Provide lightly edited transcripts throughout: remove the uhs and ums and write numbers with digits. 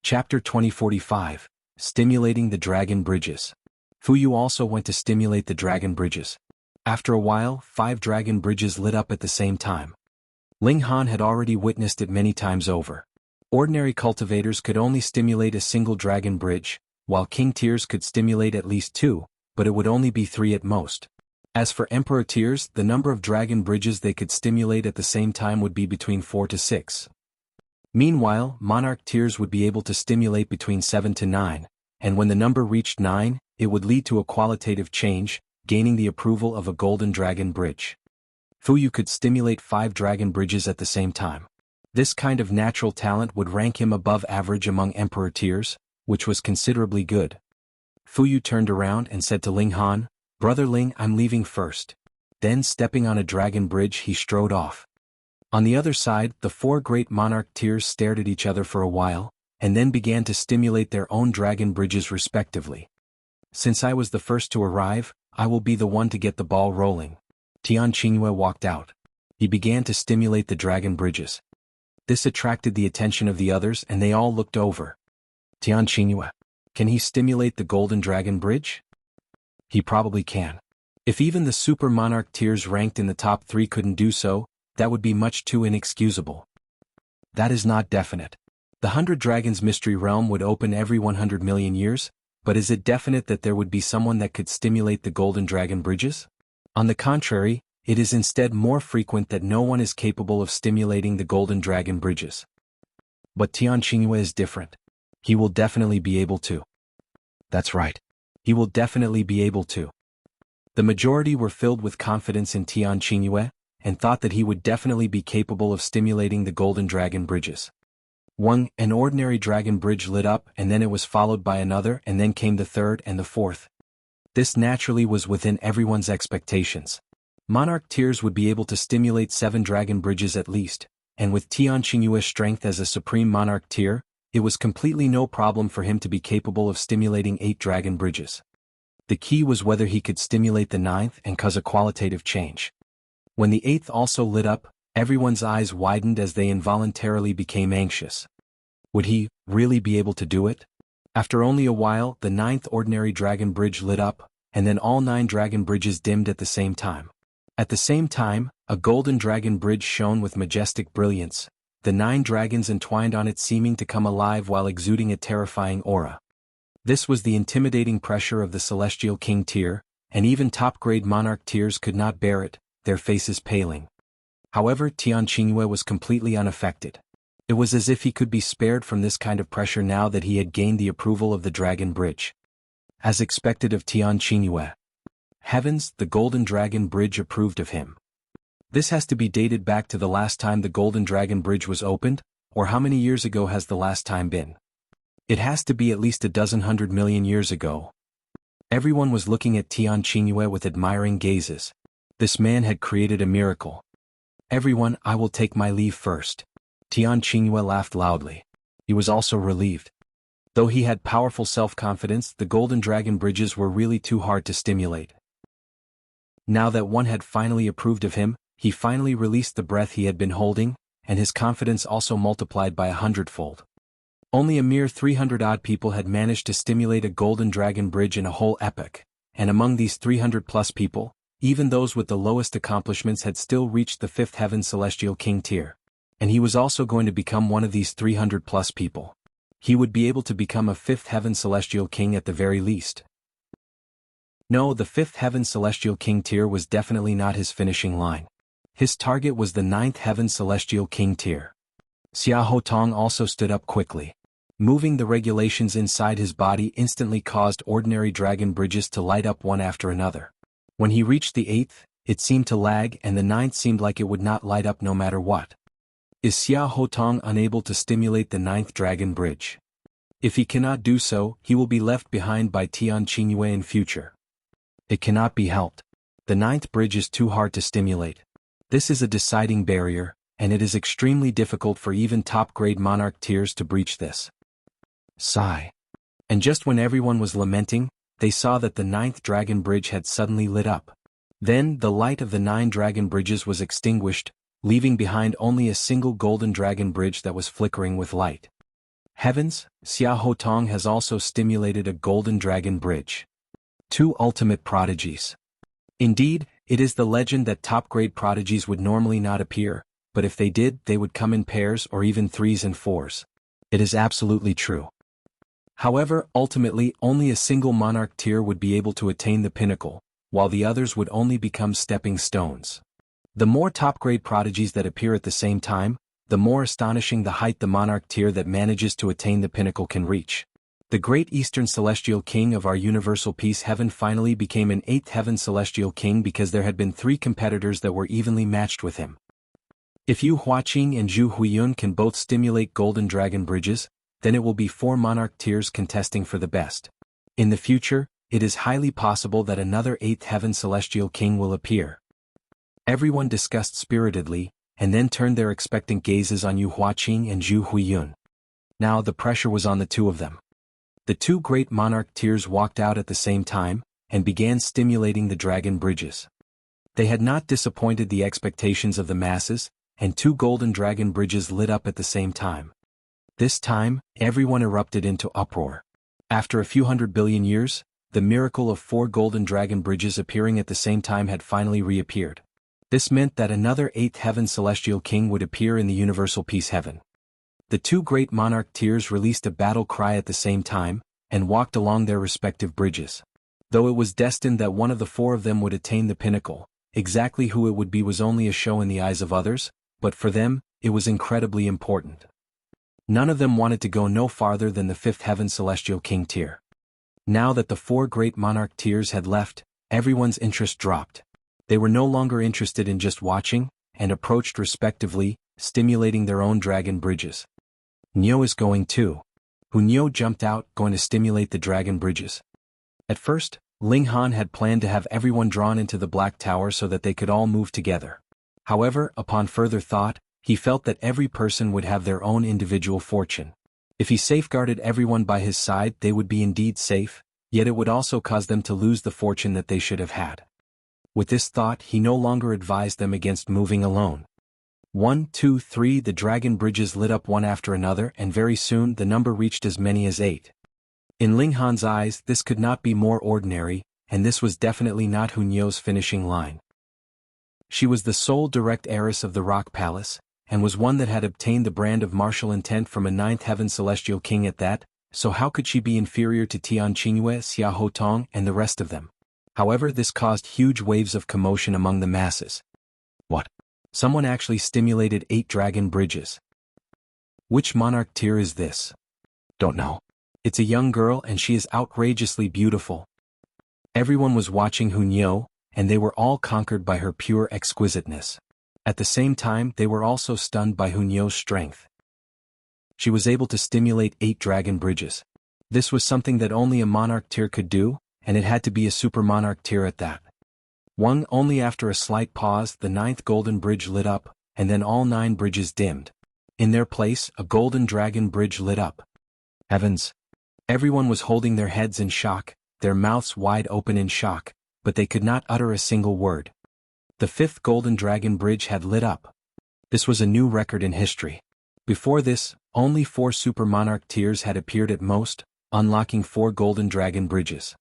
Chapter 2045, Stimulating the Dragon Bridges. Fuyu also went to stimulate the dragon bridges. After a while, 5 dragon bridges lit up at the same time. Ling Han had already witnessed it many times over. Ordinary cultivators could only stimulate a single dragon bridge, while king tiers could stimulate at least 2, but it would only be 3 at most. As for emperor tiers, the number of dragon bridges they could stimulate at the same time would be between 4 to 6. Meanwhile, monarch tiers would be able to stimulate between 7 to 9, and when the number reached 9, it would lead to a qualitative change, gaining the approval of a golden dragon bridge. Fuyu could stimulate 5 dragon bridges at the same time. This kind of natural talent would rank him above average among emperor tiers, which was considerably good. Fuyu turned around and said to Ling Han, "Brother Ling, I'm leaving first." Then stepping on a dragon bridge he strode off. On the other side, the 4 great monarch tiers stared at each other for a while, and then began to stimulate their own dragon bridges respectively. "Since I was the first to arrive, I will be the one to get the ball rolling." Qingyue walked out. He began to stimulate the dragon bridges. This attracted the attention of the others and they all looked over. "Qingyue, can he stimulate the golden dragon bridge?" "He probably can. If even the super monarch tiers ranked in the top 3 couldn't do so, that would be much too inexcusable." "That is not definite. The 100 Dragons Mystery Realm would open every 100 million years, but is it definite that there would be someone that could stimulate the golden dragon bridges? On the contrary, it is instead more frequent that no one is capable of stimulating the golden dragon bridges. But Qingyue is different. He will definitely be able to." "That's right. He will definitely be able to." The majority were filled with confidence in Qingyue, and thought that he would definitely be capable of stimulating the golden dragon bridges. An ordinary dragon bridge lit up and then it was followed by another and then came the third and the fourth. This naturally was within everyone's expectations. Monarch tiers would be able to stimulate 7 dragon bridges at least, and with Qingyue's strength as a supreme monarch tier, it was completely no problem for him to be capable of stimulating 8 dragon bridges. The key was whether he could stimulate the 9th and cause a qualitative change. When the 8th also lit up, everyone's eyes widened as they involuntarily became anxious. Would he really be able to do it? After only a while, the 9th ordinary dragon bridge lit up, and then all 9 dragon bridges dimmed at the same time. At the same time, a golden dragon bridge shone with majestic brilliance, the 9 dragons entwined on it seeming to come alive while exuding a terrifying aura. This was the intimidating pressure of the celestial king tier, and even top-grade monarch tiers could not bear it, their faces paling. However, Qingyue was completely unaffected. It was as if he could be spared from this kind of pressure now that he had gained the approval of the dragon bridge. As expected of Qingyue. Heavens, the golden dragon bridge approved of him. This has to be dated back to the last time the golden dragon bridge was opened, or how many years ago has the last time been? It has to be at least a dozen 100 million years ago. Everyone was looking at Qingyue with admiring gazes. This man had created a miracle. "Everyone, I will take my leave first." Qingyue laughed loudly. He was also relieved. Though he had powerful self-confidence, the golden dragon bridges were really too hard to stimulate. Now that one had finally approved of him, he finally released the breath he had been holding, and his confidence also multiplied by 100-fold. Only a mere 300-odd people had managed to stimulate a golden dragon bridge in a whole epoch, and among these 300-plus people, even those with the lowest accomplishments had still reached the 5th heaven celestial king tier. And he was also going to become one of these 300-plus people. He would be able to become a 5th heaven celestial king at the very least. No, the 5th heaven celestial king tier was definitely not his finishing line. His target was the 9th heaven celestial king tier. Xiahou Tong also stood up quickly. Moving the regulations inside his body instantly caused ordinary dragon bridges to light up one after another. When he reached the 8th, it seemed to lag and the 9th seemed like it would not light up no matter what. Is Xiahou Tong unable to stimulate the 9th dragon bridge? If he cannot do so, he will be left behind by Qingyue in future. It cannot be helped. The 9th bridge is too hard to stimulate. This is a deciding barrier, and it is extremely difficult for even top-grade monarch tiers to breach this. Sigh. And just when everyone was lamenting, they saw that the 9th dragon bridge had suddenly lit up. Then the light of the 9 dragon bridges was extinguished, leaving behind only a single golden dragon bridge that was flickering with light. Heavens, Xia Hotong has also stimulated a golden dragon bridge. 2 ultimate prodigies. Indeed, it is the legend that top-grade prodigies would normally not appear, but if they did, they would come in pairs or even 3s and 4s. It is absolutely true. However, ultimately, only a single monarch tier would be able to attain the pinnacle, while the others would only become stepping stones. The more top-grade prodigies that appear at the same time, the more astonishing the height the monarch tier that manages to attain the pinnacle can reach. The Great Eastern Celestial King of our Universal Peace Heaven finally became an 8th Heaven Celestial King because there had been 3 competitors that were evenly matched with him. If Yu Huaqing and Zhu Huiyun can both stimulate golden dragon bridges, then it will be 4 monarch tiers contesting for the best. In the future, it is highly possible that another 8th Heaven Celestial King will appear. Everyone discussed spiritedly, and then turned their expectant gazes on Yu Huaqing and Zhu Huiyun. Now the pressure was on the 2 of them. The 2 great monarch tiers walked out at the same time, and began stimulating the dragon bridges. They had not disappointed the expectations of the masses, and 2 golden dragon bridges lit up at the same time. This time, everyone erupted into uproar. After a few 100 billion years, the miracle of 4 golden dragon bridges appearing at the same time had finally reappeared. This meant that another 8th Heaven Celestial King would appear in the Universal Peace Heaven. The 2 great monarch tiers released a battle cry at the same time, and walked along their respective bridges. Though it was destined that one of the 4 of them would attain the pinnacle, exactly who it would be was only a show in the eyes of others, but for them, it was incredibly important. None of them wanted to go no farther than the 5th Heaven Celestial King tier. Now that the 4 great monarch tiers had left, everyone's interest dropped. They were no longer interested in just watching, and approached respectively, stimulating their own dragon bridges. Nyo is going too. Nyo jumped out, going to stimulate the dragon bridges. At first, Ling Han had planned to have everyone drawn into the Black Tower so that they could all move together. However, upon further thought, he felt that every person would have their own individual fortune. If he safeguarded everyone by his side, they would be indeed safe, yet it would also cause them to lose the fortune that they should have had. With this thought, he no longer advised them against moving alone. 1, 2, 3 The dragon bridges lit up one after another, and very soon the number reached as many as 8. In Ling Han's eyes, this could not be more ordinary, and this was definitely not Nyo's finishing line. She was the sole direct heiress of the Rock Palace, and was one that had obtained the brand of martial intent from a 9th Heaven Celestial King at that, so how could she be inferior to Tian, Qingyue, Xia Hotong, and the rest of them? However, this caused huge waves of commotion among the masses. What? Someone actually stimulated 8 dragon bridges. Which monarch tier is this? Don't know. It's a young girl and she is outrageously beautiful. Everyone was watching Nyo, and they were all conquered by her pure exquisiteness. At the same time, they were also stunned by Nyo's strength. She was able to stimulate 8 dragon bridges. This was something that only a monarch tier could do, and it had to be a super monarch tier at that. Only after a slight pause, the 9th golden bridge lit up, and then all 9 bridges dimmed. In their place, a golden dragon bridge lit up. Heavens! Everyone was holding their heads in shock, their mouths wide open in shock, but they could not utter a single word. The 5th golden dragon bridge had lit up. This was a new record in history. Before this, only 4 super monarch tiers had appeared at most, unlocking 4 golden dragon bridges.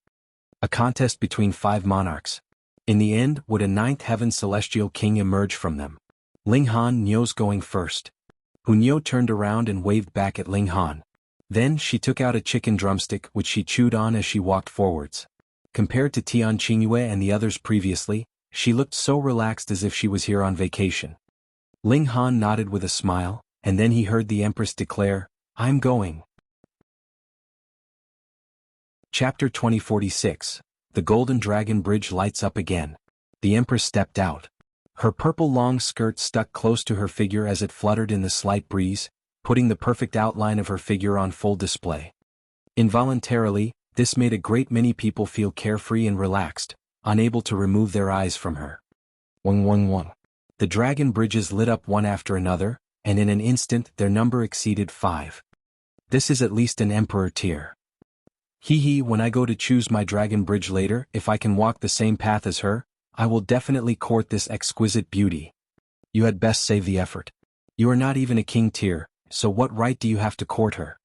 A contest between 5 monarchs. In the end, would a 9th Heaven Celestial King emerge from them? Ling Han Nyo's going first. Nyo turned around and waved back at Ling Han. Then she took out a chicken drumstick which she chewed on as she walked forwards. Compared to Tian Qingyue and the others previously, she looked so relaxed as if she was here on vacation. Ling Han nodded with a smile, and then he heard the Empress declare, "I'm going." Chapter 2046. The Golden Dragon Bridge lights up again. The Empress stepped out. Her purple long skirt stuck close to her figure as it fluttered in the slight breeze, putting the perfect outline of her figure on full display. Involuntarily, this made a great many people feel carefree and relaxed, unable to remove their eyes from her. 111. The dragon bridges lit up one after another, and in an instant their number exceeded 5. This is at least an emperor tier. When I go to choose my dragon bridge later, if I can walk the same path as her, I will definitely court this exquisite beauty. You had best save the effort. You are not even a king tier, so what right do you have to court her?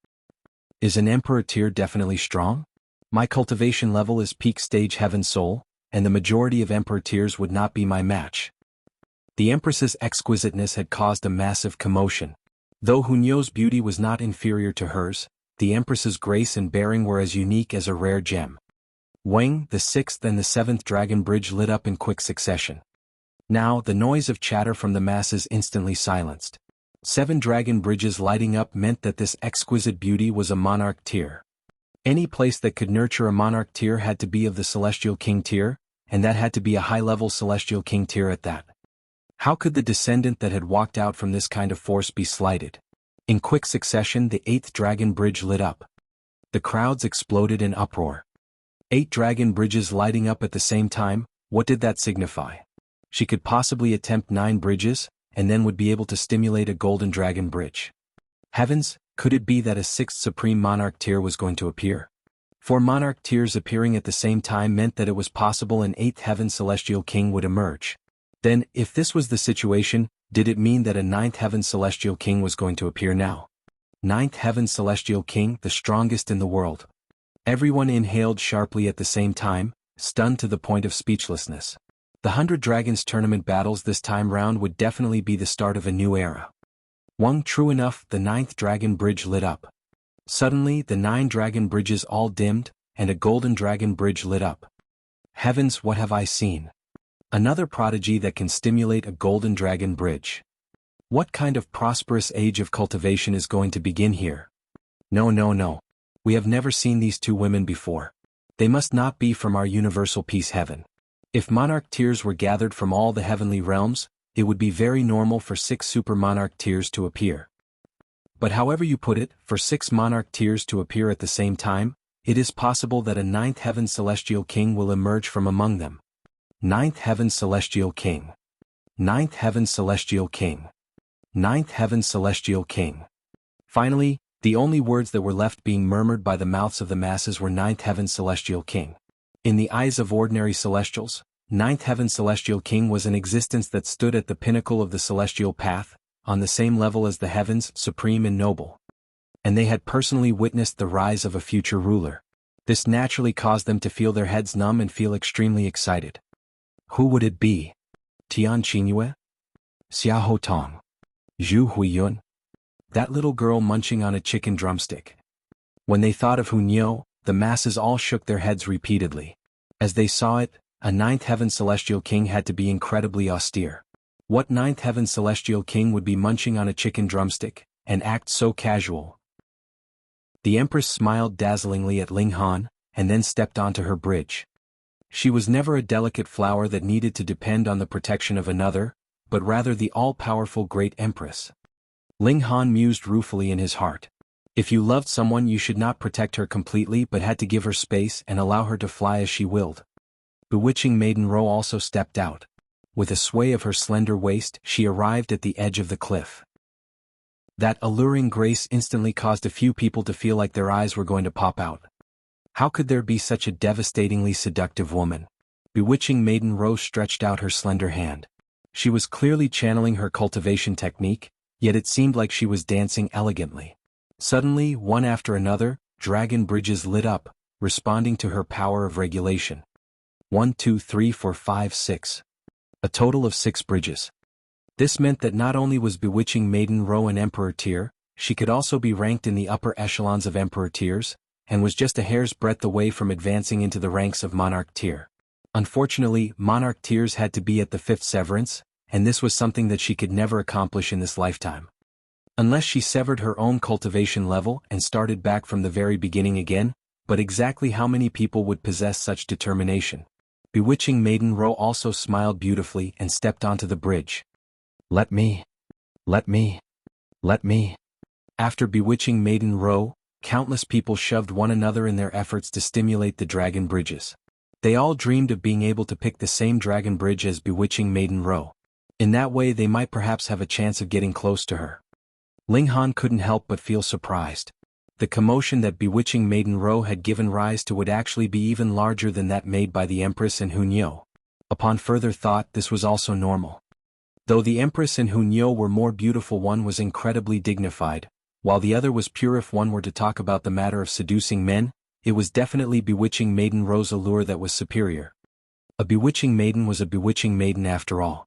Is an Emperor tier definitely strong? My cultivation level is peak stage Heaven Soul, and the majority of Emperor tiers would not be my match. The Empress's exquisiteness had caused a massive commotion. Though Qingyue's beauty was not inferior to hers, the Empress's grace and bearing were as unique as a rare gem. Wang, the 6th and the 7th dragon bridge lit up in quick succession. Now, the noise of chatter from the masses instantly silenced. 7 dragon bridges lighting up meant that this exquisite beauty was a Monarch tier. Any place that could nurture a Monarch tier had to be of the Celestial King tier, and that had to be a high-level Celestial King tier at that. How could the descendant that had walked out from this kind of force be slighted? In quick succession, the 8th dragon bridge lit up. The crowds exploded in uproar. 8 dragon bridges lighting up at the same time, what did that signify? She could possibly attempt 9 bridges, and then would be able to stimulate a golden dragon bridge. Heavens, could it be that a 6th supreme Monarch tier was going to appear? 4 Monarch tiers appearing at the same time meant that it was possible an 8th Heaven Celestial King would emerge. Then, if this was the situation, did it mean that a 9th Heaven Celestial King was going to appear now? 9th Heaven Celestial King, the strongest in the world. Everyone inhaled sharply at the same time, stunned to the point of speechlessness. The 100 Dragons tournament battles this time round would definitely be the start of a new era. True enough, the 9th dragon bridge lit up. Suddenly, the 9 dragon bridges all dimmed, and a golden dragon bridge lit up. Heavens, what have I seen? Another prodigy that can stimulate a golden dragon bridge. What kind of prosperous age of cultivation is going to begin here? No. We have never seen these 2 women before. They must not be from our universal peace heaven. If Monarch tiers were gathered from all the heavenly realms, it would be very normal for 6 super Monarch tiers to appear. But however you put it, for 6 Monarch tiers to appear at the same time, it is possible that a 9th Heaven Celestial King will emerge from among them. 9th Heaven Celestial King. 9th Heaven Celestial King. 9th Heaven Celestial King. Finally, the only words that were left being murmured by the mouths of the masses were 9th Heaven Celestial King. In the eyes of ordinary celestials, 9th Heaven Celestial King was an existence that stood at the pinnacle of the celestial path, on the same level as the heavens, supreme and noble. And they had personally witnessed the rise of a future ruler. This naturally caused them to feel their heads numb and feel extremely excited. Who would it be? Tian Qingyue? Xiahou Tong? Zhu Huiyun? That little girl munching on a chicken drumstick. When they thought of Qingyue, the masses all shook their heads repeatedly. As they saw it, a 9th Heaven Celestial King had to be incredibly austere. What 9th Heaven Celestial King would be munching on a chicken drumstick, and act so casual? The Empress smiled dazzlingly at Ling Han, and then stepped onto her bridge. She was never a delicate flower that needed to depend on the protection of another, but rather the all-powerful Great Empress. Ling Han mused ruefully in his heart. If you loved someone, you should not protect her completely but had to give her space and allow her to fly as she willed. Bewitching Maiden Ro also stepped out. With a sway of her slender waist, she arrived at the edge of the cliff. That alluring grace instantly caused a few people to feel like their eyes were going to pop out. How could there be such a devastatingly seductive woman? Bewitching Maiden Ro stretched out her slender hand. She was clearly channeling her cultivation technique, yet it seemed like she was dancing elegantly. Suddenly, one after another, dragon bridges lit up, responding to her power of regulation. 1, 2, 3, 4, 5, 6. A total of 6 bridges. This meant that not only was Bewitching Maiden Ro an Emperor tier, she could also be ranked in the upper echelons of Emperor tiers, and was just a hair's breadth away from advancing into the ranks of Monarch tier. Unfortunately, Monarch tiers had to be at the 5th severance, and this was something that she could never accomplish in this lifetime. Unless she severed her own cultivation level and started back from the very beginning again, but exactly how many people would possess such determination? Bewitching Maiden Ro also smiled beautifully and stepped onto the bridge. Let me. After Bewitching Maiden Ro, countless people shoved one another in their efforts to stimulate the dragon bridges. They all dreamed of being able to pick the same dragon bridge as Bewitching Maiden Ro. In that way they might perhaps have a chance of getting close to her. Ling Han couldn't help but feel surprised. The commotion that Bewitching Maiden Ro had given rise to would actually be even larger than that made by the Empress and Qingyue. Upon further thought, this was also normal. Though the Empress and Qingyue were more beautiful, one was incredibly dignified, while the other was pure. If one were to talk about the matter of seducing men, it was definitely bewitching maiden Rose Allure that was superior. A bewitching maiden was a bewitching maiden after all.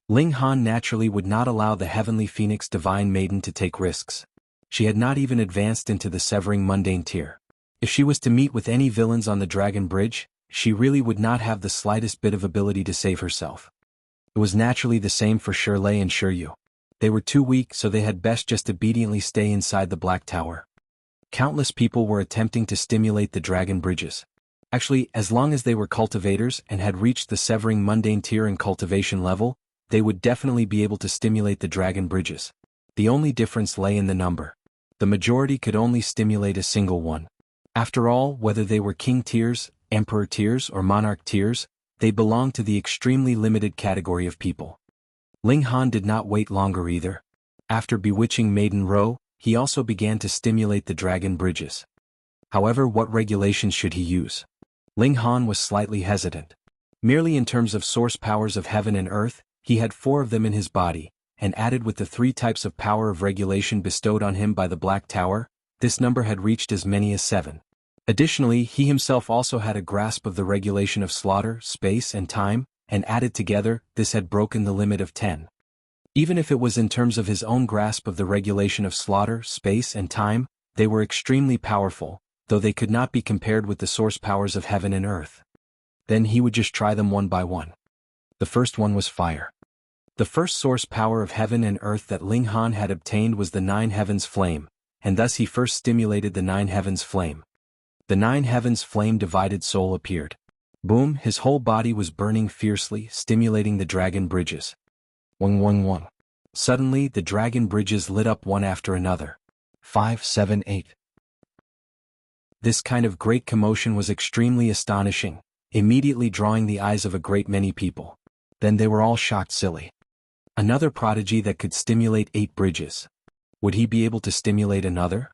Ling Han naturally would not allow the heavenly phoenix divine maiden to take risks. She had not even advanced into the severing mundane tier. If she was to meet with any villains on the Dragon Bridge, she really would not have the slightest bit of ability to save herself. It was naturally the same for Shirley and Shiryu. They were too weak, so they had best just obediently stay inside the Black Tower. Countless people were attempting to stimulate the Dragon Bridges. Actually, as long as they were cultivators and had reached the severing mundane tier and cultivation level, they would definitely be able to stimulate the Dragon Bridges. The only difference lay in the number. The majority could only stimulate a single one. After all, whether they were King tiers, Emperor tiers, or Monarch tiers, they belonged to the extremely limited category of people. Ling Han did not wait longer either. After bewitching Maiden Ro, he also began to stimulate the Dragon Bridges. However, what regulations should he use? Ling Han was slightly hesitant. Merely in terms of source powers of heaven and earth, he had 4 of them in his body, and added with the 3 types of power of regulation bestowed on him by the Black Tower, this number had reached as many as 7. Additionally, he himself also had a grasp of the regulation of slaughter, space and time, and added together, this had broken the limit of 10. Even if it was in terms of his own grasp of the regulation of slaughter, space and time, they were extremely powerful, though they could not be compared with the source powers of heaven and earth. Then he would just try them one by one. The first one was fire. The first source power of heaven and earth that Ling Han had obtained was the 9 Heavens Flame, and thus he first stimulated the 9 Heavens Flame. The 9 Heavens Flame divided soul appeared. Boom, his whole body was burning fiercely, stimulating the Dragon Bridges. 111. Suddenly, the Dragon Bridges lit up one after another. 5, 7, 8. This kind of great commotion was extremely astonishing, immediately drawing the eyes of a great many people. Then they were all shocked silly. Another prodigy that could stimulate 8 bridges. Would he be able to stimulate another?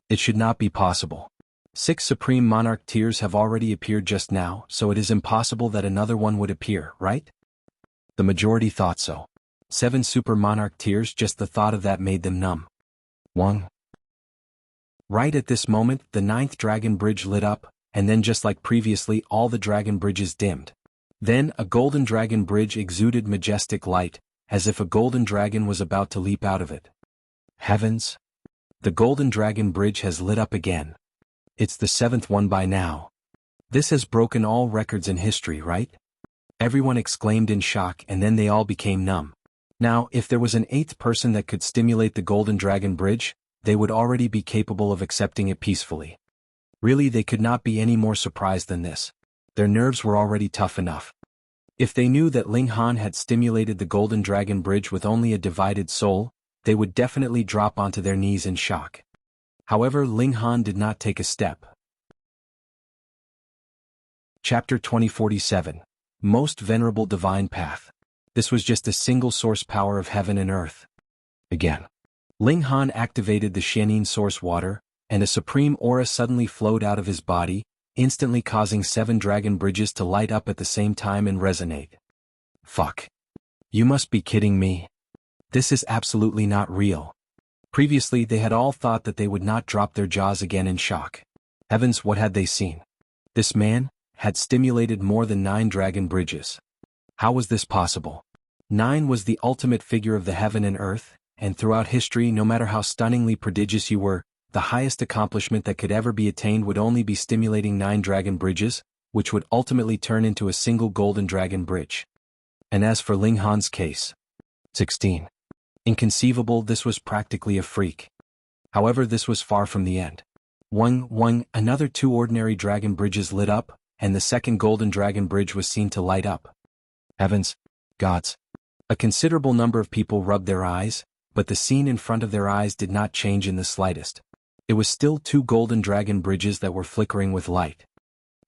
It should not be possible. 6 Supreme Monarch tiers have already appeared just now, so it is impossible that another one would appear, right? The majority thought so. 7 Super Monarch tiers, just the thought of that made them numb. 1. Right at this moment, the 9th Dragon Bridge lit up, and then just like previously, all the Dragon Bridges dimmed. Then, a golden Dragon Bridge exuded majestic light, as if a golden dragon was about to leap out of it. Heavens! The golden Dragon Bridge has lit up again. It's the 7th one by now. This has broken all records in history, right? Everyone exclaimed in shock, and then they all became numb. Now, if there was an 8th person that could stimulate the golden Dragon Bridge, they would already be capable of accepting it peacefully. Really, they could not be any more surprised than this. Their nerves were already tough enough. If they knew that Ling Han had stimulated the golden Dragon Bridge with only a divided soul, they would definitely drop onto their knees in shock. However, Ling Han did not take a step. Chapter 2047. Most Venerable Divine Path. This was just a single source power of heaven and earth. Again. Ling Han activated the Xianin source water, and a supreme aura suddenly flowed out of his body, instantly causing 7 Dragon Bridges to light up at the same time and resonate. Fuck. You must be kidding me. This is absolutely not real. Previously they had all thought that they would not drop their jaws again in shock. Heavens, what had they seen? This man had stimulated more than 9 Dragon Bridges. How was this possible? 9 was the ultimate figure of the heaven and earth, and throughout history, no matter how stunningly prodigious you were, the highest accomplishment that could ever be attained would only be stimulating 9 Dragon Bridges, which would ultimately turn into a single golden Dragon Bridge. And as for Ling Han's case, 16. Inconceivable, this was practically a freak. However, this was far from the end. Another 2 ordinary Dragon Bridges lit up, and the second golden Dragon Bridge was seen to light up. Heavens! Gods! A considerable number of people rubbed their eyes, but the scene in front of their eyes did not change in the slightest. It was still 2 golden Dragon Bridges that were flickering with light.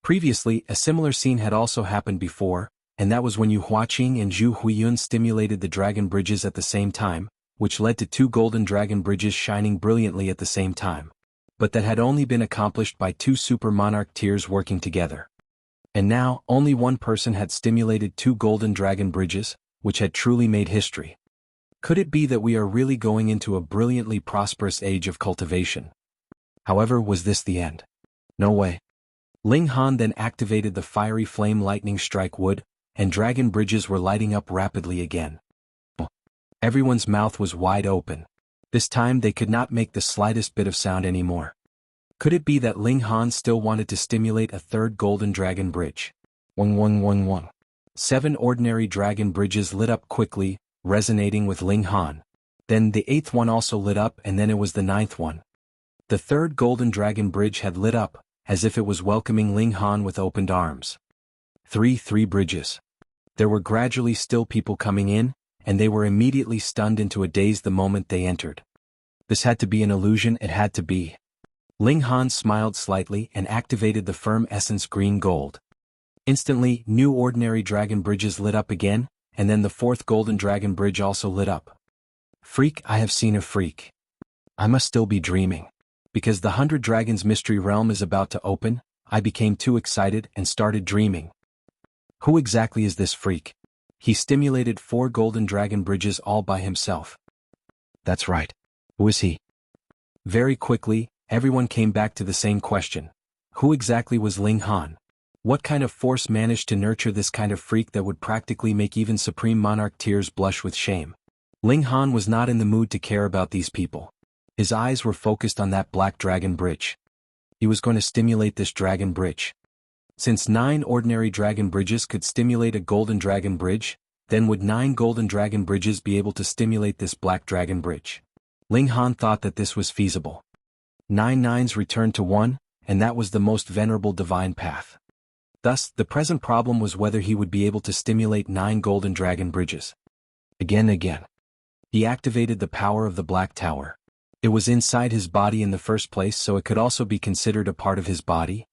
Previously, a similar scene had also happened before, and that was when Yu Huaqing and Zhu Huiyun stimulated the Dragon Bridges at the same time, which led to 2 golden Dragon Bridges shining brilliantly at the same time. But that had only been accomplished by 2 Super Monarch tiers working together. And now, only one person had stimulated 2 golden Dragon Bridges, which had truly made history. Could it be that we are really going into a brilliantly prosperous age of cultivation? However, was this the end? No way. Ling Han then activated the fiery flame lightning strike wood, and dragon bridges were lighting up rapidly again. Everyone's mouth was wide open. This time they could not make the slightest bit of sound anymore. Could it be that Ling Han still wanted to stimulate a third golden dragon bridge? 1111. 7 ordinary dragon bridges lit up quickly, resonating with Ling Han. Then the 8th one also lit up, and then it was the 9th one. The third golden dragon bridge had lit up, as if it was welcoming Ling Han with opened arms. 3 bridges. There were gradually still people coming in, and they were immediately stunned into a daze the moment they entered. This had to be an illusion, it had to be. Ling Han smiled slightly and activated the firm essence green gold. Instantly, new ordinary dragon bridges lit up again, and then the 4th golden dragon bridge also lit up. Freak, I have seen a freak. I must still be dreaming. Because the 100 Dragons Mystery Realm is about to open, I became too excited and started dreaming. Who exactly is this freak? He stimulated 4 golden dragon bridges all by himself. That's right. Who is he? Very quickly, everyone came back to the same question. Who exactly was Ling Han? What kind of force managed to nurture this kind of freak that would practically make even Supreme Monarch tears blush with shame? Ling Han was not in the mood to care about these people. His eyes were focused on that black dragon bridge. He was going to stimulate this dragon bridge. Since 9 ordinary dragon bridges could stimulate a golden dragon bridge, then would 9 golden dragon bridges be able to stimulate this black dragon bridge? Ling Han thought that this was feasible. 9 nines returned to 1, and that was the Most Venerable Divine Path. Thus, the present problem was whether he would be able to stimulate 9 golden dragon bridges. Again. He activated the power of the Black Tower. It was inside his body in the first place, so it could also be considered a part of his body.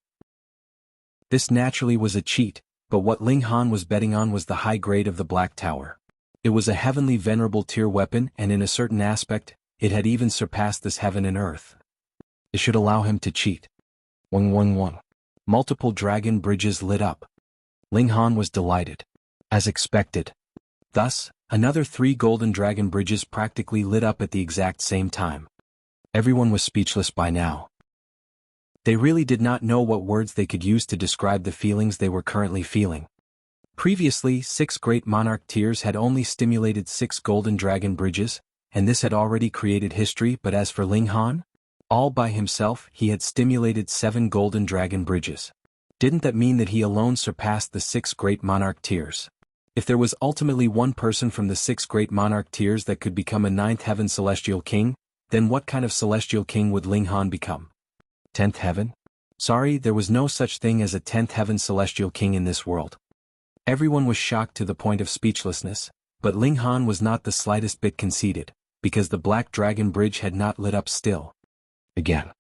This naturally was a cheat, but what Ling Han was betting on was the high grade of the Black Tower. It was a heavenly venerable tier weapon, and in a certain aspect, it had even surpassed this heaven and earth. It should allow him to cheat. 111. Multiple dragon bridges lit up. Ling Han was delighted. As expected. Thus, another 3 golden dragon bridges practically lit up at the exact same time. Everyone was speechless by now. They really did not know what words they could use to describe the feelings they were currently feeling. Previously, 6 great monarch tiers had only stimulated 6 golden dragon bridges, and this had already created history, but as for Ling Han? All by himself, he had stimulated 7 golden dragon bridges. Didn't that mean that he alone surpassed the 6 great monarch tiers? If there was ultimately one person from the 6 great monarch tiers that could become a 9th heaven celestial king, then what kind of celestial king would Ling Han become? 10th heaven? Sorry, there was no such thing as a 10th heaven celestial king in this world. Everyone was shocked to the point of speechlessness, but Ling Han was not the slightest bit conceited, because the black dragon bridge had not lit up still. Again.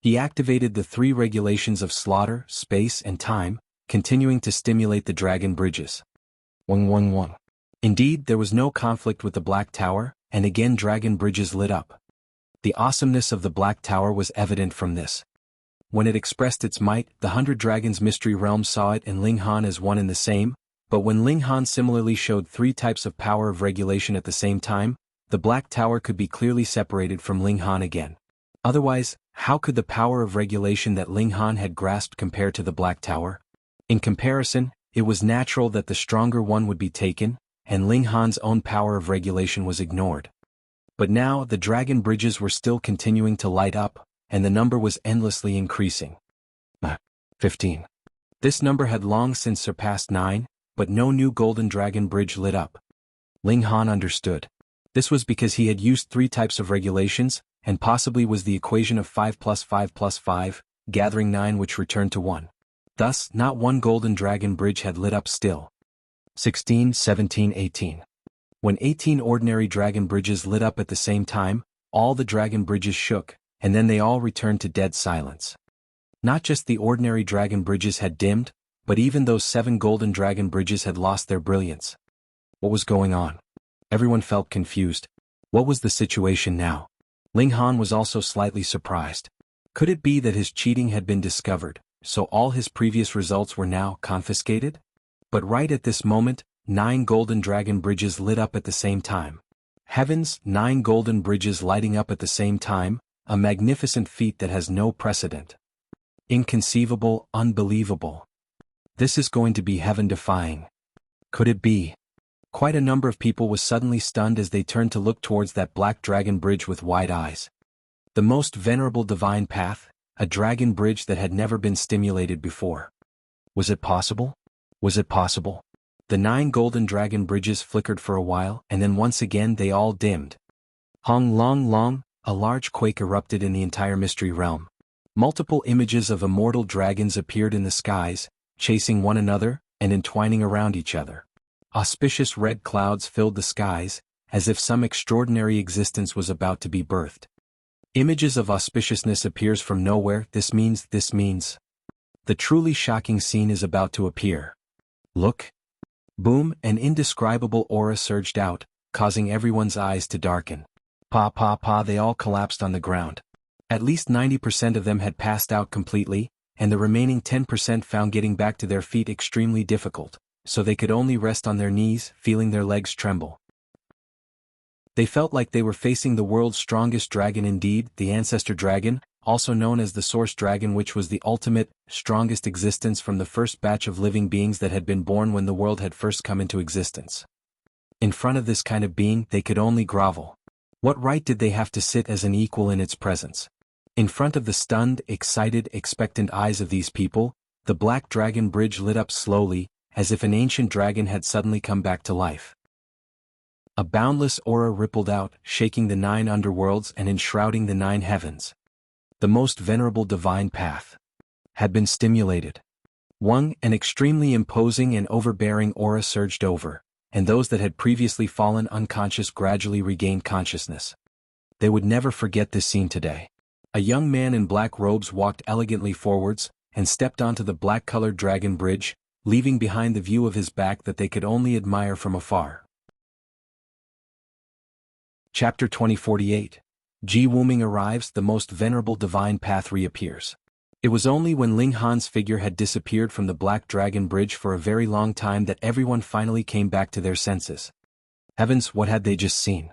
He activated the 3 regulations of slaughter, space, and time, continuing to stimulate the dragon bridges. 111. Indeed, there was no conflict with the Black Tower, and again dragon bridges lit up. The awesomeness of the Black Tower was evident from this. When it expressed its might, the 100 Dragons Mystery Realm saw it and Ling Han as one and the same, but when Ling Han similarly showed 3 types of power of regulation at the same time, the Black Tower could be clearly separated from Ling Han again. Otherwise, how could the power of regulation that Ling Han had grasped compare to the Black Tower? In comparison, it was natural that the stronger one would be taken, and Ling Han's own power of regulation was ignored. But now the dragon bridges were still continuing to light up, and the number was endlessly increasing. 15. This number had long since surpassed 9, but no new golden dragon bridge lit up. Ling Han understood. This was because he had used 3 types of regulations, and possibly was the equation of 5 plus 5 plus 5, gathering 9 which returned to 1. Thus, not one golden dragon bridge had lit up still. 16, 17, 18. When 18 ordinary dragon bridges lit up at the same time, all the dragon bridges shook, and then they all returned to dead silence. Not just the ordinary dragon bridges had dimmed, but even those 7 golden dragon bridges had lost their brilliance. What was going on? Everyone felt confused. What was the situation now? Ling Han was also slightly surprised. Could it be that his cheating had been discovered, so all his previous results were now confiscated? But right at this moment, 9 golden dragon bridges lit up at the same time. Heavens, 9 golden bridges lighting up at the same time, a magnificent feat that has no precedent. Inconceivable, unbelievable. This is going to be heaven-defying. Could it be? Quite a number of people was suddenly stunned as they turned to look towards that black dragon bridge with wide eyes. The Most Venerable Divine Path, a dragon bridge that had never been stimulated before. Was it possible? Was it possible? The 9 golden dragon bridges flickered for a while, and then once again they all dimmed. Hong long long, a large quake erupted in the entire mystery realm. Multiple images of immortal dragons appeared in the skies, chasing one another, and entwining around each other. Auspicious red clouds filled the skies, as if some extraordinary existence was about to be birthed. Images of auspiciousness appears from nowhere. This means. The truly shocking scene is about to appear. Look. Boom, an indescribable aura surged out, causing everyone's eyes to darken. They all collapsed on the ground. At least 90% of them had passed out completely, and the remaining 10% found getting back to their feet extremely difficult, so they could only rest on their knees, feeling their legs tremble. They felt like they were facing the world's strongest dragon indeed, the ancestor dragon, also known as the source dragon, which was the ultimate, strongest existence from the first batch of living beings that had been born when the world had first come into existence. In front of this kind of being, they could only grovel. What right did they have to sit as an equal in its presence? In front of the stunned, excited, expectant eyes of these people, the black dragon bridge lit up slowly, as if an ancient dragon had suddenly come back to life. A boundless aura rippled out, shaking the 9 underworlds and enshrouding the 9 heavens. The Most Venerable Divine Path had been stimulated. An extremely imposing and overbearing aura surged over, and those that had previously fallen unconscious gradually regained consciousness. They would never forget this scene today. A young man in black robes walked elegantly forwards, and stepped onto the black-colored dragon bridge, leaving behind the view of his back that they could only admire from afar. Chapter 2048. Ji Wuming arrives. The Most Venerable Divine Path reappears. It was only when Ling Han's figure had disappeared from the black dragon bridge for a very long time that everyone finally came back to their senses. Heavens, what had they just seen?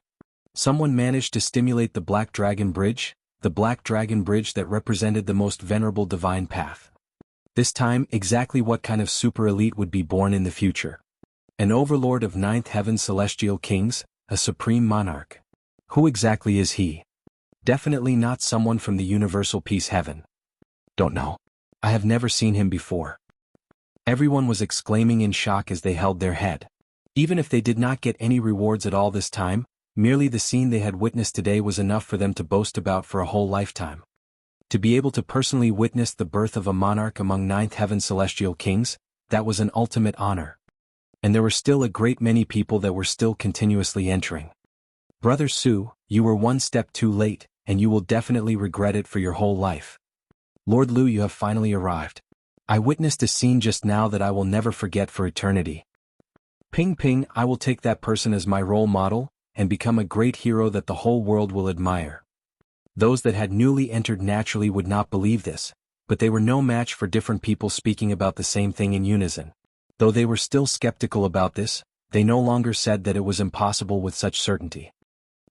Someone managed to stimulate the black dragon bridge, the black dragon bridge that represented the Most Venerable Divine Path. This time, exactly what kind of super elite would be born in the future? An overlord of 9th heaven celestial kings, a supreme monarch. Who exactly is he? Definitely not someone from the universal peace heaven. Don't know. I have never seen him before. Everyone was exclaiming in shock as they held their head. Even if they did not get any rewards at all this time, merely the scene they had witnessed today was enough for them to boast about for a whole lifetime. To be able to personally witness the birth of a monarch among 9th heaven celestial kings, that was an ultimate honor. And there were still a great many people that were still continuously entering. Brother Su, you were one step too late, and you will definitely regret it for your whole life. Lord Lu, you have finally arrived. I witnessed a scene just now that I will never forget for eternity. Ping, I will take that person as my role model, and become a great hero that the whole world will admire. Those that had newly entered naturally would not believe this, but they were no match for different people speaking about the same thing in unison. Though they were still skeptical about this, they no longer said that it was impossible with such certainty.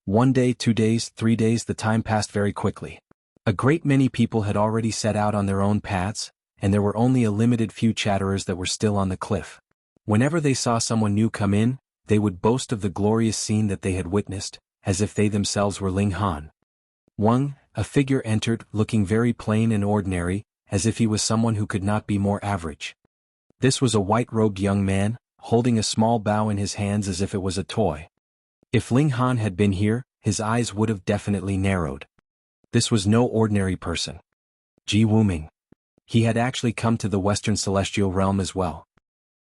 1 day, 2 days, 3 days, the time passed very quickly. A great many people had already set out on their own paths, and there were only a limited few chatterers that were still on the cliff. Whenever they saw someone new come in, they would boast of the glorious scene that they had witnessed, as if they themselves were Ling Han. A figure entered, looking very plain and ordinary, as if he was someone who could not be more average. This was a white-robed young man, holding a small bow in his hands as if it was a toy. If Ling Han had been here, his eyes would have definitely narrowed. This was no ordinary person. Ji Wuming. He had actually come to the Western Celestial Realm as well.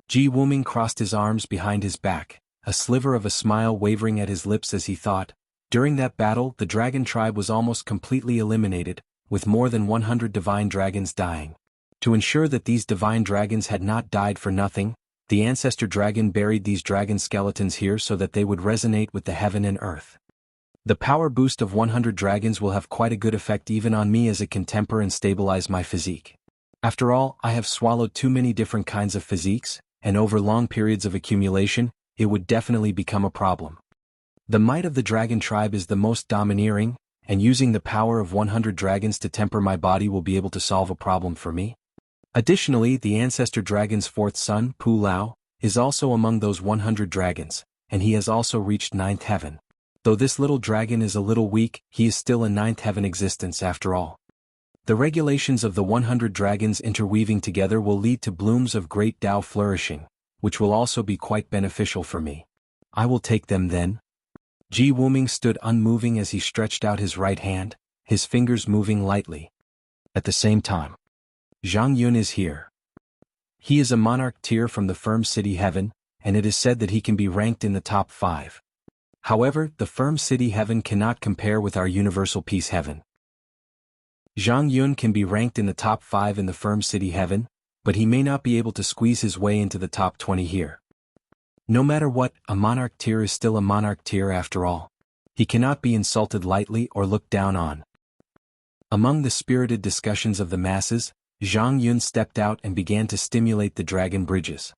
Ji Wuming crossed his arms behind his back, a sliver of a smile wavering at his lips as he thought. During that battle, the dragon tribe was almost completely eliminated, with more than 100 divine dragons dying. To ensure that these divine dragons had not died for nothing, the ancestor dragon buried these dragon skeletons here so that they would resonate with the heaven and earth. The power boost of 100 dragons will have quite a good effect even on me as it can temper and stabilize my physique. After all, I have swallowed too many different kinds of physiques, and over long periods of accumulation, it would definitely become a problem. The might of the dragon tribe is the most domineering, and using the power of 100 dragons to temper my body will be able to solve a problem for me. Additionally, the ancestor dragon's fourth son, Pu Lao, is also among those 100 dragons, and he has also reached 9th heaven. Though this little dragon is a little weak, he is still a 9th heaven existence after all. The regulations of the 100 dragons interweaving together will lead to blooms of great Tao flourishing, which will also be quite beneficial for me. I will take them then. Ji Wuming stood unmoving as he stretched out his right hand, his fingers moving lightly. At the same time, Zhang Yun is here. He is a monarch tier from the firm city heaven, and it is said that he can be ranked in the top 5. However, the firm city heaven cannot compare with our universal peace heaven. Zhang Yun can be ranked in the top 5 in the firm city heaven, but he may not be able to squeeze his way into the top 20 here. No matter what, a monarch tier is still a monarch tier after all. He cannot be insulted lightly or looked down on. Among the spirited discussions of the masses, Zhang Yun stepped out and began to stimulate the dragon bridges.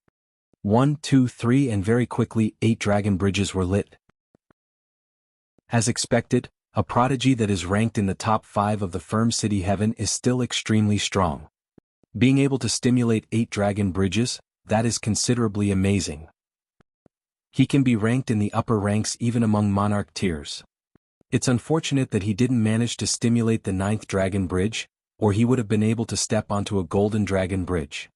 1, 2, 3 and very quickly 8 dragon bridges were lit. As expected, a prodigy that is ranked in the top 5 of the firm city heaven is still extremely strong. Being able to stimulate 8 dragon bridges, that is considerably amazing. He can be ranked in the upper ranks even among monarch tiers. It's unfortunate that he didn't manage to stimulate the 9th dragon bridge, or he would have been able to step onto a golden dragon bridge.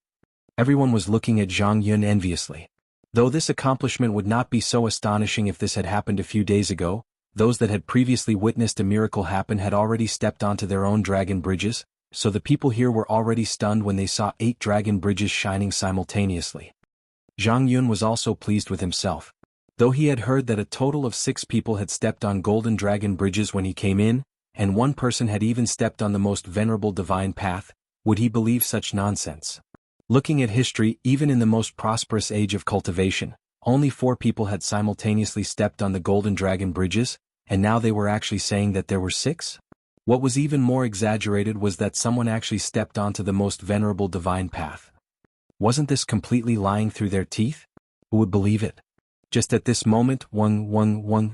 Everyone was looking at Zhang Yun enviously. Though this accomplishment would not be so astonishing if this had happened a few days ago, those that had previously witnessed a miracle happen had already stepped onto their own dragon bridges, so the people here were already stunned when they saw 8 dragon bridges shining simultaneously. Zhang Yun was also pleased with himself. Though he had heard that a total of 6 people had stepped on golden dragon bridges when he came in, and 1 person had even stepped on the Most Venerable Divine Path, would he believe such nonsense? Looking at history, even in the most prosperous age of cultivation, only 4 people had simultaneously stepped on the golden dragon bridges, and now they were actually saying that there were 6? What was even more exaggerated was that someone actually stepped onto the Most Venerable Divine Path. Wasn't this completely lying through their teeth? Who would believe it? Just at this moment,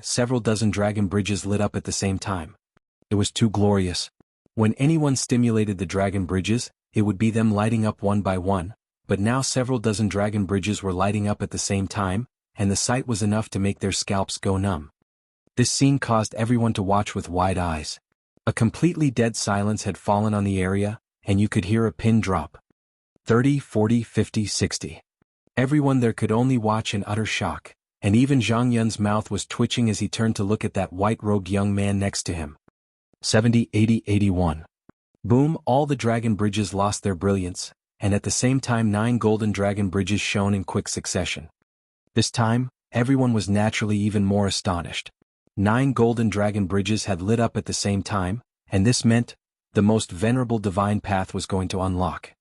several dozen dragon bridges lit up at the same time. It was too glorious. When anyone stimulated the dragon bridges, it would be them lighting up one by one, but now several dozen dragon bridges were lighting up at the same time, and the sight was enough to make their scalps go numb. This scene caused everyone to watch with wide eyes. A completely dead silence had fallen on the area, and you could hear a pin drop. 30, 40, 50, 60. Everyone there could only watch in utter shock, and even Zhang Yun's mouth was twitching as he turned to look at that white-robed young man next to him. 70, 80, 81. Boom, all the dragon bridges lost their brilliance, and at the same time 9 golden dragon bridges shone in quick succession. This time, everyone was naturally even more astonished. 9 golden dragon bridges had lit up at the same time, and this meant the Most Venerable Divine Path was going to unlock.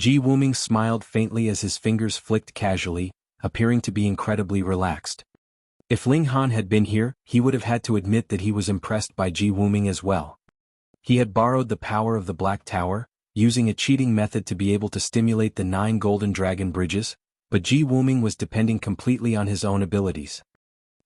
Ji Wuming smiled faintly as his fingers flicked casually, appearing to be incredibly relaxed. If Ling Han had been here, he would have had to admit that he was impressed by Ji Wuming as well. He had borrowed the power of the Black Tower, using a cheating method to be able to stimulate the 9 golden dragon bridges, but Ji Wuming was depending completely on his own abilities.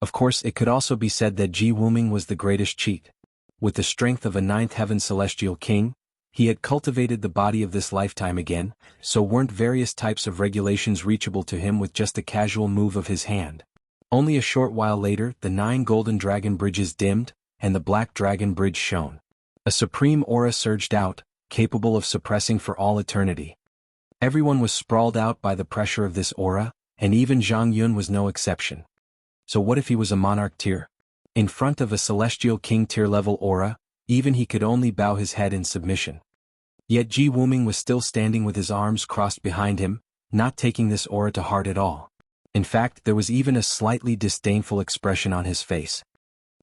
Of course, it could also be said that Ji Wuming was the greatest cheat. With the strength of a 9th heaven celestial king, he had cultivated the body of this lifetime again, so weren't various types of regulations reachable to him with just a casual move of his hand. Only a short while later, the 9 golden dragon bridges dimmed, and the black dragon bridge shone. A supreme aura surged out, capable of suppressing for all eternity. Everyone was sprawled out by the pressure of this aura, and even Zhang Yun was no exception. So what if he was a monarch tier? In front of a celestial king tier level aura, even he could only bow his head in submission. Yet Ji Wuming was still standing with his arms crossed behind him, not taking this aura to heart at all. In fact, there was even a slightly disdainful expression on his face.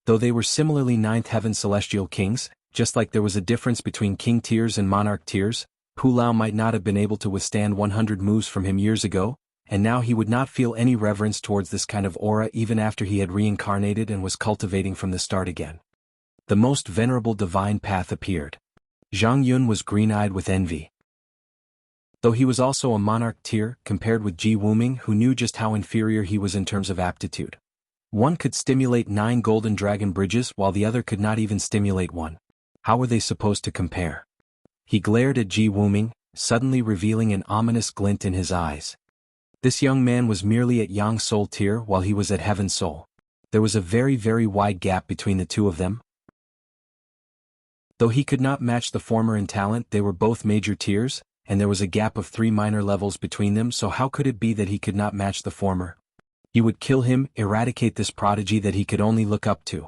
Though they were similarly 9th heaven celestial kings, just like there was a difference between king tiers and monarch tiers, Pu Lao might not have been able to withstand 100 moves from him years ago, and now he would not feel any reverence towards this kind of aura even after he had reincarnated and was cultivating from the start again. The Most Venerable Divine Path appeared. Zhang Yun was green-eyed with envy. Though he was also a monarch tier, compared with Ji Wuming who knew just how inferior he was in terms of aptitude. One could stimulate 9 golden dragon bridges while the other could not even stimulate one. How were they supposed to compare? He glared at Ji Wuming, suddenly revealing an ominous glint in his eyes. This young man was merely at Yang Soul tier while he was at Heaven Soul. There was a very, very wide gap between the two of them. Though he could not match the former in talent, they were both major tiers, and there was a gap of 3 minor levels between them, so how could it be that he could not match the former? He would kill him, eradicate this prodigy that he could only look up to.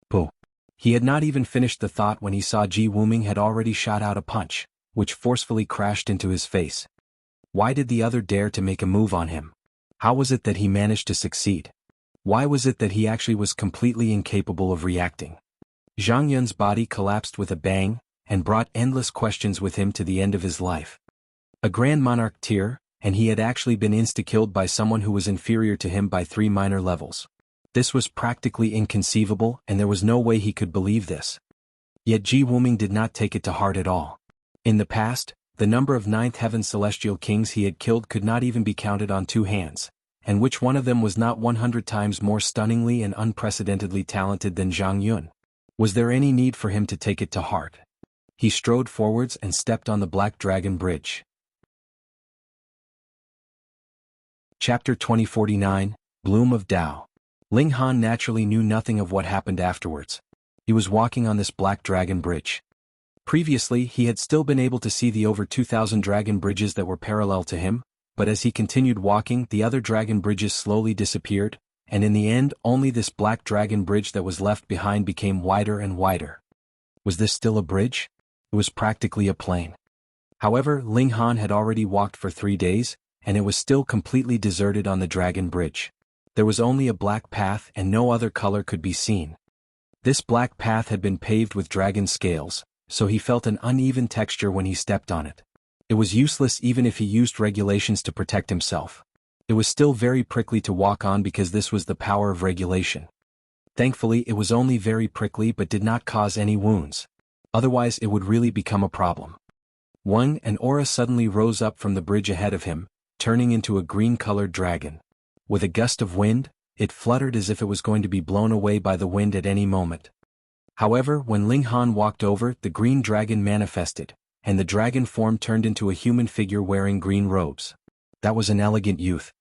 Pooh. He had not even finished the thought when he saw Ji Wuming had already shot out a punch, which forcefully crashed into his face. Why did the other dare to make a move on him? How was it that he managed to succeed? Why was it that he actually was completely incapable of reacting? Zhang Yun's body collapsed with a bang, and brought endless questions with him to the end of his life. A Grand Monarch tier, and he had actually been insta-killed by someone who was inferior to him by 3 minor levels. This was practically inconceivable, and there was no way he could believe this. Yet Ji Wuming did not take it to heart at all. In the past, the number of 9th Heaven Celestial Kings he had killed could not even be counted on 2 hands, and which one of them was not 100 times more stunningly and unprecedentedly talented than Zhang Yun? Was there any need for him to take it to heart? He strode forwards and stepped on the Black Dragon Bridge. Chapter 2049, Bloom of Tao. Ling Han naturally knew nothing of what happened afterwards. He was walking on this Black Dragon Bridge. Previously, he had still been able to see the over 2,000 dragon bridges that were parallel to him, but as he continued walking, the other dragon bridges slowly disappeared, and in the end, only this Black Dragon Bridge that was left behind became wider and wider. Was this still a bridge? It was practically a plain. However, Ling Han had already walked for 3 days, and it was still completely deserted on the Dragon Bridge. There was only a black path and no other color could be seen. This black path had been paved with dragon scales, so he felt an uneven texture when he stepped on it. It was useless even if he used regulations to protect himself. It was still very prickly to walk on because this was the power of regulation. Thankfully, it was only very prickly but did not cause any wounds. Otherwise, it would really become a problem. An aura suddenly rose up from the bridge ahead of him, turning into a green-colored dragon. With a gust of wind, it fluttered as if it was going to be blown away by the wind at any moment. However, when Ling Han walked over, the green dragon manifested, and the dragon form turned into a human figure wearing green robes. That was an elegant youth.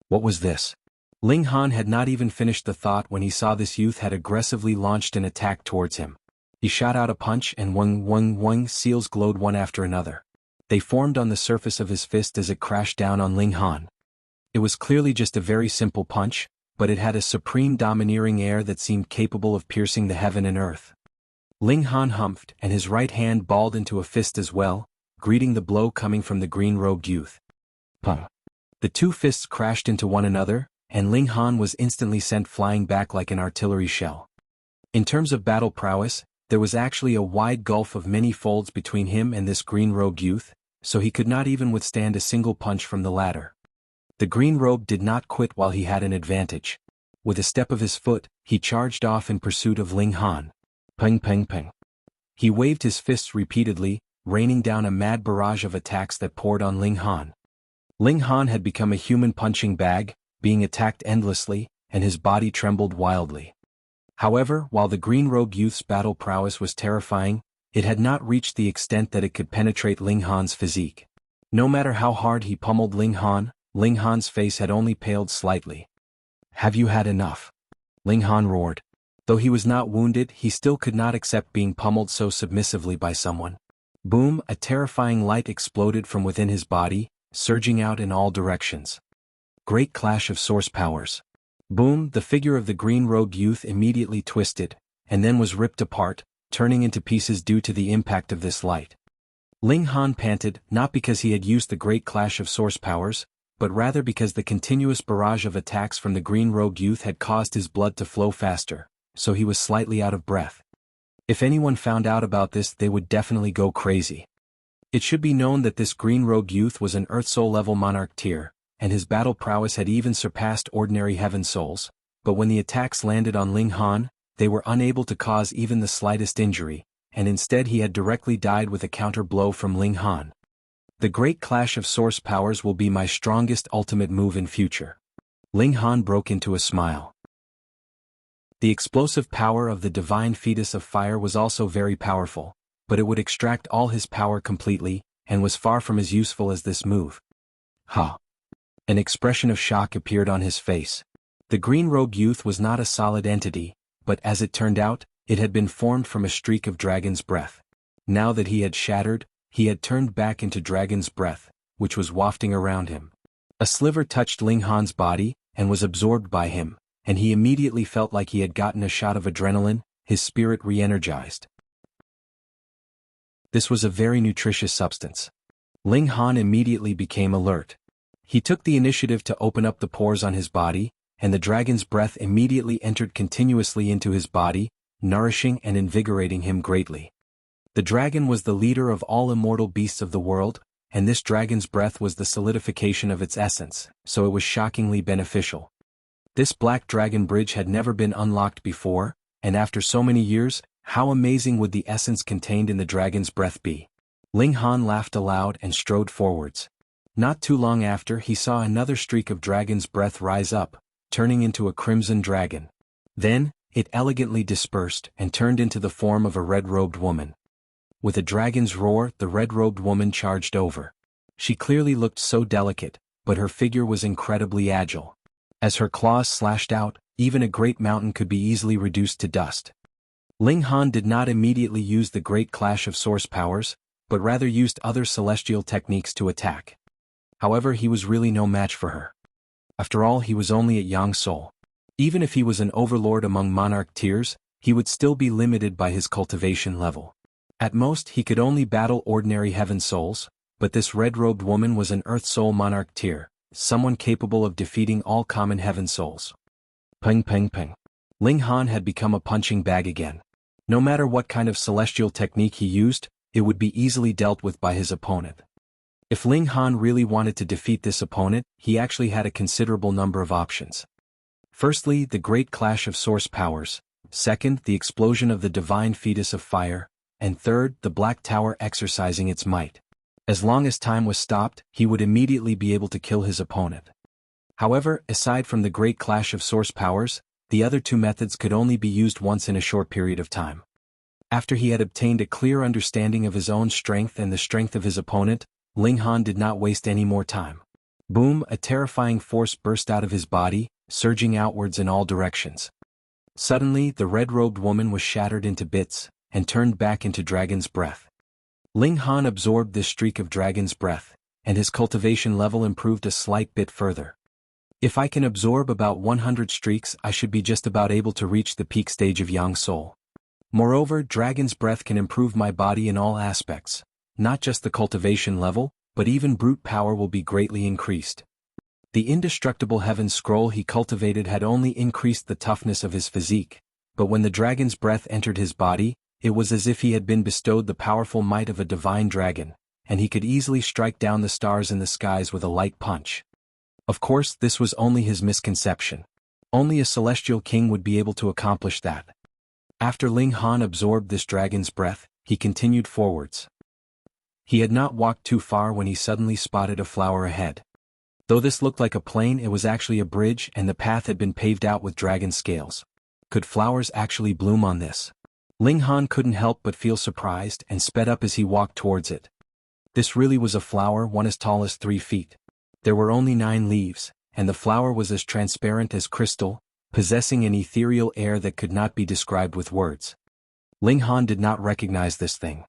What was this? Ling Han had not even finished the thought when he saw this youth had aggressively launched an attack towards him. He shot out a punch and wang seals glowed one after another. They formed on the surface of his fist as it crashed down on Ling Han. It was clearly just a very simple punch, but it had a supreme domineering air that seemed capable of piercing the heaven and earth. Ling Han humphed, and his right hand balled into a fist as well, greeting the blow coming from the green-robed youth. Pum. The 2 fists crashed into one another, and Ling Han was instantly sent flying back like an artillery shell. In terms of battle prowess, there was actually a wide gulf of many folds between him and this green-robed youth, so he could not even withstand a single punch from the latter. The green robe did not quit while he had an advantage. With a step of his foot, he charged off in pursuit of Ling Han. Peng peng peng. He waved his fists repeatedly, raining down a mad barrage of attacks that poured on Ling Han. Ling Han had become a human punching bag, being attacked endlessly, and his body trembled wildly. However, while the green-robed youth's battle prowess was terrifying, it had not reached the extent that it could penetrate Ling Han's physique. No matter how hard he pummeled Ling Han's face had only paled slightly. Have you had enough? Ling Han roared. Though he was not wounded, he still could not accept being pummeled so submissively by someone. Boom! A terrifying light exploded from within his body, surging out in all directions. Great clash of source powers. Boom! The figure of the green-robed youth immediately twisted, and then was ripped apart, turning into pieces due to the impact of this light. Ling Han panted, not because he had used the great clash of source powers, but rather because the continuous barrage of attacks from the green-robed youth had caused his blood to flow faster, so he was slightly out of breath. If anyone found out about this, they would definitely go crazy. It should be known that this green-robed youth was an Earth Soul level Monarch tier, and his battle prowess had even surpassed ordinary Heaven Souls, but when the attacks landed on Ling Han, they were unable to cause even the slightest injury, and instead he had directly died with a counter blow from Ling Han. The great clash of source powers will be my strongest ultimate move in future. Ling Han broke into a smile. The explosive power of the divine fetus of fire was also very powerful, but it would extract all his power completely, and was far from as useful as this move. Ha! An expression of shock appeared on his face. The green-robed youth was not a solid entity, but as it turned out, it had been formed from a streak of dragon's breath. Now that he had shattered, he had turned back into dragon's breath, which was wafting around him. A sliver touched Ling Han's body, and was absorbed by him, and he immediately felt like he had gotten a shot of adrenaline, his spirit re-energized. This was a very nutritious substance. Ling Han immediately became alert. He took the initiative to open up the pores on his body, and the dragon's breath immediately entered continuously into his body, nourishing and invigorating him greatly. The dragon was the leader of all immortal beasts of the world, and this dragon's breath was the solidification of its essence, so it was shockingly beneficial. This black dragon bridge had never been unlocked before, and after so many years, how amazing would the essence contained in the dragon's breath be? Ling Han laughed aloud and strode forwards. Not too long after, he saw another streak of dragon's breath rise up, turning into a crimson dragon. Then, it elegantly dispersed and turned into the form of a red-robed woman. With a dragon's roar, the red-robed woman charged over. She clearly looked so delicate, but her figure was incredibly agile. As her claws slashed out, even a great mountain could be easily reduced to dust. Ling Han did not immediately use the great clash of source powers, but rather used other celestial techniques to attack. However, he was really no match for her. After all, he was only at Yang Soul. Even if he was an overlord among Monarch tiers, he would still be limited by his cultivation level. At most, he could only battle ordinary heaven souls, but this red-robed woman was an Earth Soul Monarch tier, someone capable of defeating all common heaven souls. Ping ping ping. Ling Han had become a punching bag again. No matter what kind of celestial technique he used, it would be easily dealt with by his opponent. If Ling Han really wanted to defeat this opponent, he actually had a considerable number of options. Firstly, the great clash of source powers. Second, the explosion of the divine fetus of fire. And third, the Black Tower exercising its might. As long as time was stopped, he would immediately be able to kill his opponent. However, aside from the great clash of source powers, the other two methods could only be used once in a short period of time. After he had obtained a clear understanding of his own strength and the strength of his opponent, Ling Han did not waste any more time. Boom! A terrifying force burst out of his body, surging outwards in all directions. Suddenly, the red-robed woman was shattered into bits, and turned back into dragon's breath. Ling Han absorbed this streak of dragon's breath, and his cultivation level improved a slight bit further. If I can absorb about 100 streaks, I should be just about able to reach the peak stage of Yang Soul. Moreover, dragon's breath can improve my body in all aspects, not just the cultivation level, but even brute power will be greatly increased. The indestructible heaven scroll he cultivated had only increased the toughness of his physique, but when the dragon's breath entered his body, it was as if he had been bestowed the powerful might of a divine dragon, and he could easily strike down the stars in the skies with a light punch. Of course, this was only his misconception. Only a celestial king would be able to accomplish that. After Ling Han absorbed this dragon's breath, he continued forwards. He had not walked too far when he suddenly spotted a flower ahead. Though this looked like a plain, it was actually a bridge, and the path had been paved out with dragon scales. Could flowers actually bloom on this? Ling Han couldn't help but feel surprised and sped up as he walked towards it. This really was a flower, one as tall as 3 feet. There were only 9 leaves, and the flower was as transparent as crystal, possessing an ethereal air that could not be described with words. Ling Han did not recognize this thing.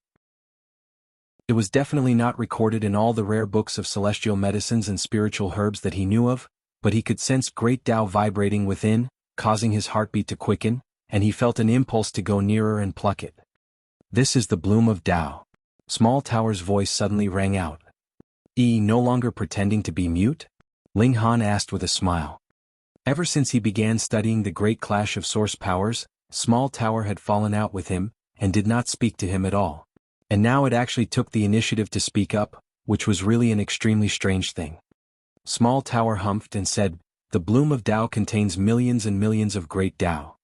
It was definitely not recorded in all the rare books of celestial medicines and spiritual herbs that he knew of, but he could sense great Tao vibrating within, causing his heartbeat to quicken, and he felt an impulse to go nearer and pluck it. This is the bloom of Tao. Small Tower's voice suddenly rang out. No longer pretending to be mute? Ling Han asked with a smile. Ever since he began studying the great clash of source powers, Small Tower had fallen out with him, and did not speak to him at all. And now it actually took the initiative to speak up, which was really an extremely strange thing. Small Tower humphed and said, "The bloom of Tao contains millions and millions of great Tao.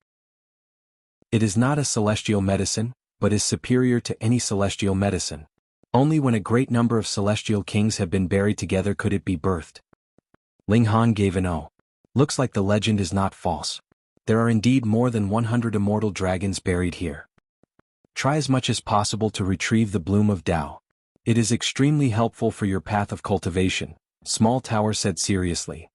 It is not a celestial medicine, but is superior to any celestial medicine. Only when a great number of celestial kings have been buried together could it be birthed." Ling Han gave an "oh." Looks like the legend is not false. There are indeed more than 100 immortal dragons buried here. Try as much as possible to retrieve the bloom of Tao. It is extremely helpful for your path of cultivation, Small Tower said seriously.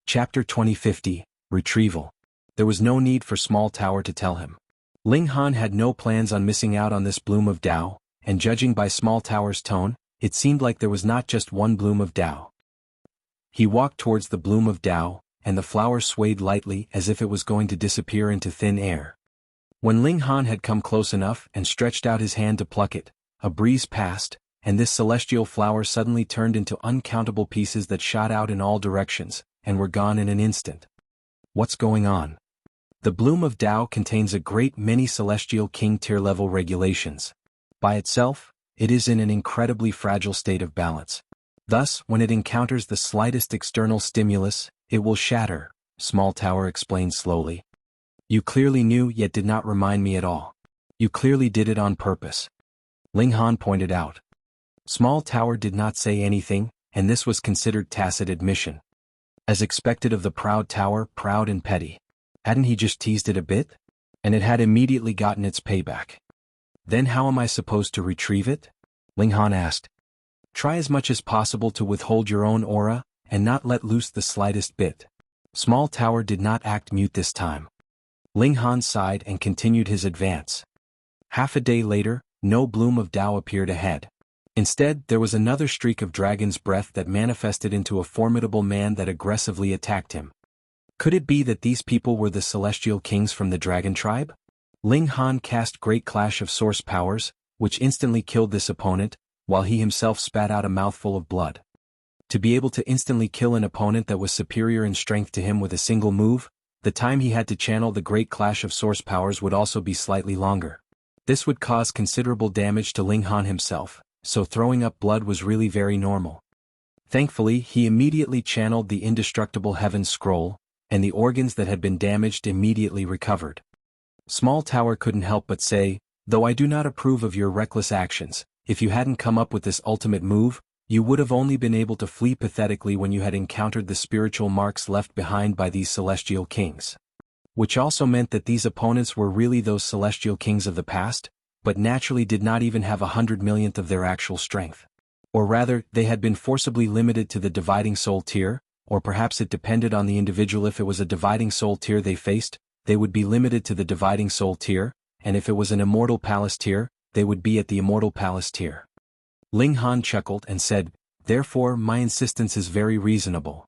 Chapter 2050, Retrieval. There was no need for Small Tower to tell him. Ling Han had no plans on missing out on this bloom of Tao, and judging by Small Tower's tone, it seemed like there was not just one bloom of Tao. He walked towards the bloom of Tao, and the flower swayed lightly as if it was going to disappear into thin air. When Ling Han had come close enough and stretched out his hand to pluck it, a breeze passed, and this celestial flower suddenly turned into uncountable pieces that shot out in all directions, and were gone in an instant. What's going on? The bloom of Tao contains a great many celestial king tier level regulations. By itself, it is in an incredibly fragile state of balance. Thus, when it encounters the slightest external stimulus, it will shatter, Small Tower explained slowly. You clearly knew yet did not remind me at all. You clearly did it on purpose. Ling Han pointed out. Small Tower did not say anything, and this was considered tacit admission. As expected of the proud tower, proud and petty. Hadn't he just teased it a bit? And it had immediately gotten its payback. Then how am I supposed to retrieve it? Ling Han asked. Try as much as possible to withhold your own aura, and not let loose the slightest bit. Small Tower did not act mute this time. Ling Han sighed and continued his advance. Half a day later, no bloom of Tao appeared ahead. Instead, there was another streak of dragon's breath that manifested into a formidable man that aggressively attacked him. Could it be that these people were the celestial kings from the dragon tribe? Ling Han cast Great Clash of Source Powers, which instantly killed this opponent, while he himself spat out a mouthful of blood. To be able to instantly kill an opponent that was superior in strength to him with a single move, the time he had to channel the Great Clash of Source Powers would also be slightly longer. This would cause considerable damage to Ling Han himself, so throwing up blood was really very normal. Thankfully, he immediately channeled the indestructible Heaven's Scroll, and the organs that had been damaged immediately recovered. Small Tower couldn't help but say, though I do not approve of your reckless actions, if you hadn't come up with this ultimate move, you would have only been able to flee pathetically when you had encountered the spiritual marks left behind by these celestial kings. Which also meant that these opponents were really those celestial kings of the past, but naturally did not even have 100 millionth of their actual strength. Or rather, they had been forcibly limited to the dividing soul tier, or perhaps it depended on the individual. If it was a dividing soul tier they faced, they would be limited to the dividing soul tier, and if it was an immortal palace tier, they would be at the immortal palace tier. Ling Han chuckled and said, therefore my insistence is very reasonable.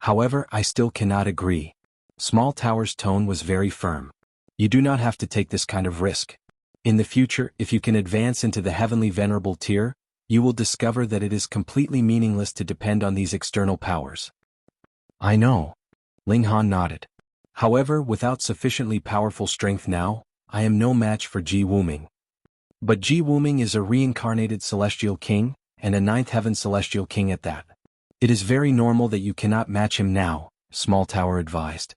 However, I still cannot agree. Small Tower's tone was very firm. You do not have to take this kind of risk. In the future, if you can advance into the heavenly venerable tier, you will discover that it is completely meaningless to depend on these external powers. I know. Ling Han nodded. However, without sufficiently powerful strength now, I am no match for Ji Wuming. But Ji Wuming is a reincarnated celestial king, and a ninth heaven celestial king at that. It is very normal that you cannot match him now, Small Tower advised.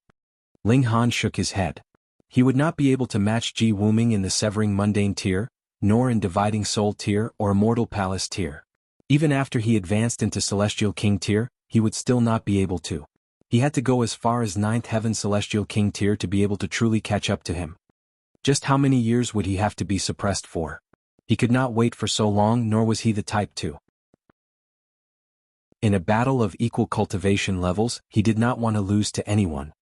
Ling Han shook his head. He would not be able to match Ji Wuming in the severing mundane tier, nor in dividing soul tier or immortal palace tier. Even after he advanced into celestial king tier, he would still not be able to. He had to go as far as ninth heaven celestial king tier to be able to truly catch up to him. Just how many years would he have to be suppressed for? He could not wait for so long, nor was he the type to. In a battle of equal cultivation levels, he did not want to lose to anyone.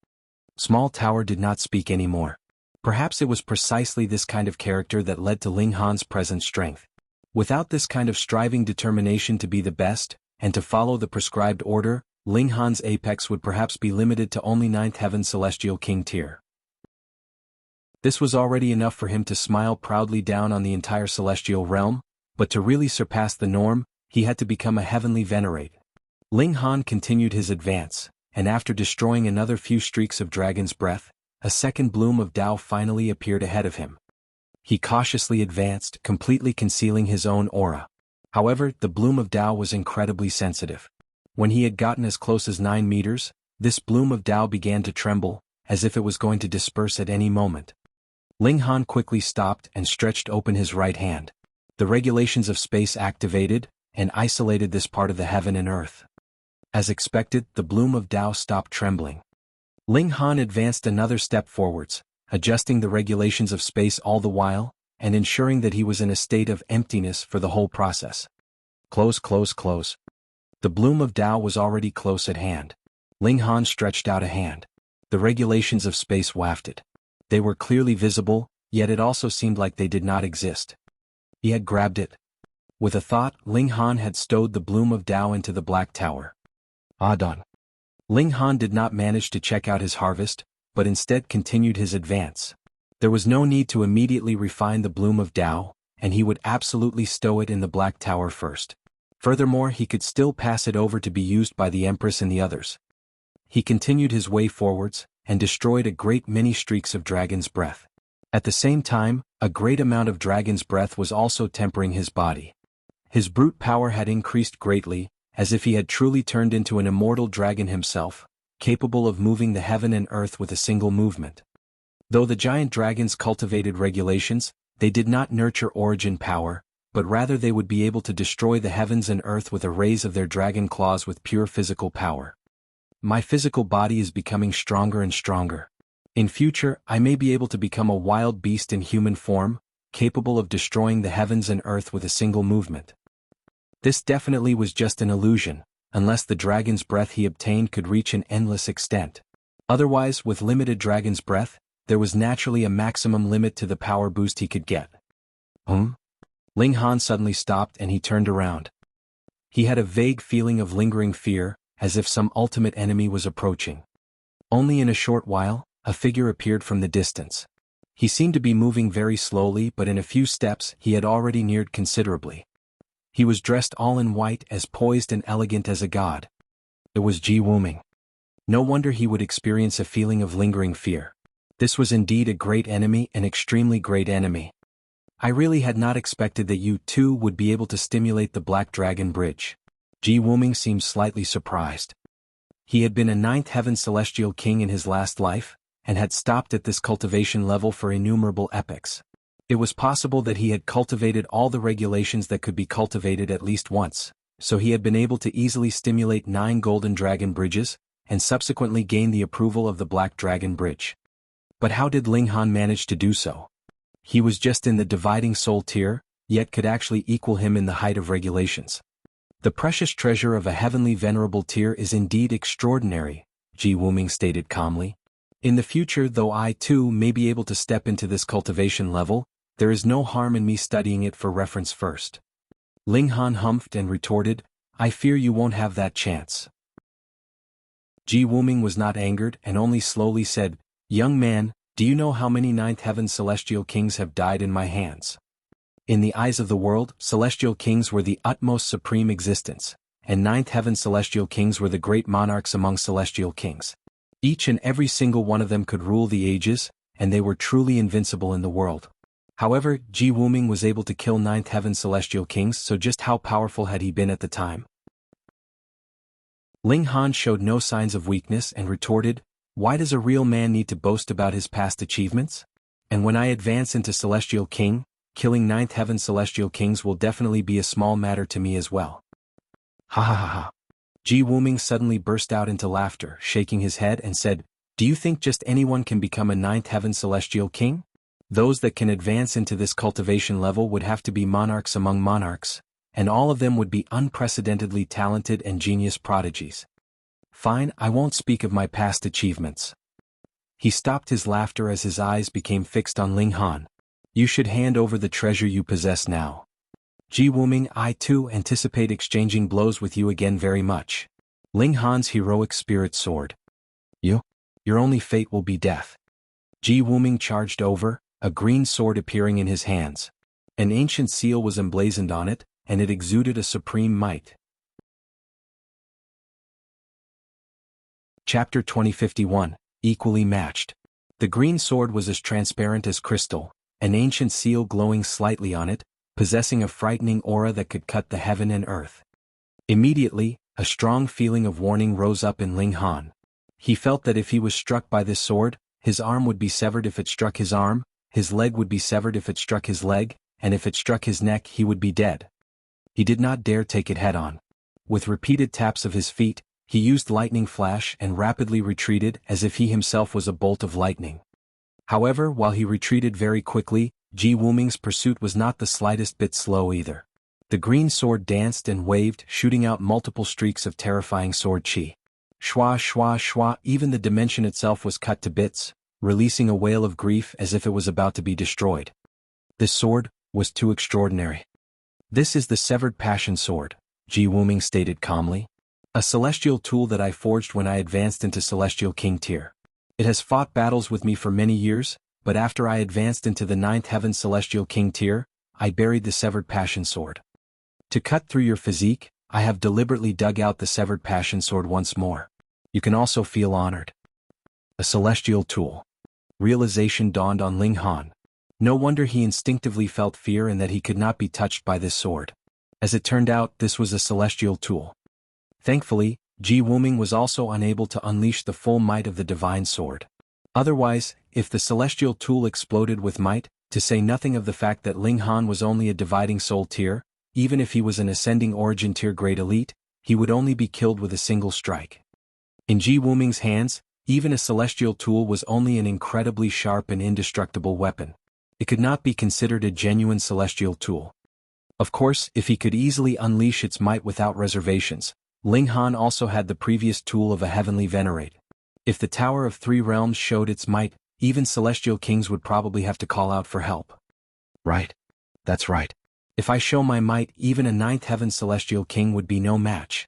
Small Tower did not speak anymore. Perhaps it was precisely this kind of character that led to Ling Han's present strength. Without this kind of striving determination to be the best, and to follow the prescribed order, Ling Han's apex would perhaps be limited to only ninth heaven celestial king tier. This was already enough for him to smile proudly down on the entire celestial realm, but to really surpass the norm, he had to become a heavenly venerate. Ling Han continued his advance, and after destroying another few streaks of dragon's breath, a second bloom of Tao finally appeared ahead of him. He cautiously advanced, completely concealing his own aura. However, the bloom of Tao was incredibly sensitive. When he had gotten as close as 9 meters, this bloom of Tao began to tremble, as if it was going to disperse at any moment. Ling Han quickly stopped and stretched open his right hand. The regulations of space activated, and isolated this part of the heaven and earth. As expected, the bloom of Tao stopped trembling. Ling Han advanced another step forwards, adjusting the regulations of space all the while, and ensuring that he was in a state of emptiness for the whole process. Close, close, close. The bloom of Tao was already close at hand. Ling Han stretched out a hand. The regulations of space wafted. They were clearly visible, yet it also seemed like they did not exist. He had grabbed it. With a thought, Ling Han had stowed the bloom of Tao into the Black Tower. Done. Ling Han did not manage to check out his harvest, but instead continued his advance. There was no need to immediately refine the bloom of Tao, and he would absolutely stow it in the Black Tower first. Furthermore, he could still pass it over to be used by the Empress and the others. He continued his way forwards, and destroyed a great many streaks of dragon's breath. At the same time, a great amount of dragon's breath was also tempering his body. His brute power had increased greatly, as if he had truly turned into an immortal dragon himself, capable of moving the heaven and earth with a single movement. Though the giant dragons cultivated regulations, they did not nurture origin power, but rather they would be able to destroy the heavens and earth with a raise of their dragon claws with pure physical power. My physical body is becoming stronger and stronger. In future, I may be able to become a wild beast in human form, capable of destroying the heavens and earth with a single movement. This definitely was just an illusion, unless the dragon's breath he obtained could reach an endless extent. Otherwise, with limited dragon's breath, there was naturally a maximum limit to the power boost he could get. Ling Han suddenly stopped and he turned around. He had a vague feeling of lingering fear, as if some ultimate enemy was approaching. Only in a short while, a figure appeared from the distance. He seemed to be moving very slowly, but in a few steps he had already neared considerably. He was dressed all in white, as poised and elegant as a god. It was Ji Wuming. No wonder he would experience a feeling of lingering fear. This was indeed a great enemy, an extremely great enemy. I really had not expected that you too would be able to stimulate the Black Dragon Bridge. Ji Wuming seemed slightly surprised. He had been a 9th Heaven Celestial King in his last life, and had stopped at this cultivation level for innumerable epochs. It was possible that he had cultivated all the regulations that could be cultivated at least once, so he had been able to easily stimulate 9 Golden Dragon Bridges, and subsequently gain the approval of the Black Dragon Bridge. But how did Ling Han manage to do so? He was just in the dividing soul tier, yet could actually equal him in the height of regulations. The precious treasure of a heavenly venerable tier is indeed extraordinary, Ji Wuming stated calmly. In the future, though I too may be able to step into this cultivation level, there is no harm in me studying it for reference first. Ling Han humphed and retorted, I fear you won't have that chance. Ji Wuming was not angered and only slowly said, Young man, do you know how many 9th Heaven Celestial Kings have died in my hands? In the eyes of the world, Celestial Kings were the utmost supreme existence, and 9th Heaven Celestial Kings were the great monarchs among Celestial Kings. Each and every single one of them could rule the ages, and they were truly invincible in the world. However, Ji Wuming was able to kill 9th Heaven Celestial Kings, so just how powerful had he been at the time? Ling Han showed no signs of weakness and retorted, Why does a real man need to boast about his past achievements? And when I advance into Celestial King, killing 9th Heaven Celestial Kings will definitely be a small matter to me as well. Ha ha ha ha. Ji Wuming suddenly burst out into laughter, shaking his head and said, Do you think just anyone can become a 9th Heaven Celestial King? Those that can advance into this cultivation level would have to be monarchs among monarchs, and all of them would be unprecedentedly talented and genius prodigies. Fine, I won't speak of my past achievements. He stopped his laughter as his eyes became fixed on Ling Han. You should hand over the treasure you possess now. Ji Wuming, I too anticipate exchanging blows with you again very much. Ling Han's heroic spirit soared. Your only fate will be death. Ji Wuming charged over, a green sword appearing in his hands. An ancient seal was emblazoned on it, and it exuded a supreme might. Chapter 2051, Equally Matched. The green sword was as transparent as crystal, an ancient seal glowing slightly on it, possessing a frightening aura that could cut the heaven and earth. Immediately, a strong feeling of warning rose up in Ling Han. He felt that if he was struck by this sword, his arm would be severed if it struck his arm, his leg would be severed if it struck his leg, and if it struck his neck he would be dead. He did not dare take it head-on. With repeated taps of his feet, he used lightning flash and rapidly retreated as if he himself was a bolt of lightning. However, while he retreated very quickly, Ji Wuming's pursuit was not the slightest bit slow either. The green sword danced and waved, shooting out multiple streaks of terrifying sword chi. Shwa shwa shwa, even the dimension itself was cut to bits, releasing a wail of grief as if it was about to be destroyed. This sword was too extraordinary. This is the Severed Passion Sword, Ji Wuming stated calmly. A celestial tool that I forged when I advanced into Celestial King tier. It has fought battles with me for many years, but after I advanced into the 9th Heaven Celestial King tier, I buried the Severed Passion Sword. To cut through your physique, I have deliberately dug out the Severed Passion Sword once more. You can also feel honored. A celestial tool. Realization dawned on Ling Han. No wonder he instinctively felt fear and that he could not be touched by this sword. As it turned out, this was a celestial tool. Thankfully, Ji Wuming was also unable to unleash the full might of the divine sword. Otherwise, if the celestial tool exploded with might, to say nothing of the fact that Ling Han was only a dividing soul tier, even if he was an ascending origin tier grade elite, he would only be killed with a single strike. In Ji Wuming's hands, even a celestial tool was only an incredibly sharp and indestructible weapon. It could not be considered a genuine celestial tool. Of course, if he could easily unleash its might without reservations, Ling Han also had the previous tool of a heavenly venerate. If the Tower of Three Realms showed its might, even celestial kings would probably have to call out for help. Right. That's right. If I show my might, even a 9th Heaven Celestial King would be no match.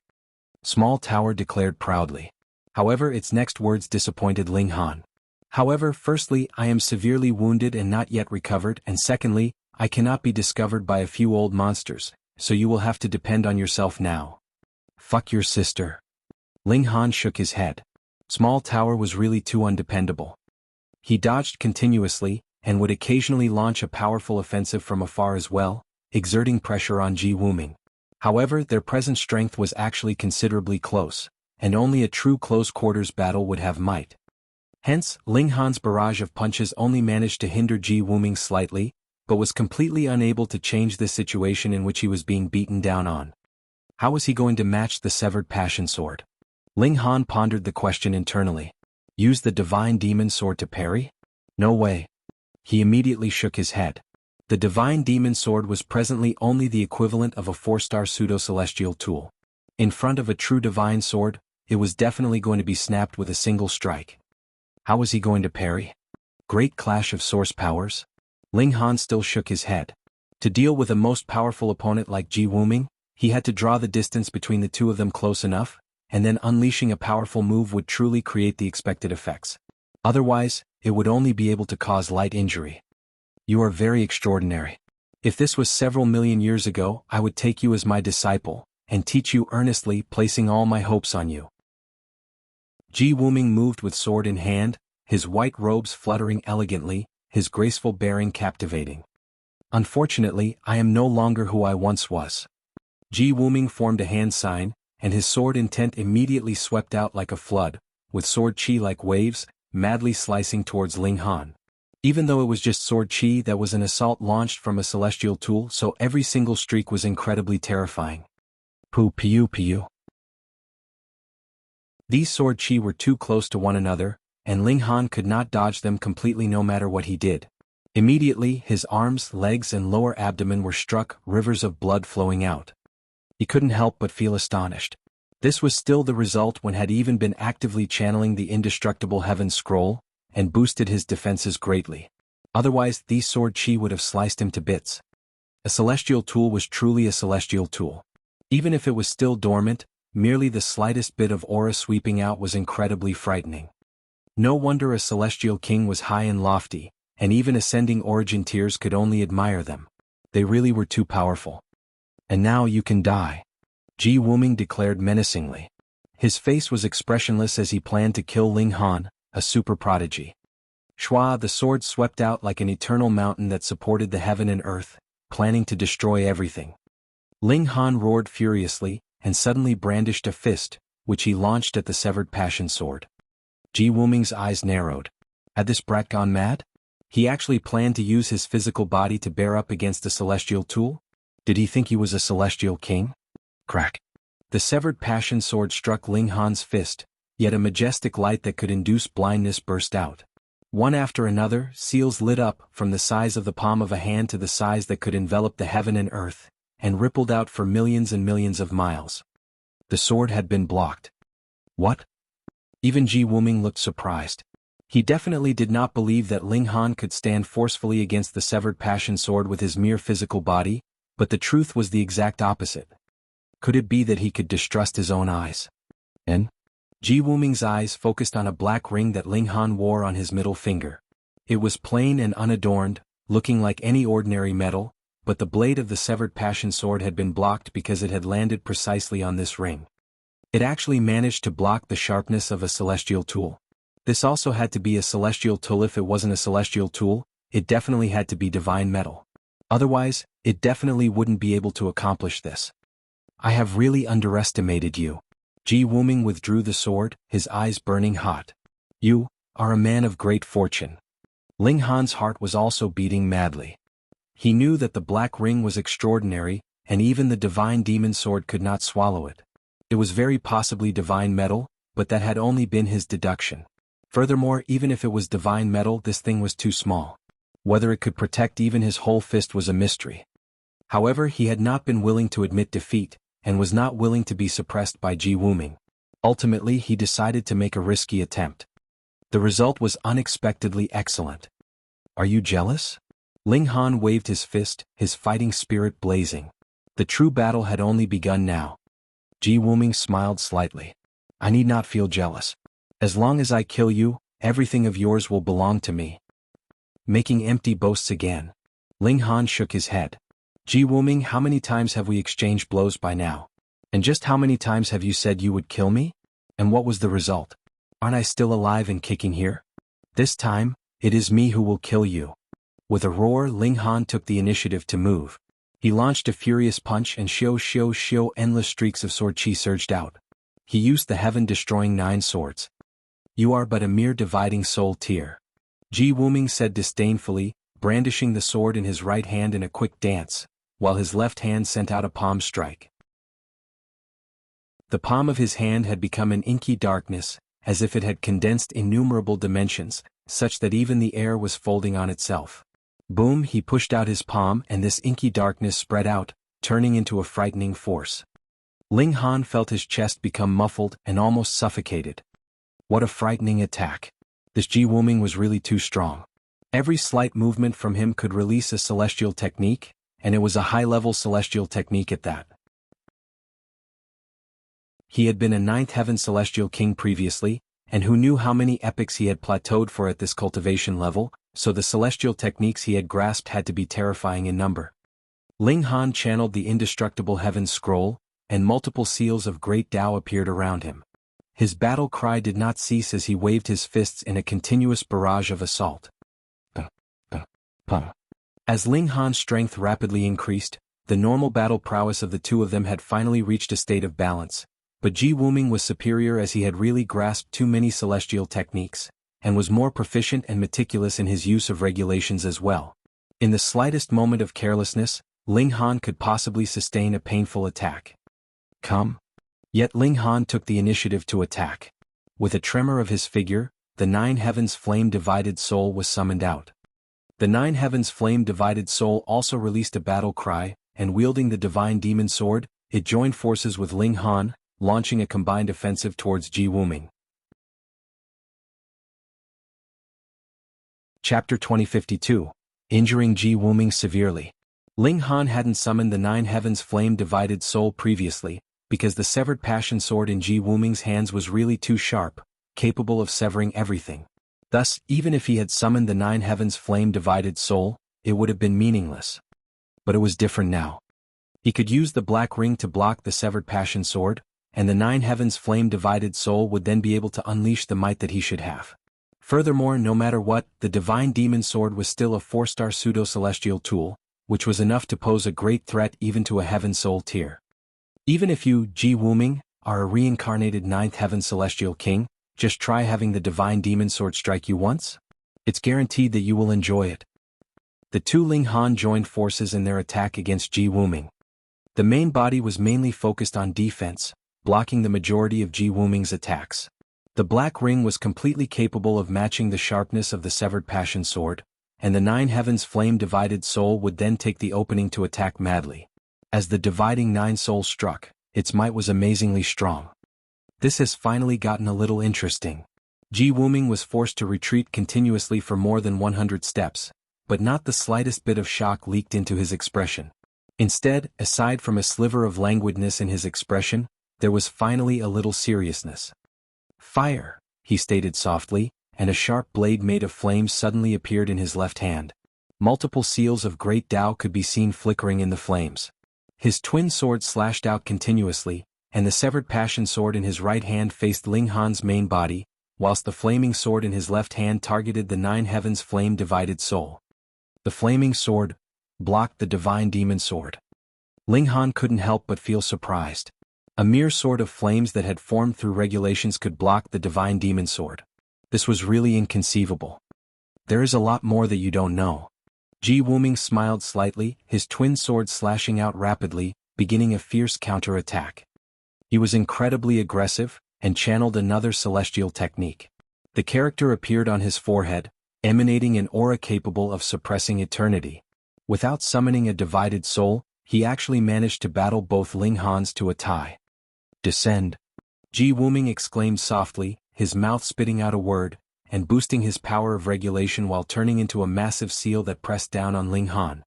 Small Tower declared proudly. However, its next words disappointed Ling Han. However, firstly, I am severely wounded and not yet recovered, and secondly, I cannot be discovered by a few old monsters, so you will have to depend on yourself now. Fuck your sister. Ling Han shook his head. Small Tower was really too undependable. He dodged continuously, and would occasionally launch a powerful offensive from afar as well, exerting pressure on Ji Wuming. However, their present strength was actually considerably close, and only a true close-quarters battle would have might. Hence, Ling Han's barrage of punches only managed to hinder Ji Wuming slightly, but was completely unable to change the situation in which he was being beaten down on. How was he going to match the Severed Passion Sword? Ling Han pondered the question internally. Use the Divine Demon Sword to parry? No way. He immediately shook his head. The Divine Demon Sword was presently only the equivalent of a 4-star pseudo-celestial tool. In front of a true Divine Sword, it was definitely going to be snapped with a single strike. How was he going to parry? Great clash of source powers? Ling Han still shook his head. To deal with a most powerful opponent like Ji Wuming, he had to draw the distance between the two of them close enough, and then unleashing a powerful move would truly create the expected effects. Otherwise, it would only be able to cause light injury. You are very extraordinary. If this was several million years ago, I would take you as my disciple, and teach you earnestly, placing all my hopes on you. Ji Wuming moved with sword in hand, his white robes fluttering elegantly, his graceful bearing captivating. Unfortunately, I am no longer who I once was. Ji Wuming formed a hand sign, and his sword intent immediately swept out like a flood, with sword chi like waves, madly slicing towards Ling Han. Even though it was just sword chi, that was an assault launched from a celestial tool, so every single streak was incredibly terrifying. Pu piu piu. These sword chi were too close to one another, and Ling Han could not dodge them completely no matter what he did. Immediately, his arms, legs and lower abdomen were struck, rivers of blood flowing out. He couldn't help but feel astonished. This was still the result when had even been actively channeling the indestructible Heaven Scroll, and boosted his defenses greatly. Otherwise, these sword chi would have sliced him to bits. A celestial tool was truly a celestial tool. Even if it was still dormant, merely the slightest bit of aura sweeping out was incredibly frightening. No wonder a celestial king was high and lofty, and even ascending origin tiers could only admire them. They really were too powerful. And now you can die. Ji Wuming declared menacingly. His face was expressionless as he planned to kill Ling Han, a super prodigy. Shua, the sword swept out like an eternal mountain that supported the heaven and earth, planning to destroy everything. Ling Han roared furiously, and suddenly brandished a fist, which he launched at the Severed Passion Sword. Ji Wuming's eyes narrowed. Had this brat gone mad? He actually planned to use his physical body to bear up against a celestial tool? Did he think he was a celestial king? Crack. The severed passion sword struck Ling Han's fist, yet a majestic light that could induce blindness burst out. One after another, seals lit up, from the size of the palm of a hand to the size that could envelop the heaven and earth, and rippled out for millions and millions of miles. The sword had been blocked. What? Even Ji Wuming looked surprised. He definitely did not believe that Ling Han could stand forcefully against the severed passion sword with his mere physical body, but the truth was the exact opposite. Could it be that he could distrust his own eyes? And? Ji Wuming's eyes focused on a black ring that Ling Han wore on his middle finger. It was plain and unadorned, looking like any ordinary metal, but the blade of the severed passion sword had been blocked because it had landed precisely on this ring. It actually managed to block the sharpness of a celestial tool. This also had to be a celestial tool. If it wasn't a celestial tool, it definitely had to be divine metal. Otherwise, it definitely wouldn't be able to accomplish this. I have really underestimated you. Ji Wuming withdrew the sword, his eyes burning hot. You are a man of great fortune. Ling Han's heart was also beating madly. He knew that the black ring was extraordinary, and even the divine demon sword could not swallow it. It was very possibly divine metal, but that had only been his deduction. Furthermore, even if it was divine metal, this thing was too small. Whether it could protect even his whole fist was a mystery. However, he had not been willing to admit defeat, and was not willing to be suppressed by Ji Wuming. Ultimately, he decided to make a risky attempt. The result was unexpectedly excellent. Are you jealous? Ling Han waved his fist, his fighting spirit blazing. The true battle had only begun now. Ji Wuming smiled slightly. I need not feel jealous. As long as I kill you, everything of yours will belong to me. Making empty boasts again. Ling Han shook his head. Ji Wuming, how many times have we exchanged blows by now? And just how many times have you said you would kill me? And what was the result? Aren't I still alive and kicking here? This time, it is me who will kill you. With a roar, Ling Han took the initiative to move. He launched a furious punch and shio, endless streaks of sword chi surged out. He used the heaven-destroying 9 swords. You are but a mere dividing soul tear. Ji Wuming said disdainfully, brandishing the sword in his right hand in a quick dance, while his left hand sent out a palm strike. The palm of his hand had become an inky darkness, as if it had condensed innumerable dimensions, such that even the air was folding on itself. Boom, he pushed out his palm and this inky darkness spread out, turning into a frightening force. Ling Han felt his chest become muffled and almost suffocated. What a frightening attack. This Ji Wuming was really too strong. Every slight movement from him could release a celestial technique, and it was a high-level celestial technique at that. He had been a 9th heaven celestial king previously, and who knew how many epics he had plateaued for at this cultivation level, so the celestial techniques he had grasped had to be terrifying in number. Ling Han channeled the indestructible heaven's scroll, and multiple seals of great Tao appeared around him. His battle cry did not cease as he waved his fists in a continuous barrage of assault. As Ling Han's strength rapidly increased, the normal battle prowess of the two of them had finally reached a state of balance, but Ji Wuming was superior as he had really grasped too many celestial techniques, and was more proficient and meticulous in his use of regulations as well. In the slightest moment of carelessness, Ling Han could possibly sustain a painful attack. Come. Yet Ling Han took the initiative to attack. With a tremor of his figure, the 9 heavens flame-divided soul was summoned out. The 9 heavens flame-divided soul also released a battle cry, and wielding the divine demon sword, it joined forces with Ling Han, launching a combined offensive towards Ji Wuming. Chapter 2052. Injuring Ji Wuming severely. Ling Han hadn't summoned the 9 heavens flame-divided soul previously, because the severed passion sword in Ji Wuming's hands was really too sharp, capable of severing everything. Thus, even if he had summoned the 9 heavens flame-divided soul, it would have been meaningless. But it was different now. He could use the black ring to block the severed passion sword, and the 9 heavens flame-divided soul would then be able to unleash the might that he should have. Furthermore, no matter what, the divine demon sword was still a 4-star pseudo-celestial tool, which was enough to pose a great threat even to a heaven soul tier. Even if you, Ji Wuming, are a reincarnated 9th heaven celestial king, just try having the divine demon sword strike you once. It's guaranteed that you will enjoy it. The two Ling Han joined forces in their attack against Ji Wuming. The main body was mainly focused on defense, blocking the majority of Ji Wuming's attacks. The black ring was completely capable of matching the sharpness of the severed passion sword, and the nine heavens flame-divided soul would then take the opening to attack madly. As the dividing nine soul struck, its might was amazingly strong. This has finally gotten a little interesting. Ji Wuming was forced to retreat continuously for more than 100 steps, but not the slightest bit of shock leaked into his expression. Instead, aside from a sliver of languidness in his expression, there was finally a little seriousness. "Fire," he stated softly, and a sharp blade made of flames suddenly appeared in his left hand. Multiple seals of great Tao could be seen flickering in the flames. His twin swords slashed out continuously, and the severed passion sword in his right hand faced Ling Han's main body, whilst the flaming sword in his left hand targeted the nine heavens flame-divided soul. The flaming sword blocked the divine demon sword. Ling Han couldn't help but feel surprised. A mere sword of flames that had formed through regulations could block the divine demon sword. This was really inconceivable. There is a lot more that you don't know. Ji Wuming smiled slightly, his twin swords slashing out rapidly, beginning a fierce counterattack. He was incredibly aggressive, and channeled another celestial technique. The character appeared on his forehead, emanating an aura capable of suppressing eternity. Without summoning a divided soul, he actually managed to battle both Ling Hans to a tie. "Descend," Ji Wuming exclaimed softly, his mouth spitting out a word, and boosting his power of regulation while turning into a massive seal that pressed down on Ling Han.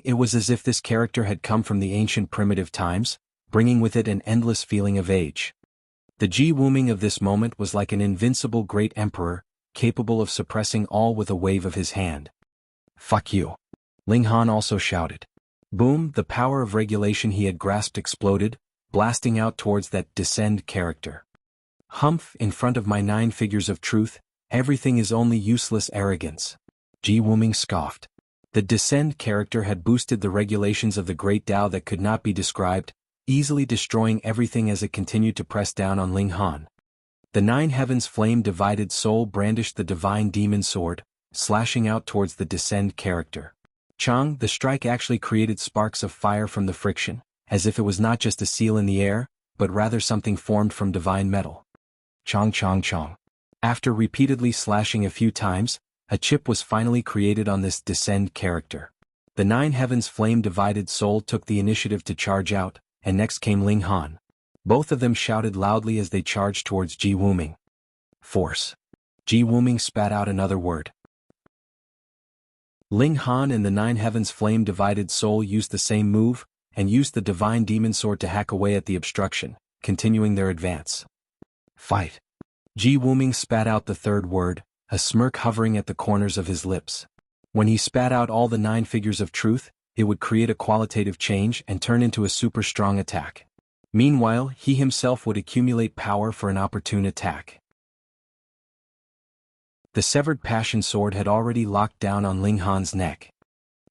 It was as if this character had come from the ancient primitive times, bringing with it an endless feeling of age. The Ji Wuming of this moment was like an invincible great emperor, capable of suppressing all with a wave of his hand. "Fuck you," Ling Han also shouted. Boom, the power of regulation he had grasped exploded, blasting out towards that descend character. "Humph, in front of my 9 figures of truth, everything is only useless arrogance," Ji Wuming scoffed. The descend character had boosted the regulations of the great Tao that could not be described, easily destroying everything as it continued to press down on Ling Han. The nine heavens flame-divided soul brandished the divine demon sword, slashing out towards the descend character. Chang, the strike actually created sparks of fire from the friction, as if it was not just a seal in the air, but rather something formed from divine metal. Chong chong chong. After repeatedly slashing a few times, a chip was finally created on this descend character. The nine heavens flame-divided soul took the initiative to charge out, and next came Ling Han. Both of them shouted loudly as they charged towards Ji Wuming. "Force." Ji Wuming spat out another word. Ling Han and the nine heavens flame-divided soul used the same move, and used the divine demon sword to hack away at the obstruction, continuing their advance. "Fight." Ji Wuming spat out the third word, a smirk hovering at the corners of his lips. When he spat out all the 9 figures of truth, it would create a qualitative change and turn into a super strong attack. Meanwhile, he himself would accumulate power for an opportune attack. The severed passion sword had already locked down on Ling Han's neck.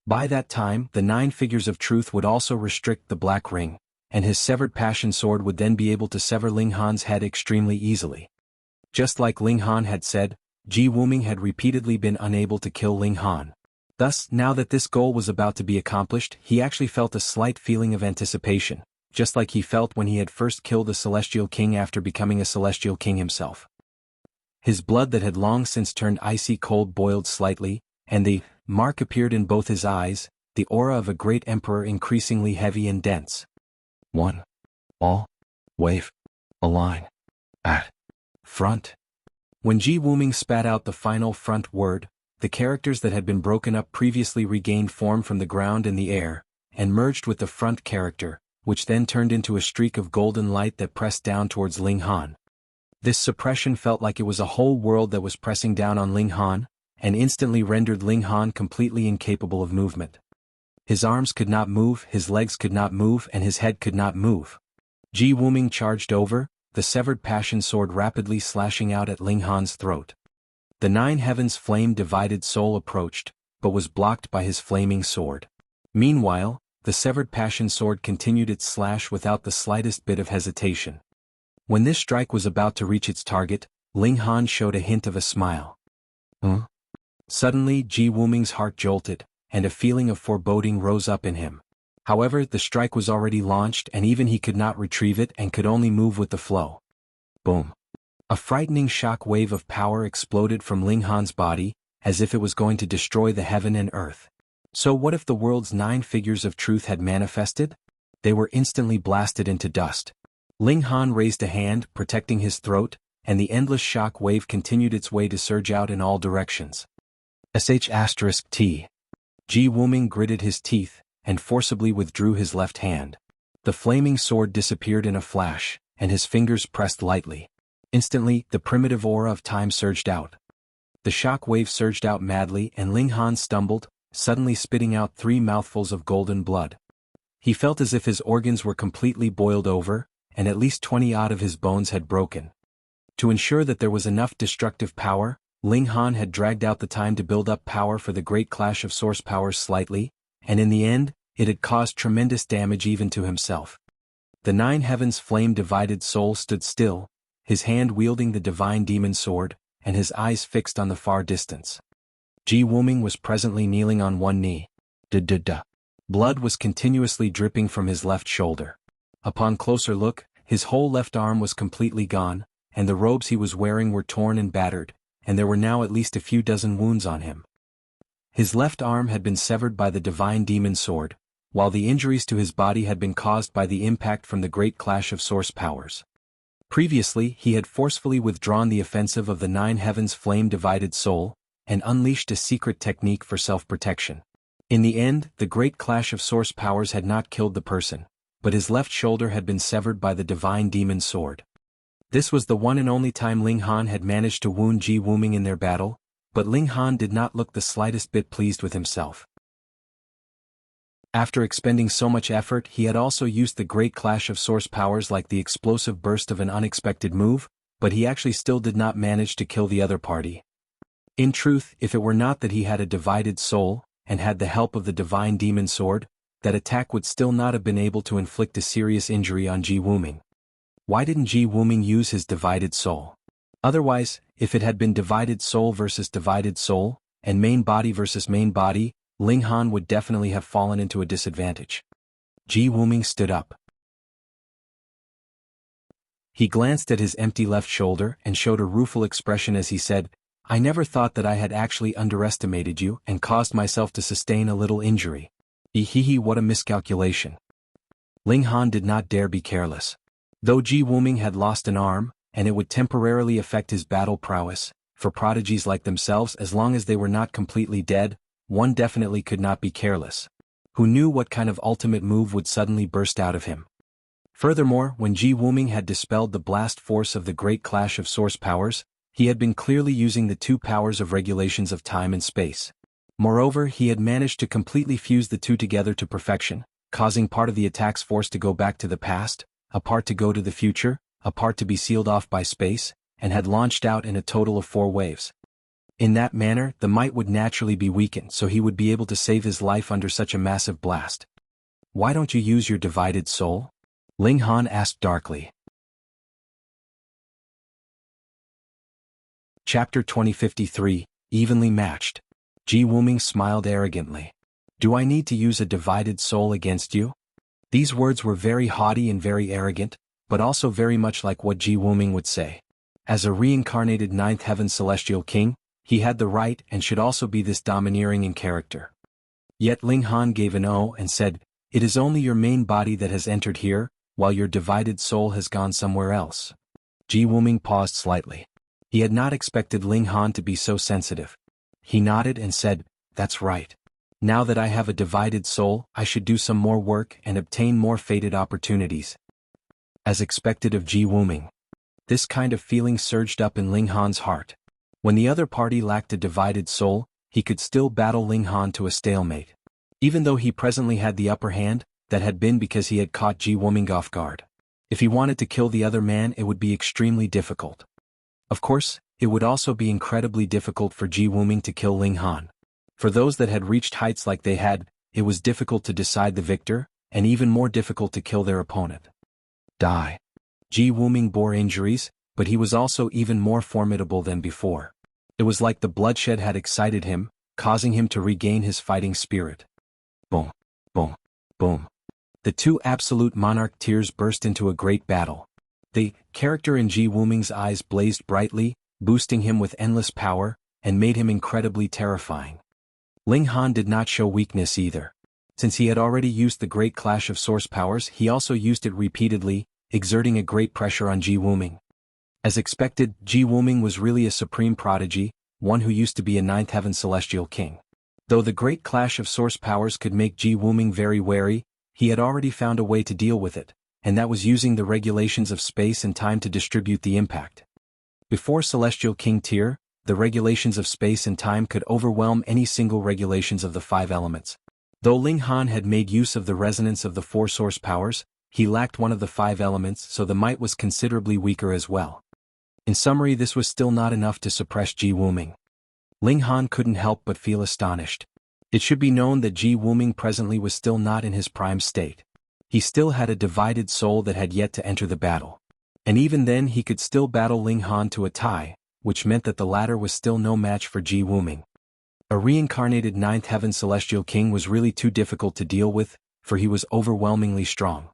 By that time, the 9 figures of truth would also restrict the black ring, and his severed passion sword would then be able to sever Ling Han's head extremely easily. Just like Ling Han had said, Ji Wuming had repeatedly been unable to kill Ling Han. Thus, now that this goal was about to be accomplished, he actually felt a slight feeling of anticipation, just like he felt when he had first killed a celestial king after becoming a celestial king himself. His blood that had long since turned icy cold boiled slightly, and the mark appeared in both his eyes, the aura of a great emperor increasingly heavy and dense. 1. All. Wave. Align. At. Front. When Ji Wuming spat out the final front word, the characters that had been broken up previously regained form from the ground and the air, and merged with the front character, which then turned into a streak of golden light that pressed down towards Ling Han. This suppression felt like it was a whole world that was pressing down on Ling Han, and instantly rendered Ling Han completely incapable of movement. His arms could not move, his legs could not move, and his head could not move. Ji Wuming charged over, the severed passion sword rapidly slashing out at Ling Han's throat. The 9 heavens flame-divided soul approached, but was blocked by his flaming sword. Meanwhile, the severed passion sword continued its slash without the slightest bit of hesitation. When this strike was about to reach its target, Ling Han showed a hint of a smile. Huh? Suddenly Ji Wuming's heart jolted, and a feeling of foreboding rose up in him. However, the strike was already launched and even he could not retrieve it and could only move with the flow. Boom. A frightening shock wave of power exploded from Ling Han's body, as if it was going to destroy the heaven and earth. So what if the world's 9 figures of truth had manifested? They were instantly blasted into dust. Ling Han raised a hand, protecting his throat, and the endless shock wave continued its way to surge out in all directions. Ji Wuming gritted his teeth, and forcibly withdrew his left hand. The flaming sword disappeared in a flash, and his fingers pressed lightly. Instantly, the primitive aura of time surged out. The shock wave surged out madly and Ling Han stumbled, suddenly spitting out 3 mouthfuls of golden blood. He felt as if his organs were completely boiled over, and at least 20 odd of his bones had broken. To ensure that there was enough destructive power, Ling Han had dragged out the time to build up power for the great clash of source powers slightly, and in the end, it had caused tremendous damage even to himself. The 9 heavens flame-divided soul stood still, his hand wielding the divine demon sword, and his eyes fixed on the far distance. Ji Wuming was presently kneeling on one knee. Blood was continuously dripping from his left shoulder. Upon closer look, his whole left arm was completely gone, and the robes he was wearing were torn and battered, and there were now at least a few dozen wounds on him. His left arm had been severed by the divine demon sword, while the injuries to his body had been caused by the impact from the great clash of source powers. Previously, he had forcefully withdrawn the offensive of the 9 heavens flame-divided soul, and unleashed a secret technique for self-protection. In the end, the great clash of source powers had not killed the person, but his left shoulder had been severed by the divine demon sword. This was the one and only time Ling Han had managed to wound Ji Wuming in their battle, but Ling Han did not look the slightest bit pleased with himself. After expending so much effort, he had also used the great clash of source powers like the explosive burst of an unexpected move, but he actually still did not manage to kill the other party. In truth, if it were not that he had a divided soul, and had the help of the divine demon sword, that attack would still not have been able to inflict a serious injury on Ji Wuming. Why didn't Ji Wuming use his divided soul? Otherwise, if it had been divided soul versus divided soul, and main body versus main body, Ling Han would definitely have fallen into a disadvantage. Ji Wuming stood up. He glanced at his empty left shoulder and showed a rueful expression as he said, "I never thought that I had actually underestimated you and caused myself to sustain a little injury. Ehehe, what a miscalculation." Ling Han did not dare be careless. Though Ji Wuming had lost an arm, and it would temporarily affect his battle prowess, for prodigies like themselves as long as they were not completely dead, one definitely could not be careless. Who knew what kind of ultimate move would suddenly burst out of him? Furthermore, when Ji Wuming had dispelled the blast force of the great clash of source powers, he had been clearly using the 2 powers of regulations of time and space. Moreover, he had managed to completely fuse the 2 together to perfection, causing part of the attack's force to go back to the past, a part to go to the future, a part to be sealed off by space, and had launched out in a total of 4 waves. In that manner, the might would naturally be weakened, so he would be able to save his life under such a massive blast. "Why don't you use your divided soul?" Ling Han asked darkly. Chapter 2053, Evenly Matched. Ji Wuming smiled arrogantly. "Do I need to use a divided soul against you?" These words were very haughty and very arrogant, but also very much like what Ji Wuming would say. As a reincarnated 9th Heaven Celestial King, he had the right and should also be this domineering in character. Yet Ling Han gave an "oh" and said, "It is only your main body that has entered here, while your divided soul has gone somewhere else." Ji Wuming paused slightly. He had not expected Ling Han to be so sensitive. He nodded and said, "That's right. Now that I have a divided soul, I should do some more work and obtain more fated opportunities." As expected of Ji Wuming, this kind of feeling surged up in Ling Han's heart. When the other party lacked a divided soul, he could still battle Ling Han to a stalemate. Even though he presently had the upper hand, that had been because he had caught Ji Wuming off guard. If he wanted to kill the other man, it would be extremely difficult. Of course, it would also be incredibly difficult for Ji Wuming to kill Ling Han. For those that had reached heights like they had, it was difficult to decide the victor, and even more difficult to kill their opponent. Die. Ji Wuming bore injuries, but he was also even more formidable than before. It was like the bloodshed had excited him, causing him to regain his fighting spirit. Boom, boom, Boom. The two absolute monarch tears burst into a great battle. The character in Ji Wuming's eyes blazed brightly, boosting him with endless power, and made him incredibly terrifying. Ling Han did not show weakness either. Since he had already used the great clash of source powers, he also used it repeatedly, exerting a great pressure on Ji Wuming. As expected, Ji Wuming was really a supreme prodigy, one who used to be a ninth heaven celestial king. Though the great clash of source powers could make Ji Wuming very wary, he had already found a way to deal with it, and that was using the regulations of space and time to distribute the impact. Before Celestial King Tier, the regulations of space and time could overwhelm any single regulations of the five elements. Though Ling Han had made use of the resonance of the four source powers, he lacked one of the five elements, so the might was considerably weaker as well. In summary, this was still not enough to suppress Ji Wuming. Ling Han couldn't help but feel astonished. It should be known that Ji Wuming presently was still not in his prime state. He still had a divided soul that had yet to enter the battle. And even then he could still battle Ling Han to a tie, which meant that the latter was still no match for Ji Wuming. A reincarnated ninth heaven celestial king was really too difficult to deal with, for he was overwhelmingly strong.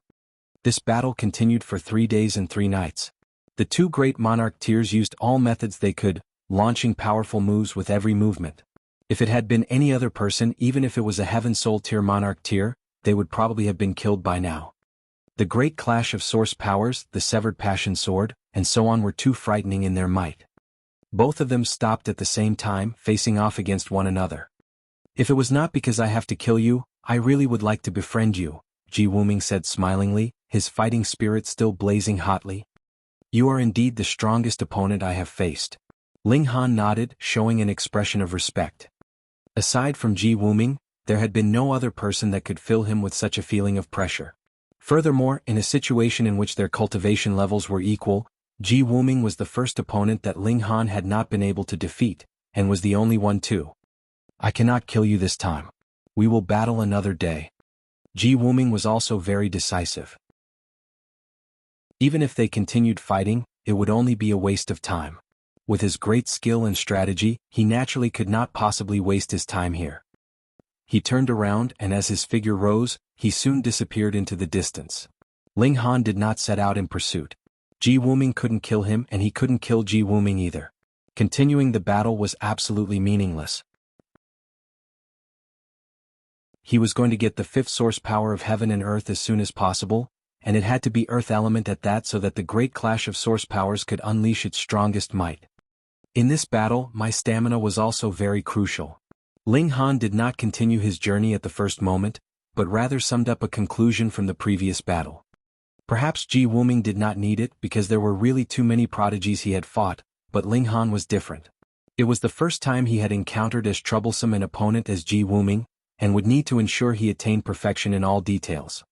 This battle continued for 3 days and 3 nights. The two great monarch tiers used all methods they could, launching powerful moves with every movement. If it had been any other person, even if it was a heaven soul tier monarch tier, they would probably have been killed by now. The great clash of source powers, the severed passion sword, and so on were too frightening in their might. Both of them stopped at the same time, facing off against one another. If it was not because I have to kill you, I really would like to befriend you, Ji Wuming said smilingly, his fighting spirit still blazing hotly. You are indeed the strongest opponent I have faced. Ling Han nodded, showing an expression of respect. Aside from Ji Wuming, there had been no other person that could fill him with such a feeling of pressure. Furthermore, in a situation in which their cultivation levels were equal, Ji Wuming was the first opponent that Ling Han had not been able to defeat, and was the only one too. I cannot kill you this time. We will battle another day. Ji Wuming was also very decisive. Even if they continued fighting, it would only be a waste of time. With his great skill and strategy, he naturally could not possibly waste his time here. He turned around, and as his figure rose, he soon disappeared into the distance. Ling Han did not set out in pursuit. Ji Wuming couldn't kill him, and he couldn't kill Ji Wuming either. Continuing the battle was absolutely meaningless. He was going to get the fifth source power of heaven and earth as soon as possible, and it had to be earth element at that so that the great clash of source powers could unleash its strongest might. In this battle, my stamina was also very crucial. Ling Han did not continue his journey at the first moment, but rather summed up a conclusion from the previous battle. Perhaps Ji Wuming did not need it because there were really too many prodigies he had fought, but Ling Han was different. It was the first time he had encountered as troublesome an opponent as Ji Wuming, and would need to ensure he attained perfection in all details.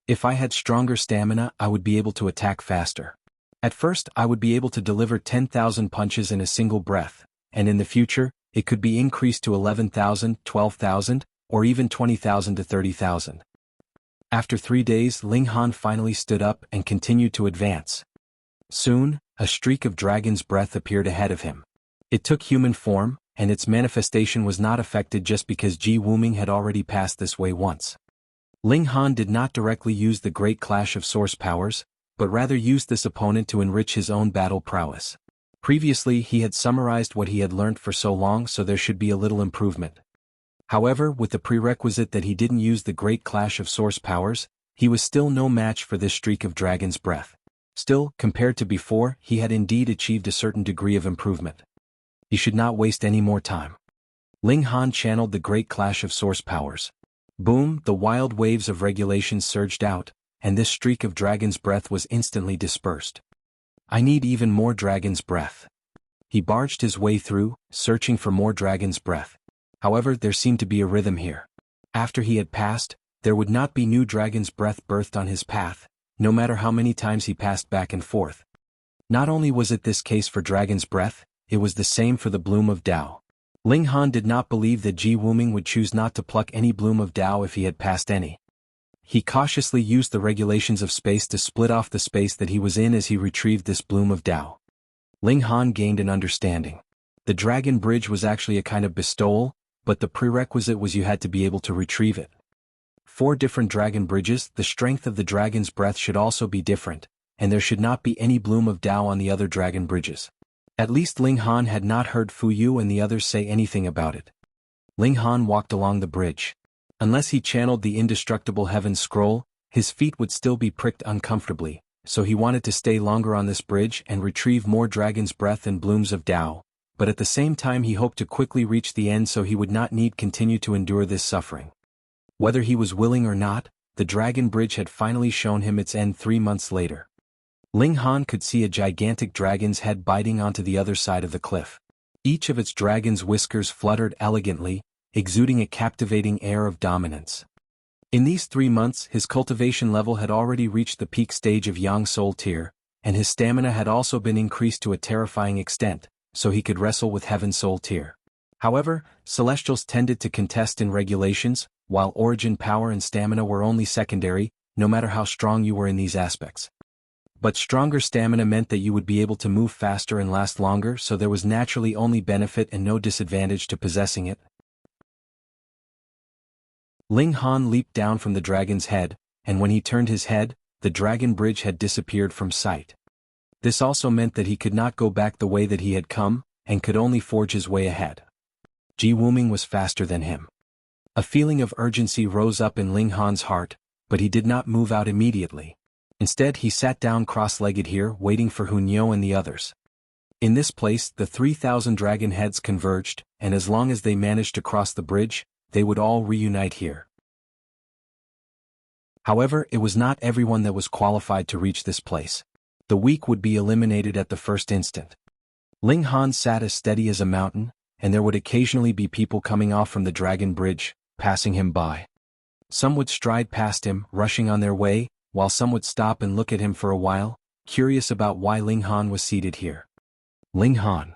If I had stronger stamina, I would be able to attack faster. At first, I would be able to deliver 10,000 punches in a single breath, and in the future, it could be increased to 11,000, 12,000, or even 20,000 to 30,000. After 3 days, Ling Han finally stood up and continued to advance. Soon, a streak of dragon's breath appeared ahead of him. It took human form, and its manifestation was not affected just because Ji Wuming had already passed this way once. Ling Han did not directly use the great clash of source powers, but rather used this opponent to enrich his own battle prowess. Previously he had summarized what he had learnt for so long, so there should be a little improvement. However, with the prerequisite that he didn't use the great clash of source powers, he was still no match for this streak of dragon's breath. Still, compared to before, he had indeed achieved a certain degree of improvement. He should not waste any more time. Ling Han channeled the great clash of source powers. Boom, the wild waves of regulation surged out, and this streak of dragon's breath was instantly dispersed. I need even more dragon's breath. He barged his way through, searching for more dragon's breath. However, there seemed to be a rhythm here. After he had passed, there would not be new dragon's breath birthed on his path, no matter how many times he passed back and forth. Not only was it this case for dragon's breath, it was the same for the bloom of Tao. Ling Han did not believe that Ji Wuming would choose not to pluck any bloom of Tao if he had passed any. He cautiously used the regulations of space to split off the space that he was in as he retrieved this bloom of Tao. Ling Han gained an understanding. The dragon bridge was actually a kind of bestowal, but the prerequisite was you had to be able to retrieve it. 4 different dragon bridges, the strength of the dragon's breath should also be different, and there should not be any bloom of Tao on the other dragon bridges. At least Ling Han had not heard Fu Yu and the others say anything about it. Ling Han walked along the bridge. Unless he channeled the indestructible heaven scroll, his feet would still be pricked uncomfortably, so he wanted to stay longer on this bridge and retrieve more dragon's breath and blooms of Tao, but at the same time he hoped to quickly reach the end so he would not need continue to endure this suffering. Whether he was willing or not, the dragon bridge had finally shown him its end 3 months later. Ling Han could see a gigantic dragon's head biting onto the other side of the cliff. Each of its dragon's whiskers fluttered elegantly, exuding a captivating air of dominance. In these 3 months his cultivation level had already reached the peak stage of Yang Soul Tier, and his stamina had also been increased to a terrifying extent, so he could wrestle with Heaven Soul Tier. However, Celestials tended to contest in regulations, while origin power and stamina were only secondary, no matter how strong you were in these aspects. But stronger stamina meant that you would be able to move faster and last longer, so there was naturally only benefit and no disadvantage to possessing it. Ling Han leaped down from the dragon's head, and when he turned his head, the dragon bridge had disappeared from sight. This also meant that he could not go back the way that he had come, and could only forge his way ahead. Ji Wuming was faster than him. A feeling of urgency rose up in Ling Han's heart, but he did not move out immediately. Instead he sat down cross-legged here waiting for Qingyue and the others. In this place the 3,000 dragon heads converged, and as long as they managed to cross the bridge, they would all reunite here. However, it was not everyone that was qualified to reach this place. The weak would be eliminated at the first instant. Ling Han sat as steady as a mountain, and there would occasionally be people coming off from the dragon bridge, passing him by. Some would stride past him, rushing on their way, while some would stop and look at him for a while, curious about why Ling Han was seated here. Ling Han.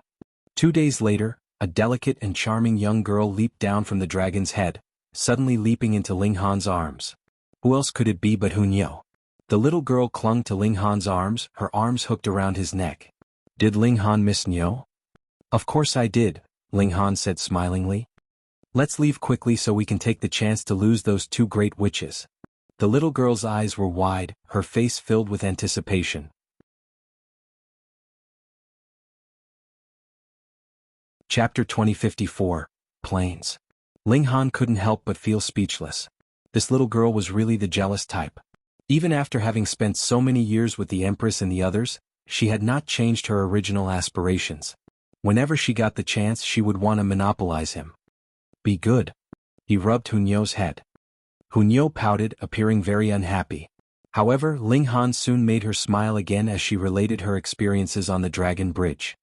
2 days later, a delicate and charming young girl leaped down from the dragon's head, suddenly leaping into Ling Han's arms. Who else could it be but Qingyue? The little girl clung to Ling Han's arms, her arms hooked around his neck. Did Ling Han miss Qingyue? Of course I did, Ling Han said smilingly. Let's leave quickly so we can take the chance to lose those 2 great witches. The little girl's eyes were wide, her face filled with anticipation. Chapter 2054, Plains. Ling Han couldn't help but feel speechless. This little girl was really the jealous type. Even after having spent so many years with the Empress and the others, she had not changed her original aspirations. Whenever she got the chance she would want to monopolize him. Be good. He rubbed Qingyue's head. Qingyue pouted, appearing very unhappy. However, Ling Han soon made her smile again as she related her experiences on the dragon bridge.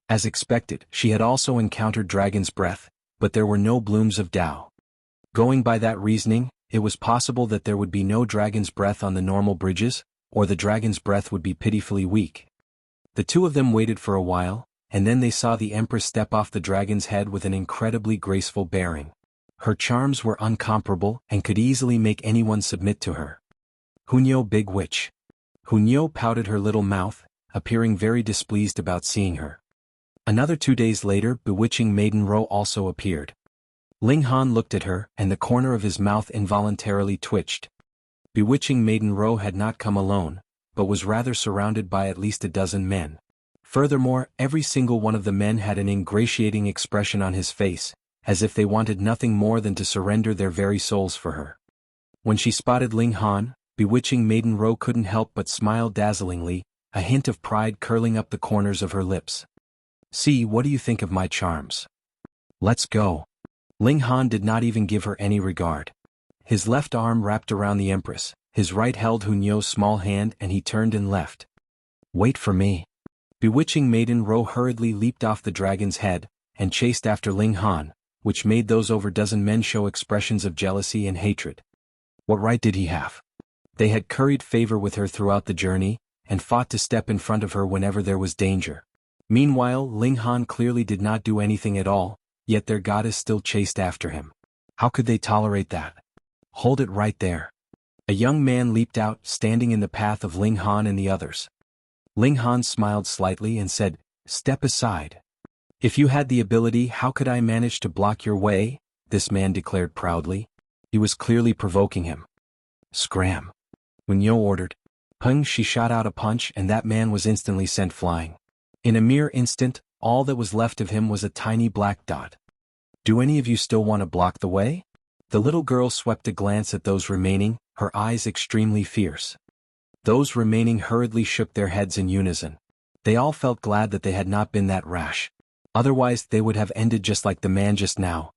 As expected, she had also encountered dragon's breath, but there were no blooms of Tao. Going by that reasoning, it was possible that there would be no dragon's breath on the normal bridges, or the dragon's breath would be pitifully weak. The 2 of them waited for a while, and then they saw the Empress step off the dragon's head with an incredibly graceful bearing. Her charms were incomparable and could easily make anyone submit to her. Qingyue, big witch. Qingyue pouted her little mouth, appearing very displeased about seeing her. Another 2 days later, bewitching Maiden Ro also appeared. Ling Han looked at her, and the corner of his mouth involuntarily twitched. Bewitching Maiden Ro had not come alone, but was rather surrounded by at least a dozen men. Furthermore, every single one of the men had an ingratiating expression on his face, as if they wanted nothing more than to surrender their very souls for her. When she spotted Ling Han, bewitching Maiden Ro couldn't help but smile dazzlingly, a hint of pride curling up the corners of her lips. See, what do you think of my charms? Let's go. Ling Han did not even give her any regard. His left arm wrapped around the Empress, his right held Qingyue's small hand and he turned and left. Wait for me. Bewitching Maiden Ro hurriedly leaped off the dragon's head, and chased after Ling Han, which made those over dozen men show expressions of jealousy and hatred. What right did he have? They had curried favor with her throughout the journey, and fought to step in front of her whenever there was danger. Meanwhile, Ling Han clearly did not do anything at all, yet their goddess still chased after him. How could they tolerate that? Hold it right there. A young man leaped out, standing in the path of Ling Han and the others. Ling Han smiled slightly and said, "Step aside." "If you had the ability, how could I manage to block your way?" this man declared proudly. He was clearly provoking him. Scram! Qingyue ordered. Peng, she shot out a punch and that man was instantly sent flying. In a mere instant, all that was left of him was a tiny black dot. Do any of you still want to block the way? The little girl swept a glance at those remaining, her eyes extremely fierce. Those remaining hurriedly shook their heads in unison. They all felt glad that they had not been that rash. Otherwise they would have ended just like the man just now.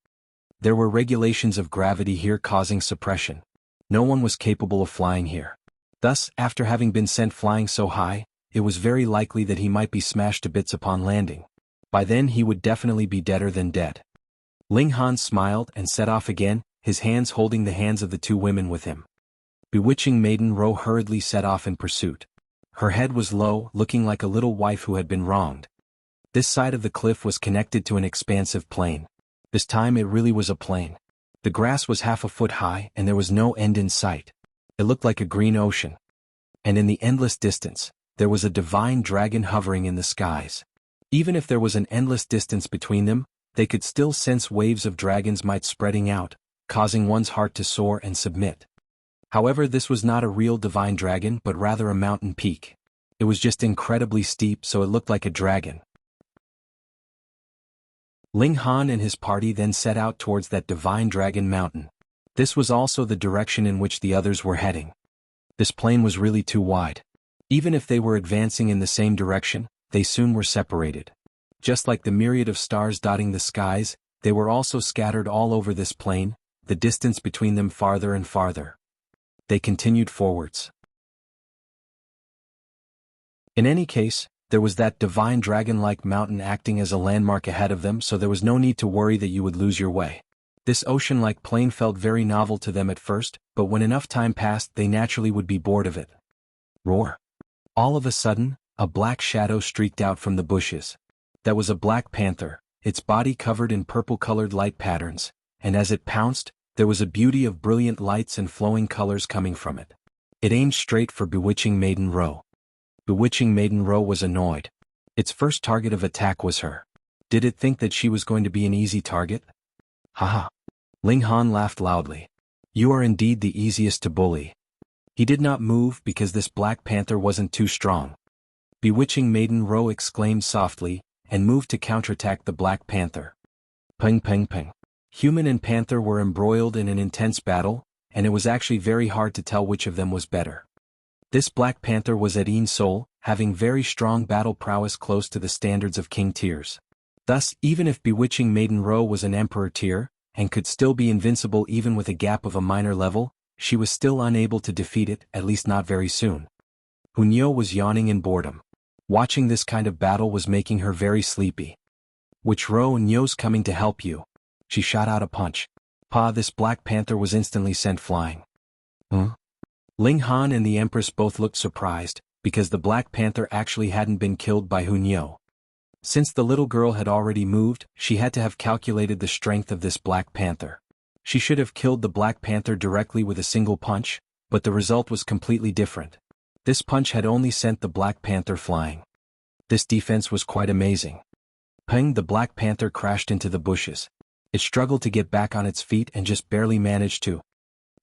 There were regulations of gravity here causing suppression. No one was capable of flying here. Thus, after having been sent flying so high, it was very likely that he might be smashed to bits upon landing. By then he would definitely be deader than dead. Ling Han smiled and set off again, his hands holding the hands of the two women with him. Bewitching Maiden Ro hurriedly set off in pursuit. Her head was low, looking like a little wife who had been wronged. This side of the cliff was connected to an expansive plain. This time it really was a plain. The grass was half a foot high and there was no end in sight. It looked like a green ocean. And in the endless distance, there was a divine dragon hovering in the skies. Even if there was an endless distance between them, they could still sense waves of dragon's might spreading out, causing one's heart to soar and submit. However, this was not a real divine dragon but rather a mountain peak. It was just incredibly steep, so it looked like a dragon. Ling Han and his party then set out towards that divine dragon mountain. This was also the direction in which the others were heading. This plain was really too wide. Even if they were advancing in the same direction, they soon were separated. Just like the myriad of stars dotting the skies, they were also scattered all over this plain, the distance between them farther and farther. They continued forwards. In any case, there was that divine dragon-like mountain acting as a landmark ahead of them, so there was no need to worry that you would lose your way. This ocean-like plain felt very novel to them at first, but when enough time passed they naturally would be bored of it. Roar! All of a sudden, a black shadow streaked out from the bushes. That was a black panther, its body covered in purple-colored light patterns, and as it pounced, there was a beauty of brilliant lights and flowing colors coming from it. It aimed straight for Bewitching Maiden Ro. Bewitching Maiden Ro was annoyed. Its first target of attack was her. Did it think that she was going to be an easy target? Haha. Ling Han laughed loudly. You are indeed the easiest to bully. He did not move because this black panther wasn't too strong. Bewitching Maiden Ro exclaimed softly, and moved to counterattack the black panther. Peng peng peng. Human and panther were embroiled in an intense battle, and it was actually very hard to tell which of them was better. This black panther was at Yin Soul, having very strong battle prowess close to the standards of king tiers. Thus, even if Bewitching Maiden Ro was an emperor tier, and could still be invincible even with a gap of a minor level, she was still unable to defeat it, at least not very soon. Qingyue was yawning in boredom. Watching this kind of battle was making her very sleepy. Which Ro Qingyue's coming to help you? She shot out a punch. Pa! This black panther was instantly sent flying. Huh? Ling Han and the Empress both looked surprised, because the Black Panther actually hadn't been killed by Qingyue. Since the little girl had already moved, she had to have calculated the strength of this Black Panther. She should have killed the Black Panther directly with a single punch, but the result was completely different. This punch had only sent the Black Panther flying. This defense was quite amazing. Peng! The Black Panther crashed into the bushes. It struggled to get back on its feet and just barely managed to.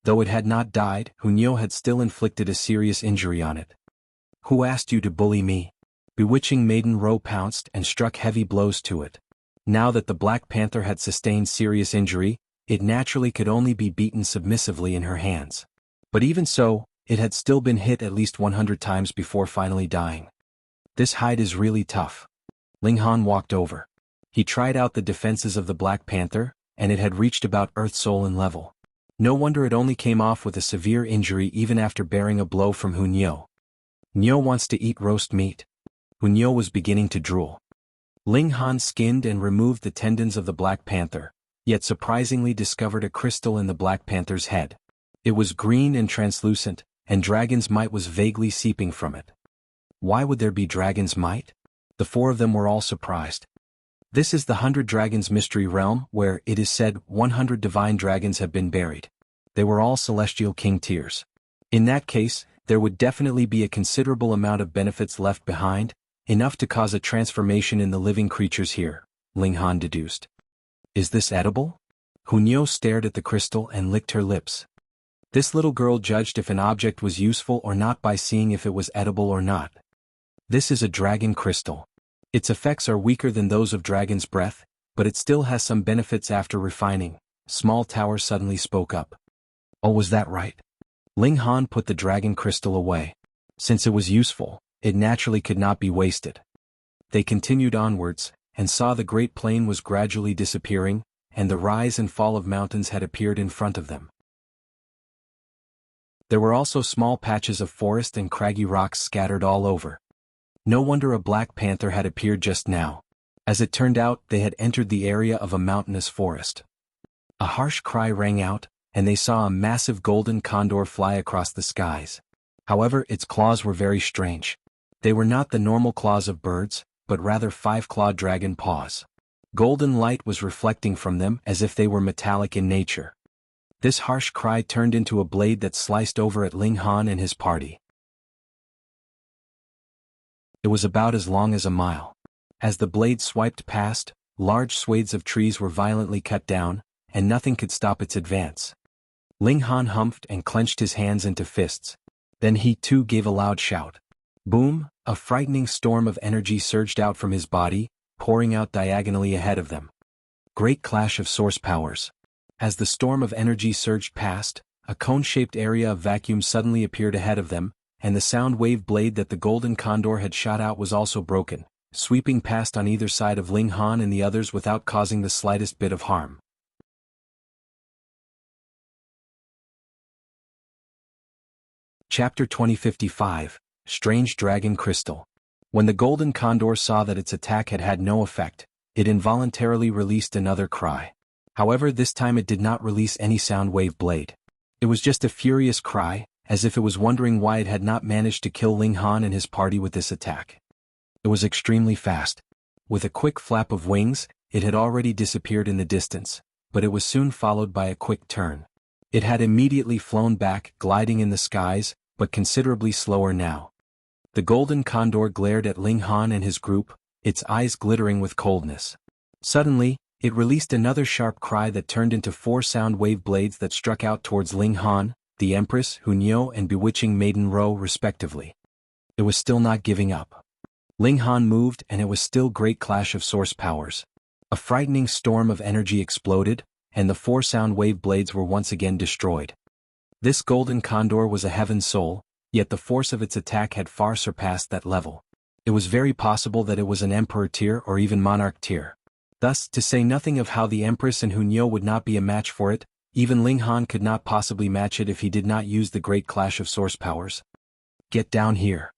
Though it had not died, Qingyue had still inflicted a serious injury on it. Who asked you to bully me? Bewitching Maiden Ro pounced and struck heavy blows to it. Now that the Black Panther had sustained serious injury, it naturally could only be beaten submissively in her hands. But even so, it had still been hit at least 100 times before finally dying. This hide is really tough. Ling Han walked over. He tried out the defenses of the Black Panther, and it had reached about Earth Soul in level. No wonder it only came off with a severe injury even after bearing a blow from Qingyue. Qingyue wants to eat roast meat. Qingyue was beginning to drool. Ling Han skinned and removed the tendons of the Black Panther, yet surprisingly discovered a crystal in the Black Panther's head. It was green and translucent, and dragon's might was vaguely seeping from it. Why would there be dragon's might? The four of them were all surprised. This is the 100 Dragons Mystery Realm, where, it is said, 100 divine dragons have been buried. They were all celestial king tiers. In that case, there would definitely be a considerable amount of benefits left behind, enough to cause a transformation in the living creatures here, Ling Han deduced. Is this edible? Qingyue stared at the crystal and licked her lips. This little girl judged if an object was useful or not by seeing if it was edible or not. This is a dragon crystal. Its effects are weaker than those of dragon's breath, but it still has some benefits after refining. Small Tower suddenly spoke up. Oh, was that right? Ling Han put the dragon crystal away. Since it was useful, it naturally could not be wasted. They continued onwards, and saw the great plain was gradually disappearing, and the rise and fall of mountains had appeared in front of them. There were also small patches of forest and craggy rocks scattered all over. No wonder a black panther had appeared just now. As it turned out, they had entered the area of a mountainous forest. A harsh cry rang out, and they saw a massive golden condor fly across the skies. However, its claws were very strange. They were not the normal claws of birds, but rather five-clawed dragon paws. Golden light was reflecting from them as if they were metallic in nature. This harsh cry turned into a blade that sliced over at Ling Han and his party. It was about as long as a mile. As the blade swiped past, large swathes of trees were violently cut down, and nothing could stop its advance. Ling Han humphed and clenched his hands into fists. Then he too gave a loud shout. Boom! A frightening storm of energy surged out from his body, pouring out diagonally ahead of them. Great clash of source powers. As the storm of energy surged past, a cone-shaped area of vacuum suddenly appeared ahead of them, and the sound wave blade that the golden condor had shot out was also broken, sweeping past on either side of Ling Han and the others without causing the slightest bit of harm. Chapter 2055, Strange Dragon Crystal. When the golden condor saw that its attack had had no effect, it involuntarily released another cry. However, this time it did not release any sound wave blade. It was just a furious cry, as if it was wondering why it had not managed to kill Ling Han and his party with this attack. It was extremely fast. With a quick flap of wings, it had already disappeared in the distance, but it was soon followed by a quick turn. It had immediately flown back, gliding in the skies, but considerably slower now. The golden condor glared at Ling Han and his group, its eyes glittering with coldness. Suddenly, it released another sharp cry that turned into 4 sound wave blades that struck out towards Ling Han, the Empress, Qingyue and Bewitching Maiden Ro respectively. It was still not giving up. Ling Han moved and it was still great clash of source powers. A frightening storm of energy exploded, and the 4 sound wave blades were once again destroyed. This golden condor was a heaven soul, yet the force of its attack had far surpassed that level. It was very possible that it was an Emperor tier or even Monarch tier. Thus, to say nothing of how the Empress and Qingyue would not be a match for it, even Ling Han could not possibly match it if he did not use the great clash of source powers. Get down here!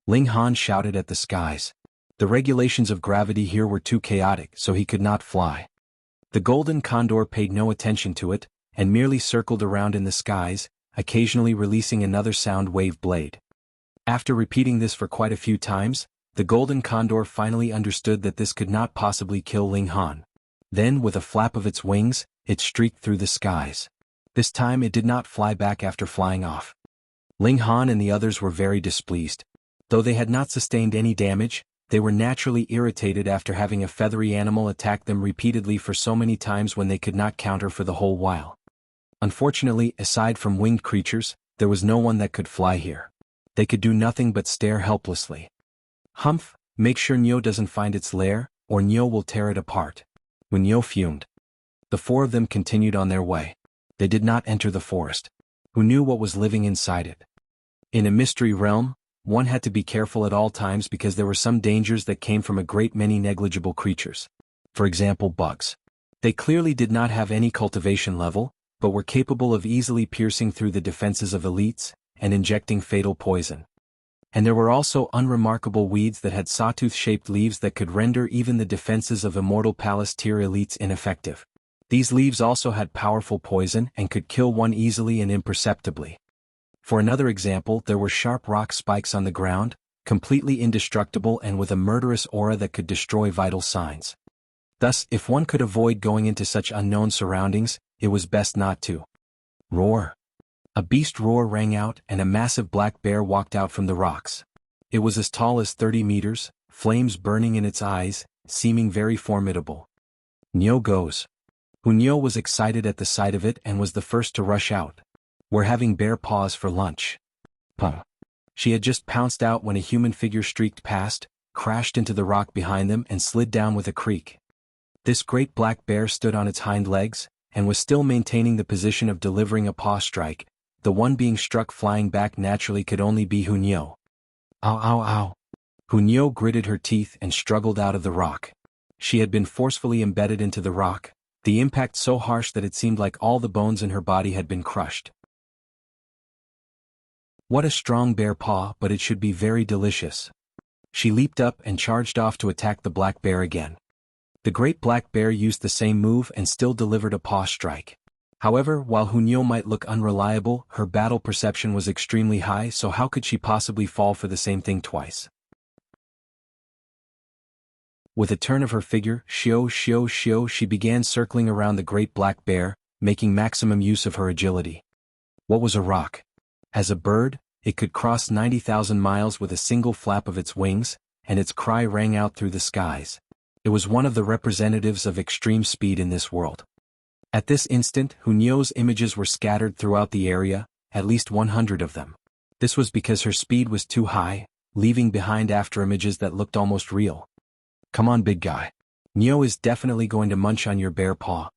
Ling Han shouted at the skies. The regulations of gravity here were too chaotic, so he could not fly. The golden condor paid no attention to it, and merely circled around in the skies, occasionally releasing another sound wave blade. After repeating this for quite a few times, the golden condor finally understood that this could not possibly kill Ling Han. Then, with a flap of its wings, it streaked through the skies. This time it did not fly back after flying off. Ling Han and the others were very displeased. Though they had not sustained any damage, they were naturally irritated after having a feathery animal attack them repeatedly for so many times when they could not counter for the whole while. Unfortunately, aside from winged creatures, there was no one that could fly here. They could do nothing but stare helplessly. Humph, make sure Qingyue doesn't find its lair, or Qingyue will tear it apart. Qingyue fumed. The 4 of them continued on their way. They did not enter the forest. Who knew what was living inside it? In a mystery realm, one had to be careful at all times because there were some dangers that came from a great many negligible creatures. For example, bugs. They clearly did not have any cultivation level, but were capable of easily piercing through the defenses of elites, and injecting fatal poison. And there were also unremarkable weeds that had sawtooth-shaped leaves that could render even the defenses of Immortal Palace tier elites ineffective. These leaves also had powerful poison and could kill one easily and imperceptibly. For another example, there were sharp rock spikes on the ground, completely indestructible and with a murderous aura that could destroy vital signs. Thus, if one could avoid going into such unknown surroundings, it was best not to. Roar! A beast roar rang out and a massive black bear walked out from the rocks. It was as tall as 30 meters, flames burning in its eyes, seeming very formidable. Qingyue goes. Qingyue was excited at the sight of it and was the first to rush out. "We're having bear paws for lunch." Puh. She had just pounced out when a human figure streaked past, crashed into the rock behind them and slid down with a creak. This great black bear stood on its hind legs, and was still maintaining the position of delivering a paw strike. The one being struck flying back naturally could only be Qingyue. "Ow ow ow." Qingyue gritted her teeth and struggled out of the rock. She had been forcefully embedded into the rock, the impact so harsh that it seemed like all the bones in her body had been crushed. What a strong bear paw, but it should be very delicious. She leaped up and charged off to attack the black bear again. The great black bear used the same move and still delivered a paw strike. However, while Qingyue might look unreliable, her battle perception was extremely high, so how could she possibly fall for the same thing twice? With a turn of her figure, she began circling around the great black bear, making maximum use of her agility. What was a rock? As a bird, it could cross 90,000 miles with a single flap of its wings, and its cry rang out through the skies. It was one of the representatives of extreme speed in this world. At this instant, Qingyue's images were scattered throughout the area, at least 100 of them. This was because her speed was too high, leaving behind after images that looked almost real. "Come on, big guy. Qingyue is definitely going to munch on your bear paw."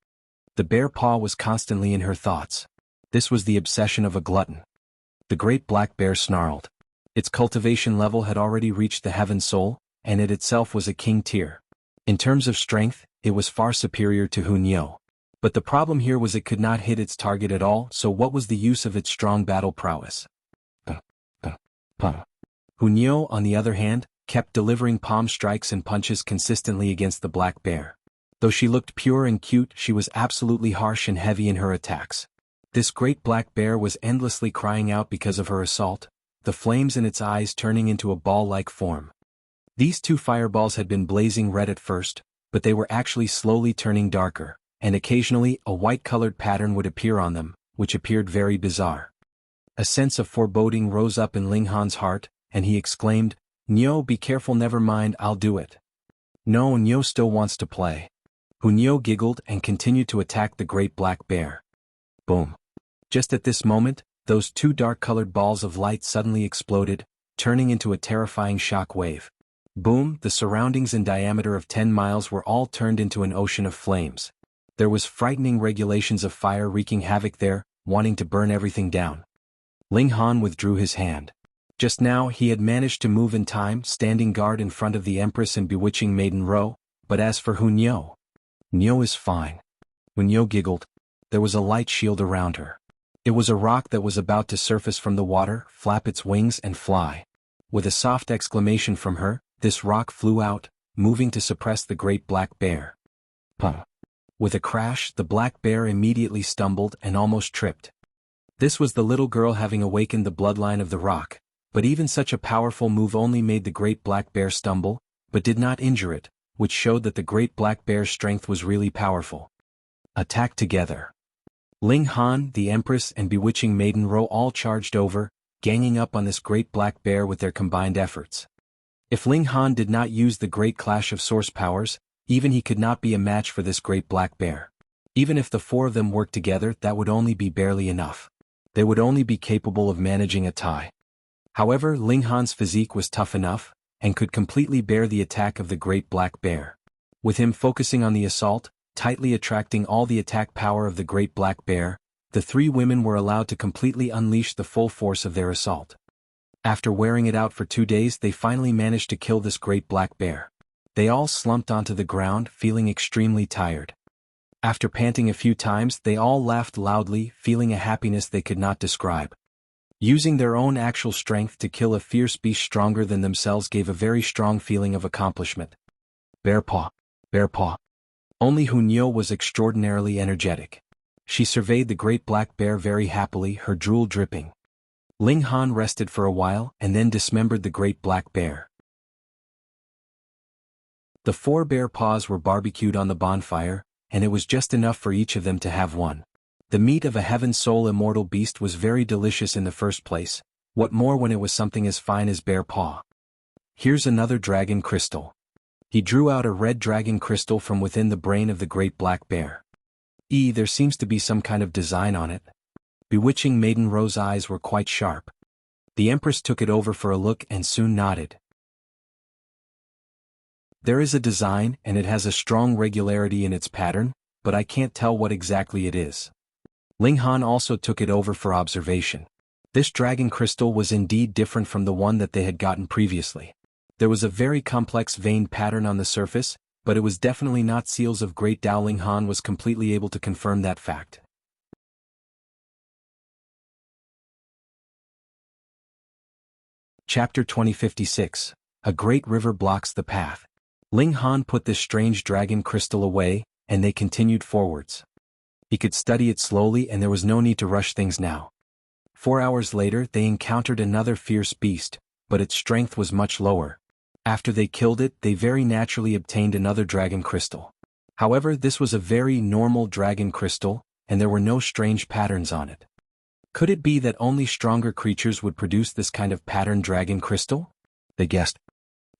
The bear paw was constantly in her thoughts. This was the obsession of a glutton. The great black bear snarled. Its cultivation level had already reached the heaven soul, and it itself was a king tier. In terms of strength, it was far superior to Qingyue. But the problem here was it could not hit its target at all, so what was the use of its strong battle prowess? Qingyue, on the other hand, kept delivering palm strikes and punches consistently against the black bear. Though she looked pure and cute, she was absolutely harsh and heavy in her attacks. This great black bear was endlessly crying out because of her assault, the flames in its eyes turning into a ball-like form. These two fireballs had been blazing red at first, but they were actually slowly turning darker, and occasionally a white-colored pattern would appear on them, which appeared very bizarre. A sense of foreboding rose up in Ling Han's heart, and he exclaimed, "Qingyue, be careful, never mind, I'll do it." No, Qingyue still wants to play. Qingyue giggled and continued to attack the great black bear. Boom. Just at this moment, those two dark-colored balls of light suddenly exploded, turning into a terrifying shock wave. Boom, the surroundings in diameter of 10 miles were all turned into an ocean of flames. There was frightening regulations of fire wreaking havoc there, wanting to burn everything down. Ling Han withdrew his hand. Just now he had managed to move in time, standing guard in front of the Empress and bewitching Maiden Row, but as for Qingyue, "Qingyue is fine." Qingyue giggled. There was a light shield around her. It was a rock that was about to surface from the water, flap its wings and fly. With a soft exclamation from her, this rock flew out, moving to suppress the great black bear. Puh. With a crash, the black bear immediately stumbled and almost tripped. This was the little girl having awakened the bloodline of the rock. But even such a powerful move only made the great black bear stumble, but did not injure it, which showed that the great black bear's strength was really powerful. Attack together. Ling Han, the Empress and bewitching Maiden Row all charged over, ganging up on this great black bear with their combined efforts. If Ling Han did not use the great clash of source powers, even he could not be a match for this great black bear. Even if the four of them worked together, that would only be barely enough. They would only be capable of managing a tie. However, Ling Han's physique was tough enough, and could completely bear the attack of the great black bear. With him focusing on the assault, tightly attracting all the attack power of the great black bear, the three women were allowed to completely unleash the full force of their assault. After wearing it out for 2 days, they finally managed to kill this great black bear. They all slumped onto the ground, feeling extremely tired. After panting a few times, they all laughed loudly, feeling a happiness they could not describe. Using their own actual strength to kill a fierce beast stronger than themselves gave a very strong feeling of accomplishment. Bear paw. Bear paw. Only Qingyue was extraordinarily energetic. She surveyed the great black bear very happily, her drool dripping. Ling Han rested for a while and then dismembered the great black bear. The 4 bear paws were barbecued on the bonfire, and it was just enough for each of them to have one. The meat of a heaven soul immortal beast was very delicious in the first place, what more when it was something as fine as bear paw. Here's another dragon crystal. He drew out a red dragon crystal from within the brain of the great black bear. There seems to be some kind of design on it. Bewitching Maiden Ro's eyes were quite sharp. The Empress took it over for a look and soon nodded. There is a design and it has a strong regularity in its pattern, but I can't tell what exactly it is. Ling Han also took it over for observation. This dragon crystal was indeed different from the one that they had gotten previously. There was a very complex veined pattern on the surface, but it was definitely not seals of Great Tao. Ling Han was completely able to confirm that fact. Chapter 2056. A great river blocks the path. Ling Han put this strange dragon crystal away, and they continued forwards. He could study it slowly and there was no need to rush things now. 4 hours later they encountered another fierce beast, but its strength was much lower. After they killed it, they very naturally obtained another dragon crystal. However, this was a very normal dragon crystal, and there were no strange patterns on it. Could it be that only stronger creatures would produce this kind of pattern dragon crystal? They guessed.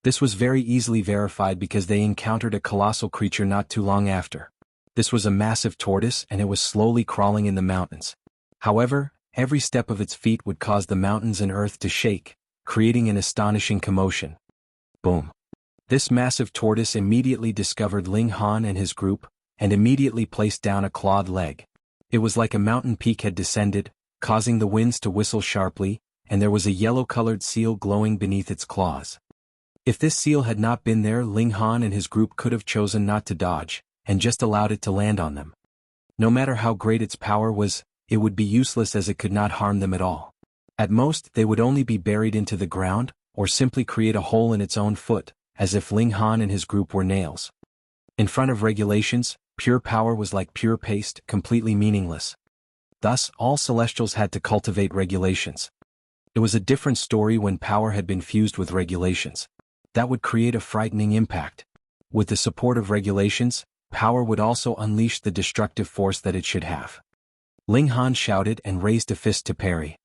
This was very easily verified because they encountered a colossal creature not too long after. This was a massive tortoise and it was slowly crawling in the mountains. However, every step of its feet would cause the mountains and earth to shake, creating an astonishing commotion. Boom. This massive tortoise immediately discovered Ling Han and his group, and immediately placed down a clawed leg. It was like a mountain peak had descended, causing the winds to whistle sharply, and there was a yellow-colored seal glowing beneath its claws. If this seal had not been there, Ling Han and his group could have chosen not to dodge, and just allowed it to land on them. No matter how great its power was, it would be useless as it could not harm them at all. At most, they would only be buried into the ground, or simply create a hole in its own foot, as if Ling Han and his group were nails. In front of regulations, pure power was like pure paste, completely meaningless. Thus, all Celestials had to cultivate regulations. It was a different story when power had been fused with regulations. That would create a frightening impact. With the support of regulations, power would also unleash the destructive force that it should have. Ling Han shouted and raised a fist to parry.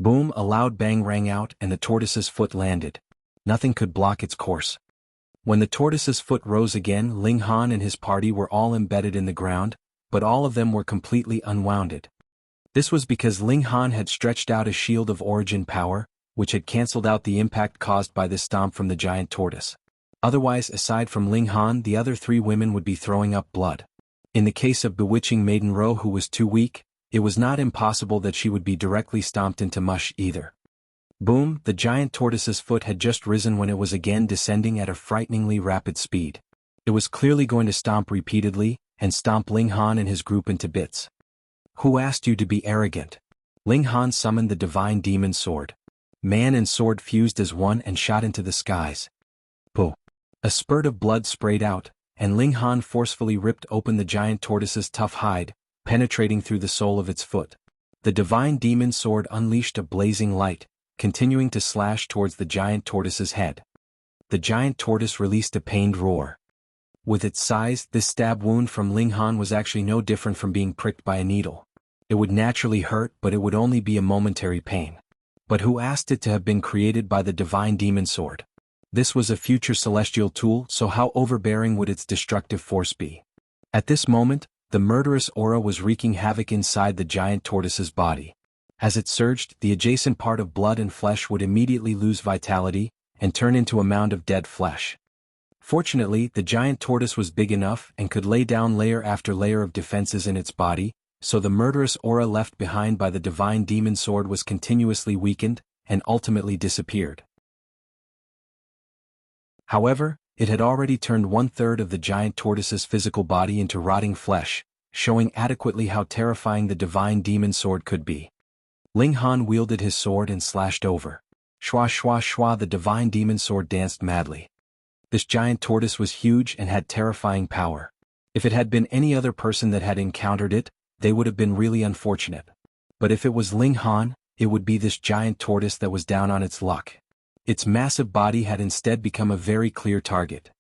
Boom, a loud bang rang out and the tortoise's foot landed. Nothing could block its course. When the tortoise's foot rose again, Ling Han and his party were all embedded in the ground, but all of them were completely unwounded. This was because Ling Han had stretched out a shield of origin power, which had cancelled out the impact caused by this stomp from the giant tortoise. Otherwise, aside from Ling Han, the other 3 women would be throwing up blood. In the case of bewitching Maiden Ro, who was too weak, it was not impossible that she would be directly stomped into mush either. Boom, the giant tortoise's foot had just risen when it was again descending at a frighteningly rapid speed. It was clearly going to stomp repeatedly, and stomp Ling Han and his group into bits. Who asked you to be arrogant? Ling Han summoned the divine demon sword. Man and sword fused as one and shot into the skies. Pooh! A spurt of blood sprayed out, and Ling Han forcefully ripped open the giant tortoise's tough hide, penetrating through the sole of its foot. The divine demon sword unleashed a blazing light, continuing to slash towards the giant tortoise's head. The giant tortoise released a pained roar. With its size, this stab wound from Ling Han was actually no different from being pricked by a needle. It would naturally hurt, but it would only be a momentary pain. But who asked it to have been created by the divine demon sword? This was a future celestial tool, so how overbearing would its destructive force be? At this moment, the murderous aura was wreaking havoc inside the giant tortoise's body. As it surged, the adjacent part of blood and flesh would immediately lose vitality, and turn into a mound of dead flesh. Fortunately, the giant tortoise was big enough and could lay down layer after layer of defenses in its body, so the murderous aura left behind by the divine demon sword was continuously weakened, and ultimately disappeared. However, it had already turned 1/3 of the giant tortoise's physical body into rotting flesh, showing adequately how terrifying the divine demon sword could be. Ling Han wielded his sword and slashed over. Shwa shwa shwa, the divine demon sword danced madly. This giant tortoise was huge and had terrifying power. If it had been any other person that had encountered it, they would have been really unfortunate. But if it was Ling Han, it would be this giant tortoise that was down on its luck. Its massive body had instead become a very clear target.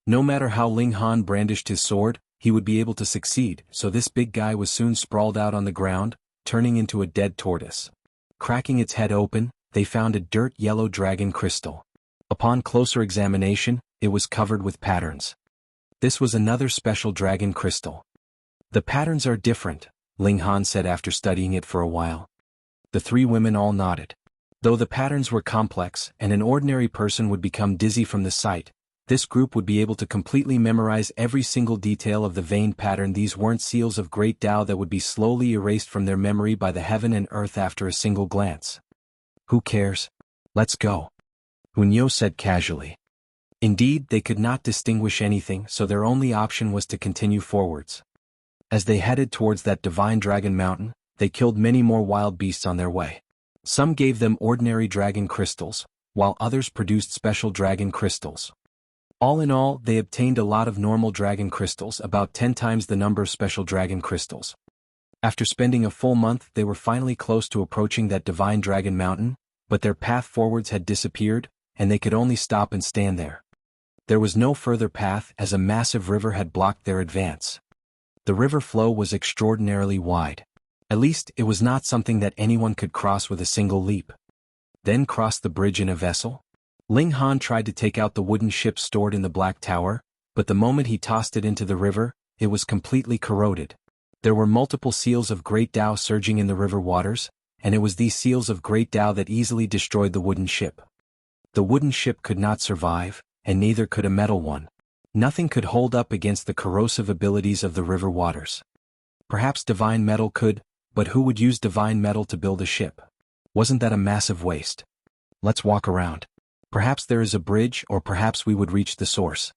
No matter how Ling Han brandished his sword, he would be able to succeed, so this big guy was soon sprawled out on the ground, turning into a dead tortoise. Cracking its head open, they found a dirt yellow dragon crystal. Upon closer examination, it was covered with patterns. This was another special dragon crystal. The patterns are different, Ling Han said after studying it for a while. The three women all nodded. Though the patterns were complex and an ordinary person would become dizzy from the sight, this group would be able to completely memorize every single detail of the veined pattern. These weren't seals of great Tao that would be slowly erased from their memory by the heaven and earth after a single glance. Who cares? Let's go, Qingyue said casually. Indeed, they could not distinguish anything, so their only option was to continue forwards. As they headed towards that divine dragon mountain, they killed many more wild beasts on their way. Some gave them ordinary dragon crystals, while others produced special dragon crystals. All in all, they obtained a lot of normal dragon crystals, about 10 times the number of special dragon crystals. After spending a full month, they were finally close to approaching that divine dragon mountain, but their path forwards had disappeared, and they could only stop and stand there. There was no further path as a massive river had blocked their advance. The river flow was extraordinarily wide. At least, it was not something that anyone could cross with a single leap. Then cross the bridge in a vessel? Ling Han tried to take out the wooden ship stored in the Black Tower, but the moment he tossed it into the river, it was completely corroded. There were multiple seals of great Tao surging in the river waters, and it was these seals of great Tao that easily destroyed the wooden ship. The wooden ship could not survive, and neither could a metal one. Nothing could hold up against the corrosive abilities of the river waters. Perhaps divine metal could, but who would use divine metal to build a ship? Wasn't that a massive waste? Let's walk around. Perhaps there is a bridge, or perhaps we would reach the source.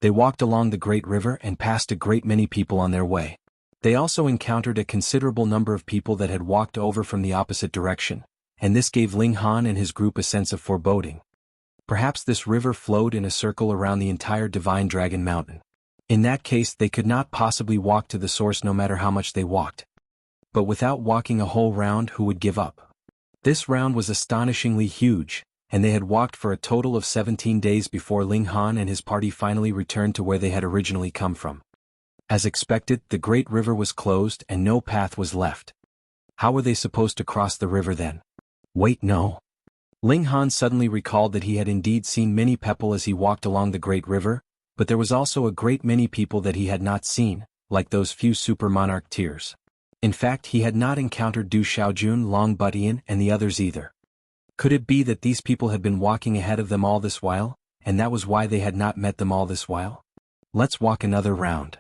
They walked along the great river and passed a great many people on their way. They also encountered a considerable number of people that had walked over from the opposite direction, and this gave Ling Han and his group a sense of foreboding. Perhaps this river flowed in a circle around the entire divine dragon mountain. In that case, they could not possibly walk to the source no matter how much they walked. But without walking a whole round, who would give up? This round was astonishingly huge, and they had walked for a total of 17 days before Ling Han and his party finally returned to where they had originally come from. As expected, the great river was closed and no path was left. How were they supposed to cross the river then? Wait, no. Ling Han suddenly recalled that he had indeed seen many people as he walked along the great river, but there was also a great many people that he had not seen, like those few super monarch tiers. In fact, he had not encountered Du Xiaojun, Long Butian, and the others either. Could it be that these people had been walking ahead of them all this while, and that was why they had not met them all this while? Let's walk another round.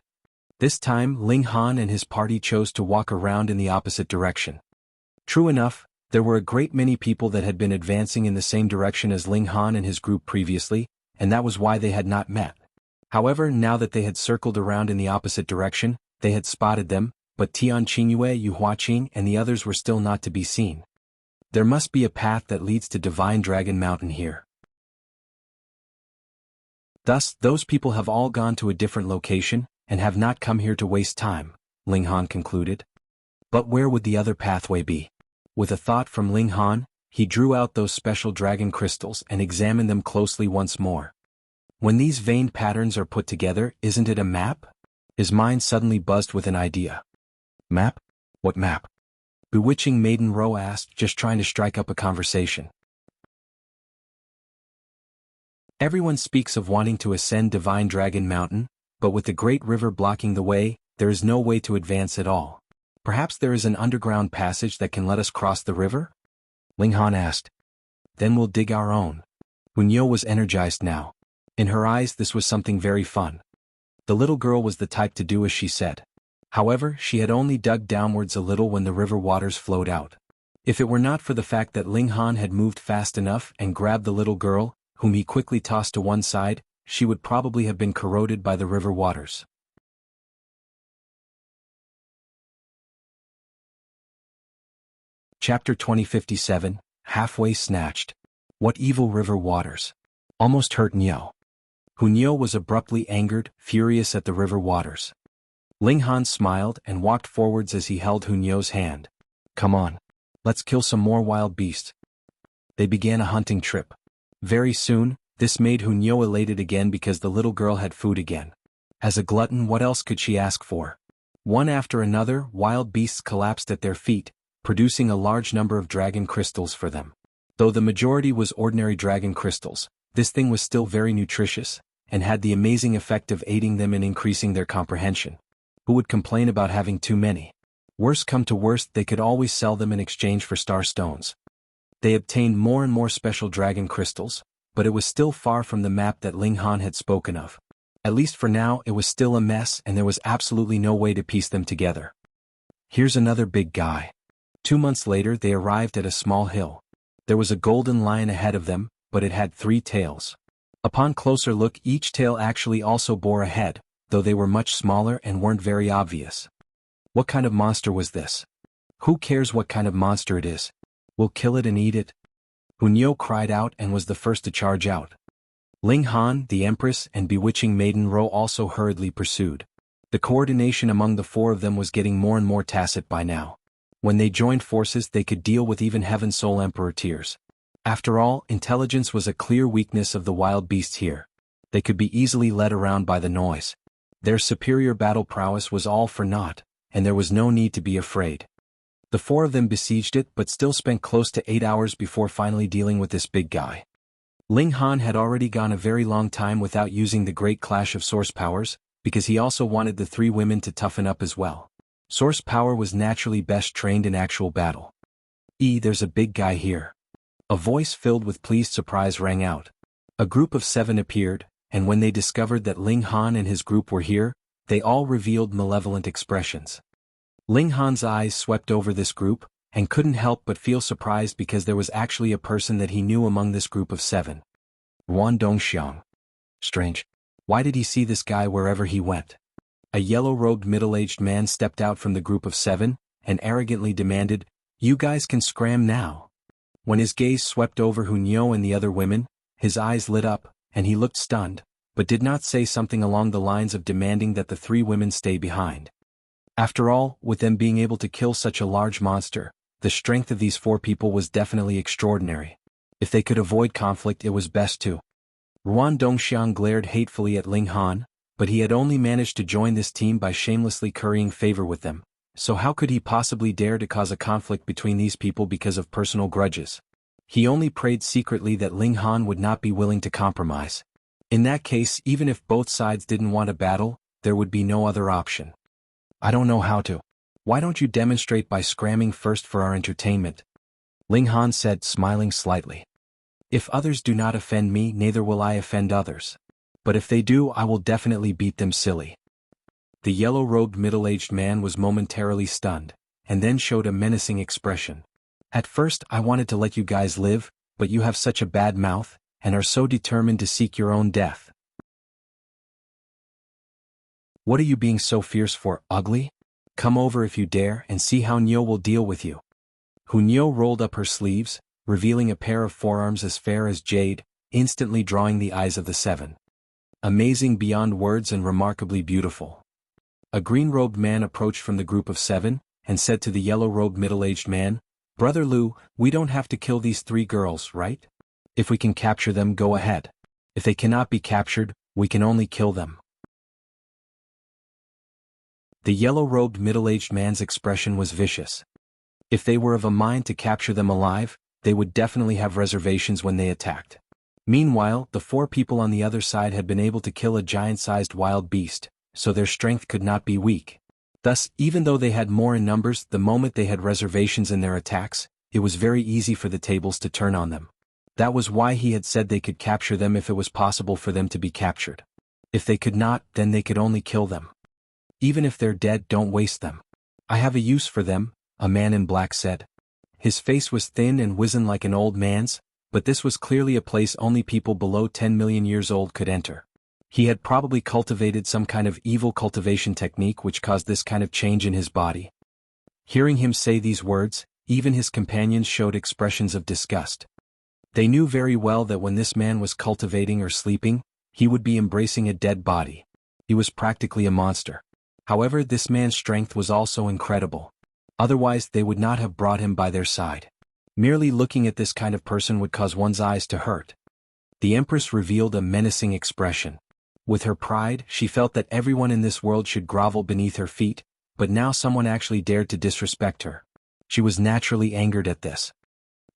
This time, Ling Han and his party chose to walk around in the opposite direction. True enough, there were a great many people that had been advancing in the same direction as Ling Han and his group previously, and that was why they had not met. However, now that they had circled around in the opposite direction, they had spotted them, but Tian, Qingyue, Yu Huaqing, and the others were still not to be seen. There must be a path that leads to Divine Dragon Mountain here. Thus, those people have all gone to a different location, and have not come here to waste time, Ling Han concluded. But where would the other pathway be? With a thought from Ling Han, he drew out those special dragon crystals and examined them closely once more. When these veined patterns are put together, isn't it a map? His mind suddenly buzzed with an idea. Map? What map? Bewitching Maiden Ro asked, just trying to strike up a conversation. Everyone speaks of wanting to ascend Divine Dragon Mountain, but with the great river blocking the way, there is no way to advance at all. Perhaps there is an underground passage that can let us cross the river? Ling Han asked. Then we'll dig our own. Qingyue was energized now. In her eyes, this was something very fun. The little girl was the type to do as she said. However, she had only dug downwards a little when the river waters flowed out. If it were not for the fact that Ling Han had moved fast enough and grabbed the little girl, whom he quickly tossed to one side, she would probably have been corroded by the river waters. Chapter 2057, Halfway Snatched. What evil river waters? Almost hurt Qingyue. Qingyue was abruptly angered, furious at the river waters. Ling Han smiled and walked forwards as he held Qingyue's hand. Come on. Let's kill some more wild beasts. They began a hunting trip. Very soon, this made Qingyue elated again because the little girl had food again. As a glutton, what else could she ask for? One after another, wild beasts collapsed at their feet, producing a large number of dragon crystals for them. Though the majority was ordinary dragon crystals, this thing was still very nutritious, and had the amazing effect of aiding them in increasing their comprehension. Who would complain about having too many? Worst come to worst, they could always sell them in exchange for star stones. They obtained more and more special dragon crystals, but it was still far from the map that Ling Han had spoken of. At least for now, it was still a mess and there was absolutely no way to piece them together. Here's another big guy. 2 months later they arrived at a small hill. There was a golden lion ahead of them, but it had 3 tails. Upon closer look, each tail actually also bore a head, though they were much smaller and weren't very obvious. What kind of monster was this? Who cares what kind of monster it is? We'll kill it and eat it. Qingyue cried out and was the first to charge out. Ling Han, the Empress, and bewitching Maiden Ro also hurriedly pursued. The coordination among the 4 of them was getting more and more tacit by now. When they joined forces they could deal with even Heaven Soul Emperor Tears. After all, intelligence was a clear weakness of the wild beasts here. They could be easily led around by the noise. Their superior battle prowess was all for naught, and there was no need to be afraid. The 4 of them besieged it but still spent close to 8 hours before finally dealing with this big guy. Ling Han had already gone a very long time without using the great clash of source powers, because he also wanted the 3 women to toughen up as well. Source power was naturally best trained in actual battle. There's a big guy here. A voice filled with pleased surprise rang out. A group of 7 appeared, and when they discovered that Ling Han and his group were here, they all revealed malevolent expressions. Ling Han's eyes swept over this group, and couldn't help but feel surprised because there was actually a person that he knew among this group of 7. Ruan Dongxiang. Strange. Why did he see this guy wherever he went? A yellow-robed middle-aged man stepped out from the group of 7, and arrogantly demanded, "You guys can scram now." When his gaze swept over Qingyue and the other women, his eyes lit up, and he looked stunned, but did not say something along the lines of demanding that the 3 women stay behind. After all, with them being able to kill such a large monster, the strength of these 4 people was definitely extraordinary. If they could avoid conflict, it was best to. Ruan Dongxiang glared hatefully at Ling Han, but he had only managed to join this team by shamelessly currying favor with them, so how could he possibly dare to cause a conflict between these people because of personal grudges? He only prayed secretly that Ling Han would not be willing to compromise. In that case, even if both sides didn't want a battle, there would be no other option. "I don't know how to. Why don't you demonstrate by scramming first for our entertainment?" Ling Han said, smiling slightly. "If others do not offend me, neither will I offend others. But if they do, I will definitely beat them silly." The yellow-robed middle-aged man was momentarily stunned, and then showed a menacing expression. "At first I wanted to let you guys live, but you have such a bad mouth, and are so determined to seek your own death. What are you being so fierce for, ugly? Come over if you dare and see how Nyo will deal with you." Qingyue rolled up her sleeves, revealing a pair of forearms as fair as jade, instantly drawing the eyes of the 7. Amazing beyond words and remarkably beautiful. A green-robed man approached from the group of 7, and said to the yellow-robed middle-aged man, "Brother Lu, we don't have to kill these 3 girls, right? If we can capture them, go ahead. If they cannot be captured, we can only kill them." The yellow-robed middle-aged man's expression was vicious. If they were of a mind to capture them alive, they would definitely have reservations when they attacked. Meanwhile, the 4 people on the other side had been able to kill a giant-sized wild beast, so their strength could not be weak. Thus, even though they had more in numbers, the moment they had reservations in their attacks, it was very easy for the tables to turn on them. That was why he had said they could capture them if it was possible for them to be captured. If they could not, then they could only kill them. "Even if they're dead, don't waste them. I have a use for them," a man in black said. His face was thin and wizen like an old man's, but this was clearly a place only people below 10 million years old could enter. He had probably cultivated some kind of evil cultivation technique which caused this kind of change in his body. Hearing him say these words, even his companions showed expressions of disgust. They knew very well that when this man was cultivating or sleeping, he would be embracing a dead body. He was practically a monster. However, this man's strength was also incredible. Otherwise, they would not have brought him by their side. Merely looking at this kind of person would cause one's eyes to hurt. The Empress revealed a menacing expression. With her pride, she felt that everyone in this world should grovel beneath her feet, but now someone actually dared to disrespect her. She was naturally angered at this.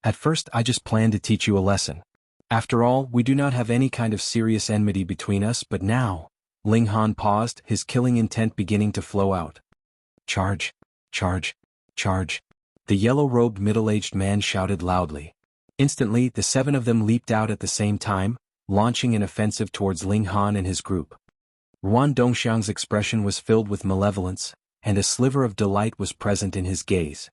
"At first I just planned to teach you a lesson. After all, we do not have any kind of serious enmity between us, but now. Ling Han paused, his killing intent beginning to flow out. Charge! Charge! Charge! The yellow-robed middle-aged man shouted loudly. Instantly, the 7 of them leaped out at the same time, launching an offensive towards Ling Han and his group. Ruan Dongxiang's expression was filled with malevolence, and a sliver of delight was present in his gaze.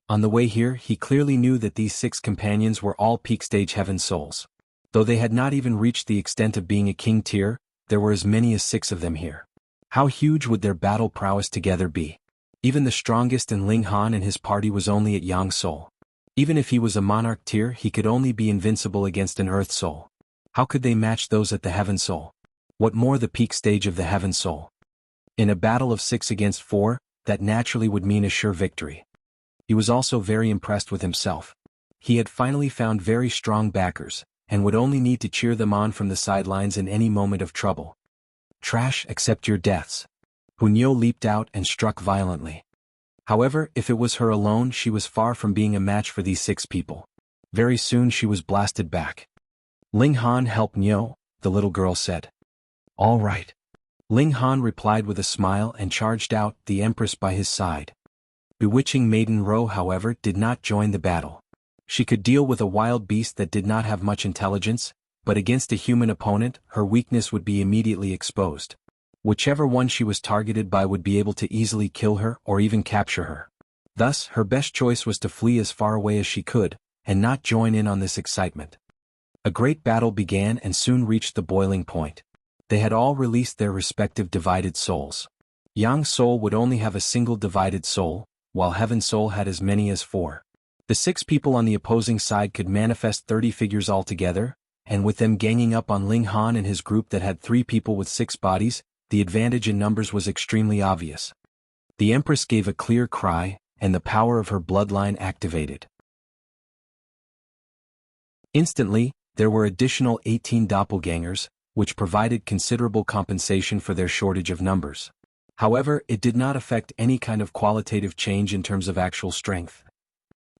On the way here, he clearly knew that these 6 companions were all peak-stage heaven souls. Though they had not even reached the extent of being a king tier, there were as many as 6 of them here. How huge would their battle prowess together be? Even the strongest in Ling Han and his party was only at Yang Soul. Even if he was a Monarch tier, he could only be invincible against an Earth Soul. How could they match those at the Heaven Soul? What more the peak stage of the Heaven Soul? In a battle of 6 against 4, that naturally would mean a sure victory. He was also very impressed with himself. He had finally found very strong backers, and would only need to cheer them on from the sidelines in any moment of trouble. Trash, accept your deaths. Qingyue leaped out and struck violently. However, if it was her alone, she was far from being a match for these 6 people. Very soon she was blasted back. Ling Han, help Qingyue, the little girl said. All right. Ling Han replied with a smile and charged out, the Empress by his side. Bewitching Maiden Ro, however, did not join the battle. She could deal with a wild beast that did not have much intelligence, but against a human opponent, her weakness would be immediately exposed. Whichever one she was targeted by would be able to easily kill her or even capture her. Thus, her best choice was to flee as far away as she could, and not join in on this excitement. A great battle began and soon reached the boiling point. They had all released their respective divided souls. Yang Soul would only have a single divided soul, while Heaven Soul had as many as 4. The 6 people on the opposing side could manifest 30 figures altogether, and with them ganging up on Ling Han and his group that had 3 people with 6 bodies, the advantage in numbers was extremely obvious. The Empress gave a clear cry, and the power of her bloodline activated. Instantly, there were additional 18 doppelgangers, which provided considerable compensation for their shortage of numbers. However, it did not affect any kind of qualitative change in terms of actual strength.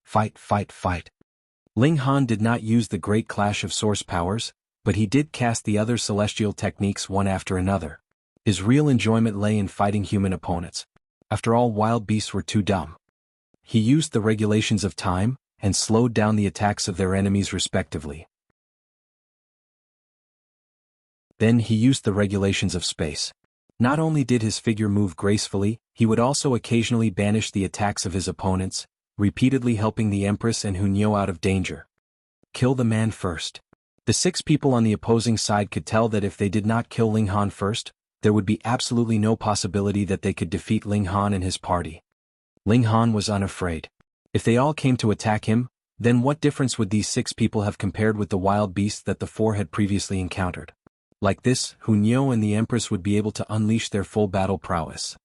Fight, fight, fight. Ling Han did not use the great clash of source powers, but he did cast the other celestial techniques one after another. His real enjoyment lay in fighting human opponents. After all, wild beasts were too dumb. He used the regulations of time, and slowed down the attacks of their enemies respectively. Then he used the regulations of space. Not only did his figure move gracefully, he would also occasionally banish the attacks of his opponents, repeatedly helping the Empress and Qingyue out of danger. Kill the man first. The 6 people on the opposing side could tell that if they did not kill Ling Han first, there would be absolutely no possibility that they could defeat Ling Han and his party. Ling Han was unafraid. If they all came to attack him, then what difference would these 6 people have compared with the wild beasts that the 4 had previously encountered? Like this, Qingyue and the Empress would be able to unleash their full battle prowess.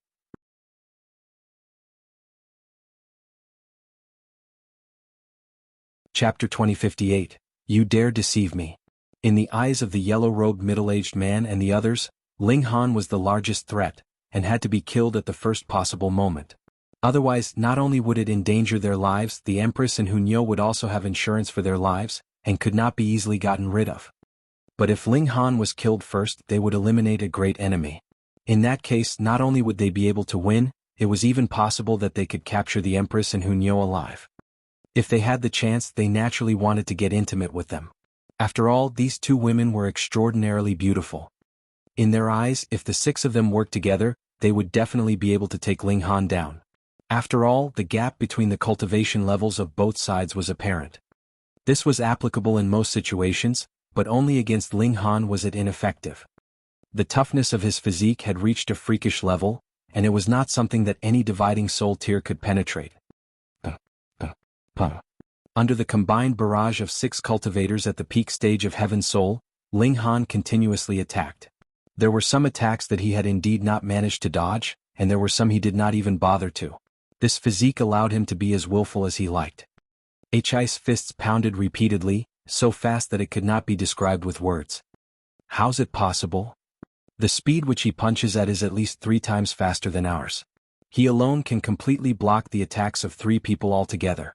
Chapter 2058. You dare deceive me. In the eyes of the yellow-robed middle-aged man and the others, Ling Han was the largest threat, and had to be killed at the first possible moment. Otherwise, not only would it endanger their lives, the Empress and Qingyue would also have insurance for their lives, and could not be easily gotten rid of. But if Ling Han was killed first, they would eliminate a great enemy. In that case, not only would they be able to win, it was even possible that they could capture the Empress and Qingyue alive. If they had the chance, they naturally wanted to get intimate with them. After all, these 2 women were extraordinarily beautiful. In their eyes, if the 6 of them worked together, they would definitely be able to take Ling Han down. After all, the gap between the cultivation levels of both sides was apparent. This was applicable in most situations, but only against Ling Han was it ineffective. The toughness of his physique had reached a freakish level, and it was not something that any dividing soul tier could penetrate. Under the combined barrage of 6 cultivators at the peak stage of Heaven Soul, Ling Han continuously attacked. There were some attacks that he had indeed not managed to dodge, and there were some he did not even bother to. This physique allowed him to be as willful as he liked. His fists pounded repeatedly, so fast that it could not be described with words. How's it possible? The speed which he punches at is at least 3 times faster than ours. He alone can completely block the attacks of 3 people altogether.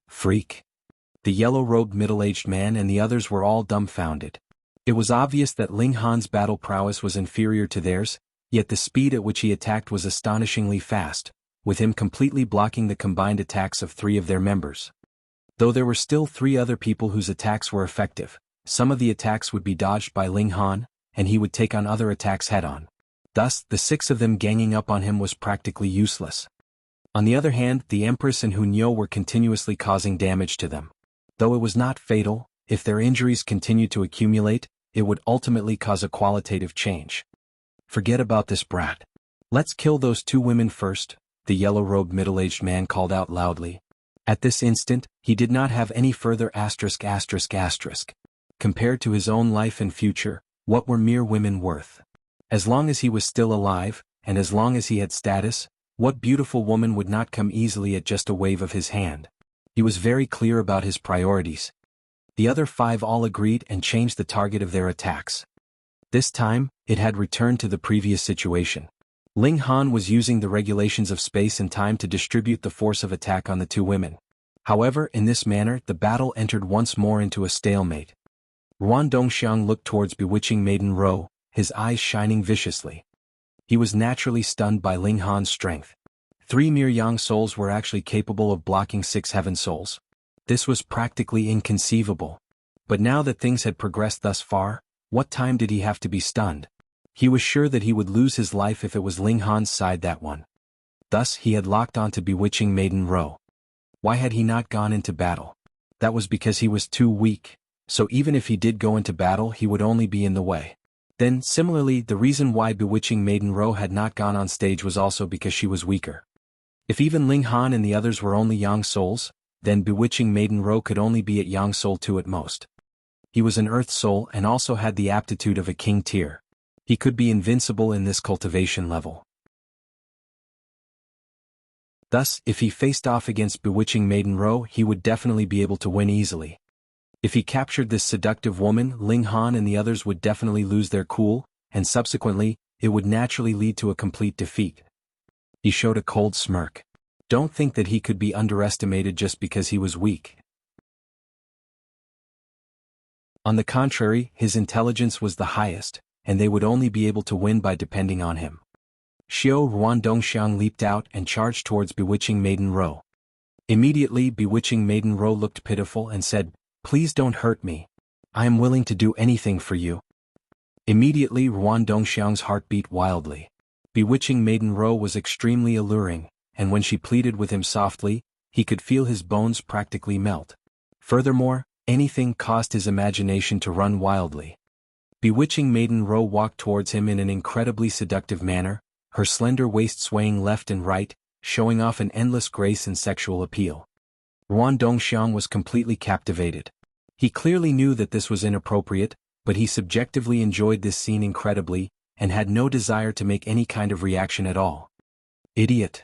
Freak. The yellow-robed middle-aged man and the others were all dumbfounded. It was obvious that Ling Han's battle prowess was inferior to theirs, yet the speed at which he attacked was astonishingly fast, with him completely blocking the combined attacks of 3 of their members. Though there were still 3 other people whose attacks were effective, some of the attacks would be dodged by Ling Han, and he would take on other attacks head-on. Thus, the 6 of them ganging up on him was practically useless. On the other hand, the Empress and Qingyue were continuously causing damage to them. Though it was not fatal, if their injuries continued to accumulate, it would ultimately cause a qualitative change. Forget about this brat. Let's kill those 2 women first, the yellow-robed middle-aged man called out loudly. At this instant, he did not have any further asterisk. Compared to his own life and future, what were mere women worth? As long as he was still alive, and as long as he had status, what beautiful woman would not come easily at just a wave of his hand? He was very clear about his priorities. The other 5 all agreed and changed the target of their attacks. This time, it had returned to the previous situation. Ling Han was using the regulations of space and time to distribute the force of attack on the 2 women. However, in this manner, the battle entered once more into a stalemate. Ruan Dongxiang looked towards bewitching Maiden Ro, his eyes shining viciously. He was naturally stunned by Ling Han's strength. 3 mere Yang souls were actually capable of blocking 6 heaven souls. This was practically inconceivable. But now that things had progressed thus far, what time did he have to be stunned? He was sure that he would lose his life if it was Ling Han's side that won. Thus he had locked on to bewitching Maiden Ro. Why had he not gone into battle? That was because he was too weak, so even if he did go into battle he would only be in the way. Then, similarly, the reason why bewitching Maiden Ro had not gone on stage was also because she was weaker. If even Ling Han and the others were only Yang souls, then bewitching Maiden Ro could only be at Yang soul 2 at most. He was an earth soul and also had the aptitude of a king tier. He could be invincible in this cultivation level. Thus, if he faced off against bewitching Maiden Ro, he would definitely be able to win easily. If he captured this seductive woman, Ling Han and the others would definitely lose their cool, and subsequently, it would naturally lead to a complete defeat. He showed a cold smirk. Don't think that he could be underestimated just because he was weak. On the contrary, his intelligence was the highest, and they would only be able to win by depending on him. Xiao Ruan Dongxiang leaped out and charged towards bewitching Maiden Ro. Immediately, bewitching Maiden Ro looked pitiful and said, "Please don't hurt me. I am willing to do anything for you." Immediately, Ruan Dongxiang's heart beat wildly. Bewitching Maiden Ro was extremely alluring, and when she pleaded with him softly, he could feel his bones practically melt. Furthermore, anything caused his imagination to run wildly. Bewitching Maiden Ro walked towards him in an incredibly seductive manner, her slender waist swaying left and right, showing off an endless grace and sexual appeal. Ruan Dongxiang was completely captivated. He clearly knew that this was inappropriate, but he subjectively enjoyed this scene incredibly, and had no desire to make any kind of reaction at all. "Idiot!"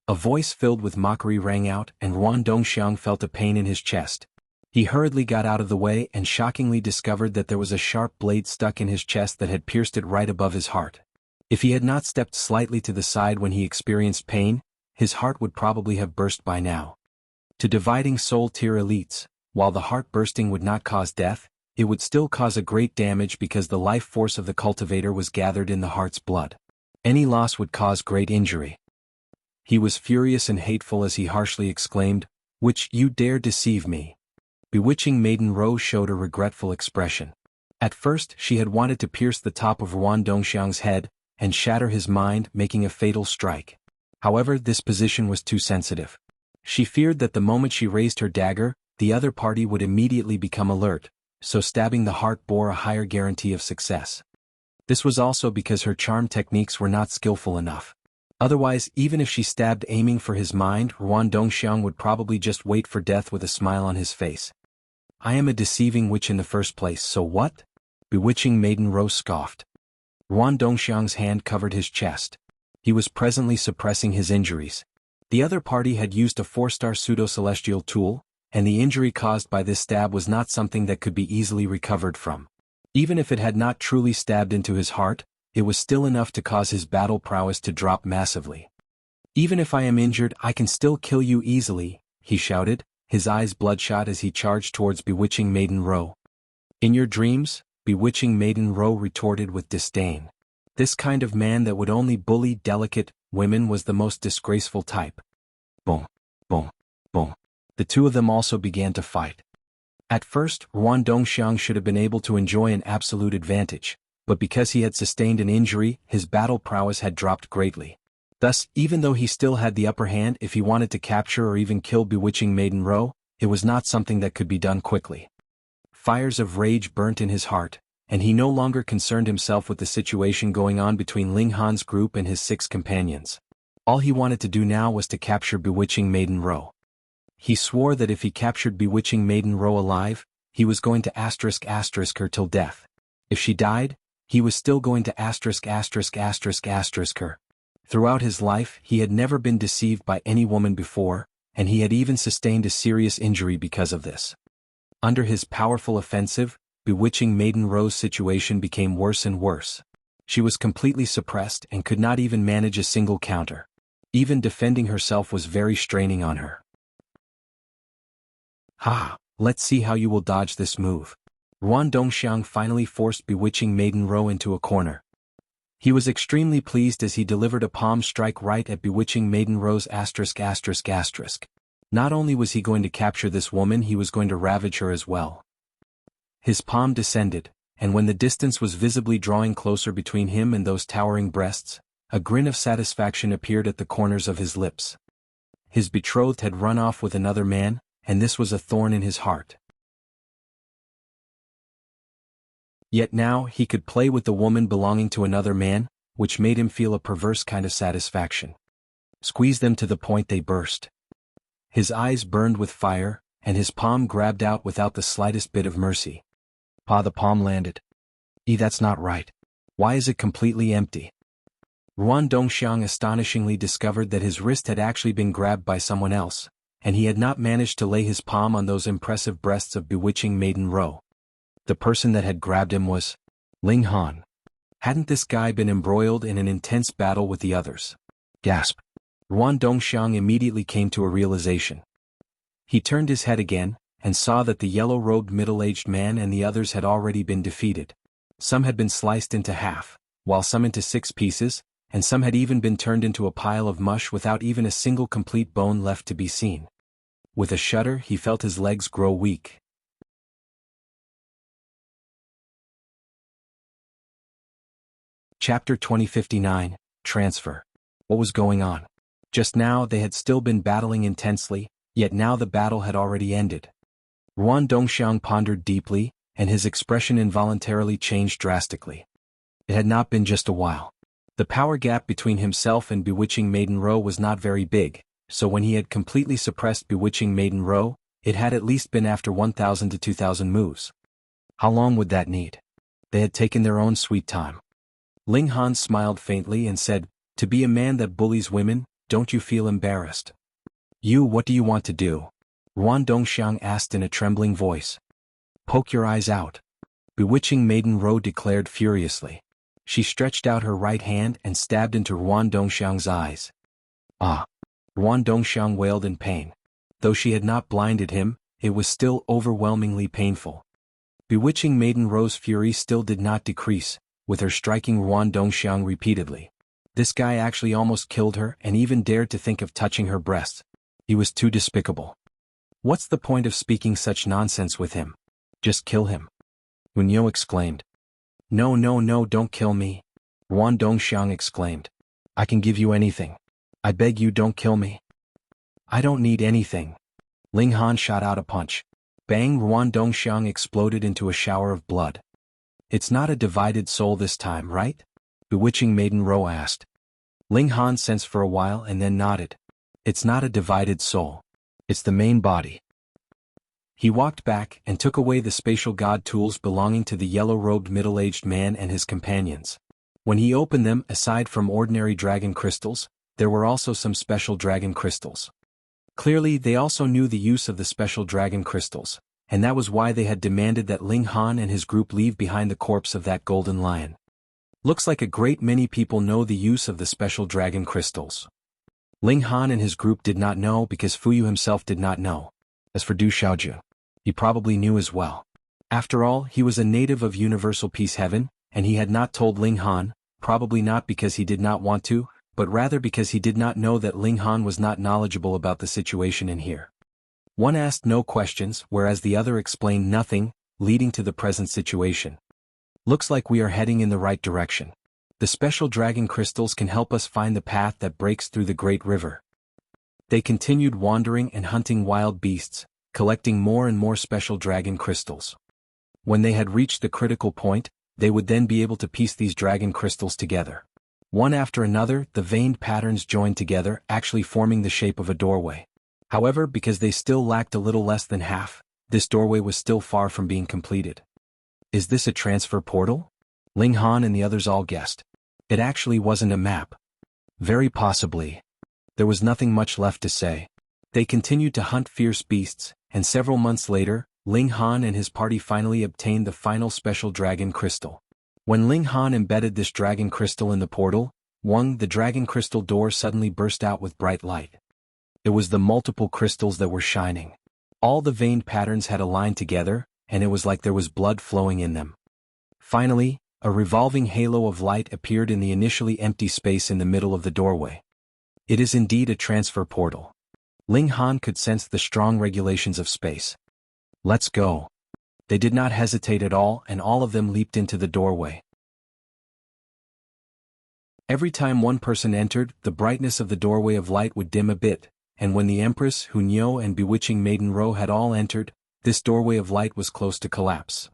A voice filled with mockery rang out, and Ruan Dongxiang felt a pain in his chest. He hurriedly got out of the way and shockingly discovered that there was a sharp blade stuck in his chest that had pierced it right above his heart. If he had not stepped slightly to the side when he experienced pain, his heart would probably have burst by now. To dividing soul tier elites, while the heart bursting would not cause death, it would still cause a great damage because the life force of the cultivator was gathered in the heart's blood. Any loss would cause great injury. He was furious and hateful as he harshly exclaimed, "Which you dare deceive me?" Bewitching Maiden Ro showed a regretful expression. At first, she had wanted to pierce the top of Ruan Dongxiang's head, and shatter his mind, making a fatal strike. However, this position was too sensitive. She feared that the moment she raised her dagger, the other party would immediately become alert, so stabbing the heart bore a higher guarantee of success. This was also because her charm techniques were not skillful enough. Otherwise, even if she stabbed aiming for his mind, Ruan Dongxiang would probably just wait for death with a smile on his face. "I am a deceiving witch in the first place, so what?" Bewitching Maiden Ro scoffed. Ruan Dongxiang's hand covered his chest. He was presently suppressing his injuries. The other party had used a 4-star pseudo-celestial tool, and the injury caused by this stab was not something that could be easily recovered from. Even if it had not truly stabbed into his heart, it was still enough to cause his battle prowess to drop massively. "Even if I am injured, I can still kill you easily," he shouted, his eyes bloodshot as he charged towards Bewitching Maiden Ro. In your dreams? Bewitching Maiden Ro retorted with disdain. This kind of man that would only bully delicate women was the most disgraceful type. Boom, boom, boom. The two of them also began to fight. At first, Ruan Dongxiang should have been able to enjoy an absolute advantage, but because he had sustained an injury, his battle prowess had dropped greatly. Thus, even though he still had the upper hand if he wanted to capture or even kill Bewitching Maiden Ro, it was not something that could be done quickly. Fires of rage burnt in his heart, and he no longer concerned himself with the situation going on between Ling Han's group and his 6 companions. All he wanted to do now was to capture Bewitching Maiden Ro. He swore that if he captured Bewitching Maiden Ro alive, he was going to *** her till death. If she died, he was still going to *** her. Throughout his life, he had never been deceived by any woman before, and he had even sustained a serious injury because of this. Under his powerful offensive, Bewitching Maiden Ro's situation became worse and worse. She was completely suppressed and could not even manage a single counter. Even defending herself was very straining on her. Ha! Let's see how you will dodge this move. Ruan Dongxiang finally forced Bewitching Maiden Ro into a corner. He was extremely pleased as he delivered a palm strike right at Bewitching Maiden Ro's ****. Not only was he going to capture this woman, he was going to ravage her as well. His palm descended, and when the distance was visibly drawing closer between him and those towering breasts, a grin of satisfaction appeared at the corners of his lips. His betrothed had run off with another man, and this was a thorn in his heart. Yet now he could play with the woman belonging to another man, which made him feel a perverse kind of satisfaction. Squeeze them to the point they burst. His eyes burned with fire, and his palm grabbed out without the slightest bit of mercy. The palm landed. That's not right. Why is it completely empty? Ruan Dongxiang astonishingly discovered that his wrist had actually been grabbed by someone else, and he had not managed to lay his palm on those impressive breasts of Bewitching Maiden Ro. The person that had grabbed him was Ling Han. Hadn't this guy been embroiled in an intense battle with the others? Gasp. Ruan Dongxiang immediately came to a realization. He turned his head again, and saw that the yellow-robed middle-aged man and the others had already been defeated. Some had been sliced into half, while some into 6 pieces, and some had even been turned into a pile of mush without even a single complete bone left to be seen. With a shudder, he felt his legs grow weak. Chapter 2059, Transfer. What was going on? Just now they had still been battling intensely, yet now the battle had already ended. Ruan Dongxiang pondered deeply, and his expression involuntarily changed drastically. It had not been just a while. The power gap between himself and Bewitching Maiden Ro was not very big, so when he had completely suppressed Bewitching Maiden Ro, it had at least been after 1,000 to 2,000 moves. How long would that need? They had taken their own sweet time. Ling Han smiled faintly and said, "To be a man that bullies women, don't you feel embarrassed?" What do you want to do?" Ruan Dongxiang asked in a trembling voice. "Poke your eyes out," Bewitching Maiden Ro declared furiously. She stretched out her right hand and stabbed into Ruan Dongxiang's eyes. Ah! Ruan Dongxiang wailed in pain. Though she had not blinded him, it was still overwhelmingly painful. Bewitching Maiden Ro's fury still did not decrease, with her striking Ruan Dongxiang repeatedly. This guy actually almost killed her and even dared to think of touching her breasts. He was too despicable. What's the point of speaking such nonsense with him? Just kill him. Qingyue exclaimed. No, don't kill me. Ruan Dongxiang exclaimed. I can give you anything. I beg you, don't kill me. I don't need anything. Ling Han shot out a punch. Bang! Ruan Dongxiang exploded into a shower of blood. It's not a divided soul this time, right? Bewitching Maiden Ro asked. Ling Han sensed for a while and then nodded. It's not a divided soul. It's the main body. He walked back and took away the spatial god tools belonging to the yellow-robed middle-aged man and his companions. When he opened them, aside from ordinary dragon crystals, there were also some special dragon crystals. Clearly, they also knew the use of the special dragon crystals, and that was why they had demanded that Ling Han and his group leave behind the corpse of that golden lion. Looks like a great many people know the use of the special dragon crystals. Ling Han and his group did not know because Fuyu himself did not know. As for Du Xiaojun, he probably knew as well. After all, he was a native of Universal Peace Heaven, and he had not told Ling Han, probably not because he did not want to, but rather because he did not know that Ling Han was not knowledgeable about the situation in here. One asked no questions, whereas the other explained nothing, leading to the present situation. Looks like we are heading in the right direction. The special dragon crystals can help us find the path that breaks through the great river. They continued wandering and hunting wild beasts, collecting more and more special dragon crystals. When they had reached the critical point, they would then be able to piece these dragon crystals together. One after another, the veined patterns joined together, actually forming the shape of a doorway. However, because they still lacked a little less than half, this doorway was still far from being completed. Is this a transfer portal? Ling Han and the others all guessed. It actually wasn't a map. Very possibly. There was nothing much left to say. They continued to hunt fierce beasts, and several months later, Ling Han and his party finally obtained the final special dragon crystal. When Ling Han embedded this dragon crystal in the portal, the dragon crystal door suddenly burst out with bright light. It was the multiple crystals that were shining. All the veined patterns had aligned together, and it was like there was blood flowing in them. Finally, a revolving halo of light appeared in the initially empty space in the middle of the doorway. It is indeed a transfer portal. Ling Han could sense the strong regulations of space. Let's go. They did not hesitate at all, and all of them leaped into the doorway. Every time one person entered, the brightness of the doorway of light would dim a bit, and when the Empress, Qingyue and Bewitching Maiden Ro had all entered, this doorway of light was close to collapse.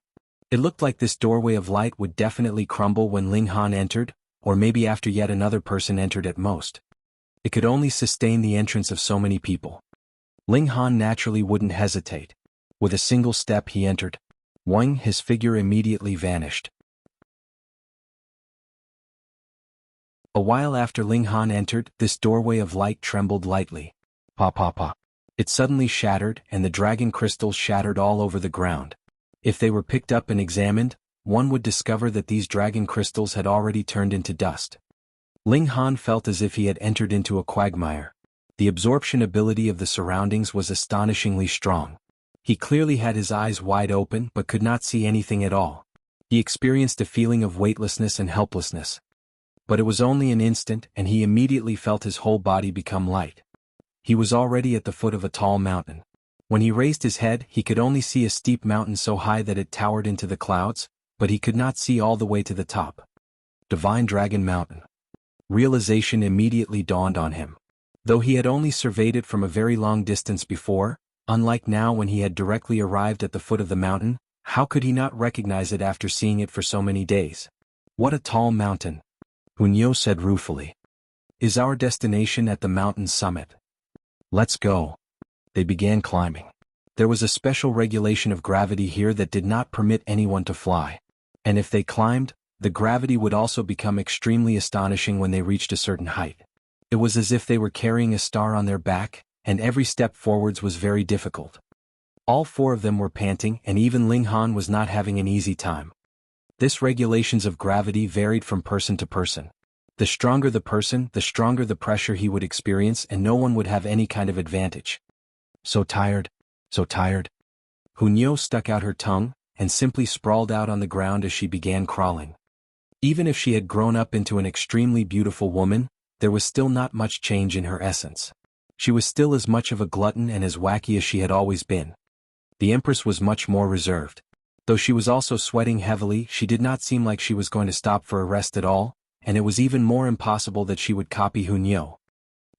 It looked like this doorway of light would definitely crumble when Ling Han entered, or maybe after yet another person entered at most. It could only sustain the entrance of so many people. Ling Han naturally wouldn't hesitate. With a single step he entered. His figure immediately vanished. A while after Ling Han entered, this doorway of light trembled lightly. Pa pa pa. It suddenly shattered, and the dragon crystals shattered all over the ground. If they were picked up and examined, one would discover that these dragon crystals had already turned into dust. Ling Han felt as if he had entered into a quagmire. The absorption ability of the surroundings was astonishingly strong. He clearly had his eyes wide open but could not see anything at all. He experienced a feeling of weightlessness and helplessness. But it was only an instant, and he immediately felt his whole body become light. He was already at the foot of a tall mountain. When he raised his head, he could only see a steep mountain so high that it towered into the clouds, but he could not see all the way to the top. Divine Dragon Mountain. Realization immediately dawned on him. Though he had only surveyed it from a very long distance before, unlike now when he had directly arrived at the foot of the mountain, how could he not recognize it after seeing it for so many days? What a tall mountain! Qingyue said ruefully. Is our destination at the mountain's summit? Let's go. They began climbing. There was a special regulation of gravity here that did not permit anyone to fly. And if they climbed, the gravity would also become extremely astonishing when they reached a certain height. It was as if they were carrying a star on their back, and every step forwards was very difficult. All four of them were panting, and even Ling Han was not having an easy time. This regulations of gravity varied from person to person. The stronger the person, the stronger the pressure he would experience, and no one would have any kind of advantage. So tired, so tired. Qingyue stuck out her tongue, and simply sprawled out on the ground as she began crawling. Even if she had grown up into an extremely beautiful woman, there was still not much change in her essence. She was still as much of a glutton and as wacky as she had always been. The Empress was much more reserved. Though she was also sweating heavily, she did not seem like she was going to stop for a rest at all, and it was even more impossible that she would copy Qingyue.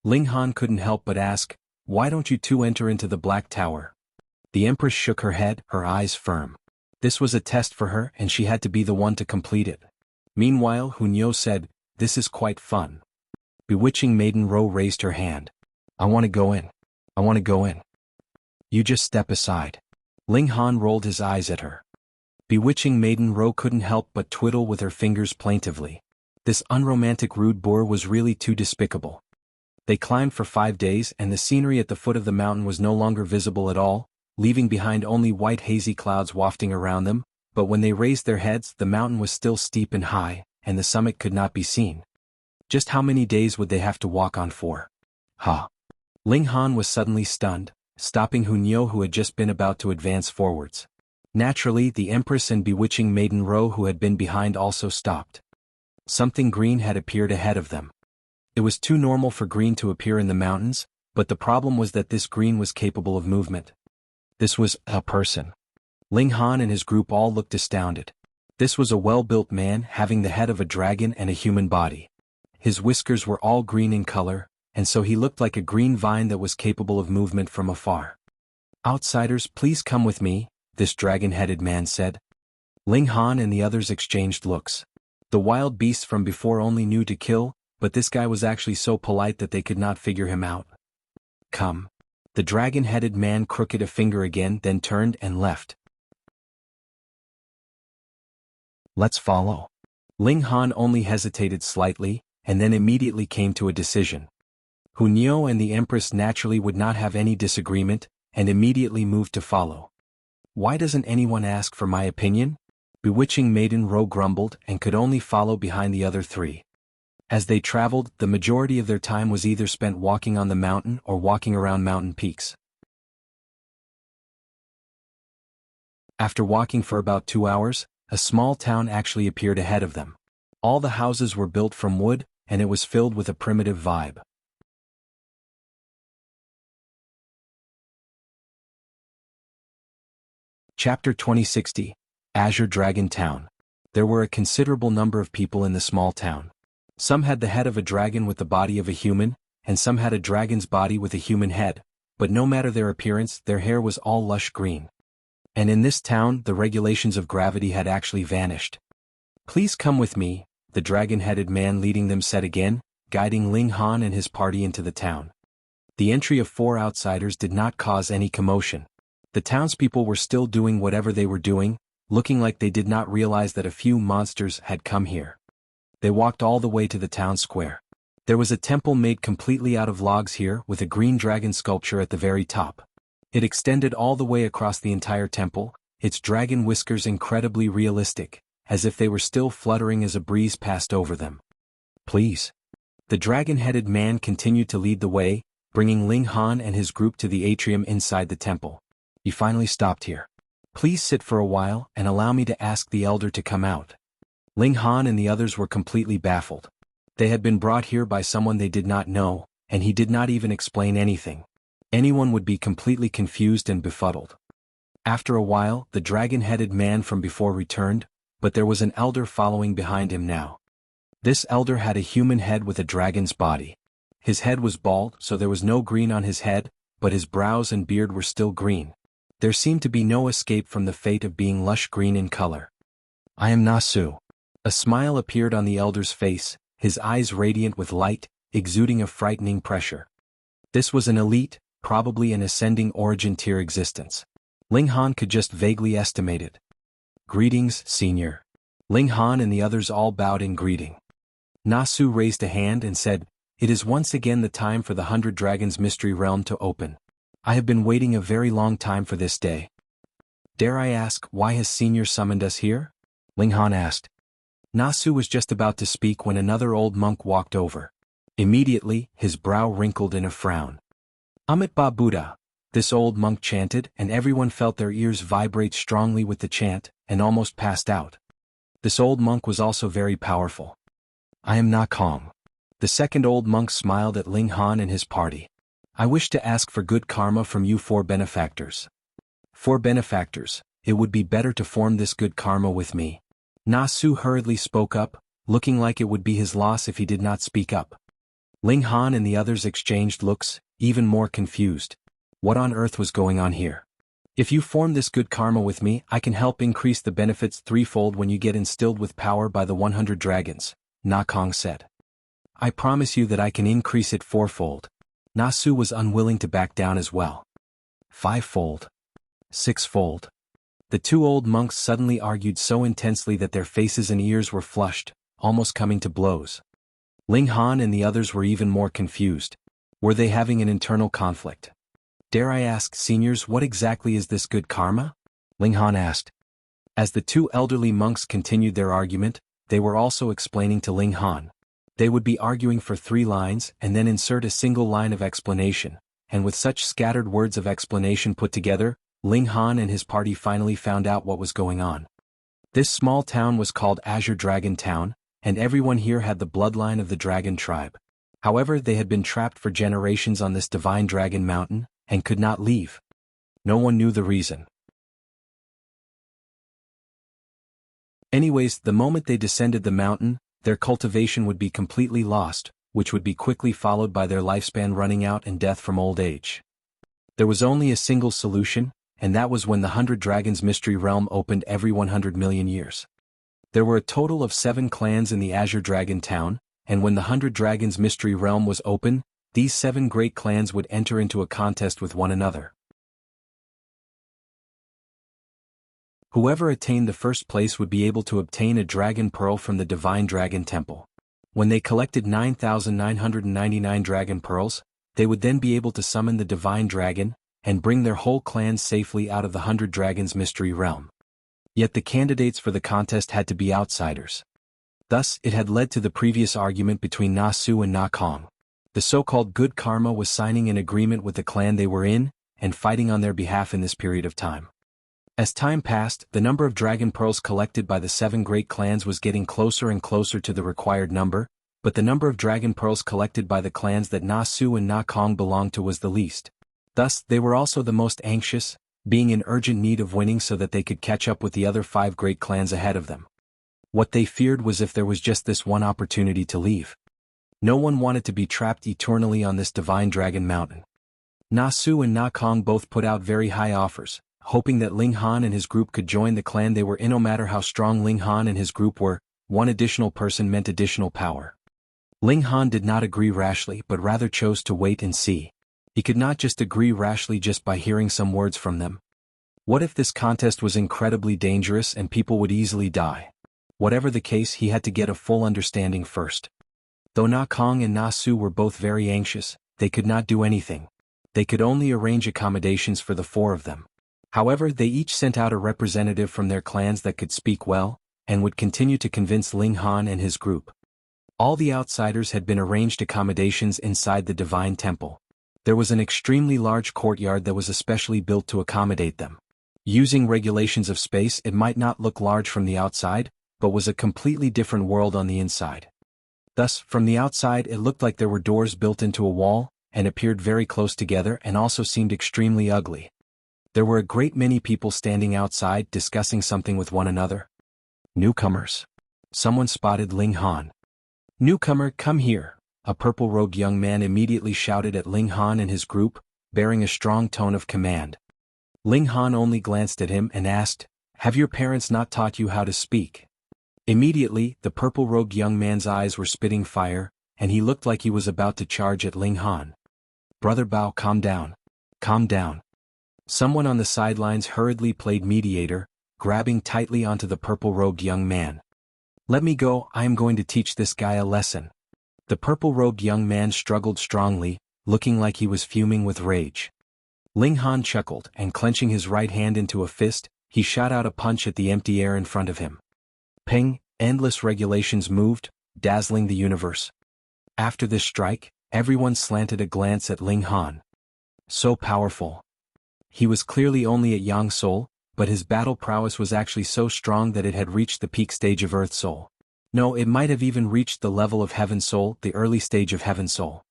Ling Han couldn't help but ask, "Why don't you two enter into the Black Tower?" The Empress shook her head, her eyes firm. This was a test for her, and she had to be the one to complete it. Meanwhile, Qingyue said, "This is quite fun." Bewitching Maiden Ro raised her hand. "I want to go in. I want to go in." "You just step aside." Ling Han rolled his eyes at her. Bewitching Maiden Ro couldn't help but twiddle with her fingers plaintively. This unromantic rude boor was really too despicable. They climbed for 5 days, and the scenery at the foot of the mountain was no longer visible at all, leaving behind only white hazy clouds wafting around them, but when they raised their heads, the mountain was still steep and high, and the summit could not be seen. Just how many days would they have to walk on for? Ha! Ling Han was suddenly stunned, stopping Qingyue who had just been about to advance forwards. Naturally, the Empress and bewitching Maiden Ro who had been behind also stopped. Something green had appeared ahead of them. It was too normal for green to appear in the mountains, but the problem was that this green was capable of movement. This was a person. Ling Han and his group all looked astounded. This was a well-built man having the head of a dragon and a human body. His whiskers were all green in color, and so he looked like a green vine that was capable of movement from afar. "Outsiders, please come with me," this dragon-headed man said. Ling Han and the others exchanged looks. The wild beasts from before only knew to kill, but this guy was actually so polite that they could not figure him out. "Come." The dragon-headed man crooked a finger again, then turned and left. "Let's follow." Ling Han only hesitated slightly, and then immediately came to a decision. Qingyue and the Empress naturally would not have any disagreement, and immediately moved to follow. "Why doesn't anyone ask for my opinion?" Bewitching Maiden Ro grumbled and could only follow behind the other three. As they traveled, the majority of their time was either spent walking on the mountain or walking around mountain peaks. After walking for about 2 hours, a small town actually appeared ahead of them. All the houses were built from wood, and it was filled with a primitive vibe. Chapter 2060, Azure Dragon Town. There were a considerable number of people in the small town. Some had the head of a dragon with the body of a human, and some had a dragon's body with a human head, but no matter their appearance, their hair was all lush green. And in this town, the regulations of gravity had actually vanished. "Please come with me," the dragon-headed man leading them said again, guiding Ling Han and his party into the town. The entry of 4 outsiders did not cause any commotion. The townspeople were still doing whatever they were doing, looking like they did not realize that a few monsters had come here. They walked all the way to the town square. There was a temple made completely out of logs here with a green dragon sculpture at the very top. It extended all the way across the entire temple, its dragon whiskers incredibly realistic, as if they were still fluttering as a breeze passed over them. "Please." The dragon-headed man continued to lead the way, bringing Ling Han and his group to the atrium inside the temple. "You finally stopped here. Please sit for a while and allow me to ask the elder to come out." Ling Han and the others were completely baffled. They had been brought here by someone they did not know, and he did not even explain anything. Anyone would be completely confused and befuddled. After a while, the dragon-headed man from before returned, but there was an elder following behind him now. This elder had a human head with a dragon's body. His head was bald, so there was no green on his head, but his brows and beard were still green. There seemed to be no escape from the fate of being lush green in color. "I am Nasu." A smile appeared on the elder's face, his eyes radiant with light, exuding a frightening pressure. This was an elite, probably an ascending origin tier existence. Ling Han could just vaguely estimate it. "Greetings, senior." Ling Han and the others all bowed in greeting. Nasu raised a hand and said, "It is once again the time for the 100 Dragons Mystery Realm to open. I have been waiting a very long time for this day. Dare I ask, why has senior summoned us here?" Ling Han asked. Nasu was just about to speak when another old monk walked over. Immediately, his brow wrinkled in a frown. "Amitabha Buddha," this old monk chanted, and everyone felt their ears vibrate strongly with the chant, and almost passed out. This old monk was also very powerful. "I am Na Kong." The second old monk smiled at Ling Han and his party. "I wish to ask for good karma from you 4 benefactors." "4 benefactors, it would be better to form this good karma with me." Nasu hurriedly spoke up, looking like it would be his loss if he did not speak up. Ling Han and the others exchanged looks, even more confused. What on earth was going on here? "If you form this good karma with me, I can help increase the benefits 3-fold when you get instilled with power by the 100 dragons, Na Kong said. "I promise you that I can increase it 4-fold. Nasu was unwilling to back down as well. 5-fold. 6-fold. The 2 old monks suddenly argued so intensely that their faces and ears were flushed, almost coming to blows. Ling Han and the others were even more confused. Were they having an internal conflict? "Dare I ask, seniors, what exactly is this good karma?" Ling Han asked. As the 2 elderly monks continued their argument, they were also explaining to Ling Han. They would be arguing for 3 lines and then insert a single line of explanation, and with such scattered words of explanation put together, Ling Han and his party finally found out what was going on. This small town was called Azure Dragon Town, and everyone here had the bloodline of the dragon tribe. However, they had been trapped for generations on this divine dragon mountain, and could not leave. No one knew the reason. Anyways, the moment they descended the mountain, their cultivation would be completely lost, which would be quickly followed by their lifespan running out and death from old age. There was only a single solution, and that was when the 100 Dragons Mystery Realm opened every 100 million years. There were a total of 7 clans in the Azure Dragon Town, and when the 100 Dragons Mystery Realm was open, these 7 great clans would enter into a contest with one another. Whoever attained the first place would be able to obtain a dragon pearl from the Divine Dragon Temple. When they collected 9,999 dragon pearls, they would then be able to summon the Divine Dragon, and bring their whole clan safely out of the 100 Dragons Mystery Realm. Yet the candidates for the contest had to be outsiders. Thus, it had led to the previous argument between Na Su and Na Kong. The so-called good karma was signing an agreement with the clan they were in, and fighting on their behalf in this period of time. As time passed, the number of dragon pearls collected by the 7 great clans was getting closer and closer to the required number, but the number of dragon pearls collected by the clans that Na Su and Na Kong belonged to was the least. Thus, they were also the most anxious, being in urgent need of winning so that they could catch up with the other 5 great clans ahead of them. What they feared was if there was just this one opportunity to leave. No one wanted to be trapped eternally on this divine dragon mountain. Na Su and Na Kong both put out very high offers, hoping that Ling Han and his group could join the clan they were in. No matter how strong Ling Han and his group were, one additional person meant additional power. Ling Han did not agree rashly but rather chose to wait and see. He could not just agree rashly just by hearing some words from them. What if this contest was incredibly dangerous and people would easily die? Whatever the case, he had to get a full understanding first. Though Na Kong and Na Su were both very anxious, they could not do anything. They could only arrange accommodations for the 4 of them. However, they each sent out a representative from their clans that could speak well, and would continue to convince Ling Han and his group. All the outsiders had been arranged accommodations inside the Divine Temple. There was an extremely large courtyard that was especially built to accommodate them. Using regulations of space, it might not look large from the outside, but was a completely different world on the inside. Thus, from the outside it looked like there were doors built into a wall, and appeared very close together and also seemed extremely ugly. There were a great many people standing outside discussing something with one another. Newcomers. Someone spotted Ling Han. "Newcomer, come here," a purple-robed young man immediately shouted at Ling Han and his group, bearing a strong tone of command. Ling Han only glanced at him and asked, "Have your parents not taught you how to speak?" Immediately, the purple-robed young man's eyes were spitting fire, and he looked like he was about to charge at Ling Han. "Brother Bao, calm down. Calm down." Someone on the sidelines hurriedly played mediator, grabbing tightly onto the purple-robed young man. "Let me go, I am going to teach this guy a lesson." The purple-robed young man struggled strongly, looking like he was fuming with rage. Ling Han chuckled, and clenching his right hand into a fist, he shot out a punch at the empty air in front of him. Ping, endless regulations moved, dazzling the universe. After this strike, everyone slanted a glance at Ling Han. So powerful. He was clearly only at Yang Soul, but his battle prowess was actually so strong that it had reached the peak stage of Earth Soul. No, it might have even reached the level of Heaven Soul, the early stage of Heaven Soul.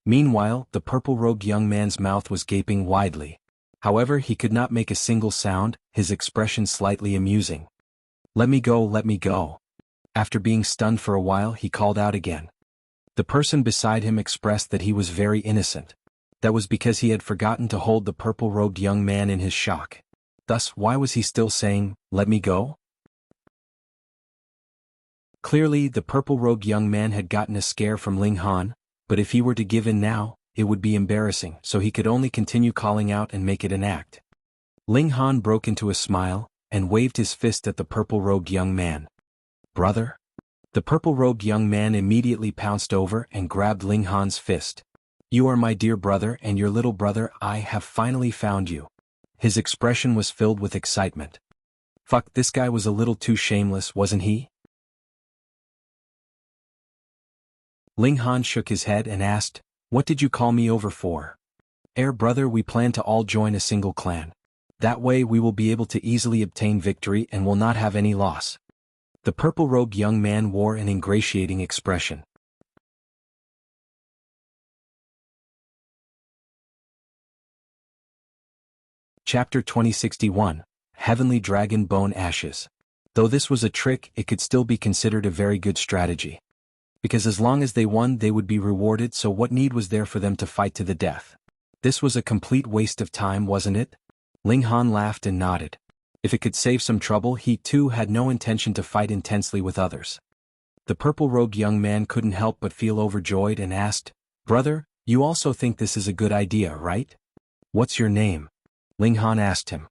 Meanwhile, the purple-robed young man's mouth was gaping widely. However, he could not make a single sound, his expression slightly amusing. "Let me go, let me go." After being stunned for a while, he called out again. The person beside him expressed that he was very innocent. That was because he had forgotten to hold the purple-robed young man in his shock. Thus, why was he still saying, "Let me go"? Clearly, the purple-robed young man had gotten a scare from Ling Han, but if he were to give in now, it would be embarrassing, so he could only continue calling out and make it an act. Ling Han broke into a smile, and waved his fist at the purple-robed young man. "Brother?" The purple-robed young man immediately pounced over and grabbed Ling Han's fist. "You are my dear brother and your little brother, I have finally found you." His expression was filled with excitement. Fuck, this guy was a little too shameless, wasn't he? Ling Han shook his head and asked, "What did you call me over for?" Brother, we plan to all join a single clan. That way we will be able to easily obtain victory and will not have any loss. The purple-robed young man wore an ingratiating expression. Chapter 2061, Heavenly Dragon Bone Ashes. Though this was a trick, it could still be considered a very good strategy. Because as long as they won they would be rewarded, so what need was there for them to fight to the death? This was a complete waste of time, wasn't it? Ling Han laughed and nodded. If it could save some trouble, he too had no intention to fight intensely with others. The purple-robed young man couldn't help but feel overjoyed and asked, "Brother, you also think this is a good idea, right?" "What's your name?" Ling Han asked him.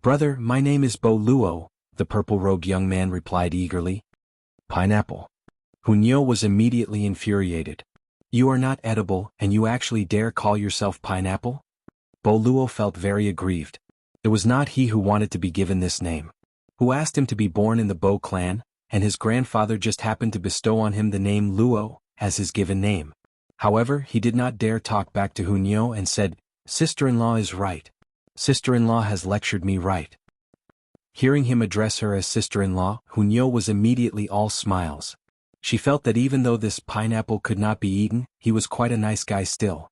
"Brother, my name is Bo Luo," the purple-robed young man replied eagerly. "Pineapple." Qingyue was immediately infuriated. "You are not edible, and you actually dare call yourself Pineapple?" Bo Luo felt very aggrieved. It was not he who wanted to be given this name. Who asked him to be born in the Bo clan, and his grandfather just happened to bestow on him the name Luo as his given name. However, he did not dare talk back to Qingyue and said, "Sister-in-law is right. Sister-in-law has lectured me right." Hearing him address her as sister-in-law, Qingyue was immediately all smiles. She felt that even though this pineapple could not be eaten, he was quite a nice guy still.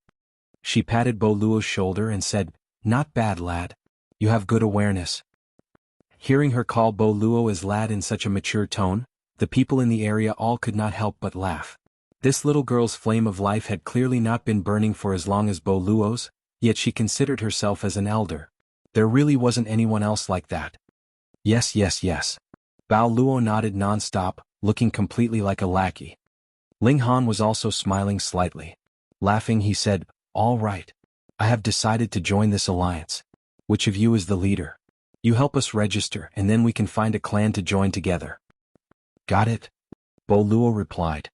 She patted Bo Luo's shoulder and said, "Not bad, lad. You have good awareness." Hearing her call Bo Luo as lad in such a mature tone, the people in the area all could not help but laugh. This little girl's flame of life had clearly not been burning for as long as Bo Luo's, yet she considered herself as an elder. There really wasn't anyone else like that. Yes. Bao Luo nodded non-stop, looking completely like a lackey. Ling Han was also smiling slightly. Laughing, he said, "All right. I have decided to join this alliance. Which of you is the leader? You help us register and then we can find a clan to join together." "Got it," Bo Luo replied.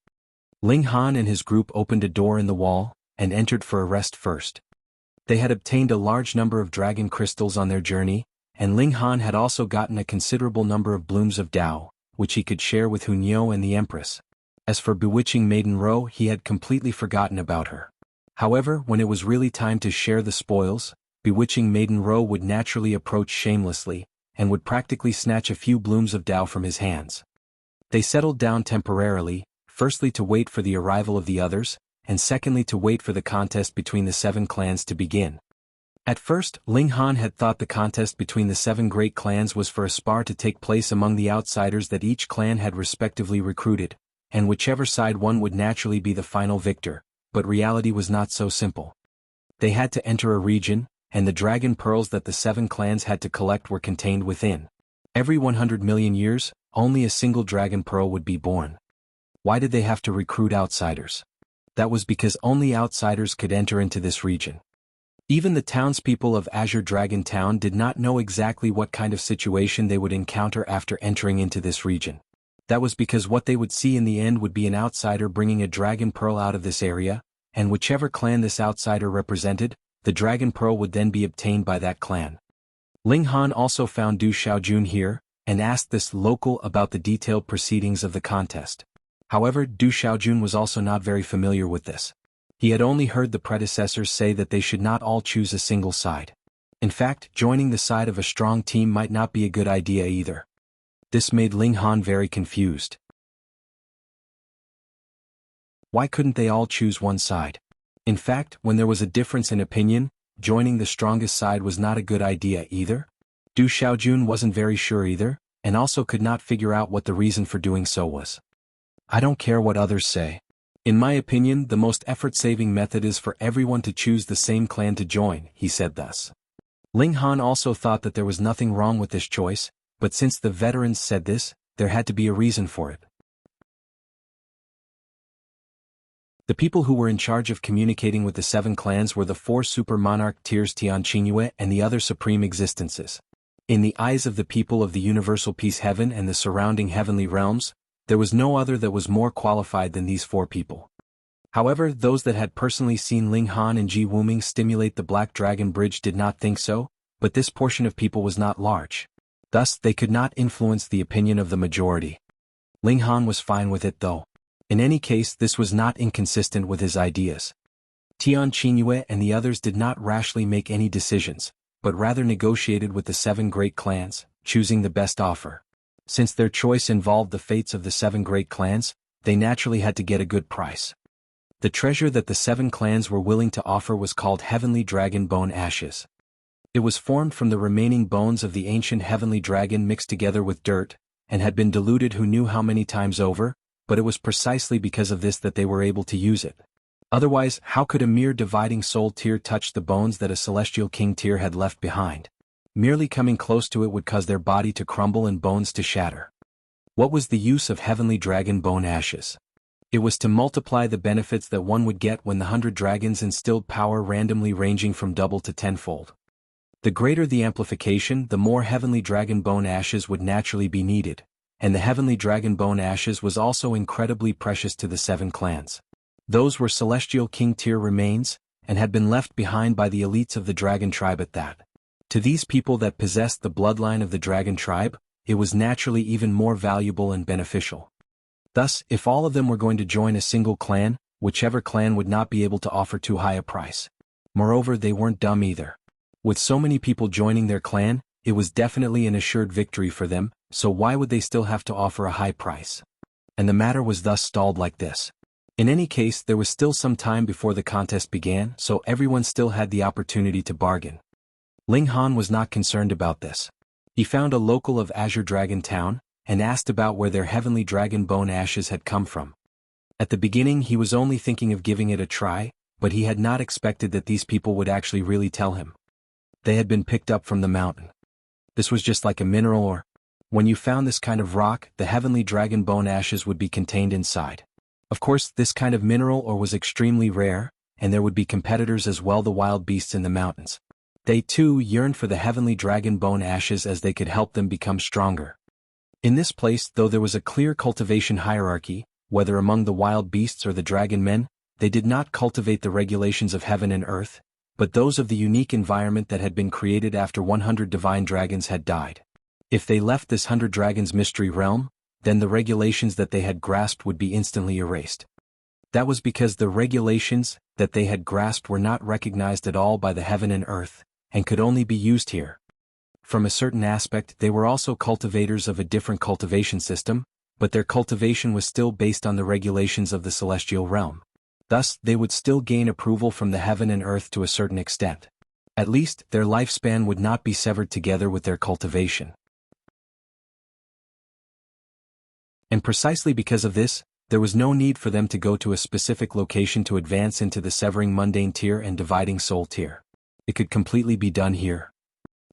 Ling Han and his group opened a door in the wall and entered for a rest first. They had obtained a large number of dragon crystals on their journey, and Ling Han had also gotten a considerable number of blooms of Dao, which he could share with Qingyue and the Empress. As for bewitching Maiden Ro, he had completely forgotten about her. However, when it was really time to share the spoils, bewitching Maiden Ro would naturally approach shamelessly, and would practically snatch a few blooms of Dao from his hands. They settled down temporarily, firstly to wait for the arrival of the others, and secondly to wait for the contest between the 7 clans to begin. At first, Ling Han had thought the contest between the 7 great clans was for a spar to take place among the outsiders that each clan had respectively recruited, and whichever side won would naturally be the final victor, but reality was not so simple. They had to enter a region, and the dragon pearls that the 7 clans had to collect were contained within. Every 100 million years, only a single dragon pearl would be born. Why did they have to recruit outsiders? That was because only outsiders could enter into this region. Even the townspeople of Azure Dragon Town did not know exactly what kind of situation they would encounter after entering into this region. That was because what they would see in the end would be an outsider bringing a dragon pearl out of this area, and whichever clan this outsider represented, the dragon pearl would then be obtained by that clan. Ling Han also found Du Xiaojun here, and asked this local about the detailed proceedings of the contest. However, Du Xiaojun was also not very familiar with this. He had only heard the predecessors say that they should not all choose a single side. In fact, joining the side of a strong team might not be a good idea either. This made Ling Han very confused. Why couldn't they all choose one side? In fact, when there was a difference in opinion, joining the strongest side was not a good idea either. Du Xiaojun wasn't very sure either, and also could not figure out what the reason for doing so was. "I don't care what others say. In my opinion, the most effort-saving method is for everyone to choose the same clan to join," he said thus. Ling Han also thought that there was nothing wrong with this choice, but since the veterans said this, there had to be a reason for it. The people who were in charge of communicating with the 7 clans were the 4 super monarch tiers Tian, Qingyue, and the other supreme existences. In the eyes of the people of the universal peace heaven and the surrounding heavenly realms, there was no other that was more qualified than these 4 people. However, those that had personally seen Ling Han and Ji Wuming stimulate the Black Dragon Bridge did not think so, but this portion of people was not large. Thus, they could not influence the opinion of the majority. Ling Han was fine with it though. In any case, this was not inconsistent with his ideas. Tian, Qingyue and the others did not rashly make any decisions, but rather negotiated with the 7 great clans, choosing the best offer. Since their choice involved the fates of the 7 great clans, they naturally had to get a good price. The treasure that the 7 clans were willing to offer was called Heavenly Dragon Bone Ashes. It was formed from the remaining bones of the ancient heavenly dragon mixed together with dirt, and had been diluted who knew how many times over, but it was precisely because of this that they were able to use it. Otherwise, how could a mere dividing soul tear touch the bones that a celestial king tear had left behind? Merely coming close to it would cause their body to crumble and bones to shatter. What was the use of Heavenly Dragon Bone Ashes? It was to multiply the benefits that one would get when the 100 dragons instilled power randomly ranging from double to tenfold. The greater the amplification, the more Heavenly Dragon Bone Ashes would naturally be needed, and the Heavenly Dragon Bone Ashes was also incredibly precious to the 7 clans. Those were celestial king tier remains, and had been left behind by the elites of the dragon tribe at that. To these people that possessed the bloodline of the dragon tribe, it was naturally even more valuable and beneficial. Thus, if all of them were going to join a single clan, whichever clan would not be able to offer too high a price. Moreover, they weren't dumb either. With so many people joining their clan, it was definitely an assured victory for them, so why would they still have to offer a high price? And the matter was thus stalled like this. In any case, there was still some time before the contest began, so everyone still had the opportunity to bargain. Ling Han was not concerned about this. He found a local of Azure Dragon Town, and asked about where their Heavenly Dragon Bone Ashes had come from. At the beginning he was only thinking of giving it a try, but he had not expected that these people would actually really tell him. They had been picked up from the mountain. This was just like a mineral ore. When you found this kind of rock, the Heavenly Dragon Bone Ashes would be contained inside. Of course, this kind of mineral ore was extremely rare, and there would be competitors as well, the wild beasts in the mountains. They too yearned for the Heavenly Dragon Bone Ashes as they could help them become stronger. In this place, though there was a clear cultivation hierarchy, whether among the wild beasts or the dragon men, they did not cultivate the regulations of heaven and earth, but those of the unique environment that had been created after 100 divine dragons had died. If they left this 100 dragons mystery realm, then the regulations that they had grasped would be instantly erased. That was because the regulations that they had grasped were not recognized at all by the heaven and earth, and could only be used here. From a certain aspect, they were also cultivators of a different cultivation system, but their cultivation was still based on the regulations of the celestial realm. Thus, they would still gain approval from the heaven and earth to a certain extent. At least, their lifespan would not be severed together with their cultivation. And precisely because of this, there was no need for them to go to a specific location to advance into the severing mundane tier and dividing soul tier. It could completely be done here.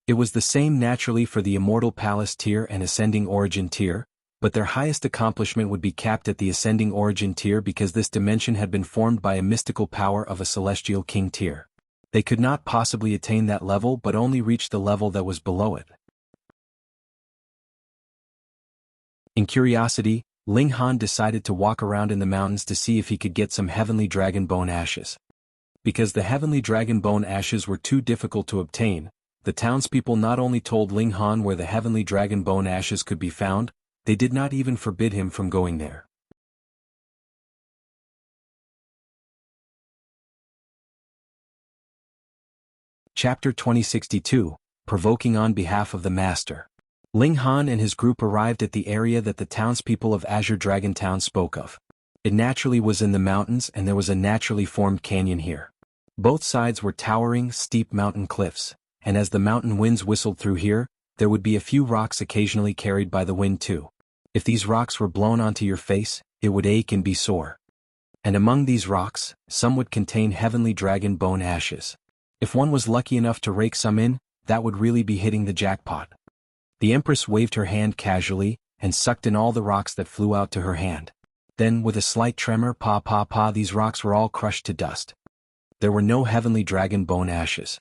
It was the same naturally for the Immortal Palace tier and Ascending Origin tier, but their highest accomplishment would be capped at the Ascending Origin tier because this dimension had been formed by a mystical power of a Celestial King tier. They could not possibly attain that level but only reach the level that was below it. In curiosity, Ling Han decided to walk around in the mountains to see if he could get some Heavenly Dragon Bone Ashes. Because the Heavenly Dragon Bone Ashes were too difficult to obtain, the townspeople not only told Ling Han where the Heavenly Dragon Bone Ashes could be found, they did not even forbid him from going there. Chapter 2062, Provoking on behalf of the Master. Ling Han and his group arrived at the area that the townspeople of Azure Dragon Town spoke of. It naturally was in the mountains and there was a naturally formed canyon here. Both sides were towering, steep mountain cliffs, and as the mountain winds whistled through here, there would be a few rocks occasionally carried by the wind too. If these rocks were blown onto your face, it would ache and be sore. And among these rocks, some would contain Heavenly Dragon Bone Ashes. If one was lucky enough to rake some in, that would really be hitting the jackpot. The Empress waved her hand casually, and sucked in all the rocks that flew out to her hand. Then, with a slight tremor, these rocks were all crushed to dust. There were no Heavenly Dragon Bone Ashes.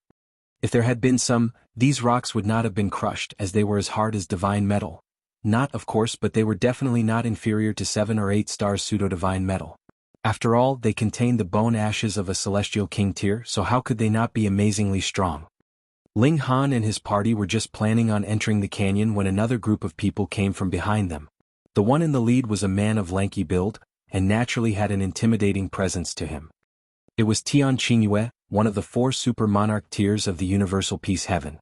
If there had been some, these rocks would not have been crushed as they were as hard as divine metal. Not, of course, but they were definitely not inferior to 7 or 8 stars pseudo-divine metal. After all, they contained the bone ashes of a celestial king tier, so how could they not be amazingly strong? Ling Han and his party were just planning on entering the canyon when another group of people came from behind them. The one in the lead was a man of lanky build, and naturally had an intimidating presence to him. It was Tian Qingyue, one of the 4 super monarch tiers of the universal peace heaven.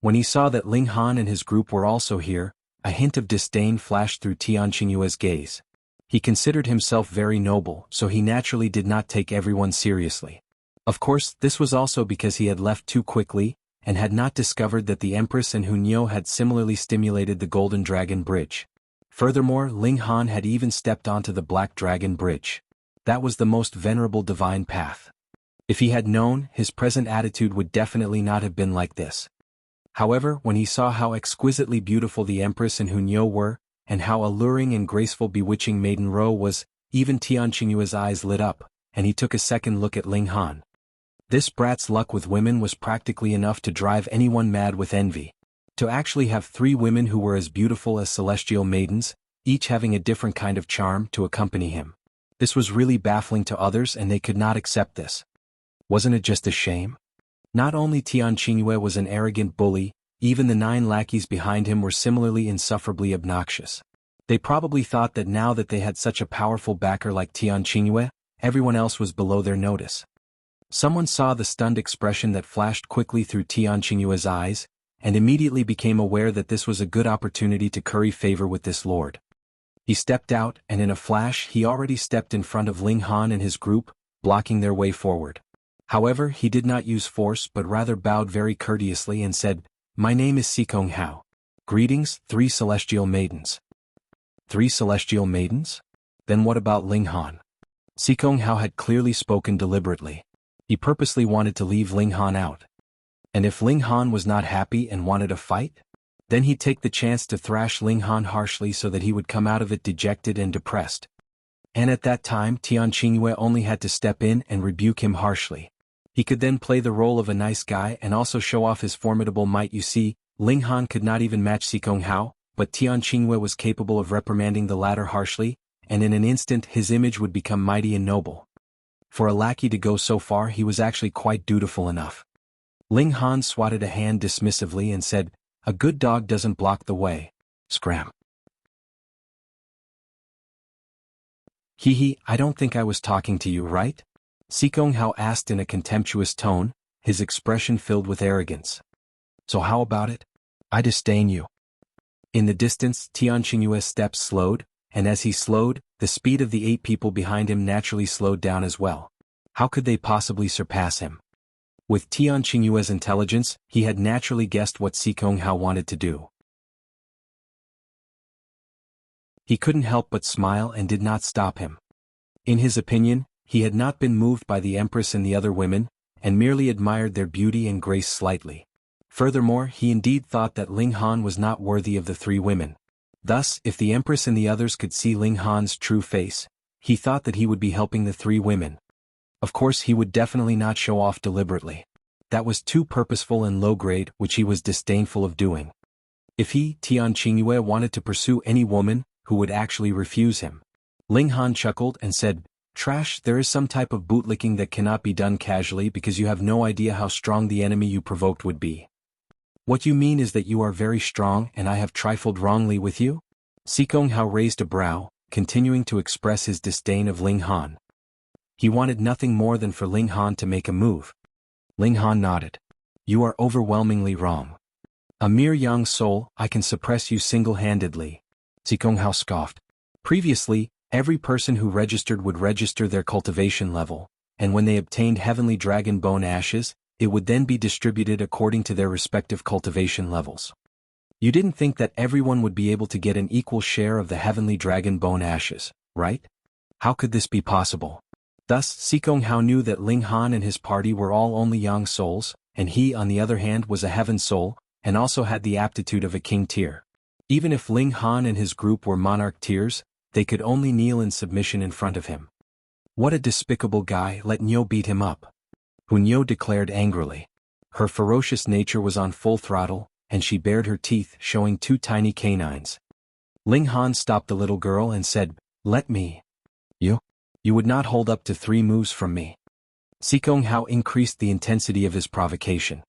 When he saw that Ling Han and his group were also here, a hint of disdain flashed through Tian Qingyue's gaze. He considered himself very noble, so he naturally did not take everyone seriously. Of course, this was also because he had left too quickly, and had not discovered that the Empress and Qingyue had similarly stimulated the Golden Dragon Bridge. Furthermore, Ling Han had even stepped onto the Black Dragon Bridge. That was the Most Venerable Divine Path. If he had known, his present attitude would definitely not have been like this. However, when he saw how exquisitely beautiful the Empress and Qingyue were, and how alluring and graceful bewitching Maiden Ro was, even Tian Qingyue's eyes lit up, and he took a second look at Ling Han. This brat's luck with women was practically enough to drive anyone mad with envy. To actually have 3 women who were as beautiful as celestial maidens, each having a different kind of charm to accompany him. This was really baffling to others and they could not accept this. Wasn't it just a shame? Not only Tian Qingyue was an arrogant bully, even the 9 lackeys behind him were similarly insufferably obnoxious. They probably thought that now that they had such a powerful backer like Tian Qingyue, everyone else was below their notice. Someone saw the stunned expression that flashed quickly through Tian Qingyue's eyes, and immediately became aware that this was a good opportunity to curry favor with this lord. He stepped out, and in a flash he already stepped in front of Ling Han and his group, blocking their way forward. However, he did not use force but rather bowed very courteously and said, "My name is Sikong Hao. Greetings, 3 celestial maidens." 3 celestial maidens? Then what about Ling Han? Sikong Hao had clearly spoken deliberately. He purposely wanted to leave Ling Han out. And if Ling Han was not happy and wanted a fight? Then he'd take the chance to thrash Ling Han harshly so that he would come out of it dejected and depressed. And at that time Tian Qingyue only had to step in and rebuke him harshly. He could then play the role of a nice guy and also show off his formidable might. You see, Ling Han could not even match Sikong Hao, but Tian Qingyue was capable of reprimanding the latter harshly, and in an instant his image would become mighty and noble. For a lackey to go so far, he was actually quite dutiful enough. Ling Han swatted a hand dismissively and said, "A good dog doesn't block the way. Scram." "Hee, I don't think I was talking to you, right?" Sikong Hao asked in a contemptuous tone, his expression filled with arrogance. "So how about it? I disdain you." In the distance, Tian Qingyue's steps slowed, and as he slowed, the speed of the 8 people behind him naturally slowed down as well. How could they possibly surpass him? With Tian Qingyue's intelligence, he had naturally guessed what Sikong Hao wanted to do. He couldn't help but smile and did not stop him. In his opinion, he had not been moved by the Empress and the other women, and merely admired their beauty and grace slightly. Furthermore, he indeed thought that Ling Han was not worthy of the 3 women. Thus, if the Empress and the others could see Ling Han's true face, he thought that he would be helping the 3 women. Of course, he would definitely not show off deliberately. That was too purposeful and low-grade, which he was disdainful of doing. If he, Tian Qingyue, wanted to pursue any woman, who would actually refuse him? Ling Han chuckled and said, "Trash, there is some type of bootlicking that cannot be done casually because you have no idea how strong the enemy you provoked would be. What you mean is that you are very strong and I have trifled wrongly with you?" Sikong Hao raised a brow, continuing to express his disdain of Ling Han. He wanted nothing more than for Ling Han to make a move. Ling Han nodded. "You are overwhelmingly wrong. A mere young soul, I can suppress you single-handedly." Sikong Hao scoffed. Previously, every person who registered would register their cultivation level, and when they obtained heavenly dragon bone ashes, it would then be distributed according to their respective cultivation levels. You didn't think that everyone would be able to get an equal share of the heavenly dragon bone ashes, right? How could this be possible? Thus, Sikong Hao knew that Ling Han and his party were all only young souls, and he on the other hand was a heaven soul, and also had the aptitude of a king tier. Even if Ling Han and his group were monarch tiers, they could only kneel in submission in front of him. What a despicable guy, let Qingyue beat him up. Qingyue declared angrily. Her ferocious nature was on full throttle, and she bared her teeth, showing 2 tiny canines. Ling Han stopped the little girl and said, "Let me. You would not hold up to 3 moves from me." Sikong Hao increased the intensity of his provocation.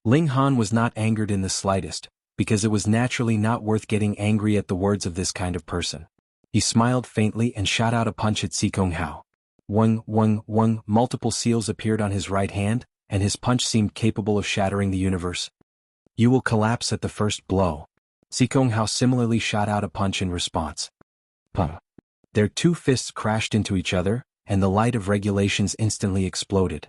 Ling Han was not angered in the slightest, because it was naturally not worth getting angry at the words of this kind of person. He smiled faintly and shot out a punch at Sikong Hao. Wung, multiple seals appeared on his right hand, and his punch seemed capable of shattering the universe. You will collapse at the first blow. Sikonghao similarly shot out a punch in response. Puh. Their two fists crashed into each other, and the light of regulations instantly exploded.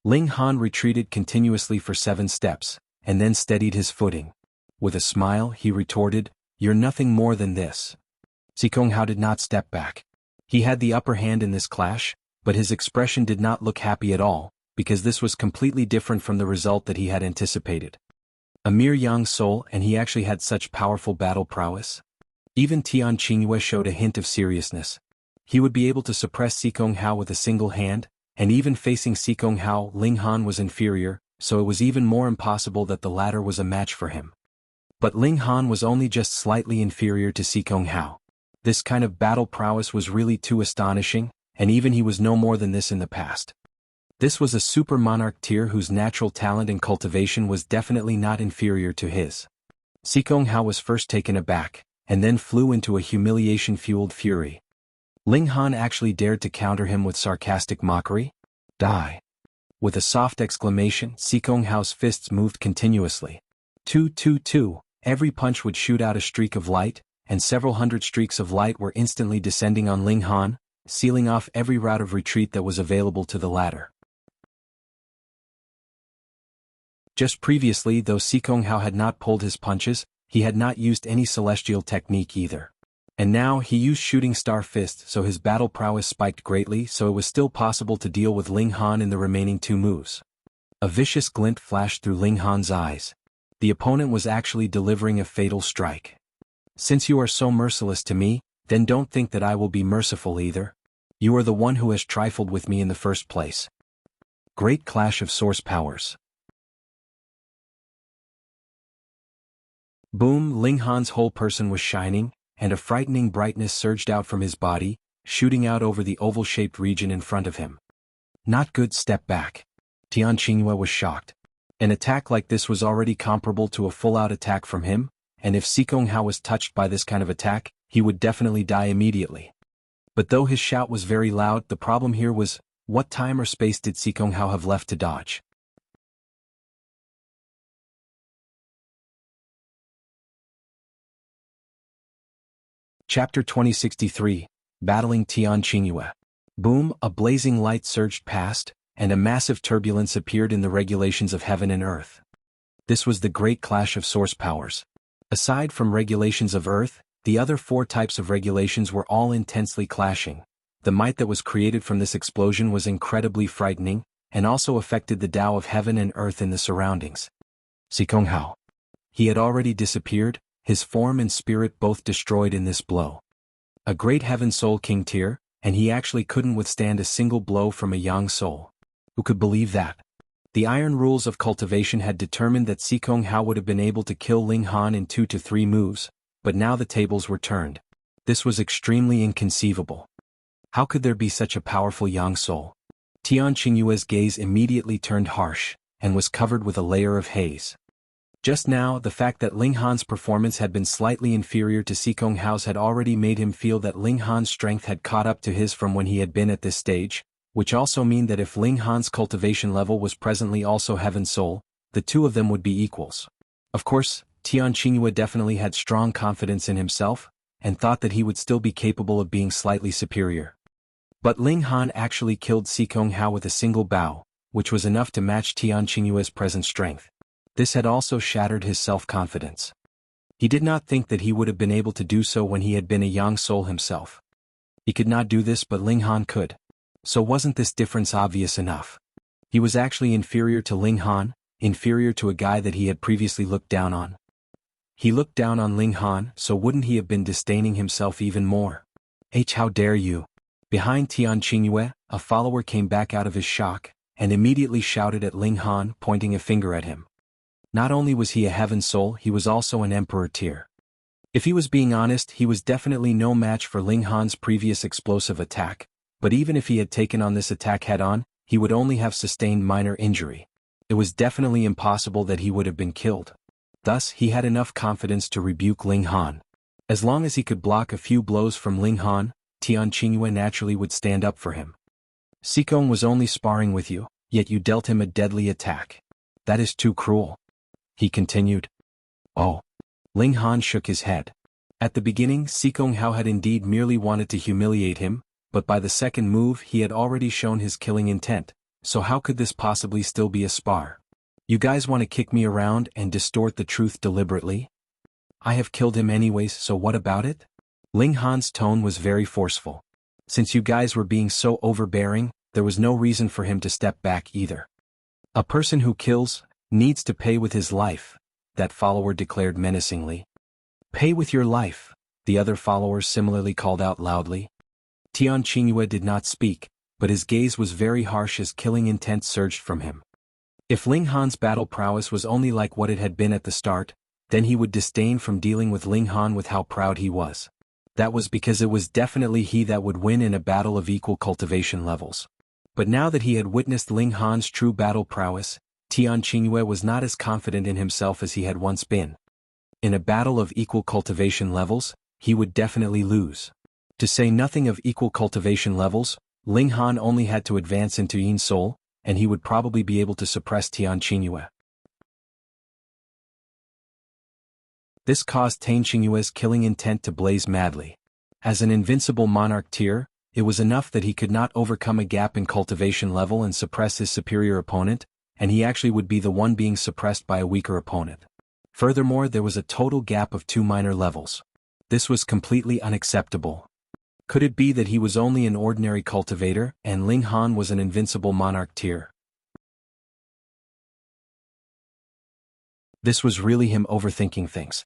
Ling Han retreated continuously for 7 steps, and then steadied his footing. With a smile, he retorted, "You're nothing more than this." Sikonghao did not step back. He had the upper hand in this clash, but his expression did not look happy at all, because this was completely different from the result that he had anticipated. A mere young soul, and he actually had such powerful battle prowess? Even Tian Qingyue showed a hint of seriousness. He would be able to suppress Sikonghao with a single hand, and even facing Sikonghao, Ling Han was inferior, so it was even more impossible that the latter was a match for him. But Ling Han was only just slightly inferior to Sikonghao. This kind of battle prowess was really too astonishing, and even he was no more than this in the past. This was a super monarch tier whose natural talent and cultivation was definitely not inferior to his. Sikonghao was first taken aback, and then flew into a humiliation-fueled fury. Ling Han actually dared to counter him with sarcastic mockery? Die. With a soft exclamation, Sikonghao's fists moved continuously. 2. Every punch would shoot out a streak of light, and several hundred streaks of light were instantly descending on Ling Han, sealing off every route of retreat that was available to the latter. Just previously, though Sikonghao had not pulled his punches, he had not used any celestial technique either. And now he used shooting star fist, so his battle prowess spiked greatly, so it was still possible to deal with Ling Han in the remaining 2 moves. A vicious glint flashed through Ling Han's eyes. The opponent was actually delivering a fatal strike. Since you are so merciless to me, then don't think that I will be merciful either. You are the one who has trifled with me in the first place. Great clash of source powers. Boom! Ling Han's whole person was shining, and a frightening brightness surged out from his body, shooting out over the oval-shaped region in front of him. Not good, step back. Tian Qingyue was shocked. An attack like this was already comparable to a full-out attack from him, and if Sikonghao was touched by this kind of attack, he would definitely die immediately. But though his shout was very loud, the problem here was, what time or space did Sikonghao have left to dodge? Chapter 2063, Battling Tian Qingyue. Boom! A blazing light surged past, and a massive turbulence appeared in the regulations of heaven and earth. This was the great clash of source powers. Aside from regulations of earth, the other 4 types of regulations were all intensely clashing. The might that was created from this explosion was incredibly frightening, and also affected the Tao of heaven and earth in the surroundings. Sikonghao. He had already disappeared, his form and spirit both destroyed in this blow. A great heaven soul king tier, and he actually couldn't withstand a single blow from a young soul. Who could believe that? The iron rules of cultivation had determined that Sikonghao would have been able to kill Ling Han in 2 to 3 moves, but now the tables were turned. This was extremely inconceivable. How could there be such a powerful young soul? Tian Qingyue's gaze immediately turned harsh, and was covered with a layer of haze. Just now, the fact that Ling Han's performance had been slightly inferior to Sikonghao's had already made him feel that Ling Han's strength had caught up to his from when he had been at this stage, which also mean that if Ling Han's cultivation level was presently also Heaven Soul, the 2 of them would be equals. Of course, Tian Qingyue definitely had strong confidence in himself, and thought that he would still be capable of being slightly superior. But Ling Han actually killed Sikonghao with a single bow, which was enough to match Tian Qingyue's present strength. This had also shattered his self-confidence. He did not think that he would have been able to do so when he had been a young soul himself. He could not do this, but Ling Han could. So wasn't this difference obvious enough? He was actually inferior to Ling Han, inferior to a guy that he had previously looked down on. He looked down on Ling Han, so wouldn't he have been disdaining himself even more? How dare you? Behind Tian Qingyue, a follower came back out of his shock, and immediately shouted at Ling Han, pointing a finger at him. Not only was he a heaven soul, he was also an emperor tier. If he was being honest, he was definitely no match for Ling Han's previous explosive attack, but even if he had taken on this attack head-on, he would only have sustained minor injury. It was definitely impossible that he would have been killed. Thus, he had enough confidence to rebuke Ling Han. As long as he could block a few blows from Ling Han, Tian Qingyue naturally would stand up for him. Sikong was only sparring with you, yet you dealt him a deadly attack. That is too cruel. He continued. Oh. Ling Han shook his head. At the beginning, Sikong Hao had indeed merely wanted to humiliate him, but by the second move he had already shown his killing intent, so how could this possibly still be a spar? You guys want to kick me around and distort the truth deliberately? I have killed him anyways, so what about it? Ling Han's tone was very forceful. Since you guys were being so overbearing, there was no reason for him to step back either. A person who kills needs to pay with his life, that follower declared menacingly. Pay with your life, the other followers similarly called out loudly. Tian Qingyue did not speak, but his gaze was very harsh as killing intent surged from him. If Ling Han's battle prowess was only like what it had been at the start, then he would disdain from dealing with Ling Han with how proud he was. That was because it was definitely he that would win in a battle of equal cultivation levels. But now that he had witnessed Ling Han's true battle prowess, Tian Qingyue was not as confident in himself as he had once been. In a battle of equal cultivation levels, he would definitely lose. To say nothing of equal cultivation levels, Ling Han only had to advance into Yin Soul, and he would probably be able to suppress Tian Qingyue. This caused Tian Qingyue's killing intent to blaze madly. As an invincible monarch tier, it was enough that he could not overcome a gap in cultivation level and suppress his superior opponent, and he actually would be the one being suppressed by a weaker opponent. Furthermore, there was a total gap of 2 minor levels. This was completely unacceptable. Could it be that he was only an ordinary cultivator and Ling Han was an invincible monarch tier? This was really him overthinking things.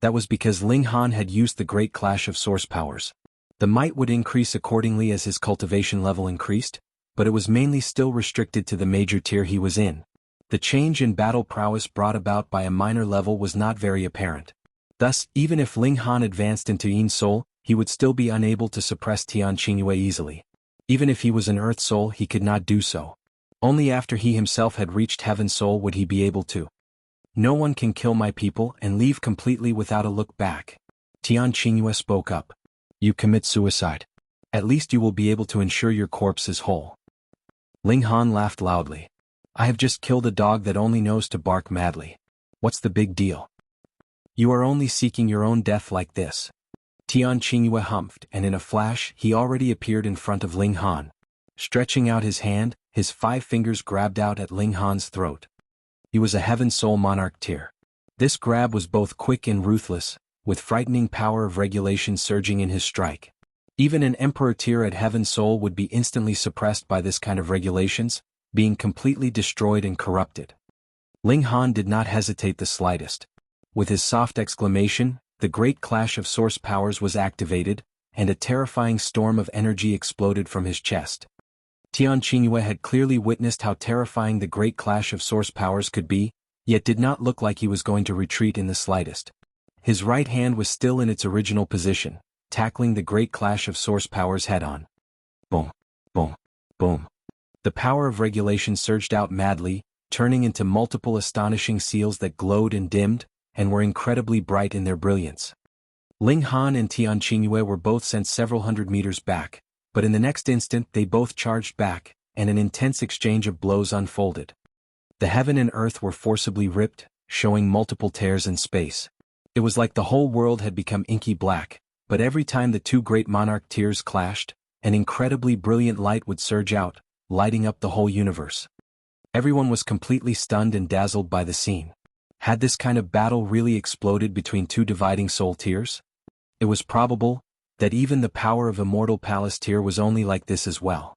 That was because Ling Han had used the Great Clash of Source Powers. The might would increase accordingly as his cultivation level increased, but it was mainly still restricted to the major tier he was in. The change in battle prowess brought about by a minor level was not very apparent. Thus, even if Ling Han advanced into Yin Soul, he would still be unable to suppress Tian Qingyue easily. Even if he was an Earth Soul, he could not do so. Only after he himself had reached Heaven Soul would he be able to. No one can kill my people and leave completely without a look back. Tian Qingyue spoke up. You commit suicide. At least you will be able to ensure your corpse is whole. Ling Han laughed loudly. I have just killed a dog that only knows to bark madly. What's the big deal? You are only seeking your own death like this. Tian Qingyue humphed, and in a flash he already appeared in front of Ling Han. Stretching out his hand, his 5 fingers grabbed out at Ling Han's throat. He was a Heaven Soul Monarch tier. This grab was both quick and ruthless, with frightening power of regulation surging in his strike. Even an Emperor tier at Heaven Soul would be instantly suppressed by this kind of regulations, being completely destroyed and corrupted. Ling Han did not hesitate the slightest. With his soft exclamation, the Great Clash of Source Powers was activated, and a terrifying storm of energy exploded from his chest. Tian Qingyue had clearly witnessed how terrifying the Great Clash of Source Powers could be, yet did not look like he was going to retreat in the slightest. His right hand was still in its original position, tackling the Great Clash of Source Powers head-on. Boom, boom, boom. The power of regulation surged out madly, turning into multiple astonishing seals that glowed and dimmed, and were incredibly bright in their brilliance. Ling Han and Tian Qingyue were both sent several hundred meters back, but in the next instant they both charged back, and an intense exchange of blows unfolded. The heaven and earth were forcibly ripped, showing multiple tears in space. It was like the whole world had become inky black, but every time the 2 great monarch tiers clashed, an incredibly brilliant light would surge out, lighting up the whole universe. Everyone was completely stunned and dazzled by the scene. Had this kind of battle really exploded between 2 dividing soul tiers? It was probable that even the power of Immortal Palace tier was only like this as well.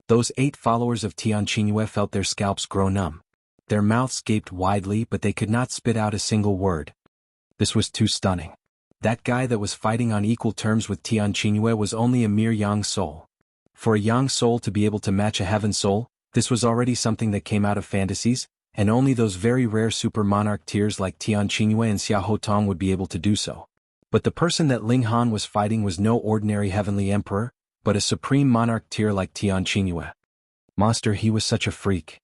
Those 8 followers of Tian Qingyue felt their scalps grow numb. Their mouths gaped widely, but they could not spit out a single word. This was too stunning. That guy that was fighting on equal terms with Tian Qingyue was only a mere Yang Soul. For a Yang Soul to be able to match a Heaven Soul, this was already something that came out of fantasies, and only those very rare super monarch tiers like Tian Qingyue and Xiao Hotong would be able to do so. But the person that Ling Han was fighting was no ordinary heavenly emperor, but a supreme monarch tier like Tian Qingyue. Monster, he was such a freak.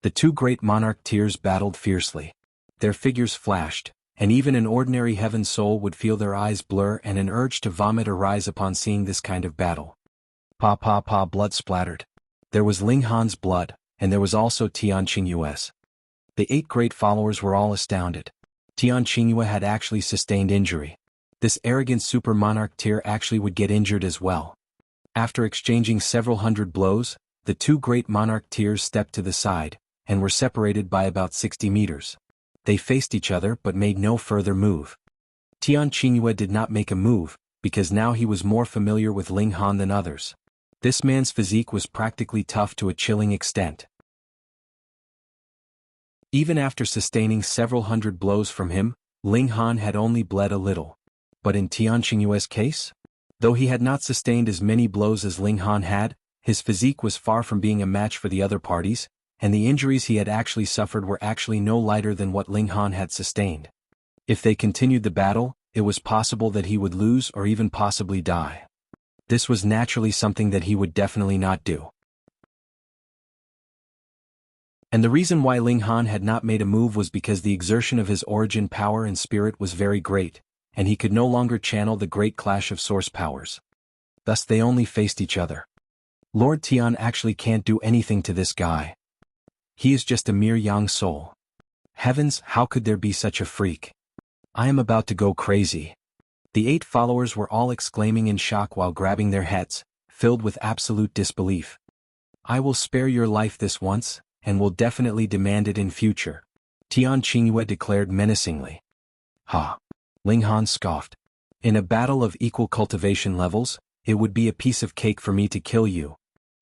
The 2 great monarch tiers battled fiercely. Their figures flashed, and even an ordinary heaven soul would feel their eyes blur and an urge to vomit arise upon seeing this kind of battle. Pa pa pa, blood splattered. There was Ling Han's blood, and there was also Tian Qingyue's. The 8 great followers were all astounded. Tian Qingyue had actually sustained injury. This arrogant super monarch tier actually would get injured as well. After exchanging several hundred blows, the 2 great monarch tiers stepped to the side, and were separated by about 60 meters. They faced each other but made no further move. Tian Qingyue did not make a move, because now he was more familiar with Ling Han than others. This man's physique was practically tough to a chilling extent. Even after sustaining several hundred blows from him, Ling Han had only bled a little. But in Tian Qingyue's case? Though he had not sustained as many blows as Ling Han had, his physique was far from being a match for the other parties, and the injuries he had actually suffered were actually no lighter than what Ling Han had sustained. If they continued the battle, it was possible that he would lose or even possibly die. This was naturally something that he would definitely not do. And the reason why Ling Han had not made a move was because the exertion of his origin power and spirit was very great, and he could no longer channel the great clash of source powers. Thus they only faced each other. Lord Tian actually can't do anything to this guy. He is just a mere young soul. Heavens, how could there be such a freak? I am about to go crazy. The 8 followers were all exclaiming in shock while grabbing their heads, filled with absolute disbelief. I will spare your life this once, and will definitely demand it in future, Tian Qingyue declared menacingly. Ha! Ling Han scoffed. In a battle of equal cultivation levels, it would be a piece of cake for me to kill you.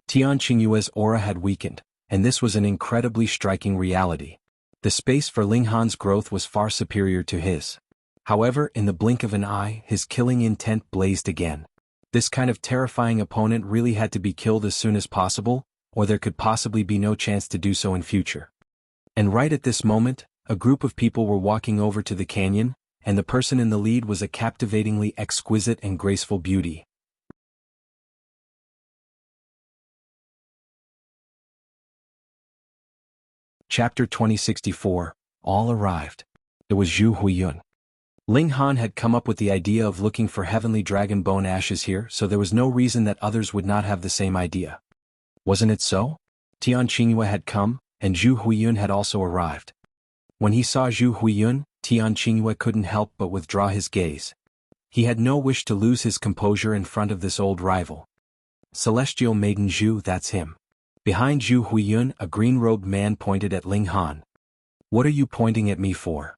Tian Qingyue's aura had weakened, and this was an incredibly striking reality. The space for Ling Han's growth was far superior to his. However, in the blink of an eye, his killing intent blazed again. This kind of terrifying opponent really had to be killed as soon as possible, or there could possibly be no chance to do so in future. And right at this moment, a group of people were walking over to the canyon, and the person in the lead was a captivatingly exquisite and graceful beauty. Chapter 2064, All arrived. It was Zhu Huiyun. Ling Han had come up with the idea of looking for heavenly dragon bone ashes here, so there was no reason that others would not have the same idea. Wasn't it so? Tian Qingyue had come, and Zhu Huiyun had also arrived. When he saw Zhu Huiyun, Tian Qingyue couldn't help but withdraw his gaze. He had no wish to lose his composure in front of this old rival. Celestial Maiden Zhu, that's him. Behind Zhu Huiyun, a green-robed man pointed at Ling Han. What are you pointing at me for?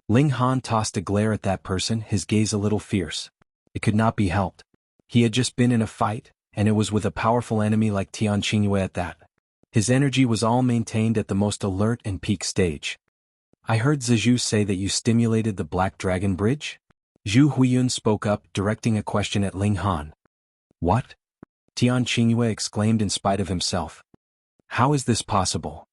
Ling Han tossed a glare at that person, his gaze a little fierce. It could not be helped. He had just been in a fight, and it was with a powerful enemy like Tian Qingyue at that. His energy was all maintained at the most alert and peak stage. I heard Zhu say that you stimulated the Black Dragon Bridge? Zhu Huiyun spoke up, directing a question at Ling Han. What? Tian Qingyue exclaimed in spite of himself. How is this possible?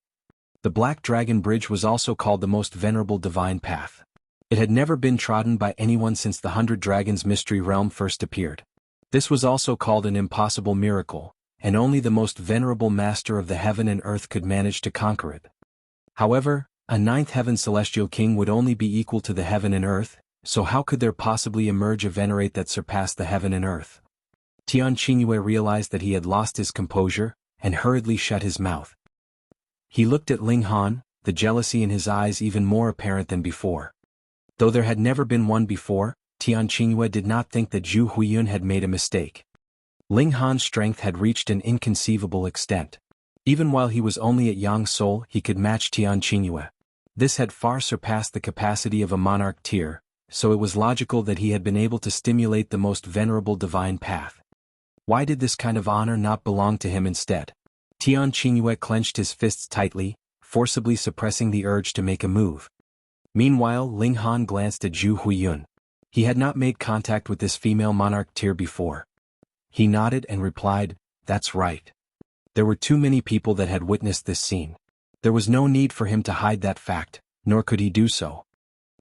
The Black Dragon Bridge was also called the Most Venerable Divine Path. It had never been trodden by anyone since the 100 Dragons Mystery Realm first appeared. This was also called an impossible miracle, and only the most venerable master of the heaven and earth could manage to conquer it. However, a 9th heaven celestial king would only be equal to the heaven and earth, so how could there possibly emerge a venerate that surpassed the heaven and earth? Tian Qingyue realized that he had lost his composure, and hurriedly shut his mouth. He looked at Ling Han, the jealousy in his eyes even more apparent than before. Though there had never been one before, Tian Qingyue did not think that Zhu Huiyun had made a mistake. Ling Han's strength had reached an inconceivable extent. Even while he was only at Yang Soul, he could match Tian Qingyue. This had far surpassed the capacity of a monarch tier, so it was logical that he had been able to stimulate the Most Venerable Divine Path. Why did this kind of honor not belong to him instead? Tian Qingyue clenched his fists tightly, forcibly suppressing the urge to make a move. Meanwhile, Ling Han glanced at Zhu Huiyun. He had not made contact with this female monarch tier before. He nodded and replied, "That's right." There were too many people that had witnessed this scene. There was no need for him to hide that fact, nor could he do so.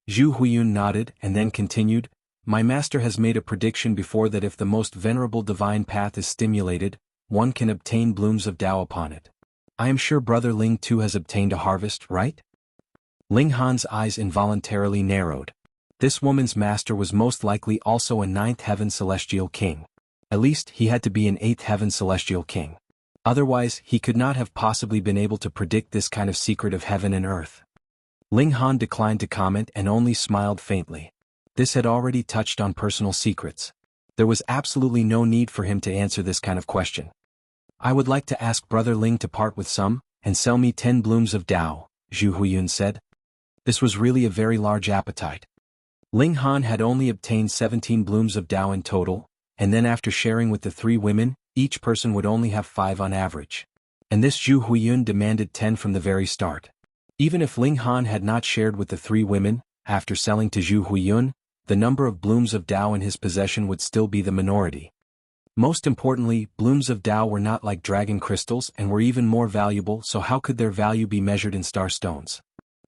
Zhu Huiyun nodded and then continued, "My master has made a prediction before that if the Most Venerable Divine Path is stimulated, one can obtain blooms of Tao upon it. I am sure Brother Ling too has obtained a harvest, right?" Ling Han's eyes involuntarily narrowed. This woman's master was most likely also a 9th heaven celestial king. At least, he had to be an 8th heaven celestial king. Otherwise, he could not have possibly been able to predict this kind of secret of heaven and earth. Ling Han declined to comment and only smiled faintly. This had already touched on personal secrets. There was absolutely no need for him to answer this kind of question. I would like to ask Brother Ling to part with some, and sell me 10 blooms of Tao, Zhu Huiyun said. This was really a very large appetite. Ling Han had only obtained 17 blooms of Tao in total, and then after sharing with the 3 women, each person would only have 5 on average. And this Zhu Huiyun demanded 10 from the very start. Even if Ling Han had not shared with the 3 women, after selling to Zhu Huiyun, the number of blooms of Tao in his possession would still be the minority. Most importantly, blooms of Tao were not like dragon crystals and were even more valuable, so how could their value be measured in star stones?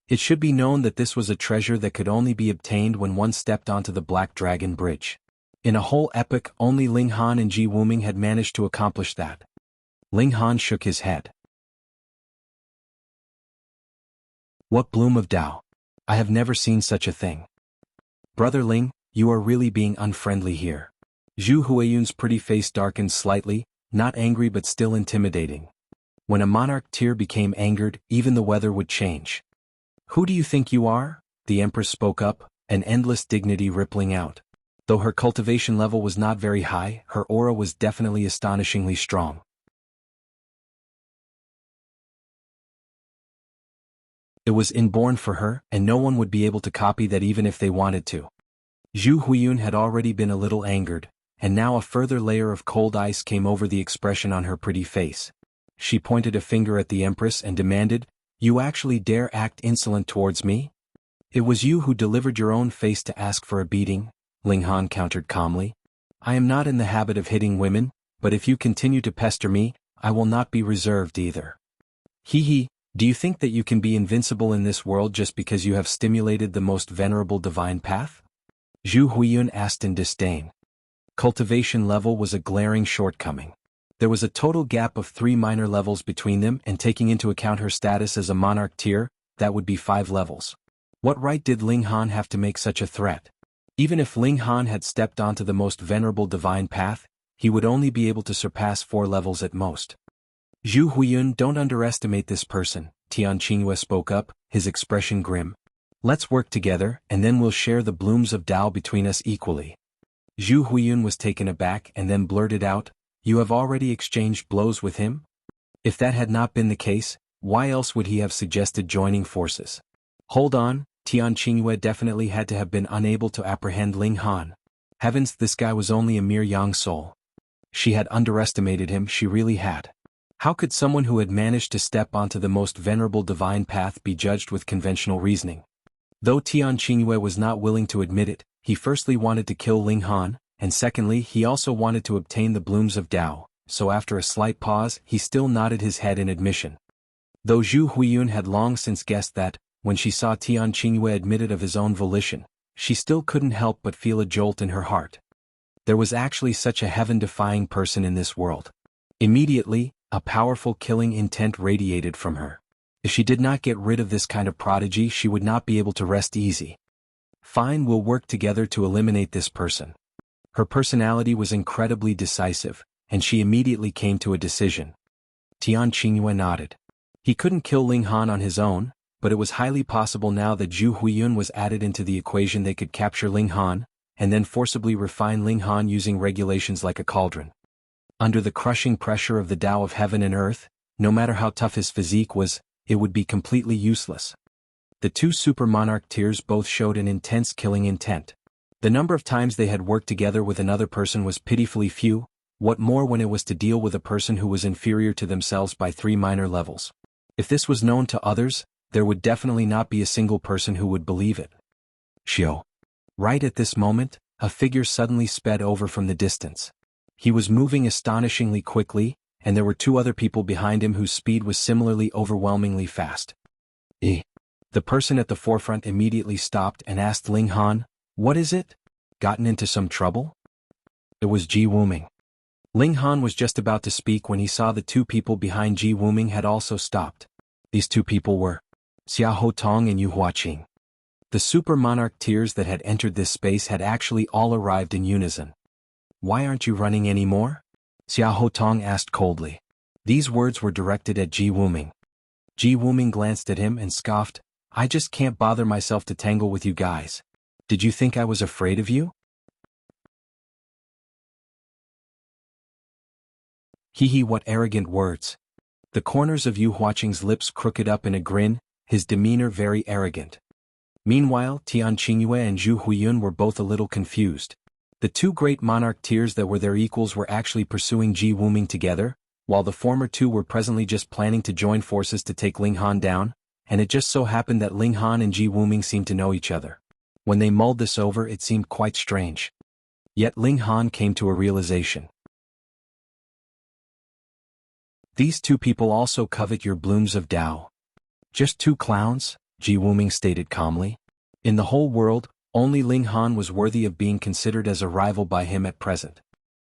It should be known that this was a treasure that could only be obtained when one stepped onto the Black Dragon Bridge. In a whole epoch, only Ling Han and Ji Wuming had managed to accomplish that. Ling Han shook his head. What bloom of Tao? I have never seen such a thing. Brother Ling, you are really being unfriendly here. Zhu Huiyun's pretty face darkened slightly, not angry but still intimidating. When a monarch tier became angered, even the weather would change. Who do you think you are? The Empress spoke up, an endless dignity rippling out. Though her cultivation level was not very high, her aura was definitely astonishingly strong. It was inborn for her, and no one would be able to copy that even if they wanted to. Zhu Huiyun had already been a little angered, and now a further layer of cold ice came over the expression on her pretty face. She pointed a finger at the Empress and demanded, "You actually dare act insolent towards me? It was you who delivered your own face to ask for a beating," Ling Han countered calmly. "I am not in the habit of hitting women, but if you continue to pester me, I will not be reserved either. Hee. Do you think that you can be invincible in this world just because you have stimulated the Most Venerable Divine Path?" Zhu Huiyun asked in disdain. Cultivation level was a glaring shortcoming. There was a total gap of 3 minor levels between them, and taking into account her status as a monarch tier, that would be 5 levels. What right did Ling Han have to make such a threat? Even if Ling Han had stepped onto the Most Venerable Divine Path, he would only be able to surpass 4 levels at most. Zhu Huiyun, don't underestimate this person, Tian Qingyue spoke up, his expression grim. Let's work together, and then we'll share the blooms of Tao between us equally. Zhu Huiyun was taken aback and then blurted out, "You have already exchanged blows with him?" If that had not been the case, why else would he have suggested joining forces? Hold on, Tian Qingyue definitely had to have been unable to apprehend Ling Han. Heavens, this guy was only a mere young soul. She had underestimated him, she really had. How could someone who had managed to step onto the Most Venerable Divine Path be judged with conventional reasoning? Though Tian Qingyue was not willing to admit it, he firstly wanted to kill Ling Han, and secondly he also wanted to obtain the blooms of Tao, so after a slight pause he still nodded his head in admission. Though Zhu Huiyun had long since guessed that, when she saw Tian Qingyue admit it of his own volition, she still couldn't help but feel a jolt in her heart. There was actually such a heaven-defying person in this world. Immediately, a powerful killing intent radiated from her. If she did not get rid of this kind of prodigy, she would not be able to rest easy. Fine, we'll work together to eliminate this person. Her personality was incredibly decisive, and she immediately came to a decision. Tian Qingyue nodded. He couldn't kill Ling Han on his own, but it was highly possible now that Zhu Huiyun was added into the equation they could capture Ling Han, and then forcibly refine Ling Han using regulations like a cauldron. Under the crushing pressure of the Tao of heaven and earth, no matter how tough his physique was, it would be completely useless. The 2 super monarch tiers both showed an intense killing intent. The number of times they had worked together with another person was pitifully few, what more when it was to deal with a person who was inferior to themselves by 3 minor levels. If this was known to others, there would definitely not be a single person who would believe it. Shio. Right at this moment, a figure suddenly sped over from the distance. He was moving astonishingly quickly, and there were 2 other people behind him whose speed was similarly overwhelmingly fast. The person at the forefront immediately stopped and asked Ling Han, "What is it? Gotten into some trouble?" It was Ji Wuming. Ling Han was just about to speak when he saw the 2 people behind Ji Wuming had also stopped. These 2 people were Xia Hotong and Yu Huaqing. The super monarch tiers that had entered this space had actually all arrived in unison. "Why aren't you running anymore?" Xia Hotong asked coldly. These words were directed at Ji Wuming. Ji Wuming glanced at him and scoffed, "I just can't bother myself to tangle with you guys. Did you think I was afraid of you?" Hee, what arrogant words. The corners of Yu Huaqing's lips crooked up in a grin, his demeanor very arrogant. Meanwhile, Tian, Qingyue and Zhu Huiyun were both a little confused. The two great monarch tiers that were their equals were actually pursuing Ji Wuming together, while the former two were presently just planning to join forces to take Ling Han down, and it just so happened that Ling Han and Ji Wuming seemed to know each other. When they mulled this over, it seemed quite strange. Yet Ling Han came to a realization. These two people also covet your blooms of Tao. Just two clowns, Ji Wuming stated calmly. In the whole world, only Ling Han was worthy of being considered as a rival by him at present.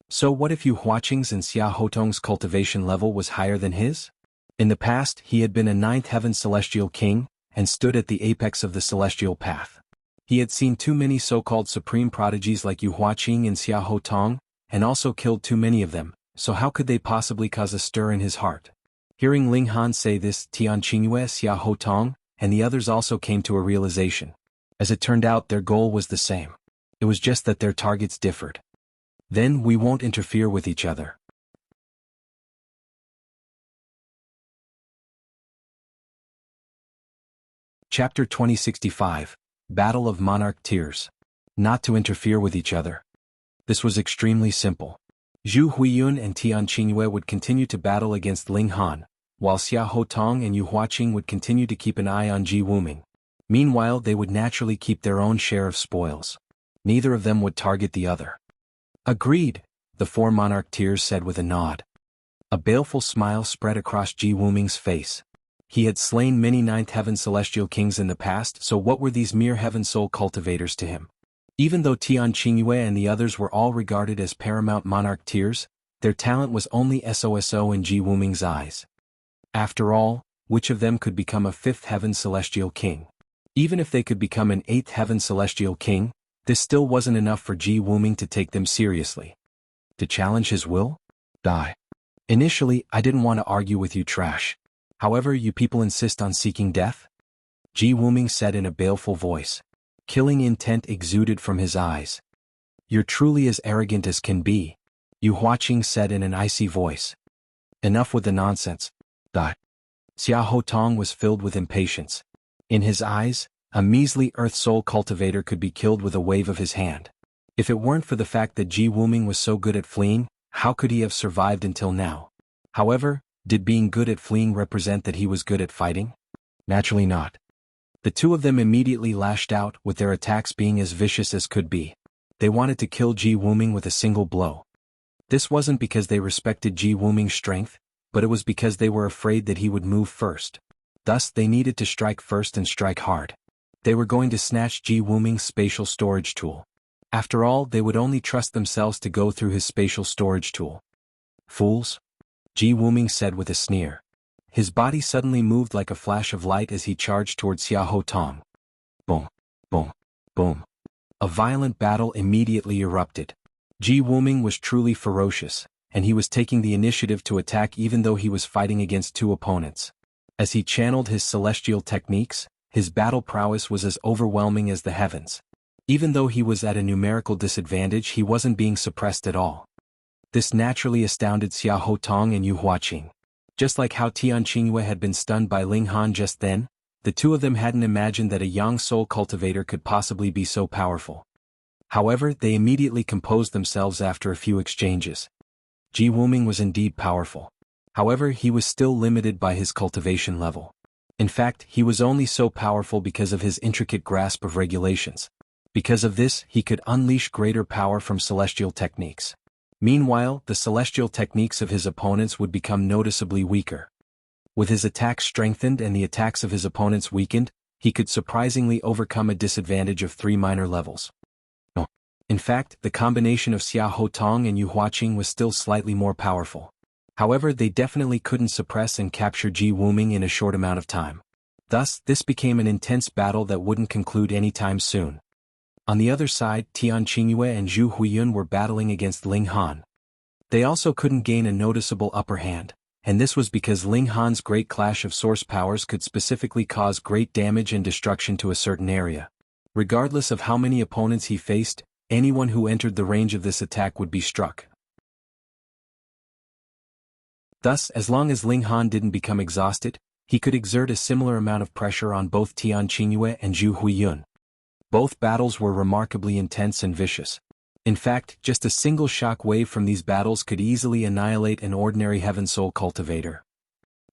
So what if Yu Huaqing's and Xia Hotong's cultivation level was higher than his? In the past, he had been a ninth heaven celestial king, and stood at the apex of the celestial path. He had seen too many so-called supreme prodigies like Yu Huaqing and Xia Hotong, and also killed too many of them, so how could they possibly cause a stir in his heart? Hearing Ling Han say this, Tian, Qingyue, Xia Hotong, and the others also came to a realization. As it turned out, their goal was the same. It was just that their targets differed. Then we won't interfere with each other. Chapter 2065, Battle of Monarch Tiers. Not to interfere with each other. This was extremely simple. Zhu Huiyun and Tian Qingyue would continue to battle against Ling Han, while Xia Hotong and Yu Huaqing would continue to keep an eye on Ji Wuming. Meanwhile, they would naturally keep their own share of spoils. Neither of them would target the other. Agreed, the four monarch tiers said with a nod. A baleful smile spread across Ji Wuming's face. He had slain many ninth heaven celestial kings in the past, so what were these mere heaven soul cultivators to him? Even though Tian, Qingyue and the others were all regarded as paramount monarch tiers, their talent was only SOSO in Ji Wuming's eyes. After all, which of them could become a fifth heaven celestial king? Even if they could become an eighth heaven celestial king, this still wasn't enough for Ji Wuming to take them seriously. To challenge his will? Die. Initially, I didn't want to argue with you trash. However, you people insist on seeking death? Ji Wuming said in a baleful voice. Killing intent exuded from his eyes. You're truly as arrogant as can be, Yu Huaqing said in an icy voice. Enough with the nonsense. Die. Xia Hotong was filled with impatience. In his eyes, a measly earth soul cultivator could be killed with a wave of his hand. If it weren't for the fact that Ji Wuming was so good at fleeing, how could he have survived until now? However, did being good at fleeing represent that he was good at fighting? Naturally not. The two of them immediately lashed out, with their attacks being as vicious as could be. They wanted to kill Ji Wuming with a single blow. This wasn't because they respected Ji Wuming's strength, but it was because they were afraid that he would move first. Thus, they needed to strike first and strike hard. They were going to snatch Ji Wuming's spatial storage tool. After all, they would only trust themselves to go through his spatial storage tool. Fools? Ji Wuming said with a sneer. His body suddenly moved like a flash of light as he charged towards Xia Hotong. Boom, boom, boom. A violent battle immediately erupted. Ji Wuming was truly ferocious, and he was taking the initiative to attack even though he was fighting against two opponents. As he channeled his celestial techniques, his battle prowess was as overwhelming as the heavens. Even though he was at a numerical disadvantage, he wasn't being suppressed at all. This naturally astounded Xia Hotong and Yu Huaqing. Just like how Tian Qingyue had been stunned by Ling Han just then, the two of them hadn't imagined that a young soul cultivator could possibly be so powerful. However, they immediately composed themselves after a few exchanges. Ji Wuming was indeed powerful. However, he was still limited by his cultivation level. In fact, he was only so powerful because of his intricate grasp of regulations. Because of this, he could unleash greater power from celestial techniques. Meanwhile, the celestial techniques of his opponents would become noticeably weaker. With his attacks strengthened and the attacks of his opponents weakened, he could surprisingly overcome a disadvantage of 3 minor levels. In fact, the combination of Xia Hotong and Yu Huaqing was still slightly more powerful. However, they definitely couldn't suppress and capture Ji Wuming in a short amount of time. Thus, this became an intense battle that wouldn't conclude anytime soon. On the other side, Tian Qingyue and Zhu Huiyun were battling against Ling Han. They also couldn't gain a noticeable upper hand, and this was because Ling Han's great clash of source powers could specifically cause great damage and destruction to a certain area. Regardless of how many opponents he faced, anyone who entered the range of this attack would be struck. Thus, as long as Ling Han didn't become exhausted, he could exert a similar amount of pressure on both Tian Qingyue and Zhu Huiyun. Both battles were remarkably intense and vicious. In fact, just a single shock wave from these battles could easily annihilate an ordinary Heaven Soul cultivator.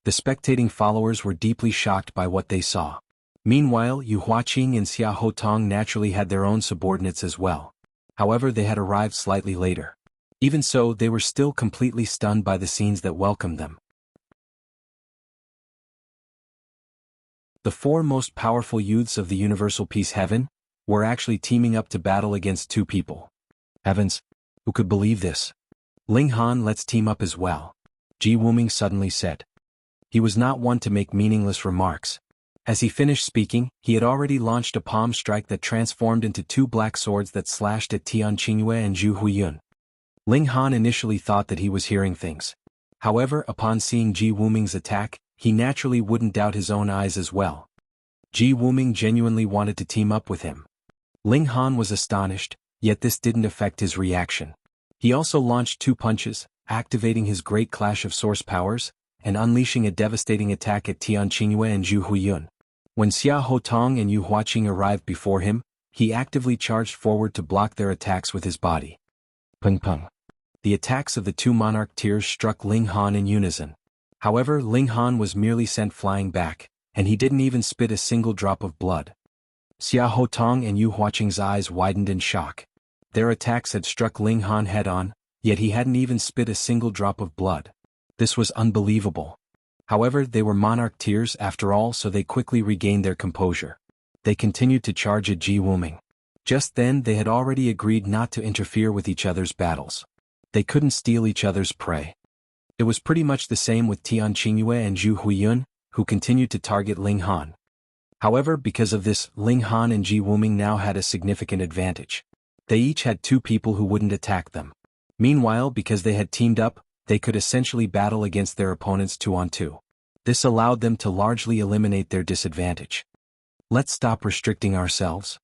The spectating followers were deeply shocked by what they saw. Meanwhile, Yu Huaqing and Xia Hotong naturally had their own subordinates as well. However, they had arrived slightly later. Even so, they were still completely stunned by the scenes that welcomed them. The four most powerful youths of the Universal Peace Heaven were actually teaming up to battle against two people. Heavens, who could believe this? Ling Han, let's team up as well, Ji Wuming suddenly said. He was not one to make meaningless remarks. As he finished speaking, he had already launched a palm strike that transformed into two black swords that slashed at Tian Qingyue and Zhu Huiyun. Ling Han initially thought that he was hearing things. However, upon seeing Ji Wuming's attack, he naturally wouldn't doubt his own eyes as well. Ji Wuming genuinely wanted to team up with him. Ling Han was astonished, yet this didn't affect his reaction. He also launched two punches, activating his great clash of source powers, and unleashing a devastating attack at Tian Qingyue and Zhu Huiyun. When Xia Hotong and Yu Huaqing arrived before him, he actively charged forward to block their attacks with his body. Pung pung. The attacks of the two Monarch tiers struck Ling Han in unison. However, Ling Han was merely sent flying back, and he didn't even spit a single drop of blood. Xia Hotong and Yu Huaqing's eyes widened in shock. Their attacks had struck Ling Han head-on, yet he hadn't even spit a single drop of blood. This was unbelievable. However, they were Monarch tiers after all, so they quickly regained their composure. They continued to charge at Ji Wuming. Just then they had already agreed not to interfere with each other's battles. They couldn't steal each other's prey. It was pretty much the same with Tian Qingyue and Zhu Huiyun, who continued to target Ling Han. However, because of this, Ling Han and Ji Wuming now had a significant advantage. They each had two people who wouldn't attack them. Meanwhile, because they had teamed up, they could essentially battle against their opponents 2-on-2. This allowed them to largely eliminate their disadvantage. Let's stop restricting ourselves,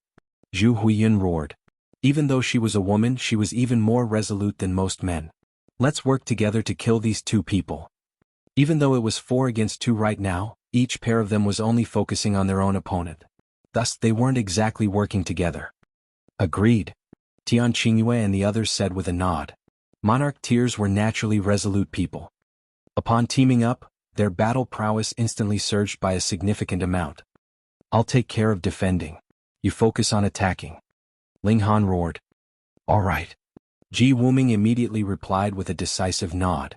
Zhu Huiyun roared. Even though she was a woman, she was even more resolute than most men. Let's work together to kill these two people. Even though it was 4 against 2 right now, each pair of them was only focusing on their own opponent. Thus, they weren't exactly working together. Agreed, Tian Qingyue and the others said with a nod. Monarch tiers were naturally resolute people. Upon teaming up, their battle prowess instantly surged by a significant amount. I'll take care of defending. You focus on attacking, Ling Han roared. All right. Ji Wuming immediately replied with a decisive nod.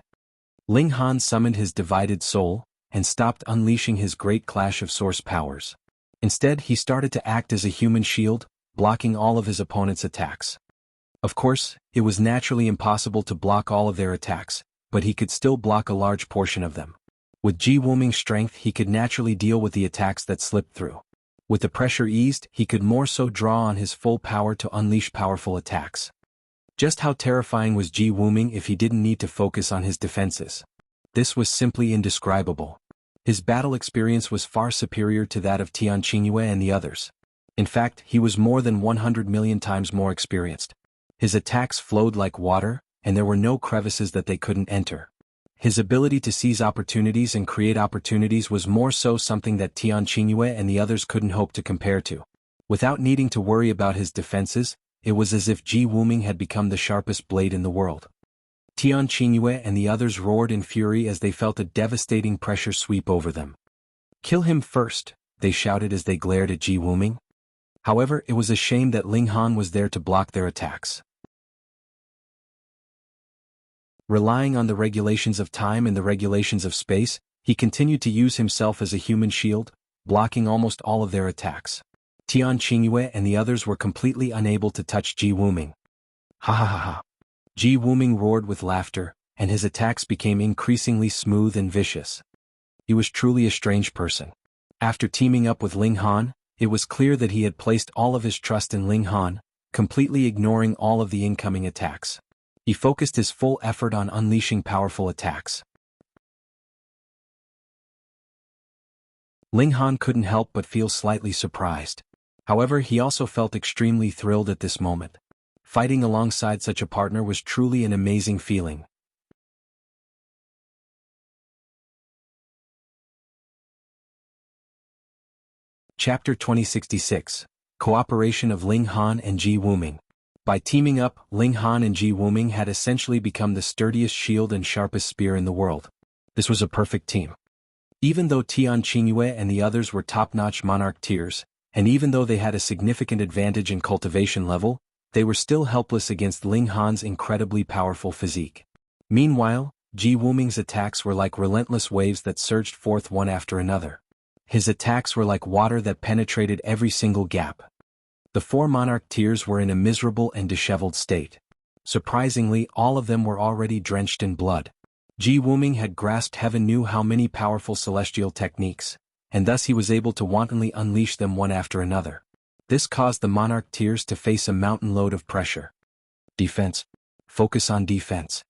Ling Han summoned his divided soul, and stopped unleashing his great clash of source powers. Instead, he started to act as a human shield, blocking all of his opponent's attacks. Of course, it was naturally impossible to block all of their attacks, but he could still block a large portion of them. With Ji Wuming's strength, he could naturally deal with the attacks that slipped through. With the pressure eased, he could more so draw on his full power to unleash powerful attacks. Just how terrifying was Ji Wuming if he didn't need to focus on his defenses? This was simply indescribable. His battle experience was far superior to that of Tian Qingyue and the others. In fact, he was more than 100 million times more experienced. His attacks flowed like water, and there were no crevices that they couldn't enter. His ability to seize opportunities and create opportunities was more so something that Tian Qingyue and the others couldn't hope to compare to. Without needing to worry about his defenses, it was as if Ji Wuming had become the sharpest blade in the world. Tian Qingyue and the others roared in fury as they felt a devastating pressure sweep over them. Kill him first, they shouted as they glared at Ji Wuming. However, it was a shame that Ling Han was there to block their attacks. Relying on the regulations of time and the regulations of space, he continued to use himself as a human shield, blocking almost all of their attacks. Tian Qingyue and the others were completely unable to touch Ji Wuming. Ha ha ha ha. Ji Wuming roared with laughter, and his attacks became increasingly smooth and vicious. He was truly a strange person. After teaming up with Ling Han, it was clear that he had placed all of his trust in Ling Han, completely ignoring all of the incoming attacks. He focused his full effort on unleashing powerful attacks. Ling Han couldn't help but feel slightly surprised. However, he also felt extremely thrilled at this moment. Fighting alongside such a partner was truly an amazing feeling. Chapter 2066. Cooperation of Ling Han and Ji Wuming. By teaming up, Ling Han and Ji Wuming had essentially become the sturdiest shield and sharpest spear in the world. This was a perfect team. Even though Tian, Qingyue and the others were top-notch Monarch tiers, and even though they had a significant advantage in cultivation level, they were still helpless against Ling Han's incredibly powerful physique. Meanwhile, Ji Wuming's attacks were like relentless waves that surged forth one after another. His attacks were like water that penetrated every single gap. The 4 Monarch tiers were in a miserable and disheveled state. Surprisingly, all of them were already drenched in blood. Ji Wuming had grasped heaven knew how many powerful celestial techniques, and thus he was able to wantonly unleash them one after another. This caused the Monarch tiers to face a mountain load of pressure. Defense. Focus on defense.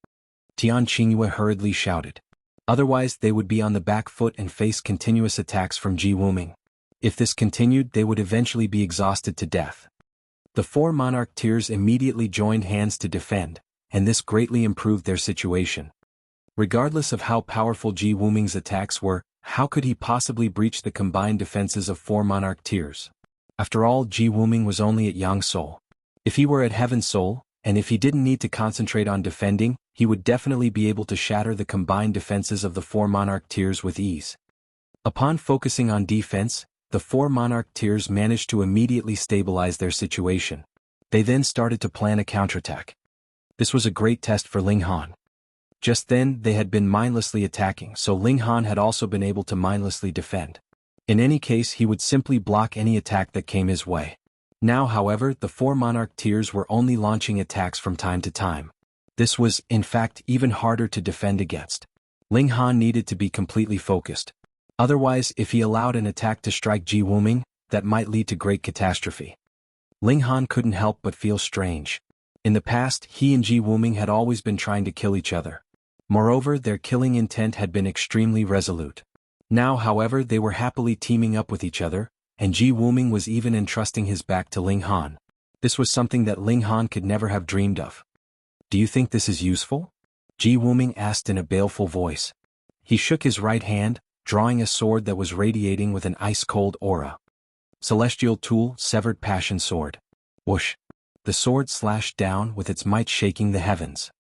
Tian Qingyue hurriedly shouted. Otherwise they would be on the back foot and face continuous attacks from Ji Wuming. If this continued, they would eventually be exhausted to death. The 4 Monarch tiers immediately joined hands to defend, and this greatly improved their situation. Regardless of how powerful Ji Wuming's attacks were, how could he possibly breach the combined defenses of 4 Monarch tiers? After all, Ji Wuming was only at Yang Soul. If he were at Heaven Soul, and if he didn't need to concentrate on defending, he would definitely be able to shatter the combined defenses of the 4 Monarch tiers with ease. Upon focusing on defense, the 4 Monarch tiers managed to immediately stabilize their situation. They then started to plan a counterattack. This was a great test for Ling Han. Just then, they had been mindlessly attacking, so Ling Han had also been able to mindlessly defend. In any case, he would simply block any attack that came his way. Now, however, the 4 Monarch tiers were only launching attacks from time to time. This was, in fact, even harder to defend against. Ling Han needed to be completely focused. Otherwise, if he allowed an attack to strike Ji Wuming, that might lead to great catastrophe. Ling Han couldn't help but feel strange. In the past, he and Ji Wuming had always been trying to kill each other. Moreover, their killing intent had been extremely resolute. Now, however, they were happily teaming up with each other, and Ji Wuming was even entrusting his back to Ling Han. This was something that Ling Han could never have dreamed of. "Do you think this is useful?" Ji Wuming asked in a baleful voice. He shook his right hand, drawing a sword that was radiating with an ice-cold aura. Celestial Tool, Severed Passion Sword. Whoosh! The sword slashed down with its might shaking the heavens.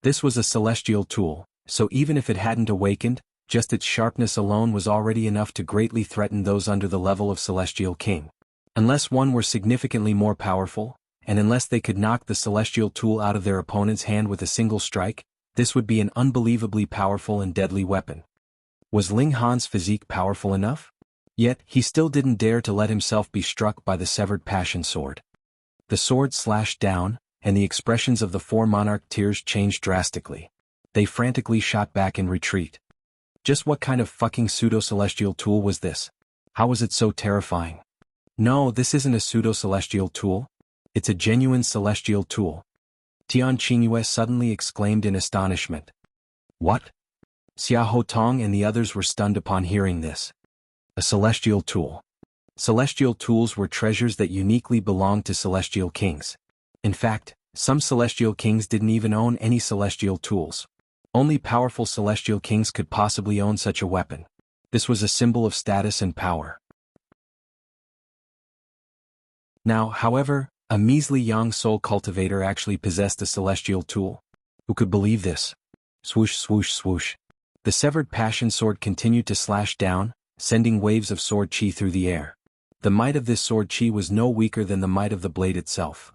This was a celestial tool, so even if it hadn't awakened, just its sharpness alone was already enough to greatly threaten those under the level of Celestial King. Unless one were significantly more powerful, and unless they could knock the celestial tool out of their opponent's hand with a single strike, this would be an unbelievably powerful and deadly weapon. Was Ling Han's physique powerful enough? Yet, he still didn't dare to let himself be struck by the severed passion sword. The sword slashed down, and the expressions of the 4 Monarch tiers changed drastically. They frantically shot back in retreat. Just what kind of fucking pseudo-celestial tool was this? How was it so terrifying? No, this isn't a pseudo-celestial tool. It's a genuine celestial tool. Tian Qingyue suddenly exclaimed in astonishment. What? Xia Hotong and the others were stunned upon hearing this. A celestial tool. Celestial tools were treasures that uniquely belonged to celestial kings. In fact, some celestial kings didn't even own any celestial tools. Only powerful celestial kings could possibly own such a weapon. This was a symbol of status and power. Now, however, a measly young soul cultivator actually possessed a celestial tool. Who could believe this? Swoosh, swoosh, swoosh. The severed passion sword continued to slash down, sending waves of sword chi through the air. The might of this sword chi was no weaker than the might of the blade itself.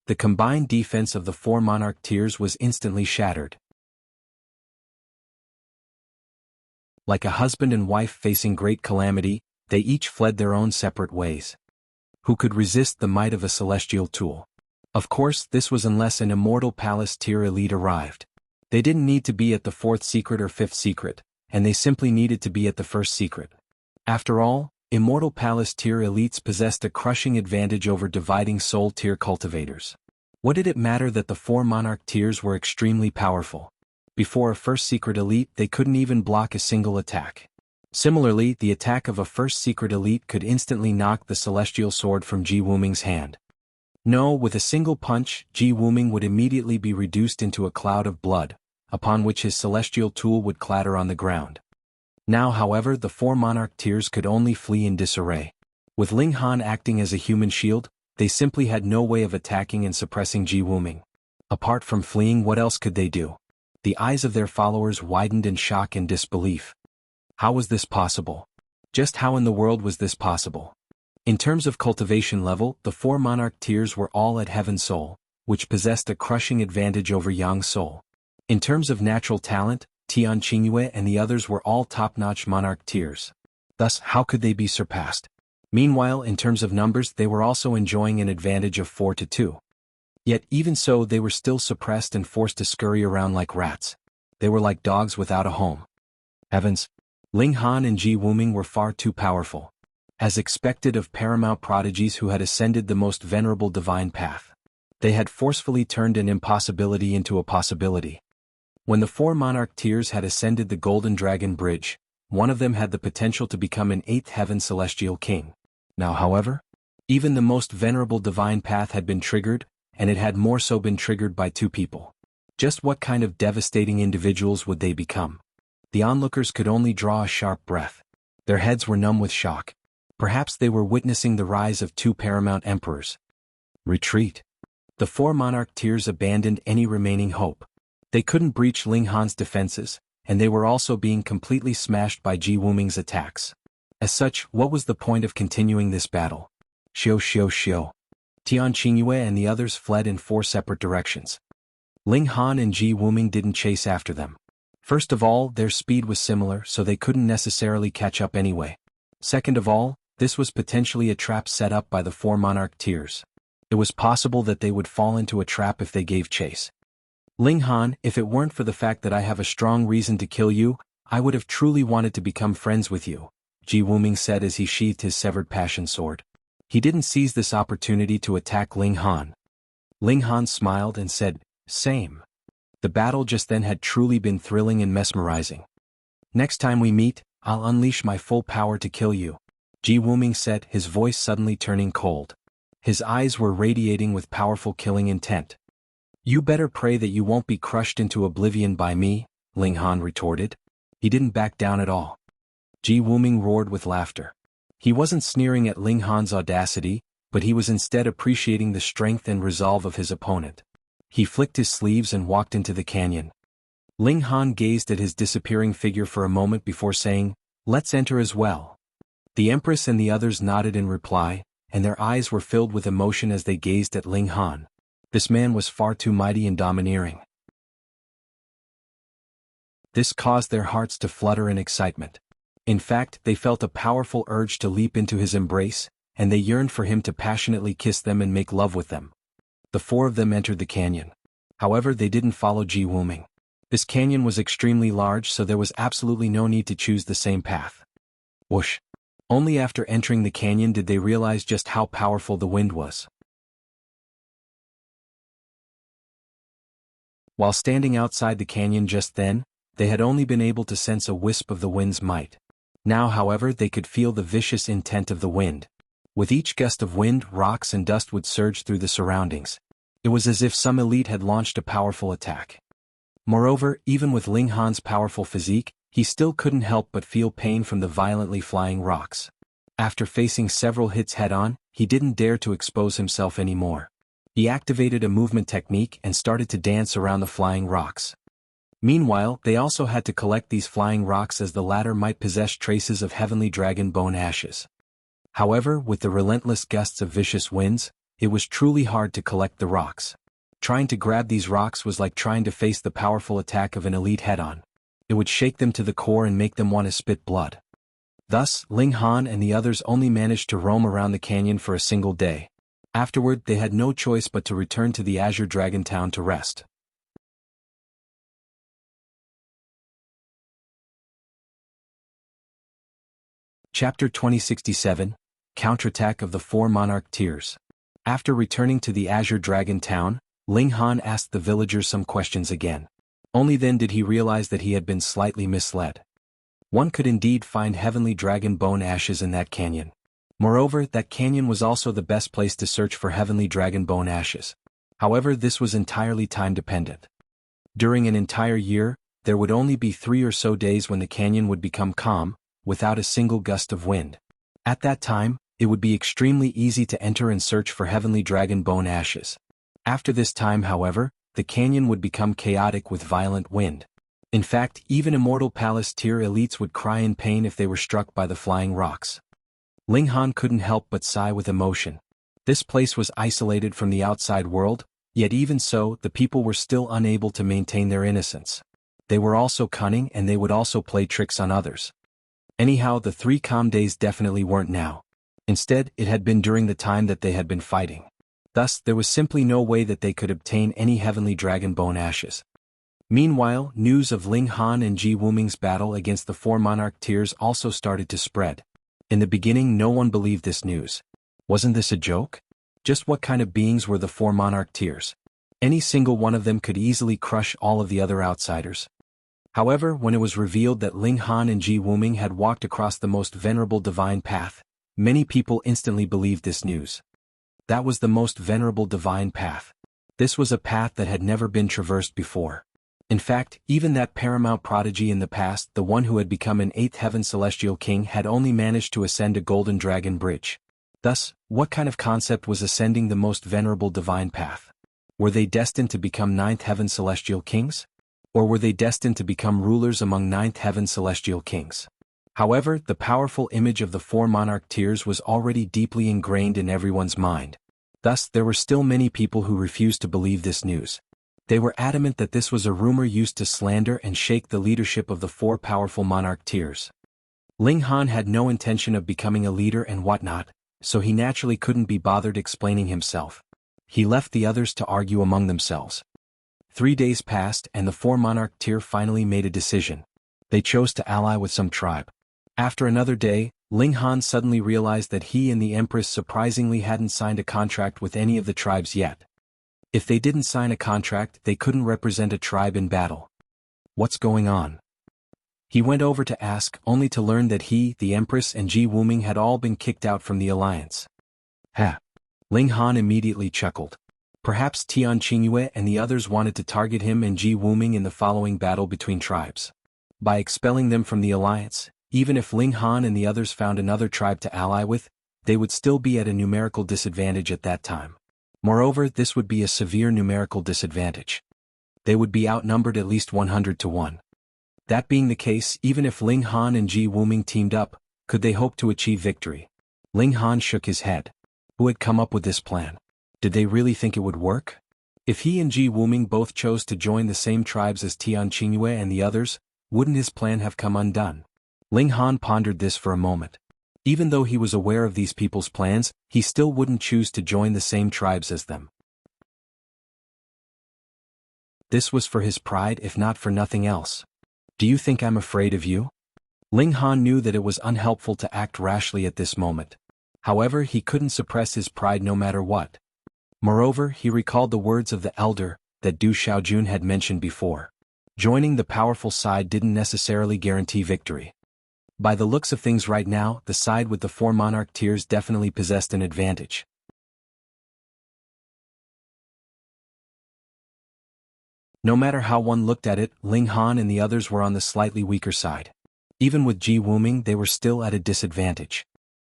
The combined defense of the 4 Monarch tiers was instantly shattered. Like a husband and wife facing great calamity, they each fled their own separate ways. Who could resist the might of a celestial tool? Of course, this was unless an Immortal Palace tier elite arrived. They didn't need to be at the 4th secret or 5th secret, and they simply needed to be at the 1st secret. After all, Immortal Palace tier elites possessed a crushing advantage over dividing soul tier cultivators. What did it matter that the 4 Monarch tiers were extremely powerful? Before a 1st secret elite, they couldn't even block a single attack. Similarly, the attack of a first secret elite could instantly knock the celestial sword from Ji Wuming's hand. No, with a single punch, Ji Wuming would immediately be reduced into a cloud of blood, upon which his celestial tool would clatter on the ground. Now, however, the four Monarch tiers could only flee in disarray. With Ling Han acting as a human shield, they simply had no way of attacking and suppressing Ji Wuming. Apart from fleeing, what else could they do? The eyes of their followers widened in shock and disbelief. How was this possible? Just how in the world was this possible? In terms of cultivation level, the four Monarch tiers were all at Heaven Soul, which possessed a crushing advantage over Yang Soul. In terms of natural talent, Tian, Qingyue and the others were all top-notch Monarch tiers. Thus, how could they be surpassed? Meanwhile, in terms of numbers, they were also enjoying an advantage of 4-2. Yet even so, they were still suppressed and forced to scurry around like rats. They were like dogs without a home. Heavens! Ling Han and Ji Wuming were far too powerful. As expected of paramount prodigies who had ascended the Most Venerable Divine Path, they had forcefully turned an impossibility into a possibility. When the four Monarch tiers had ascended the Golden Dragon Bridge, one of them had the potential to become an 8th Heaven Celestial King. Now, however, even the Most Venerable Divine Path had been triggered, and it had more so been triggered by two people. Just what kind of devastating individuals would they become? The onlookers could only draw a sharp breath. Their heads were numb with shock. Perhaps they were witnessing the rise of two paramount emperors. Retreat. The four Monarch tiers abandoned any remaining hope. They couldn't breach Ling Han's defenses, and they were also being completely smashed by Ji Wuming's attacks. As such, what was the point of continuing this battle? Xiao. Tian, Qingyue and the others fled in 4 separate directions. Ling Han and Ji Wuming didn't chase after them. First of all, their speed was similar, so they couldn't necessarily catch up anyway. Second of all, this was potentially a trap set up by the four Monarch tiers. It was possible that they would fall into a trap if they gave chase. Ling Han, if it weren't for the fact that I have a strong reason to kill you, I would have truly wanted to become friends with you, Ji Wuming said as he sheathed his severed passion sword. He didn't seize this opportunity to attack Ling Han. Ling Han smiled and said, "Same." The battle just then had truly been thrilling and mesmerizing. "Next time we meet, I'll unleash my full power to kill you," Ji Wuming said, his voice suddenly turning cold. His eyes were radiating with powerful killing intent. "You better pray that you won't be crushed into oblivion by me," Ling Han retorted. He didn't back down at all. Ji Wuming roared with laughter. He wasn't sneering at Ling Han's audacity, but he was instead appreciating the strength and resolve of his opponent. He flicked his sleeves and walked into the canyon. Ling Han gazed at his disappearing figure for a moment before saying, "Let's enter as well." The Empress and the others nodded in reply, and their eyes were filled with emotion as they gazed at Ling Han. This man was far too mighty and domineering. This caused their hearts to flutter in excitement. In fact, they felt a powerful urge to leap into his embrace, and they yearned for him to passionately kiss them and make love with them. The four of them entered the canyon. However, they didn't follow Ji Wuming. This canyon was extremely large, so there was absolutely no need to choose the same path. Whoosh! Only after entering the canyon did they realize just how powerful the wind was. While standing outside the canyon just then, they had only been able to sense a wisp of the wind's might. Now, however, they could feel the vicious intent of the wind. With each gust of wind, rocks and dust would surge through the surroundings. It was as if some elite had launched a powerful attack. Moreover, even with Ling Han's powerful physique, he still couldn't help but feel pain from the violently flying rocks. After facing several hits head-on, he didn't dare to expose himself anymore. He activated a movement technique and started to dance around the flying rocks. Meanwhile, they also had to collect these flying rocks as the latter might possess traces of heavenly dragon bone ashes. However, with the relentless gusts of vicious winds, it was truly hard to collect the rocks. Trying to grab these rocks was like trying to face the powerful attack of an elite head-on. It would shake them to the core and make them want to spit blood. Thus, Ling Han and the others only managed to roam around the canyon for a single day. Afterward, they had no choice but to return to the Azure Dragon Town to rest. Chapter 2067, Counterattack of the Four Monarch Tiers. After returning to the Azure Dragon Town, Ling Han asked the villagers some questions again. Only then did he realize that he had been slightly misled. One could indeed find heavenly dragon bone ashes in that canyon. Moreover, that canyon was also the best place to search for heavenly dragon bone ashes. However, this was entirely time-dependent. During an entire year, there would only be 3 or so days when the canyon would become calm, without a single gust of wind. At that time, it would be extremely easy to enter and search for heavenly dragon bone ashes. After this time, however, the canyon would become chaotic with violent wind. In fact, even Immortal Palace tier elites would cry in pain if they were struck by the flying rocks. Ling Han couldn't help but sigh with emotion. This place was isolated from the outside world, yet even so, the people were still unable to maintain their innocence. They were also cunning and they would also play tricks on others. Anyhow, the 3 calm days definitely weren't now. Instead, it had been during the time that they had been fighting. Thus, there was simply no way that they could obtain any heavenly dragon bone ashes. Meanwhile, news of Ling Han and Ji Wuming's battle against the 4 Monarch tiers also started to spread. In the beginning, no one believed this news. Wasn't this a joke? Just what kind of beings were the 4 Monarch tiers? Any single one of them could easily crush all of the other outsiders. However, when it was revealed that Ling Han and Ji Wuming had walked across the Most Venerable Divine Path, many people instantly believed this news. That was the Most Venerable Divine Path. This was a path that had never been traversed before. In fact, even that paramount prodigy in the past, the one who had become an 8th heaven celestial king, had only managed to ascend a golden dragon bridge. Thus, what kind of concept was ascending the Most Venerable Divine Path? Were they destined to become 9th heaven celestial kings? Or were they destined to become rulers among 9th heaven celestial kings? However, the powerful image of the 4 Monarch tiers was already deeply ingrained in everyone's mind. Thus, there were still many people who refused to believe this news. They were adamant that this was a rumor used to slander and shake the leadership of the 4 powerful Monarch tiers. Ling Han had no intention of becoming a leader and whatnot, so he naturally couldn't be bothered explaining himself. He left the others to argue among themselves. 3 days passed and the 4 Monarch tier finally made a decision. They chose to ally with some tribe. After another day, Ling Han suddenly realized that he and the Empress surprisingly hadn't signed a contract with any of the tribes yet. If they didn't sign a contract, they couldn't represent a tribe in battle. What's going on? He went over to ask, only to learn that he, the Empress and Ji Wuming had all been kicked out from the alliance. Ha! Ling Han immediately chuckled. Perhaps Tian Qingyue and the others wanted to target him and Ji Wuming in the following battle between tribes. By expelling them from the alliance, even if Ling Han and the others found another tribe to ally with, they would still be at a numerical disadvantage at that time. Moreover, this would be a severe numerical disadvantage. They would be outnumbered at least 100 to 1. That being the case, even if Ling Han and Ji Wuming teamed up, could they hope to achieve victory? Ling Han shook his head. Who had come up with this plan? Did they really think it would work? If he and Ji Wuming both chose to join the same tribes as Tian Qingyue and the others, wouldn't his plan have come undone? Ling Han pondered this for a moment. Even though he was aware of these people's plans, he still wouldn't choose to join the same tribes as them. This was for his pride, if not for nothing else. Do you think I'm afraid of you? Ling Han knew that it was unhelpful to act rashly at this moment. However, he couldn't suppress his pride no matter what. Moreover, he recalled the words of the elder, that Du Xiaojun had mentioned before. Joining the powerful side didn't necessarily guarantee victory. By the looks of things right now, the side with the 4 Monarch tiers definitely possessed an advantage. No matter how one looked at it, Ling Han and the others were on the slightly weaker side. Even with Ji Wuming, they were still at a disadvantage.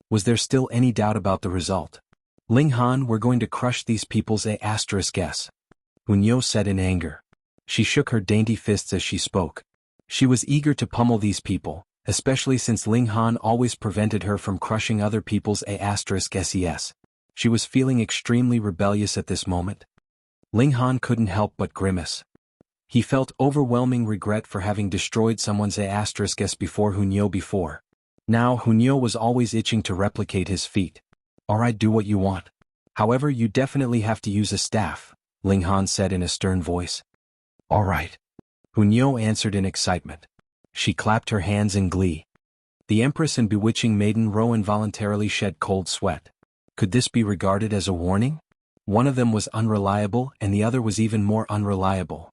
Was there still any doubt about the result? Ling Han, we're going to crush these people's *s. Qingyue said in anger. She shook her dainty fists as she spoke. She was eager to pummel these people, especially since Ling Han always prevented her from crushing other people's *ses. She was feeling extremely rebellious at this moment. Ling Han couldn't help but grimace. He felt overwhelming regret for having destroyed someone's *s before Qingyue. Now Qingyue was always itching to replicate his feat. Alright, do what you want. However, you definitely have to use a staff, Ling Han said in a stern voice. Alright. Qingyue answered in excitement. She clapped her hands in glee. The Empress and bewitching maiden Ro involuntarily shed cold sweat. Could this be regarded as a warning? One of them was unreliable and the other was even more unreliable.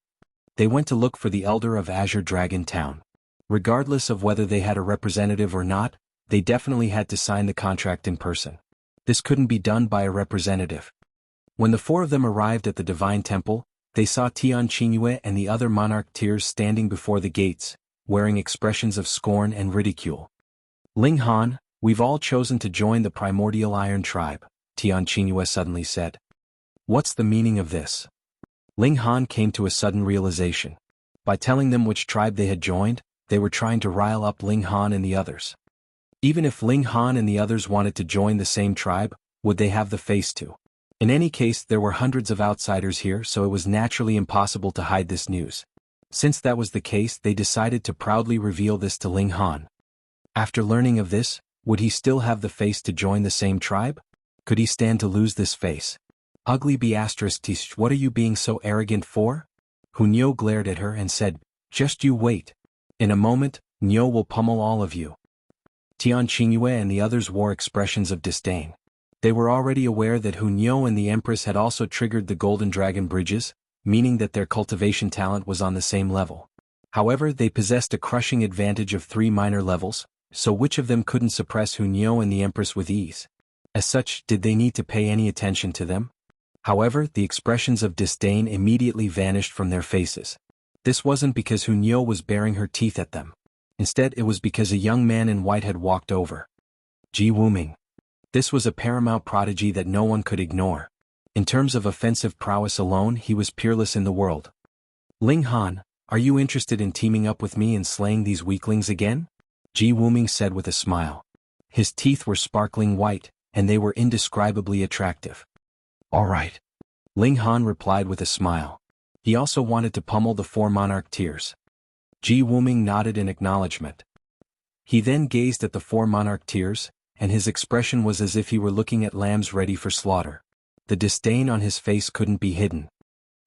They went to look for the elder of Azure Dragon Town. Regardless of whether they had a representative or not, they definitely had to sign the contract in person. This couldn't be done by a representative. When the four of them arrived at the Divine Temple, they saw Tian, Qingyue and the other Monarch tiers standing before the gates, wearing expressions of scorn and ridicule. Ling Han, we've all chosen to join the Primordial Iron Tribe, Tian Qingyue suddenly said. What's the meaning of this? Ling Han came to a sudden realization. By telling them which tribe they had joined, they were trying to rile up Ling Han and the others. Even if Ling Han and the others wanted to join the same tribe, would they have the face to? In any case, there were hundreds of outsiders here, so it was naturally impossible to hide this news. Since that was the case, they decided to proudly reveal this to Ling Han. After learning of this, would he still have the face to join the same tribe? Could he stand to lose this face? Ugly B****, what are you being so arrogant for? Qingyue glared at her and said, just you wait. In a moment, Qingyue will pummel all of you. Tian Qingyue and the others wore expressions of disdain. They were already aware that Qingyue and the Empress had also triggered the Golden Dragon Bridges, meaning that their cultivation talent was on the same level. However, they possessed a crushing advantage of 3 minor levels, so which of them couldn't suppress Qingyue and the Empress with ease? As such, did they need to pay any attention to them? However, the expressions of disdain immediately vanished from their faces. This wasn't because Qingyue was baring her teeth at them. Instead, it was because a young man in white had walked over. Ji Wuming. This was a paramount prodigy that no one could ignore. In terms of offensive prowess alone, he was peerless in the world. Ling Han, are you interested in teaming up with me and slaying these weaklings again? Ji Wuming said with a smile. His teeth were sparkling white, and they were indescribably attractive. All right. Ling Han replied with a smile. He also wanted to pummel the 4 Monarch tiers. Ji Wuming nodded in acknowledgement. He then gazed at the 4 Monarch tiers, and his expression was as if he were looking at lambs ready for slaughter. The disdain on his face couldn't be hidden.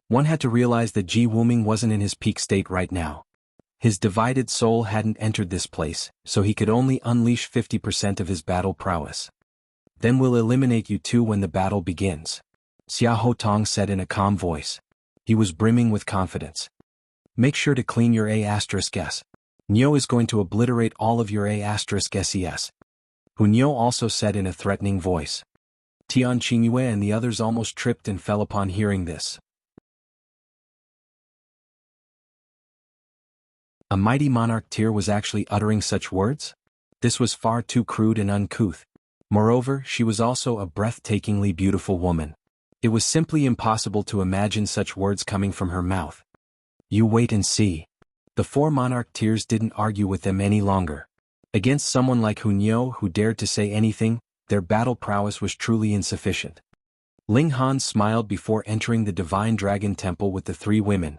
One had to realize that Ji Wuming wasn't in his peak state right now. His divided soul hadn't entered this place, so he could only unleash 50% of his battle prowess. Then we'll eliminate you two when the battle begins, Xia Hotong said in a calm voice. He was brimming with confidence. Make sure to clean your A***s. Qingyue is going to obliterate all of your A***ses. Qingyue also said in a threatening voice. Tian Qingyue and the others almost tripped and fell upon hearing this. A mighty Monarch tier was actually uttering such words? This was far too crude and uncouth. Moreover, she was also a breathtakingly beautiful woman. It was simply impossible to imagine such words coming from her mouth. You wait and see. The 4 Monarch tiers didn't argue with them any longer. Against someone like Qingyue who dared to say anything, their battle prowess was truly insufficient. Ling Han smiled before entering the Divine Dragon Temple with the 3 women.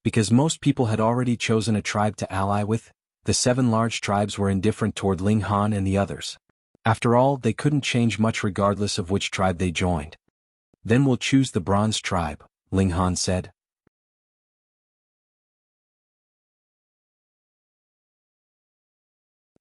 Because most people had already chosen a tribe to ally with, the 7 large tribes were indifferent toward Ling Han and the others. After all, they couldn't change much regardless of which tribe they joined. Then we'll choose the Bronze tribe, Ling Han said.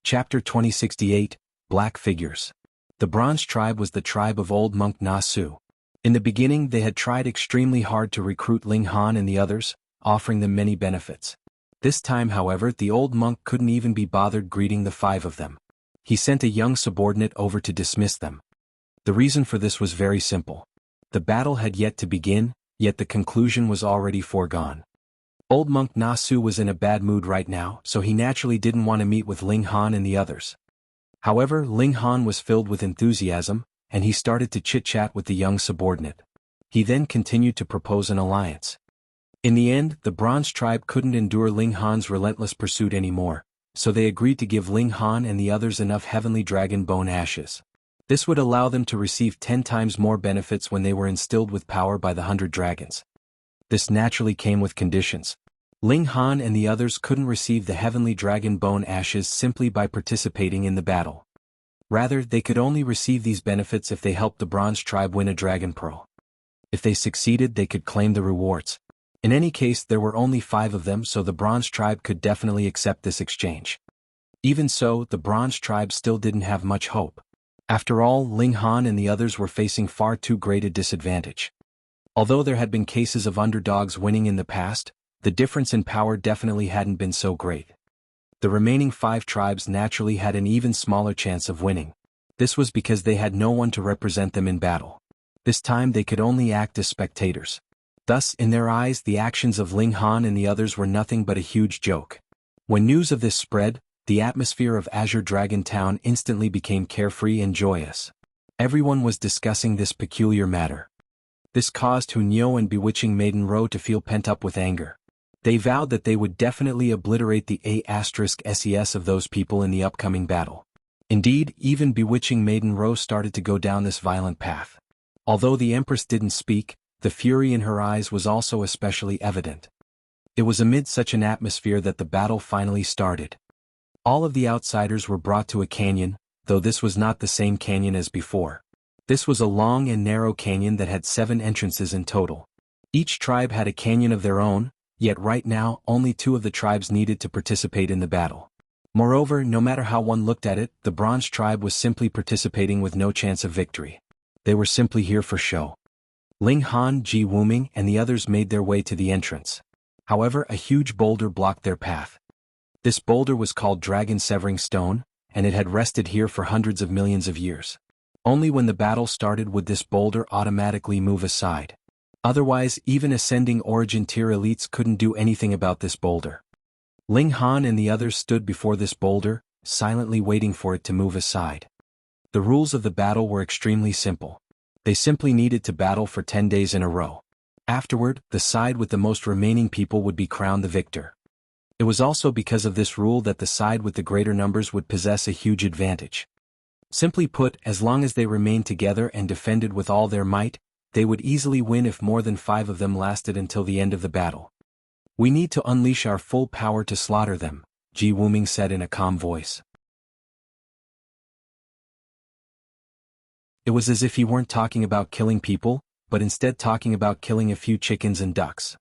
Chapter 2068, Black Figures. The Bronze tribe was the tribe of old monk Na Su. In the beginning they had tried extremely hard to recruit Ling Han and the others, offering them many benefits. This time, however, the old monk couldn't even be bothered greeting the 5 of them. He sent a young subordinate over to dismiss them. The reason for this was very simple. The battle had yet to begin, yet the conclusion was already foregone. Old monk Na Su was in a bad mood right now, so he naturally didn't want to meet with Ling Han and the others. However, Ling Han was filled with enthusiasm, and he started to chit-chat with the young subordinate. He then continued to propose an alliance. In the end, the Bronze tribe couldn't endure Ling Han's relentless pursuit anymore, so they agreed to give Ling Han and the others enough heavenly dragon bone ashes. This would allow them to receive 10 times more benefits when they were instilled with power by the 100 dragons. This naturally came with conditions. Ling Han and the others couldn't receive the heavenly dragon bone ashes simply by participating in the battle. Rather, they could only receive these benefits if they helped the Bronze tribe win a dragon pearl. If they succeeded, they could claim the rewards. In any case, there were only 5 of them, so the Bronze tribe could definitely accept this exchange. Even so, the Bronze tribe still didn't have much hope. After all, Ling Han and the others were facing far too great a disadvantage. Although there had been cases of underdogs winning in the past, the difference in power definitely hadn't been so great. The remaining 5 tribes naturally had an even smaller chance of winning. This was because they had no one to represent them in battle. This time they could only act as spectators. Thus, in their eyes, the actions of Ling Han and the others were nothing but a huge joke. When news of this spread, the atmosphere of Azure Dragon Town instantly became carefree and joyous. Everyone was discussing this peculiar matter. This caused Qingyue and Bewitching Maiden Ro to feel pent up with anger. They vowed that they would definitely obliterate the A*SES of those people in the upcoming battle. Indeed, even Bewitching Maiden Ro started to go down this violent path. Although the Empress didn't speak, the fury in her eyes was also especially evident. It was amid such an atmosphere that the battle finally started. All of the outsiders were brought to a canyon, though this was not the same canyon as before. This was a long and narrow canyon that had 7 entrances in total. Each tribe had a canyon of their own, yet right now only 2 of the tribes needed to participate in the battle. Moreover, no matter how one looked at it, the Bronze tribe was simply participating with no chance of victory. They were simply here for show. Ling Han, Ji Wuming, and the others made their way to the entrance. However, a huge boulder blocked their path. This boulder was called Dragon Severing Stone, and it had rested here for hundreds of millions of years. Only when the battle started would this boulder automatically move aside. Otherwise, even ascending origin tier elites couldn't do anything about this boulder. Ling Han and the others stood before this boulder, silently waiting for it to move aside. The rules of the battle were extremely simple. They simply needed to battle for 10 days in a row. Afterward, the side with the most remaining people would be crowned the victor. It was also because of this rule that the side with the greater numbers would possess a huge advantage. Simply put, as long as they remained together and defended with all their might, they would easily win if more than 5 of them lasted until the end of the battle. "We need to unleash our full power to slaughter them," Ji Wuming said in a calm voice. It was as if he weren't talking about killing people, but instead talking about killing a few chickens and ducks.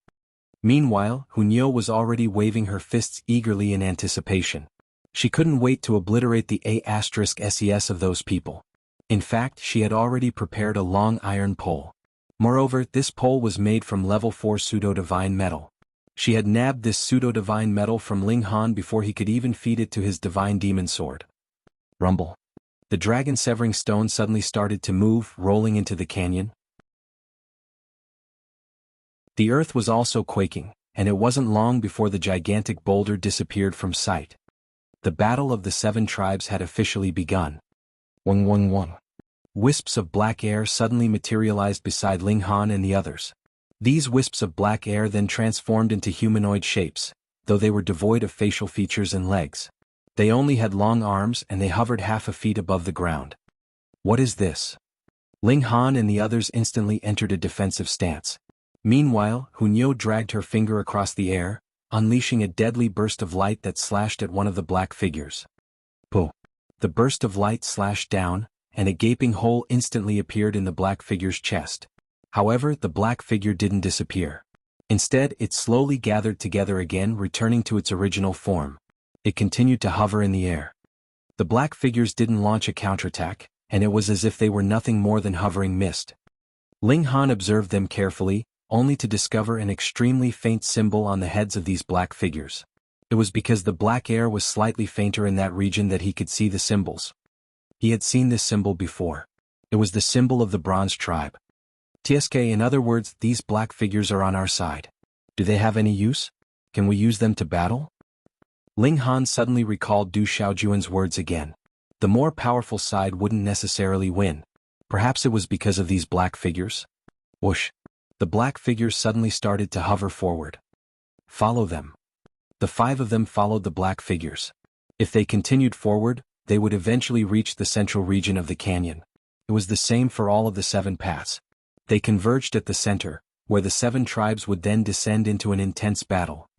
Meanwhile, Qingyue was already waving her fists eagerly in anticipation. She couldn't wait to obliterate the A*SES of those people. In fact, she had already prepared a long iron pole. Moreover, this pole was made from level 4 pseudo-divine metal. She had nabbed this pseudo-divine metal from Ling Han before he could even feed it to his divine demon sword. Rumble. The dragon severing stone suddenly started to move, rolling into the canyon. The earth was also quaking, and it wasn't long before the gigantic boulder disappeared from sight. The battle of the 7 tribes had officially begun. Wang. Wisps of black air suddenly materialized beside Ling Han and the others. These wisps of black air then transformed into humanoid shapes, though they were devoid of facial features and legs. They only had long arms and they hovered half a feet above the ground. What is this? Ling Han and the others instantly entered a defensive stance. Meanwhile, Qingyue dragged her finger across the air, unleashing a deadly burst of light that slashed at one of the black figures. Pooh! The burst of light slashed down, and a gaping hole instantly appeared in the black figure's chest. However, the black figure didn't disappear. Instead, it slowly gathered together again, returning to its original form. It continued to hover in the air. The black figures didn't launch a counterattack, and it was as if they were nothing more than hovering mist. Ling Han observed them carefully, only to discover an extremely faint symbol on the heads of these black figures. It was because the black air was slightly fainter in that region that he could see the symbols. He had seen this symbol before. It was the symbol of the Bronze tribe. TSK, in other words, these black figures are on our side. Do they have any use? Can we use them to battle? Ling Han suddenly recalled Du Xiaojuan's words again. The more powerful side wouldn't necessarily win. Perhaps it was because of these black figures? Whoosh! The black figures suddenly started to hover forward. Follow them. The 5 of them followed the black figures. If they continued forward, they would eventually reach the central region of the canyon. It was the same for all of the 7 paths. They converged at the center, where the 7 tribes would then descend into an intense battle.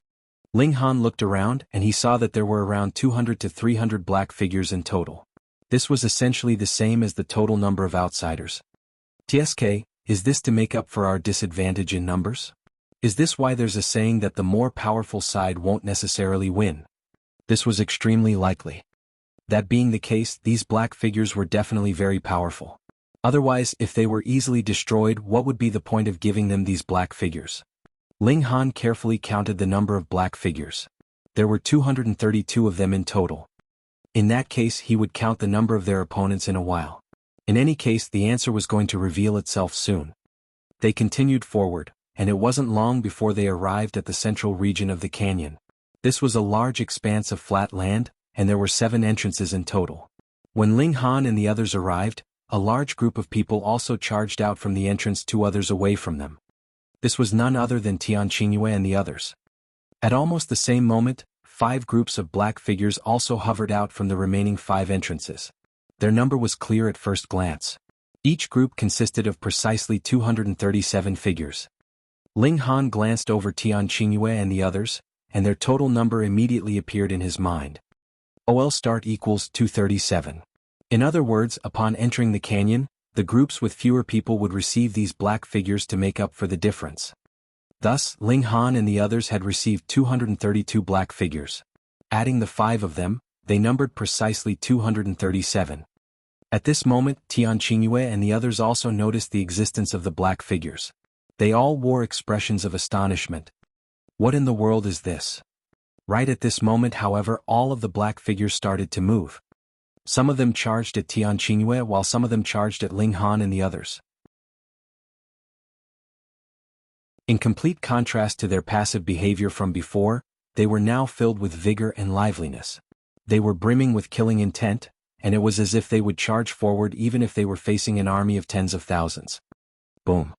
Ling Han looked around and he saw that there were around 200 to 300 black figures in total. This was essentially the same as the total number of outsiders. TSK, is this to make up for our disadvantage in numbers? Is this why there's a saying that the more powerful side won't necessarily win? This was extremely likely. That being the case, these black figures were definitely very powerful. Otherwise, if they were easily destroyed, what would be the point of giving them these black figures? Ling Han carefully counted the number of black figures. There were 232 of them in total. In that case he would count the number of their opponents in a while. In any case the answer was going to reveal itself soon. They continued forward, and it wasn't long before they arrived at the central region of the canyon. This was a large expanse of flat land, and there were 7 entrances in total. When Ling Han and the others arrived, a large group of people also charged out from the entrance 2 others away from them. This was none other than Tian, Qingyue and the others. At almost the same moment, 5 groups of black figures also hovered out from the remaining 5 entrances. Their number was clear at first glance. Each group consisted of precisely 237 figures. Ling Han glanced over Tian, Qingyue and the others, and their total number immediately appeared in his mind. OL start equals 237. In other words, upon entering the canyon, the groups with fewer people would receive these black figures to make up for the difference. Thus, Ling Han and the others had received 232 black figures. Adding the 5 of them, they numbered precisely 237. At this moment, Tian, Qingyue and the others also noticed the existence of the black figures. They all wore expressions of astonishment. What in the world is this? Right at this moment, however, all of the black figures started to move. Some of them charged at Tian, Qingyue while some of them charged at Ling Han and the others. In complete contrast to their passive behavior from before, they were now filled with vigor and liveliness. They were brimming with killing intent, and it was as if they would charge forward even if they were facing an army of tens of thousands. Boom.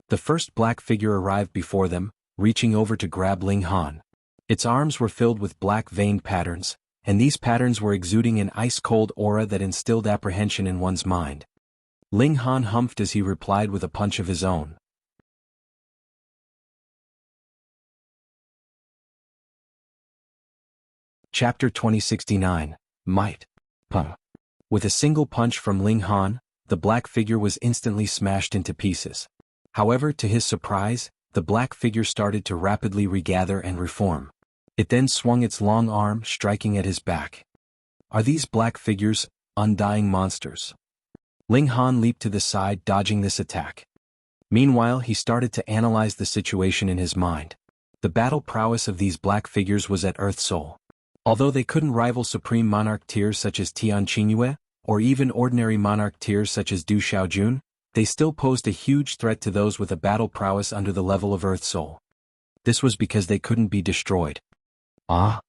The first black figure arrived before them, reaching over to grab Ling Han. Its arms were filled with black veined patterns, and these patterns were exuding an ice-cold aura that instilled apprehension in one's mind. Ling Han humphed as he replied with a punch of his own. Chapter 2069, Might. Puh. With a single punch from Ling Han, the black figure was instantly smashed into pieces. However, to his surprise, the black figure started to rapidly regather and reform. It then swung its long arm, striking at his back. Are these black figures undying monsters? Ling Han leaped to the side, dodging this attack. Meanwhile, he started to analyze the situation in his mind. The battle prowess of these black figures was at Earth Soul. Although they couldn't rival supreme monarch tiers such as Tian, Qingyue, or even ordinary monarch tiers such as Du Xiaojun, they still posed a huge threat to those with a battle prowess under the level of Earth Soul. This was because they couldn't be destroyed. Ah!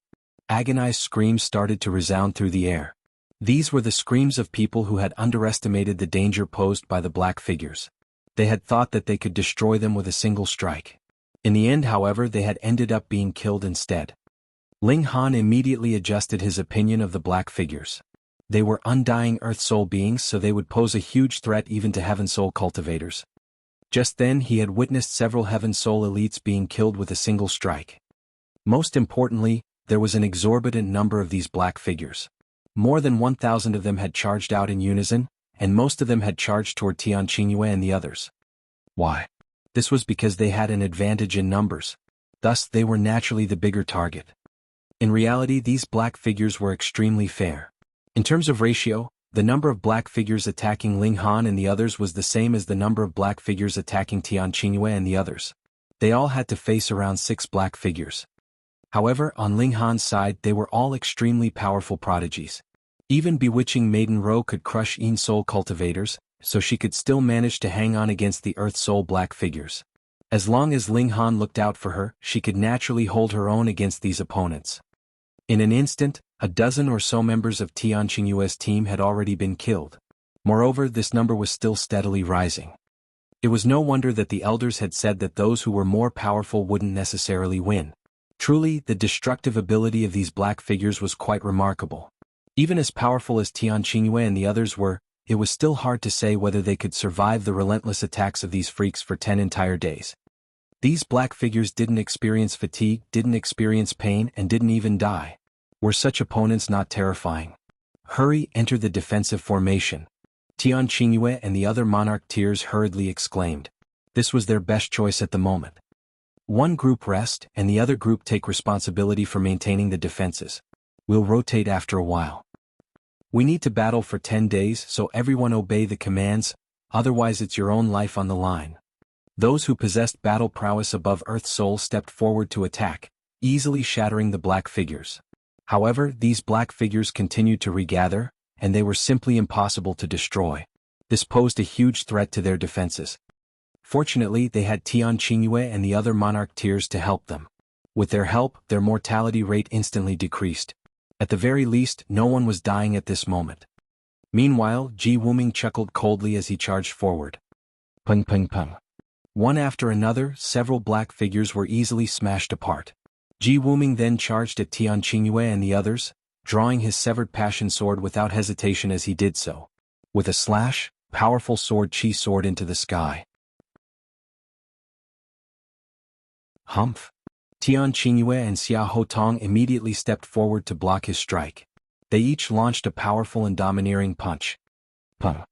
Agonized screams started to resound through the air. These were the screams of people who had underestimated the danger posed by the black figures. They had thought that they could destroy them with a single strike. In the end, however, they had ended up being killed instead. Ling Han immediately adjusted his opinion of the black figures. They were undying Earth Soul beings, so they would pose a huge threat even to Heaven Soul cultivators. Just then he had witnessed several Heaven Soul elites being killed with a single strike. Most importantly, there was an exorbitant number of these black figures. More than 1,000 of them had charged out in unison, and most of them had charged toward Tian, Qingyue and the others. Why? This was because they had an advantage in numbers. Thus they were naturally the bigger target. In reality, these black figures were extremely fair. In terms of ratio, the number of black figures attacking Ling Han and the others was the same as the number of black figures attacking Tian, Qingyue and the others. They all had to face around 6 black figures. However, on Ling Han's side they were all extremely powerful prodigies. Even bewitching Maiden Ro could crush Yin Soul cultivators, so she could still manage to hang on against the Earth Soul black figures. As long as Ling Han looked out for her, she could naturally hold her own against these opponents. In an instant, a dozen or so members of Tian Qingyue's team had already been killed. Moreover, this number was still steadily rising. It was no wonder that the elders had said that those who were more powerful wouldn't necessarily win. Truly, the destructive ability of these black figures was quite remarkable. Even as powerful as Tian Qingyue and the others were, it was still hard to say whether they could survive the relentless attacks of these freaks for 10 entire days. These black figures didn't experience fatigue, didn't experience pain, and didn't even die. Were such opponents not terrifying? Hurry, enter the defensive formation. Tian Qingyue and the other monarch tiers hurriedly exclaimed. This was their best choice at the moment. One group rest, and the other group take responsibility for maintaining the defenses. We'll rotate after a while. We need to battle for 10 days, so everyone obey the commands, otherwise it's your own life on the line. Those who possessed battle prowess above Earth Soul stepped forward to attack, easily shattering the black figures. However, these black figures continued to regather, and they were simply impossible to destroy. This posed a huge threat to their defenses. Fortunately, they had Tian, Qingyue and the other Monarch tiers to help them. With their help, their mortality rate instantly decreased. At the very least, no one was dying at this moment. Meanwhile, Ji Wuming chuckled coldly as he charged forward. Pung pung pung. One after another, several black figures were easily smashed apart. Ji Wuming then charged at Tian, Qingyue and the others, drawing his severed passion sword without hesitation as he did so. With a slash, powerful sword Qi soared into the sky. Humph! Tian, Qingyue and Xia Hotong immediately stepped forward to block his strike. They each launched a powerful and domineering punch. Pung!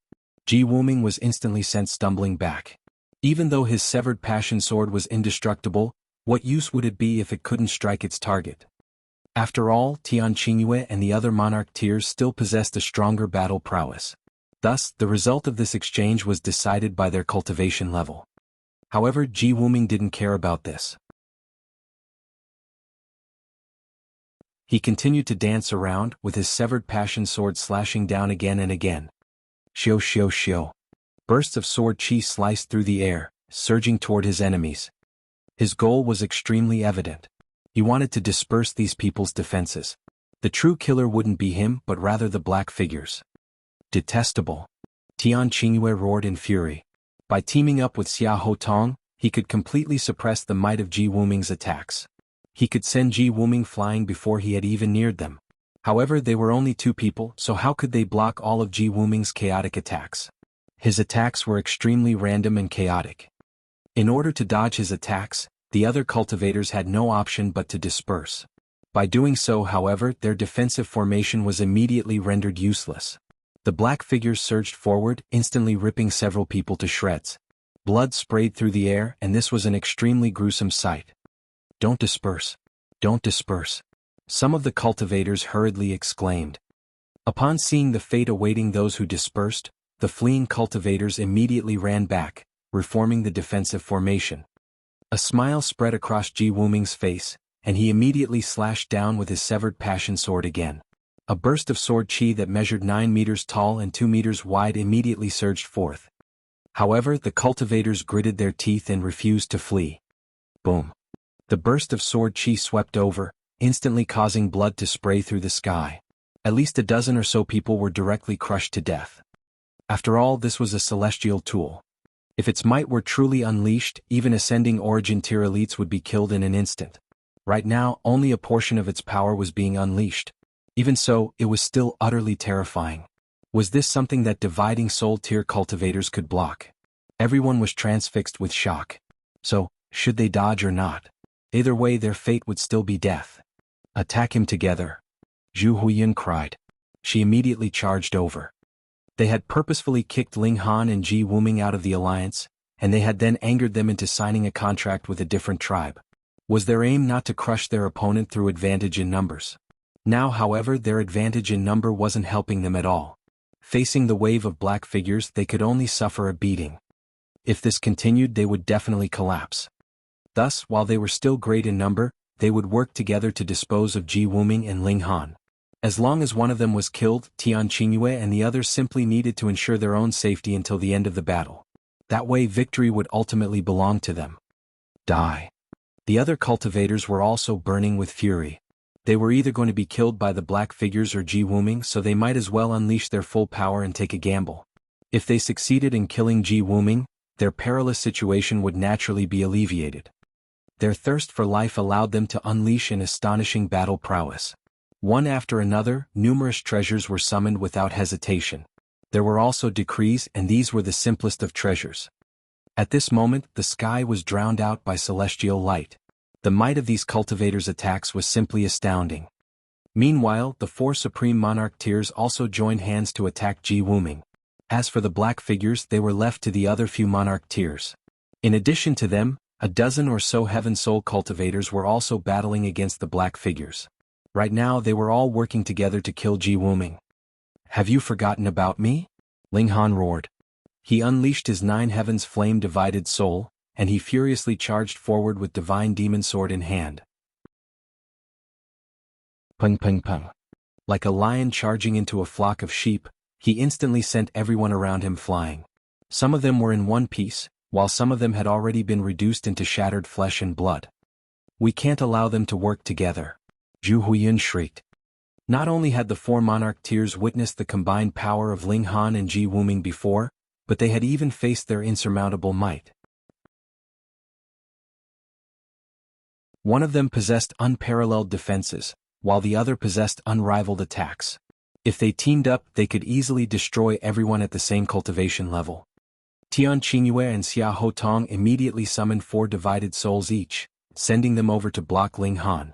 Ji Wuming was instantly sent stumbling back. Even though his severed passion sword was indestructible, what use would it be if it couldn't strike its target? After all, Tian, Qingyue and the other Monarch tiers still possessed a stronger battle prowess. Thus, the result of this exchange was decided by their cultivation level. However, Ji Wuming didn't care about this. He continued to dance around, with his severed passion sword slashing down again and again. Xiu xiu xiu. Bursts of sword chi sliced through the air, surging toward his enemies. His goal was extremely evident. He wanted to disperse these people's defenses. The true killer wouldn't be him but rather the black figures. Detestable. Tian Qingyue roared in fury. By teaming up with Xia Hotong, he could completely suppress the might of Ji Wuming's attacks. He could send Ji Wuming flying before he had even neared them. However, they were only two people, so how could they block all of Ji Wuming's chaotic attacks? His attacks were extremely random and chaotic. In order to dodge his attacks, the other cultivators had no option but to disperse. By doing so, however, their defensive formation was immediately rendered useless. The black figures surged forward, instantly ripping several people to shreds. Blood sprayed through the air, and this was an extremely gruesome sight. Don't disperse. Don't disperse. Some of the cultivators hurriedly exclaimed. Upon seeing the fate awaiting those who dispersed, the fleeing cultivators immediately ran back, reforming the defensive formation. A smile spread across Ji Wuming's face, and he immediately slashed down with his severed passion sword again. A burst of sword chi that measured 9 meters tall and 2 meters wide immediately surged forth. However, the cultivators gritted their teeth and refused to flee. Boom! The burst of sword chi swept over, instantly causing blood to spray through the sky. At least a dozen or so people were directly crushed to death. After all, this was a celestial tool. If its might were truly unleashed, even ascending origin tier elites would be killed in an instant. Right now, only a portion of its power was being unleashed. Even so, it was still utterly terrifying. Was this something that dividing soul tier cultivators could block? Everyone was transfixed with shock. So, should they dodge or not? Either way, their fate would still be death. Attack him together. Zhu Huyan cried. She immediately charged over. They had purposefully kicked Ling Han and Ji Wuming out of the alliance, and they had then angered them into signing a contract with a different tribe. Was their aim not to crush their opponent through advantage in numbers? Now, however, their advantage in number wasn't helping them at all. Facing the wave of black figures, they could only suffer a beating. If this continued, they would definitely collapse. Thus, while they were still great in number, they would work together to dispose of Ji Wuming and Ling Han. As long as one of them was killed, Tian Qingyue and the others simply needed to ensure their own safety until the end of the battle. That way, victory would ultimately belong to them. Die. The other cultivators were also burning with fury. They were either going to be killed by the black figures or Ji Wuming, so they might as well unleash their full power and take a gamble. If they succeeded in killing Ji Wuming, their perilous situation would naturally be alleviated. Their thirst for life allowed them to unleash an astonishing battle prowess. One after another, numerous treasures were summoned without hesitation. There were also decrees, and these were the simplest of treasures. At this moment, the sky was drowned out by celestial light. The might of these cultivators' attacks was simply astounding. Meanwhile, the 4 supreme monarch tiers also joined hands to attack Ji Wuming. As for the black figures, they were left to the other few monarch tiers. In addition to them, a dozen or so heaven soul cultivators were also battling against the black figures. Right now, they were all working together to kill Ji Wuming. Have you forgotten about me? Ling Han roared. He unleashed his 9 heavens flame-divided soul, and he furiously charged forward with divine demon sword in hand. Pung pung pung. Like a lion charging into a flock of sheep, he instantly sent everyone around him flying. Some of them were in one piece, while some of them had already been reduced into shattered flesh and blood. We can't allow them to work together. Zhu Huiyun shrieked. Not only had the four Monarch tiers witnessed the combined power of Ling Han and Ji Wuming before, but they had even faced their insurmountable might. One of them possessed unparalleled defenses, while the other possessed unrivaled attacks. If they teamed up, they could easily destroy everyone at the same cultivation level. Tian, Qingyue and Xia Hotong immediately summoned 4 divided souls each, sending them over to block Ling Han.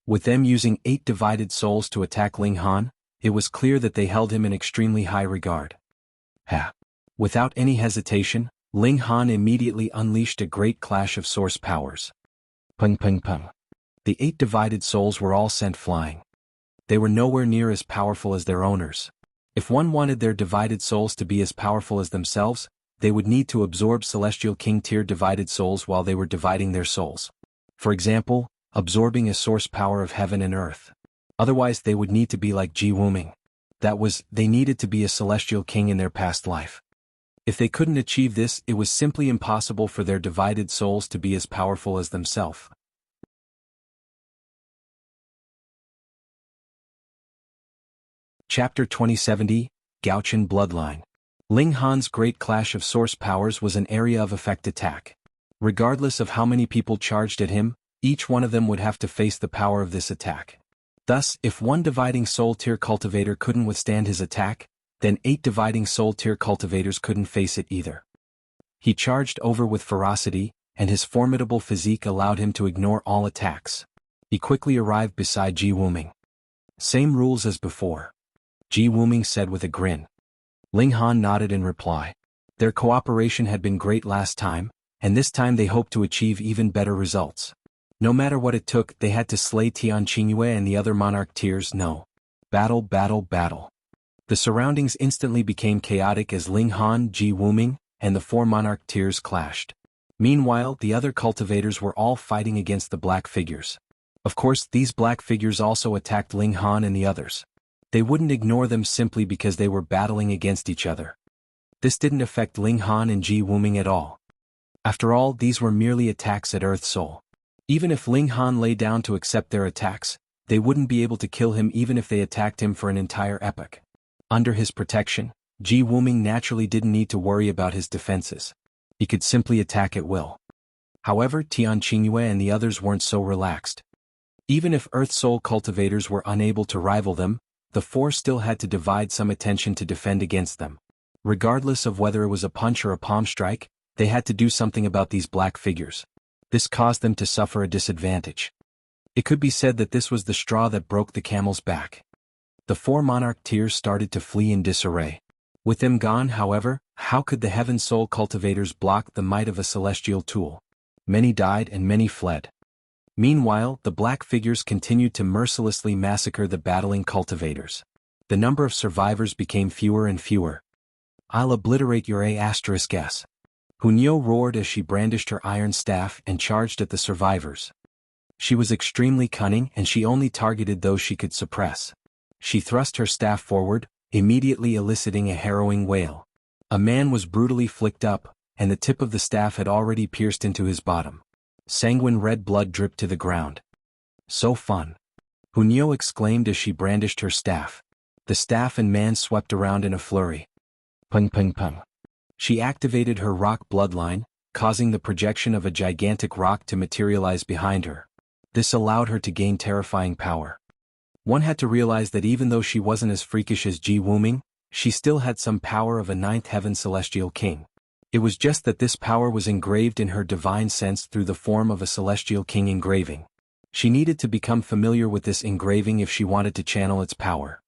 With them using 8 divided souls to attack Ling Han, it was clear that they held him in extremely high regard. Without any hesitation, Ling Han immediately unleashed a great clash of source powers. Pung pung pung. The 8 divided souls were all sent flying. They were nowhere near as powerful as their owners. If one wanted their divided souls to be as powerful as themselves, they would need to absorb Celestial King tier divided souls while they were dividing their souls. For example, absorbing a source power of heaven and earth. Otherwise they would need to be like Ji Wuming. That was, they needed to be a Celestial King in their past life. If they couldn't achieve this, it was simply impossible for their divided souls to be as powerful as themselves. Chapter 2070, Gouchen Bloodline. Ling Han's great clash of source powers was an area of effect attack. Regardless of how many people charged at him, each one of them would have to face the power of this attack. Thus, if one dividing soul tier cultivator couldn't withstand his attack, then 8 dividing soul tier cultivators couldn't face it either. He charged over with ferocity, and his formidable physique allowed him to ignore all attacks. He quickly arrived beside Ji Wuming. Same rules as before. Ji Wuming said with a grin. Ling Han nodded in reply. Their cooperation had been great last time, and this time they hoped to achieve even better results. No matter what it took, they had to slay Tian, Qingyue and the other Monarch tiers. No. Battle, battle, battle. The surroundings instantly became chaotic as Ling Han, Ji Wuming, and the 4 Monarch tiers clashed. Meanwhile, the other cultivators were all fighting against the black figures. Of course, these black figures also attacked Ling Han and the others. They wouldn't ignore them simply because they were battling against each other. This didn't affect Ling Han and Ji Wuming at all. After all, these were merely attacks at Earth Soul. Even if Ling Han lay down to accept their attacks, they wouldn't be able to kill him even if they attacked him for an entire epoch. Under his protection, Ji Wuming naturally didn't need to worry about his defenses. He could simply attack at will. However, Tian, Qingyue and the others weren't so relaxed. Even if Earth Soul cultivators were unable to rival them, the 4 still had to divide some attention to defend against them. Regardless of whether it was a punch or a palm strike, they had to do something about these black figures. This caused them to suffer a disadvantage. It could be said that this was the straw that broke the camel's back. The 4 Monarch tiers started to flee in disarray. With them gone, however, how could the Heaven Soul cultivators block the might of a celestial tool? Many died and many fled. Meanwhile, the black figures continued to mercilessly massacre the battling cultivators. The number of survivors became fewer and fewer. I'll obliterate your A**s. Qingyue roared as she brandished her iron staff and charged at the survivors. She was extremely cunning and she only targeted those she could suppress. She thrust her staff forward, immediately eliciting a harrowing wail. A man was brutally flicked up, and the tip of the staff had already pierced into his bottom. Sanguine red blood dripped to the ground. So fun! Qingyue exclaimed as she brandished her staff. The staff and man swept around in a flurry. Pung pung pung. She activated her rock bloodline, causing the projection of a gigantic rock to materialize behind her. This allowed her to gain terrifying power. One had to realize that even though she wasn't as freakish as Ji Wuming, she still had some power of a 9th heaven celestial king. It was just that this power was engraved in her divine sense through the form of a celestial king engraving. She needed to become familiar with this engraving if she wanted to channel its power.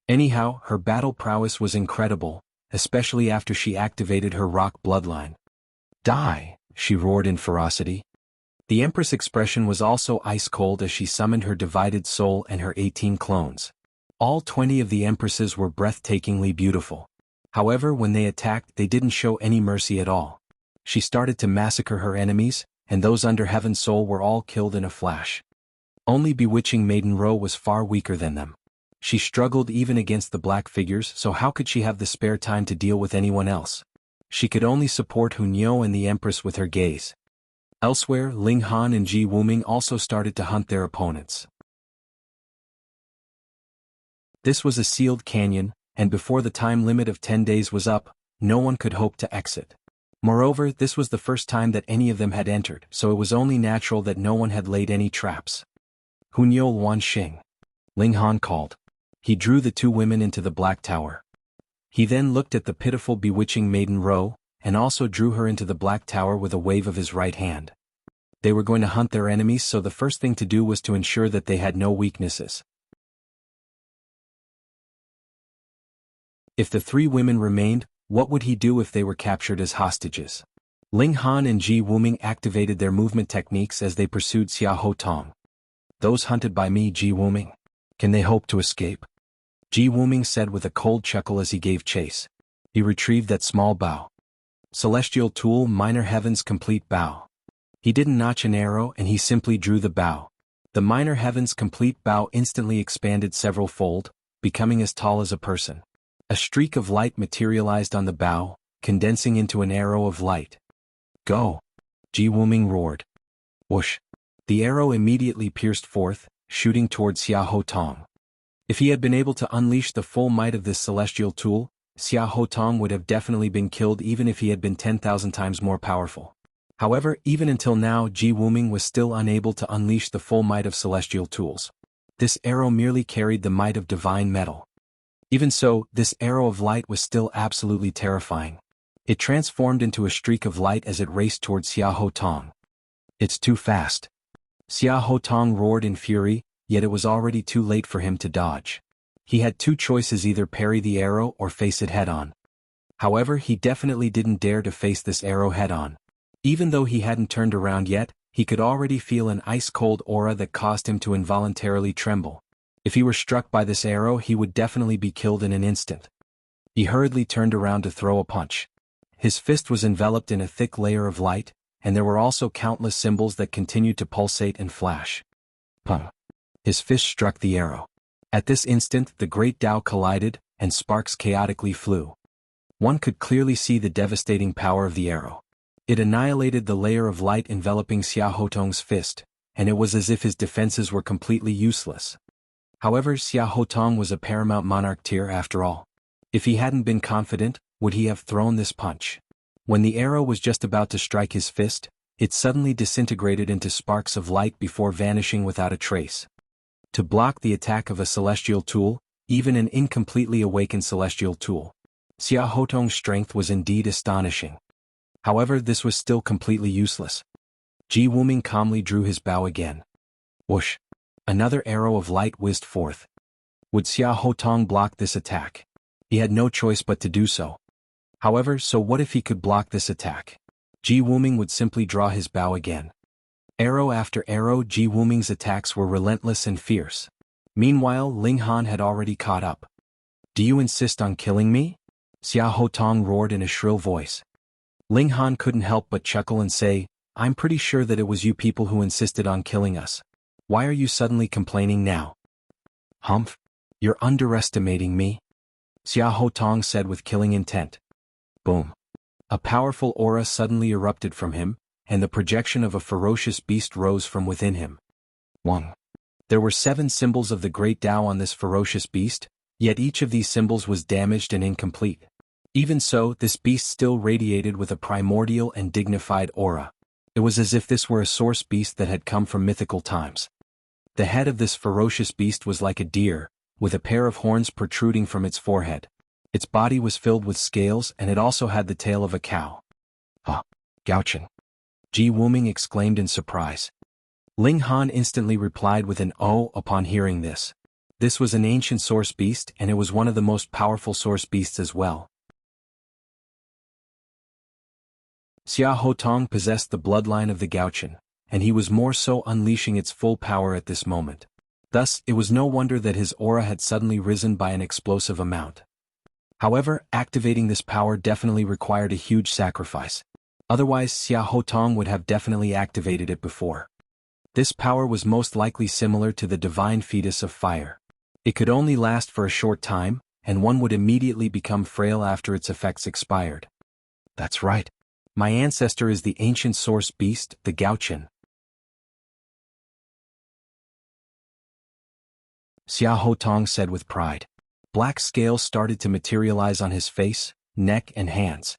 Anyhow, her battle prowess was incredible, especially after she activated her rock bloodline. Die! She roared in ferocity. The Empress expression was also ice-cold as she summoned her divided soul and her 18 clones. All 20 of the Empresses were breathtakingly beautiful. However, when they attacked, they didn't show any mercy at all. She started to massacre her enemies, and those under Heaven's soul were all killed in a flash. Only bewitching Maiden Ro was far weaker than them. She struggled even against the black figures, so how could she have the spare time to deal with anyone else? She could only support Qingyue and the Empress with her gaze. Elsewhere, Ling Han and Ji Wuming also started to hunt their opponents. This was a sealed canyon, and before the time limit of 10 days was up, no one could hope to exit. Moreover, this was the first time that any of them had entered, so it was only natural that no one had laid any traps. Qingyue Wanxing. Ling Han called. He drew the two women into the Black Tower. He then looked at the pitiful bewitching Maiden Ro, and also drew her into the Black Tower with a wave of his right hand. They were going to hunt their enemies, so the first thing to do was to ensure that they had no weaknesses. If the three women remained, what would he do if they were captured as hostages? Ling Han and Ji Wuming activated their movement techniques as they pursued Xiahou Tong. Those hunted by me, Ji Wuming. Can they hope to escape? Ji Wuming said with a cold chuckle as he gave chase. He retrieved that small bow. Celestial tool, Minor Heaven's complete bow. He didn't notch an arrow and he simply drew the bow. The Minor Heaven's complete bow instantly expanded several fold, becoming as tall as a person. A streak of light materialized on the bow, condensing into an arrow of light. Go! Ji Wuming roared. Whoosh! The arrow immediately pierced forth, shooting toward Xiahou Tong. If he had been able to unleash the full might of this celestial tool, Xiahou Tong would have definitely been killed even if he had been 10,000 times more powerful. However, even until now, Ji Wuming was still unable to unleash the full might of celestial tools. This arrow merely carried the might of divine metal. Even so, this arrow of light was still absolutely terrifying. It transformed into a streak of light as it raced towards Xiahou Tong. It's too fast. Xiahou Tong roared in fury, yet it was already too late for him to dodge. He had two choices: either parry the arrow or face it head-on. However, he definitely didn't dare to face this arrow head-on. Even though he hadn't turned around yet, he could already feel an ice-cold aura that caused him to involuntarily tremble. If he were struck by this arrow, he would definitely be killed in an instant. He hurriedly turned around to throw a punch. His fist was enveloped in a thick layer of light, and there were also countless symbols that continued to pulsate and flash. Pum! His fist struck the arrow. At this instant, the great Tao collided, and sparks chaotically flew. One could clearly see the devastating power of the arrow. It annihilated the layer of light enveloping Xiahou Tong's fist, and it was as if his defenses were completely useless. However, Xiahou Tong was a paramount monarch tier after all. If he hadn't been confident, would he have thrown this punch? When the arrow was just about to strike his fist, it suddenly disintegrated into sparks of light before vanishing without a trace. To block the attack of a celestial tool, even an incompletely awakened celestial tool, Xiahou Tong's strength was indeed astonishing. However, this was still completely useless. Ji Wuming calmly drew his bow again. Whoosh! Another arrow of light whizzed forth. Would Xiahou Tong block this attack? He had no choice but to do so. However, so what if he could block this attack? Ji Wuming would simply draw his bow again. Arrow after arrow, Ji Wuming's attacks were relentless and fierce. Meanwhile, Ling Han had already caught up. Do you insist on killing me? Xiahou Tong roared in a shrill voice. Ling Han couldn't help but chuckle and say, I'm pretty sure that it was you people who insisted on killing us. Why are you suddenly complaining now? Humph! You're underestimating me, Xiahou Tong said with killing intent. Boom! A powerful aura suddenly erupted from him, and the projection of a ferocious beast rose from within him. Wang! There were 7 symbols of the Great Tao on this ferocious beast, yet each of these symbols was damaged and incomplete. Even so, this beast still radiated with a primordial and dignified aura. It was as if this were a source beast that had come from mythical times. The head of this ferocious beast was like a deer, with a pair of horns protruding from its forehead. Its body was filled with scales and it also had the tail of a cow. Ah, Gouchen! Ji Wuming exclaimed in surprise. Ling Han instantly replied with an "oh" upon hearing this. This was an ancient source beast and it was one of the most powerful source beasts as well. Xiahou Tong possessed the bloodline of the Gouchen, and he was more so unleashing its full power at this moment. Thus, it was no wonder that his aura had suddenly risen by an explosive amount. However, activating this power definitely required a huge sacrifice. Otherwise Xiahou Tong would have definitely activated it before. This power was most likely similar to the divine fetus of fire. It could only last for a short time, and one would immediately become frail after its effects expired. That's right. My ancestor is the ancient source beast, the Gouchen. Xiahou Tong said with pride. Black scales started to materialize on his face, neck and hands.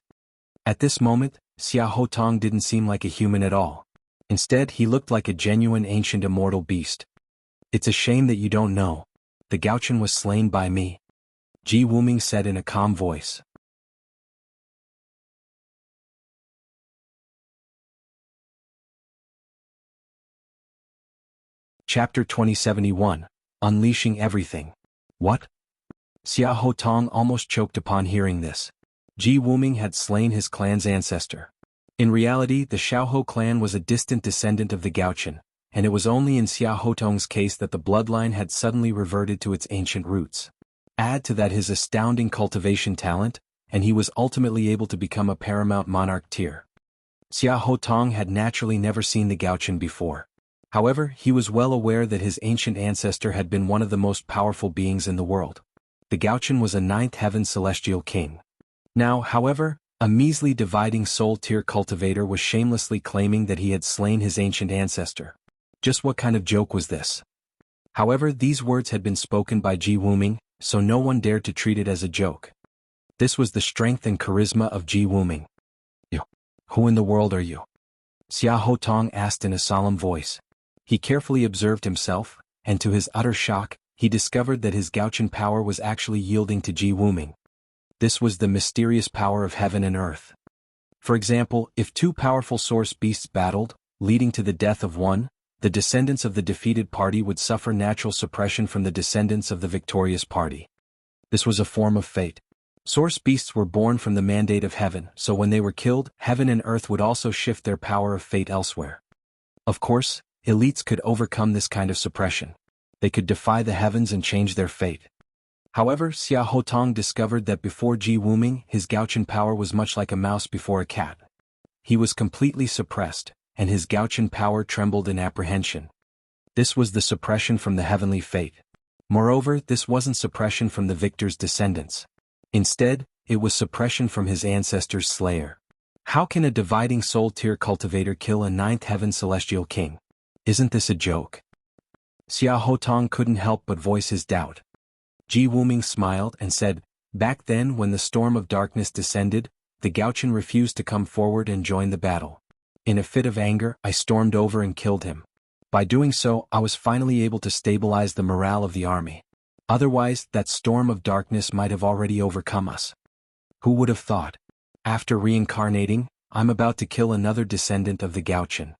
At this moment, Xiahou Tong didn't seem like a human at all. Instead, he looked like a genuine ancient immortal beast. It's a shame that you don't know. The Gouchen was slain by me, Ji Wuming said in a calm voice. Chapter 2071, Unleashing Everything. What? Xiahou Tong almost choked upon hearing this. Ji Wuming had slain his clan's ancestor. In reality, the Xiaohou clan was a distant descendant of the Gouchen, and it was only in Xiahou Tong's case that the bloodline had suddenly reverted to its ancient roots. Add to that his astounding cultivation talent, and he was ultimately able to become a paramount monarch tier. Xiahou Tong had naturally never seen the Gouchen before. However, he was well aware that his ancient ancestor had been one of the most powerful beings in the world. The Gouchen was a ninth heaven celestial king. Now, however, a measly dividing soul tier cultivator was shamelessly claiming that he had slain his ancient ancestor. Just what kind of joke was this? However, these words had been spoken by Ji Wuming, so no one dared to treat it as a joke. This was the strength and charisma of Ji Wuming. You. Who in the world are you? Xiahou Tong asked in a solemn voice. He carefully observed himself, and to his utter shock, he discovered that his Gouchen power was actually yielding to Ji Wuming. This was the mysterious power of heaven and earth. For example, if two powerful source beasts battled, leading to the death of one, the descendants of the defeated party would suffer natural suppression from the descendants of the victorious party. This was a form of fate. Source beasts were born from the mandate of heaven, so when they were killed, heaven and earth would also shift their power of fate elsewhere. Of course, elites could overcome this kind of suppression. They could defy the heavens and change their fate. However, Xiahou Tong discovered that before Ji Wuming, his Gouchen power was much like a mouse before a cat. He was completely suppressed, and his Gouchen power trembled in apprehension. This was the suppression from the heavenly fate. Moreover, this wasn't suppression from the victor's descendants. Instead, it was suppression from his ancestor's slayer. How can a dividing soul tier cultivator kill a ninth heaven celestial king? Isn't this a joke? Xiahou Tong couldn't help but voice his doubt. Ji Wuming smiled and said, back then when the storm of darkness descended, the Gouchen refused to come forward and join the battle. In a fit of anger, I stormed over and killed him. By doing so, I was finally able to stabilize the morale of the army. Otherwise, that storm of darkness might have already overcome us. Who would have thought? After reincarnating, I'm about to kill another descendant of the Gouchen.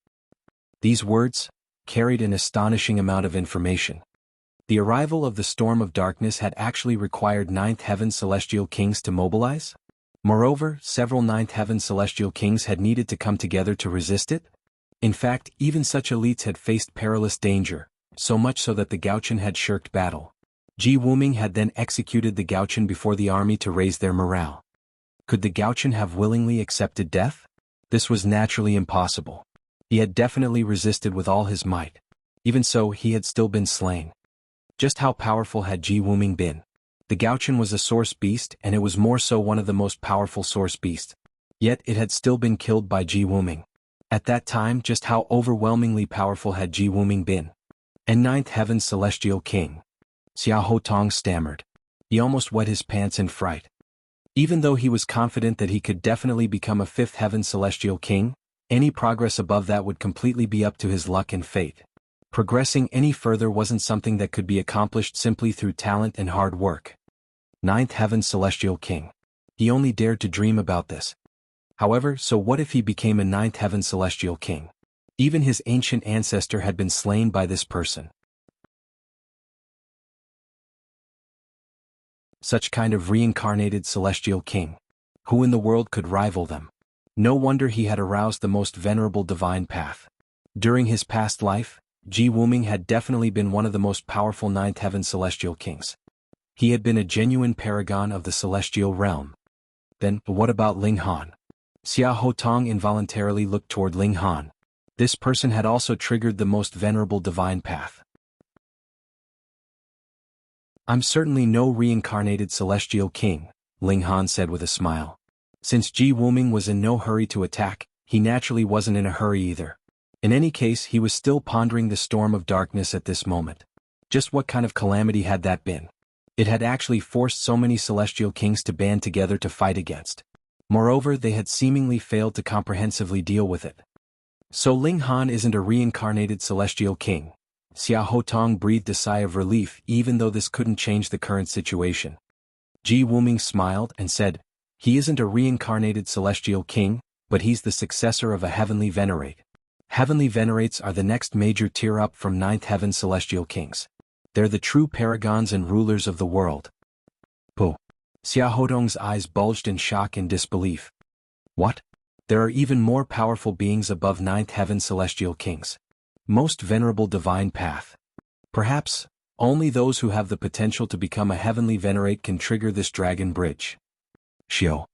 These words carried an astonishing amount of information. The arrival of the storm of darkness had actually required ninth heaven celestial kings to mobilize. Moreover, several ninth heaven celestial kings had needed to come together to resist it. In fact, even such elites had faced perilous danger, so much so that the Gouchen had shirked battle. Ji Wuming had then executed the Gouchen before the army to raise their morale. Could the Gouchen have willingly accepted death? This was naturally impossible. He had definitely resisted with all his might. Even so, he had still been slain. Just how powerful had Ji Wuming been? The Gouchen was a source beast, and it was more so one of the most powerful source beasts. Yet it had still been killed by Ji Wuming. At that time, just how overwhelmingly powerful had Ji Wuming been? And ninth heaven celestial king. Xiahou Tong stammered. He almost wet his pants in fright. Even though he was confident that he could definitely become a fifth heaven celestial king, any progress above that would completely be up to his luck and fate. Progressing any further wasn't something that could be accomplished simply through talent and hard work. Ninth heaven celestial king. He only dared to dream about this. However, so what if he became a ninth heaven celestial king? Even his ancient ancestor had been slain by this person. Such kind of reincarnated celestial king. Who in the world could rival them? No wonder he had aroused the Most Venerable Divine Path. During his past life, Ji Wuming had definitely been one of the most powerful ninth heaven celestial kings. He had been a genuine paragon of the celestial realm. Then, what about Ling Han? Xia Hotong involuntarily looked toward Ling Han. This person had also triggered the Most Venerable Divine Path. I'm certainly no reincarnated celestial king, Ling Han said with a smile. Since Ji Wuming was in no hurry to attack, he naturally wasn't in a hurry either. In any case, he was still pondering the storm of darkness at this moment. Just what kind of calamity had that been? It had actually forced so many celestial kings to band together to fight against. Moreover, they had seemingly failed to comprehensively deal with it. So Ling Han isn't a reincarnated celestial king. Xia Hotong breathed a sigh of relief even though this couldn't change the current situation. Ji Wuming smiled and said, he isn't a reincarnated celestial king, but he's the successor of a heavenly venerate. Heavenly venerates are the next major tier up from ninth heaven celestial kings. They're the true paragons and rulers of the world. Puh. Xia Hotong's eyes bulged in shock and disbelief. What? There are even more powerful beings above ninth heaven celestial kings. Most Venerable Divine Path. Perhaps, only those who have the potential to become a heavenly venerate can trigger this dragon bridge. Xiao.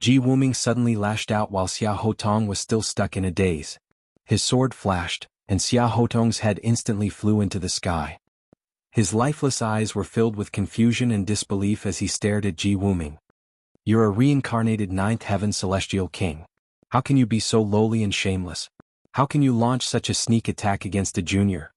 Ji Wuming suddenly lashed out while Xia Hotong was still stuck in a daze. His sword flashed, and Xia Hotong's head instantly flew into the sky. His lifeless eyes were filled with confusion and disbelief as he stared at Ji Wuming. You're a reincarnated ninth heaven celestial king. How can you be so lowly and shameless? How can you launch such a sneak attack against a junior?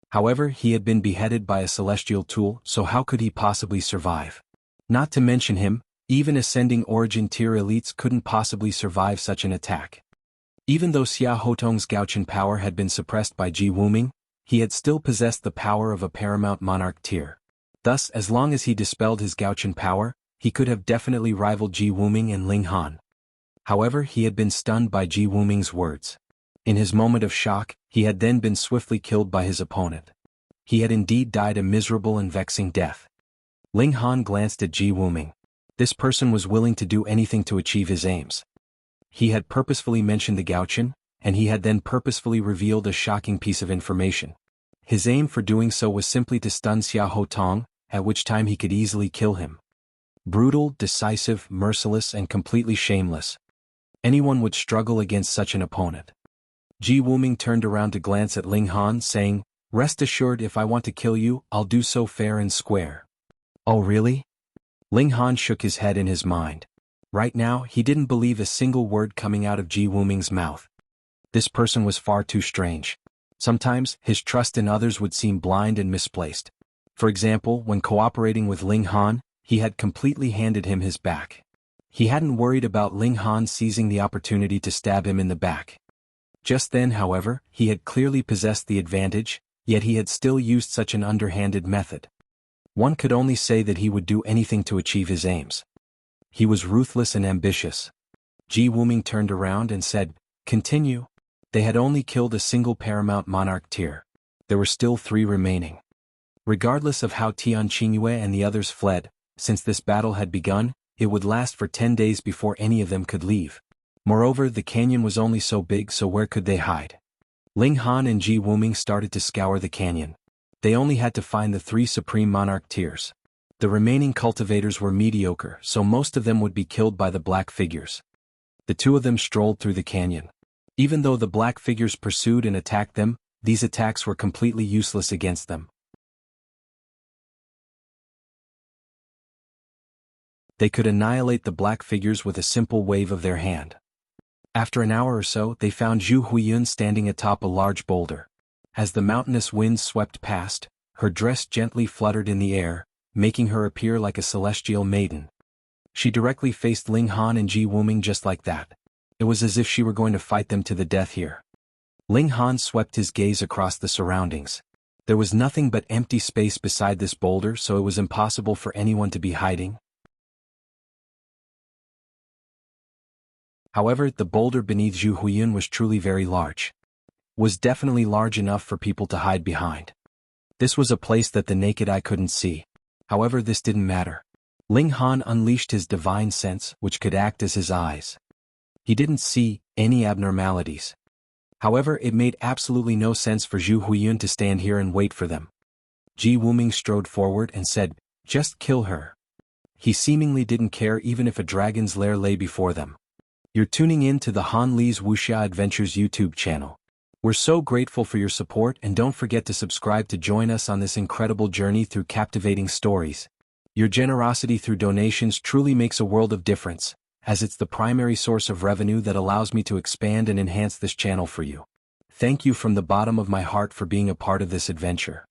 However, he had been beheaded by a celestial tool, so how could he possibly survive? Not to mention him, even ascending origin tier elites couldn't possibly survive such an attack. Even though Xia Hotong's Gouchen power had been suppressed by Ji Wuming, he had still possessed the power of a paramount monarch tier. Thus, as long as he dispelled his Gouchen power, he could have definitely rivaled Ji Wuming and Ling Han. However, he had been stunned by Ji Wuming's words. In his moment of shock, he had then been swiftly killed by his opponent. He had indeed died a miserable and vexing death. Ling Han glanced at Ji Wuming. This person was willing to do anything to achieve his aims. He had purposefully mentioned the Gouchen, and he had then purposefully revealed a shocking piece of information. His aim for doing so was simply to stun Xia Hotong, at which time he could easily kill him. Brutal, decisive, merciless, and completely shameless. Anyone would struggle against such an opponent. Ji Wuming turned around to glance at Ling Han, saying, "Rest assured, if I want to kill you, I'll do so fair and square." Oh really? Ling Han shook his head in his mind. Right now, he didn't believe a single word coming out of Ji Wuming's mouth. This person was far too strange. Sometimes, his trust in others would seem blind and misplaced. For example, when cooperating with Ling Han, he had completely handed him his back. He hadn't worried about Ling Han seizing the opportunity to stab him in the back. Just then, however, he had clearly possessed the advantage, yet he had still used such an underhanded method. One could only say that he would do anything to achieve his aims. He was ruthless and ambitious. Ji Wuming turned around and said, "Continue." They had only killed a single paramount monarch tier. There were still 3 remaining. Regardless of how Tian, Qingyue and the others fled, since this battle had begun, it would last for 10 days before any of them could leave. Moreover, the canyon was only so big, so where could they hide? Ling Han and Ji Wuming started to scour the canyon. They only had to find the 3 supreme monarch tiers. The remaining cultivators were mediocre, so most of them would be killed by the black figures. The 2 of them strolled through the canyon. Even though the black figures pursued and attacked them, these attacks were completely useless against them. They could annihilate the black figures with a simple wave of their hand. After an hour or so, they found Zhu Huiyun standing atop a large boulder. As the mountainous winds swept past, her dress gently fluttered in the air, making her appear like a celestial maiden. She directly faced Ling Han and Ji Wuming just like that. It was as if she were going to fight them to the death here. Ling Han swept his gaze across the surroundings. There was nothing but empty space beside this boulder, so it was impossible for anyone to be hiding. However, the boulder beneath Zhu Huiyun was truly very large. Was definitely large enough for people to hide behind. This was a place that the naked eye couldn't see. However, this didn't matter. Ling Han unleashed his divine sense, which could act as his eyes. He didn't see any abnormalities. However, it made absolutely no sense for Zhu Huiyun to stand here and wait for them. Ji Wuming strode forward and said, "Just kill her." He seemingly didn't care even if a dragon's lair lay before them. You're tuning in to the Han Li's Wuxia Adventures YouTube channel. We're so grateful for your support, and don't forget to subscribe to join us on this incredible journey through captivating stories. Your generosity through donations truly makes a world of difference, as it's the primary source of revenue that allows me to expand and enhance this channel for you. Thank you from the bottom of my heart for being a part of this adventure.